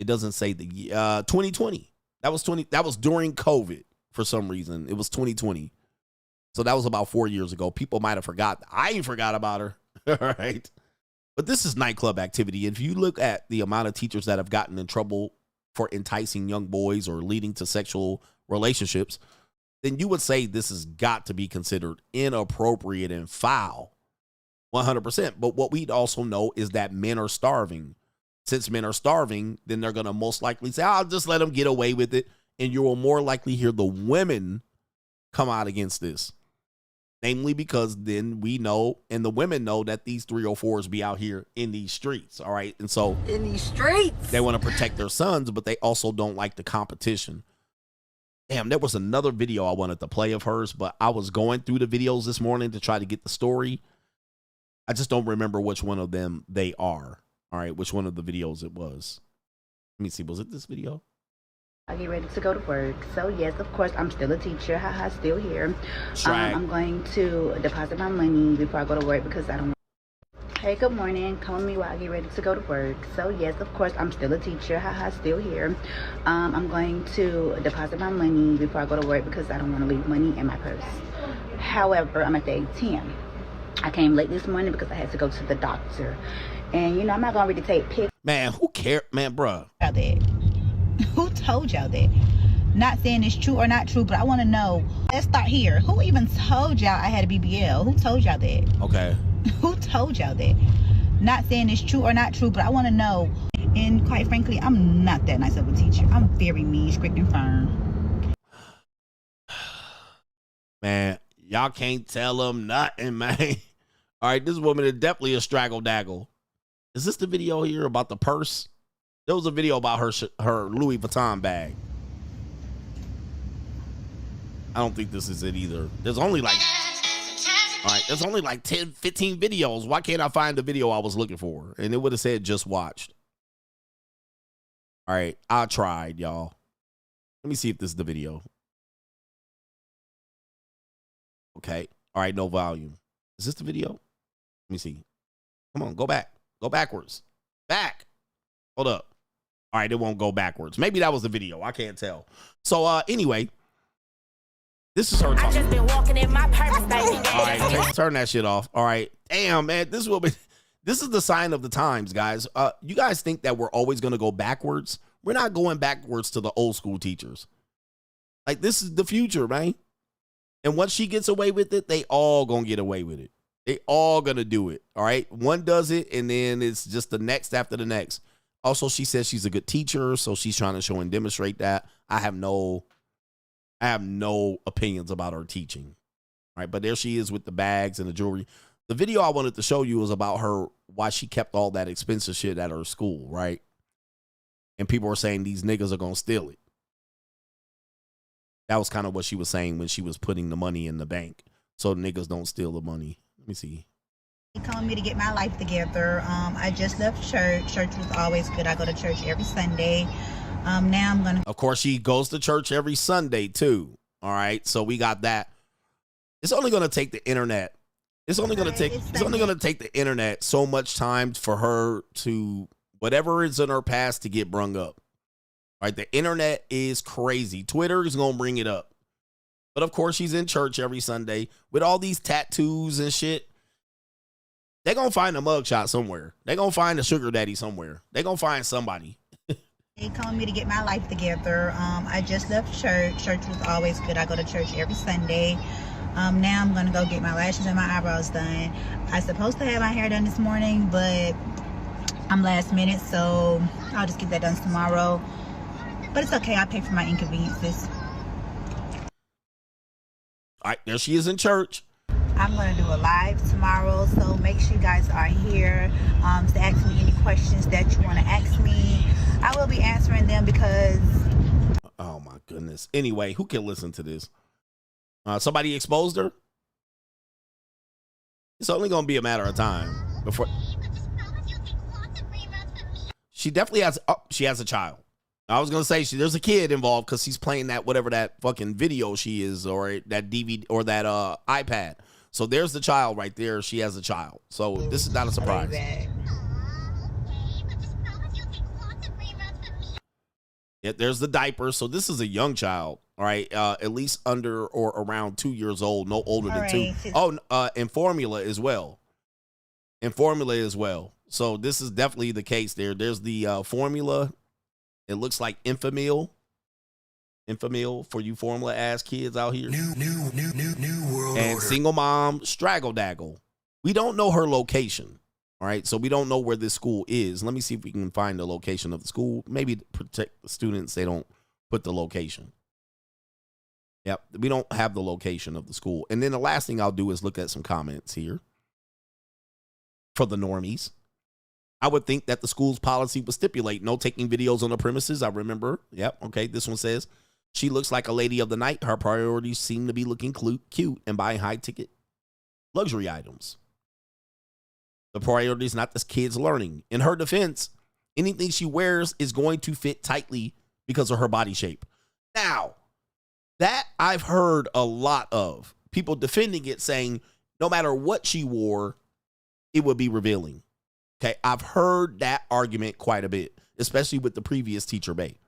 doesn't say the year. 2020. That was during COVID for some reason. It was 2020. So that was about 4 years ago. People might have forgot. I ain't forgot about her. All right. But this is nightclub activity. And if you look at the amount of teachers that have gotten in trouble for enticing young boys or leading to sexual relationships, then you would say this has got to be considered inappropriate and foul. 100%. But what we'd also know is that men are starving. Since men are starving, then they're going to most likely say, I'll just let them get away with it. And you will more likely hear the women come out against this. Namely because then we know, and the women know, that these 304s be out here in these streets, all right? And so in these streets, they want to protect their sons, but they also don't like the competition. Damn, there was another video I wanted to play of hers, but I was going through the videos this morning to try to get the story. I just don't remember which one of them they are, all right? Which one of the videos it was. Let me see, was it this video? I get ready to go to work. So yes, of course, I'm still a teacher. Haha, still here. I'm going to deposit my money before I go to work because I don't. Hey, good morning. Come with me while I get ready to go to work. So yes, of course, I'm still a teacher. Haha, still here. I'm going to deposit my money before I go to work because I don't want to leave money in my purse. However, I'm at the ATM. I came late this morning because I had to go to the doctor. And, you know, I'm not going to really take pics. Man, who cares? Man, bruh. About that. Who told y'all that? Not saying it's true or not true, but I want to know. Let's start here. Who even told y'all I had a BBL? Who told y'all that? Okay. Who told y'all that? Not saying it's true or not true, but I want to know. And quite frankly, I'm not that nice of a teacher. I'm very mean, strict, and firm. Man, y'all can't tell them nothing, man. All right, this woman is definitely a straggle daggle. Is this the video here about the purse? There was a video about her Louis Vuitton bag. I don't think this is it either. There's only like, all right, there's only like 10, 15 videos. Why can't I find the video I was looking for? And it would have said just watched. All right, I tried, y'all. Let me see if this is the video. Okay. All right, no volume. Is this the video? Let me see. Come on, go back. Go backwards. Back. Hold up. All right, it won't go backwards. Maybe that was the video. I can't tell. So anyway, this is her talking. I just been walking in my purpose, baby. All right, turn that shit off. All right. Damn, man. This is the sign of the times, guys. You guys think that we're always going to go backwards? We're not going backwards to the old school teachers. Like, this is the future, man. And once she gets away with it, they all going to get away with it. They all going to do it. All right. One does it, and then it's just the next after the next. Also, she says she's a good teacher, so she's trying to show and demonstrate that. I have no opinions about her teaching. Right, but there she is with the bags and the jewelry. The video I wanted to show you was about her, why she kept all that expensive shit at her school, right? And people were saying these niggas are going to steal it. That was kind of what she was saying when she was putting the money in the bank. So niggas don't steal the money. Let me see. He telling me to get my life together. I just left church. Church was always good. I go to church every Sunday. Now I'm going to... Of course, she goes to church every Sunday, too. All right, so we got that. It's only going to take the internet. It's only going to take the internet so much time for her to, whatever is in her past, to get brung up. Right? The internet is crazy. Twitter is going to bring it up. But of course, she's in church every Sunday with all these tattoos and shit. They're going to find a mugshot somewhere. They're going to find a sugar daddy somewhere. They're going to find somebody. He telling me to get my life together. I just left church. Church was always good. I go to church every Sunday. Now I'm going to go get my lashes and my eyebrows done. I was supposed to have my hair done this morning, but I'm last minute, so I'll just get that done tomorrow. But it's okay. I pay for my inconveniences. All right, there she is in church. I'm going to do a live tomorrow, so make sure you guys are here to ask me any questions that you want to ask me. I will be answering them because... Oh, my goodness. Anyway, who can listen to this? Somebody exposed her. It's only going to be a matter of time before she definitely has. Oh, she has a child. I was going to say there's a kid involved because she's playing that whatever that fucking video she is, or that DVD or that iPad. So there's the child right there. She has a child. So this is not a surprise. Yeah, there's the diaper. So this is a young child. All right, at least under or around 2 years old, no older than 2. Oh, and formula as well. So this is definitely the case there. There's the formula. It looks like Infamil for you formula ass kids out here. New world and order. Single mom, Straggle Daggle. We don't know her location. All right, so we don't know where this school is. Let me see if we can find the location of the school. Maybe to protect the students, they don't put the location. Yep, we don't have the location of the school. And then the last thing I'll do is look at some comments here for the normies. I would think that the school's policy would stipulate no taking videos on the premises. I remember. Yep, okay, this one says, she looks like a lady of the night. Her priorities seem to be looking cute and buying high-ticket luxury items. The priority is not this kid's learning. In her defense, anything she wears is going to fit tightly because of her body shape. Now, that I've heard a lot of people defending it, saying no matter what she wore, it would be revealing. Okay, I've heard that argument quite a bit, especially with the previous teacher Bay.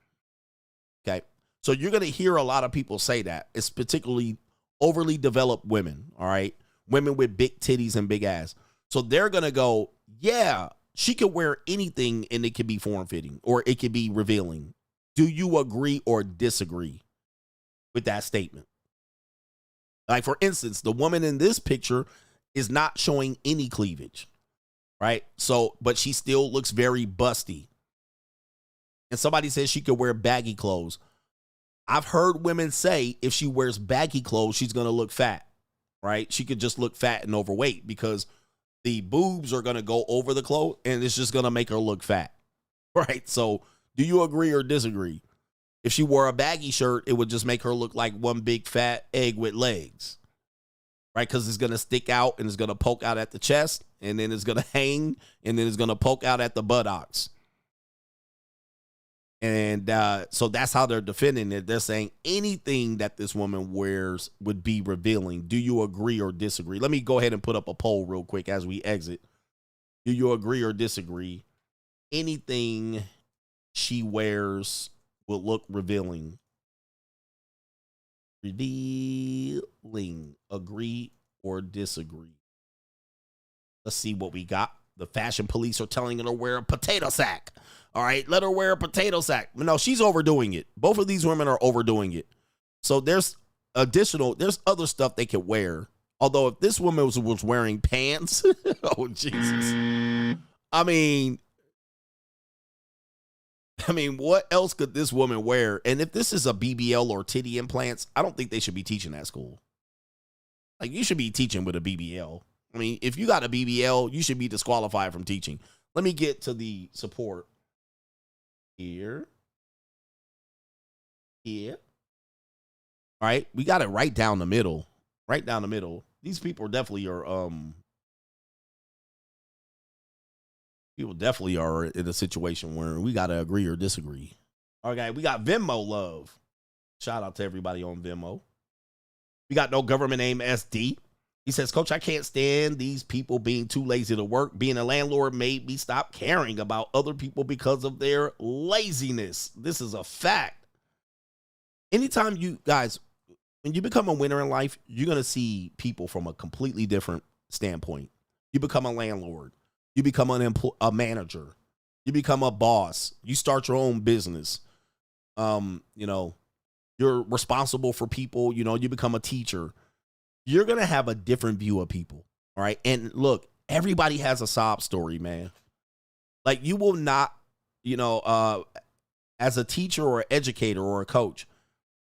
Okay, so you're going to hear a lot of people say that. It's particularly overly developed women, all right? Women with big titties and big ass. So they're going to go, yeah, she could wear anything and it could be form-fitting or it could be revealing. Do you agree or disagree with that statement? Like, for instance, the woman in this picture is not showing any cleavage, right? So, but she still looks very busty. And somebody says she could wear baggy clothes. I've heard women say if she wears baggy clothes, she's going to look fat, right? She could just look fat and overweight because the boobs are going to go over the clothes and it's just going to make her look fat, right? So do you agree or disagree? If she wore a baggy shirt, it would just make her look like one big fat egg with legs, right? Because it's going to stick out and it's going to poke out at the chest and then it's going to hang and then it's going to poke out at the buttocks. And so that's how they're defending it. They're saying anything that this woman wears would be revealing. Do you agree or disagree? Let me go ahead and put up a poll real quick as we exit. Do you agree or disagree? Anything she wears will look revealing. Revealing. Agree or disagree? Let's see what we got. The fashion police are telling her to wear a potato sack. All right, let her wear a potato sack. No, she's overdoing it. Both of these women are overdoing it. So there's other stuff they could wear. Although if this woman was wearing pants, oh, Jesus. I mean, I mean, what else could this woman wear? And if this is a BBL or titty implants, I don't think they should be teaching at school. Like, you should be teaching with a BBL. I mean, if you got a BBL, you should be disqualified from teaching. Let me get to the support here. Here. All right, we got it right down the middle. Right down the middle. These people definitely are in a situation where we got to agree or disagree. Okay, we got Venmo love. Shout out to everybody on Venmo. We got no government name SD. He says, Coach, I can't stand these people being too lazy to work. Being a landlord made me stop caring about other people because of their laziness. This is a fact. Anytime you guys, when you become a winner in life, you're going to see people from a completely different standpoint. You become a landlord. You become a manager. You become a boss. You start your own business. You're responsible for people. You become a teacher. You're going to have a different view of people. All right. And look, everybody has a sob story, man. Like, you will not, as a teacher or educator or a coach,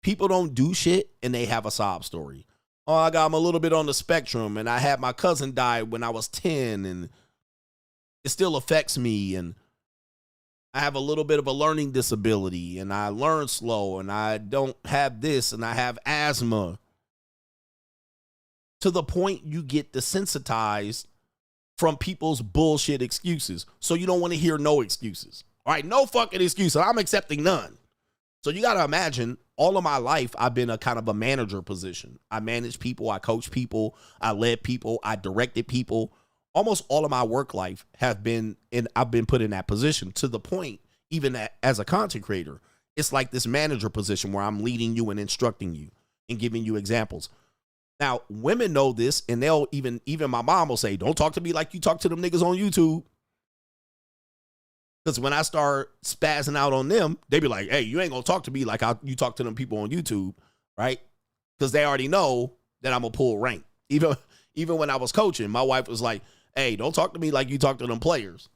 people don't do shit and they have a sob story. Oh, I'm a little bit on the spectrum and I had my cousin die when I was 10 and it still affects me. And I have a little bit of a learning disability and I learn slow and I don't have this and I have asthma. To the point you get desensitized from people's bullshit excuses. So you don't want to hear no excuses. All right, no fucking excuses. I'm accepting none. So you got to imagine, all of my life, I've been a kind of a manager position. I managed people. I coached people. I led people. I directed people. Almost all of my work life I've been put in that position, to the point, even as a content creator, it's like this manager position where I'm leading you and instructing you and giving you examples. Now, women know this, and they'll even my mom will say, don't talk to me like you talk to them niggas on YouTube. Because when I start spazzing out on them, they be like, hey, you ain't going to talk to me like you talk to them people on YouTube, right? Because they already know that I'm going to pull rank. Even when I was coaching, my wife was like, hey, don't talk to me like you talk to them players.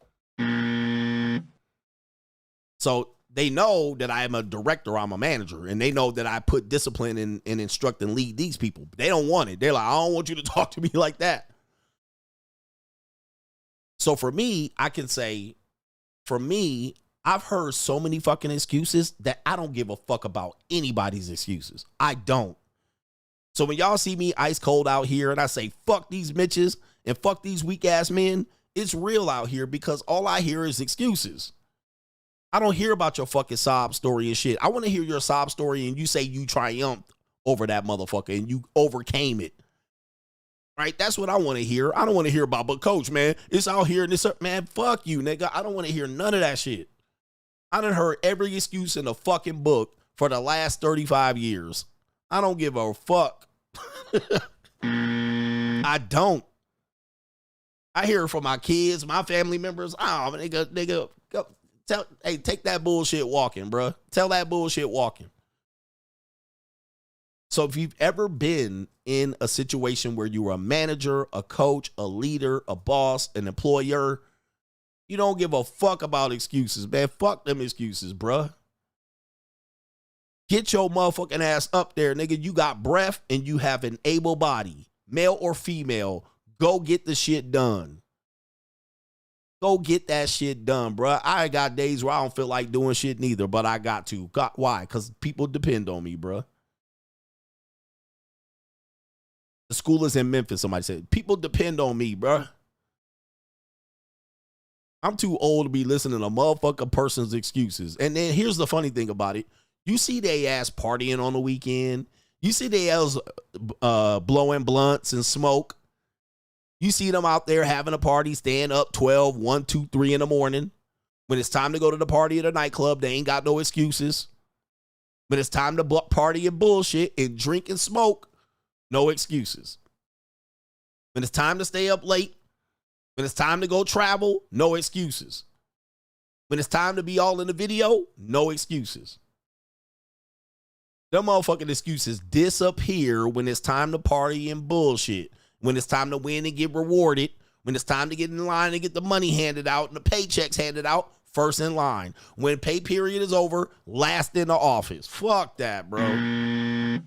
So they know that I am a director, I'm a manager, and they know that I put discipline in and instruct and lead these people. They don't want it. They're like, I don't want you to talk to me like that. So for me, I can say, I've heard so many fucking excuses that I don't give a fuck about anybody's excuses. I don't. So when y'all see me ice cold out here and I say, fuck these Mitches and fuck these weak ass men, it's real out here, because all I hear is excuses. I don't hear about your fucking sob story and shit. I want to hear your sob story and you say you triumphed over that motherfucker and you overcame it. Right? That's what I want to hear. I don't want to hear about, but Coach, man, it's out here and this, man, fuck you, nigga. I don't want to hear none of that shit. I done heard every excuse in the fucking book for the last 35 years. I don't give a fuck. I don't. I hear it from my kids, my family members. Oh, nigga, go. Hey, take that bullshit walking, bro. Tell that bullshit walking. So if you've ever been in a situation where you were a manager, a coach, a leader, a boss, an employer, you don't give a fuck about excuses, man. Fuck them excuses, bro. Get your motherfucking ass up there, nigga. You got breath and you have an able body, male or female. Go get the shit done. Go get that shit done, bro. I got days where I don't feel like doing shit neither, but I got to. Why? Because people depend on me, bro. The school is in Memphis, somebody said. People depend on me, bro. I'm too old to be listening to a motherfucking person's excuses. And then here's the funny thing about it. You see they ass partying on the weekend. You see they ass blowing blunts and smoke. You see them out there having a party, staying up 12, 1, 2, 3 in the morning. When it's time to go to the party at a nightclub, they ain't got no excuses. When it's time to party and bullshit and drink and smoke, no excuses. When it's time to stay up late, when it's time to go travel, no excuses. When it's time to be all in the video, no excuses. Them motherfucking excuses disappear when it's time to party and bullshit. When it's time to win and get rewarded. When it's time to get in line and get the money handed out and the paychecks handed out. first in line. When pay period is over, last in the office. Fuck that, bro.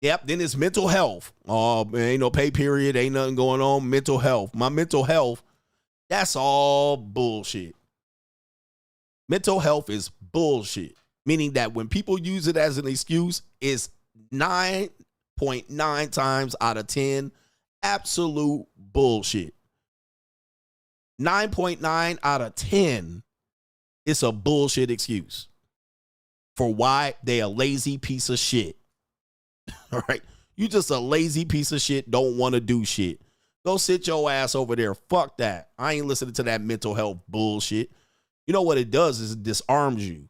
Yep, then it's mental health. Oh, man, ain't no pay period, ain't nothing going on. Mental health. My mental health, that's all bullshit. Mental health is bullshit. Meaning that when people use it as an excuse, it's 9.9 times out of 10 absolute bullshit. 9.9 out of 10, it's a bullshit excuse for why they a lazy piece of shit. All right. You just a lazy piece of shit, don't want to do shit. Go sit your ass over there. Fuck that. I ain't listening to that mental health bullshit. You know what it does is it disarms you.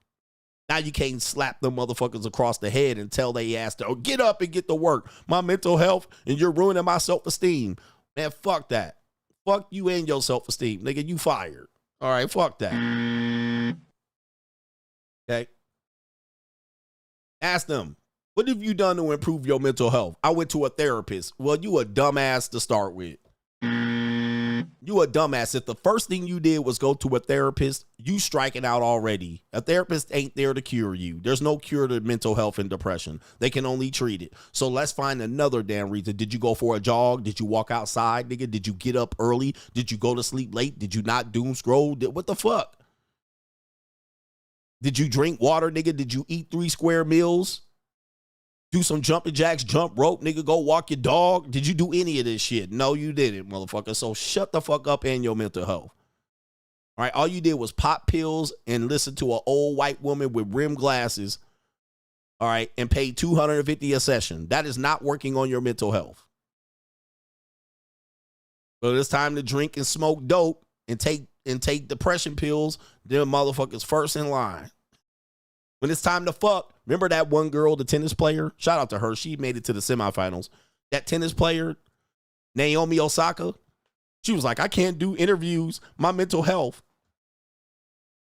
Now you can't slap them motherfuckers across the head and tell they ass to get up and get to work. My mental health and you're ruining my self-esteem. Man, fuck that. Fuck you and your self-esteem. Nigga, you fired. All right, fuck that. Okay. Ask them. What have you done to improve your mental health? I went to a therapist. Well, you a dumbass to start with. You a dumbass. If the first thing you did was go to a therapist, you striking out already. A therapist ain't there to cure you. There's no cure to mental health and depression. They can only treat it. So let's find another damn reason. Did you go for a jog? Did you walk outside, nigga? Did you get up early? Did you go to sleep late? Did you not doom scroll? What the fuck? Did you drink water, nigga? Did you eat 3 square meals? Do some jumping jacks, jump rope, nigga, go walk your dog. Did you do any of this shit? No, you didn't, motherfucker. So shut the fuck up and your mental health. All right, all you did was pop pills and listen to an old white woman with rimmed glasses, all right, and pay $250 a session. That is not working on your mental health. But it's time to drink and smoke dope and take depression pills. Them motherfuckers first in line. When it's time to fuck, remember that one girl, the tennis player? Shout out to her. She made it to the semifinals. That tennis player, Naomi Osaka, she was like, I can't do interviews. My mental health.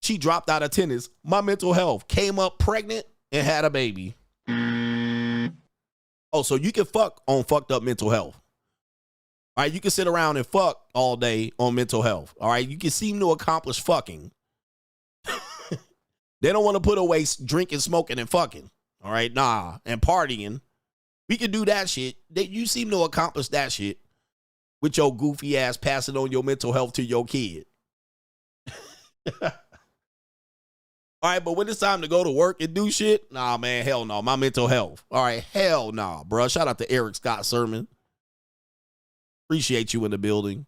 She dropped out of tennis. My mental health. Came up pregnant and had a baby. Oh, so you can fuck on fucked up mental health. All right, you can sit around and fuck all day on mental health. All right, you can seem to accomplish fucking. They don't want to put away drinking, smoking, and fucking. All right, nah, and partying. We can do that shit. You seem to accomplish that shit with your goofy ass passing on your mental health to your kid. All right, but when it's time to go to work and do shit, nah, man, hell no, my mental health. All right, hell nah, bro. Shout out to Eric Scott Sermon. Appreciate you in the building.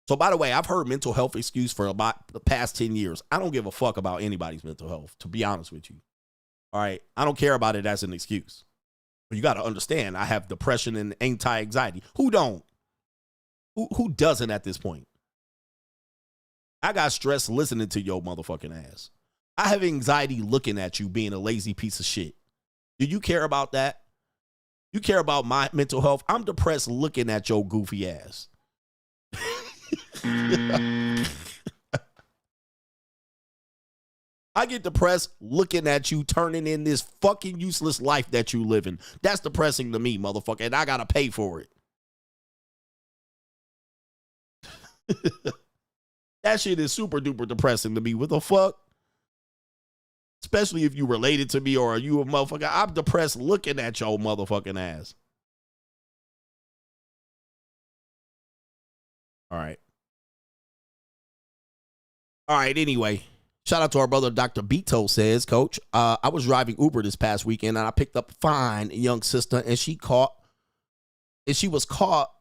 So, by the way, I've heard mental health excuse for about the past 10 years. I don't give a fuck about anybody's mental health, to be honest with you. All right? I don't care about it as an excuse. But you got to understand, I have depression and anti-anxiety. Who don't? Who doesn't at this point? I got stress listening to your motherfucking ass. I have anxiety looking at you being a lazy piece of shit. Do you care about that? You care about my mental health? I'm depressed looking at your goofy ass. I get depressed looking at you turning in this fucking useless life that you live in. That's depressing to me, motherfucker, and I gotta pay for it. That shit is super duper depressing to me. What the fuck? Especially if you related to me or are you a motherfucker. I'm depressed looking at your motherfucking ass. All right. All right, anyway. Shout out to our brother, Dr. Beto says, Coach, I was driving Uber this past weekend and I picked up a fine young sister and she was caught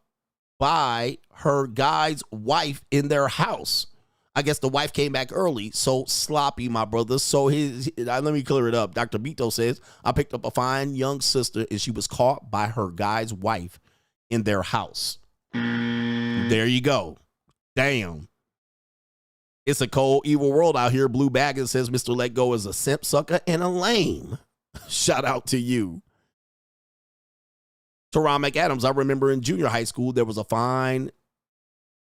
by her guy's wife in their house. I guess the wife came back early. So sloppy, my brother. So let me clear it up. Dr. Beto says, I picked up a fine young sister and she was caught by her guy's wife in their house. There you go. Damn. It's a cold, evil world out here. Blue Baggins says Mr. Let Go is a simp sucker and a lame. Shout out to you. Teron McAdams, I remember in junior high school, there was a fine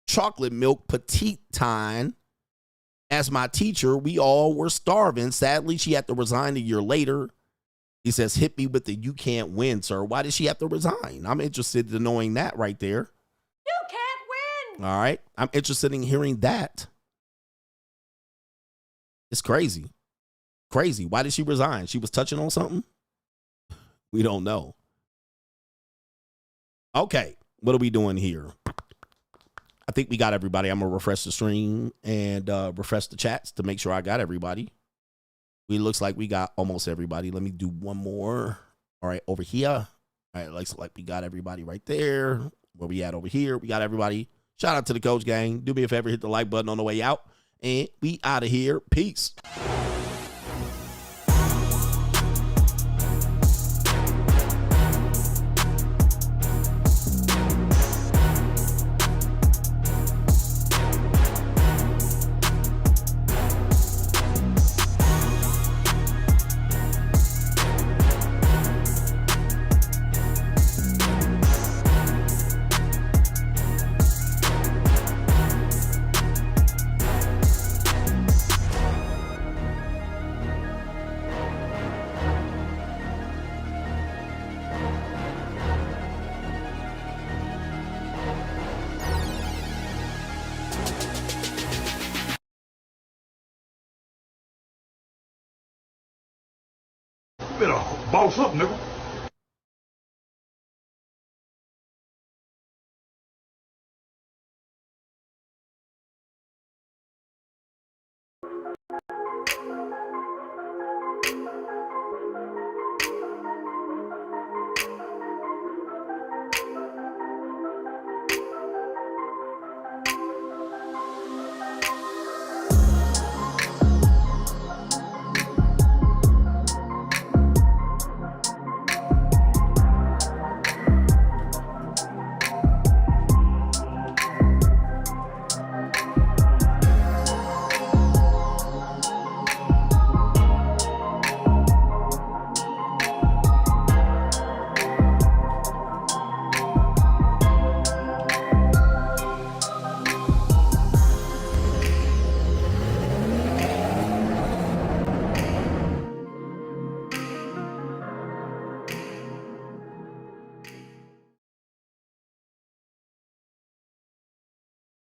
chocolate milk petite tine. As my teacher, we all were starving. Sadly, she had to resign a year later. He says, hit me with the you can't win, sir. Why did she have to resign? I'm interested in knowing that right there. You can't win. All right. I'm interested in hearing that. It's crazy. Crazy. Why did she resign? She was touching on something? We don't know. Okay. What are we doing here? I think we got everybody. I'm going to refresh the stream and refresh the chats to make sure I got everybody. It looks like we got almost everybody. Let me do one more. All right, over here. All right, looks like we got everybody right there. Where we at over here? We got everybody. Shout out to the Coach Gang. Do me a favor, hit the like button on the way out. And we out of here. Peace. You better boss up, nigga.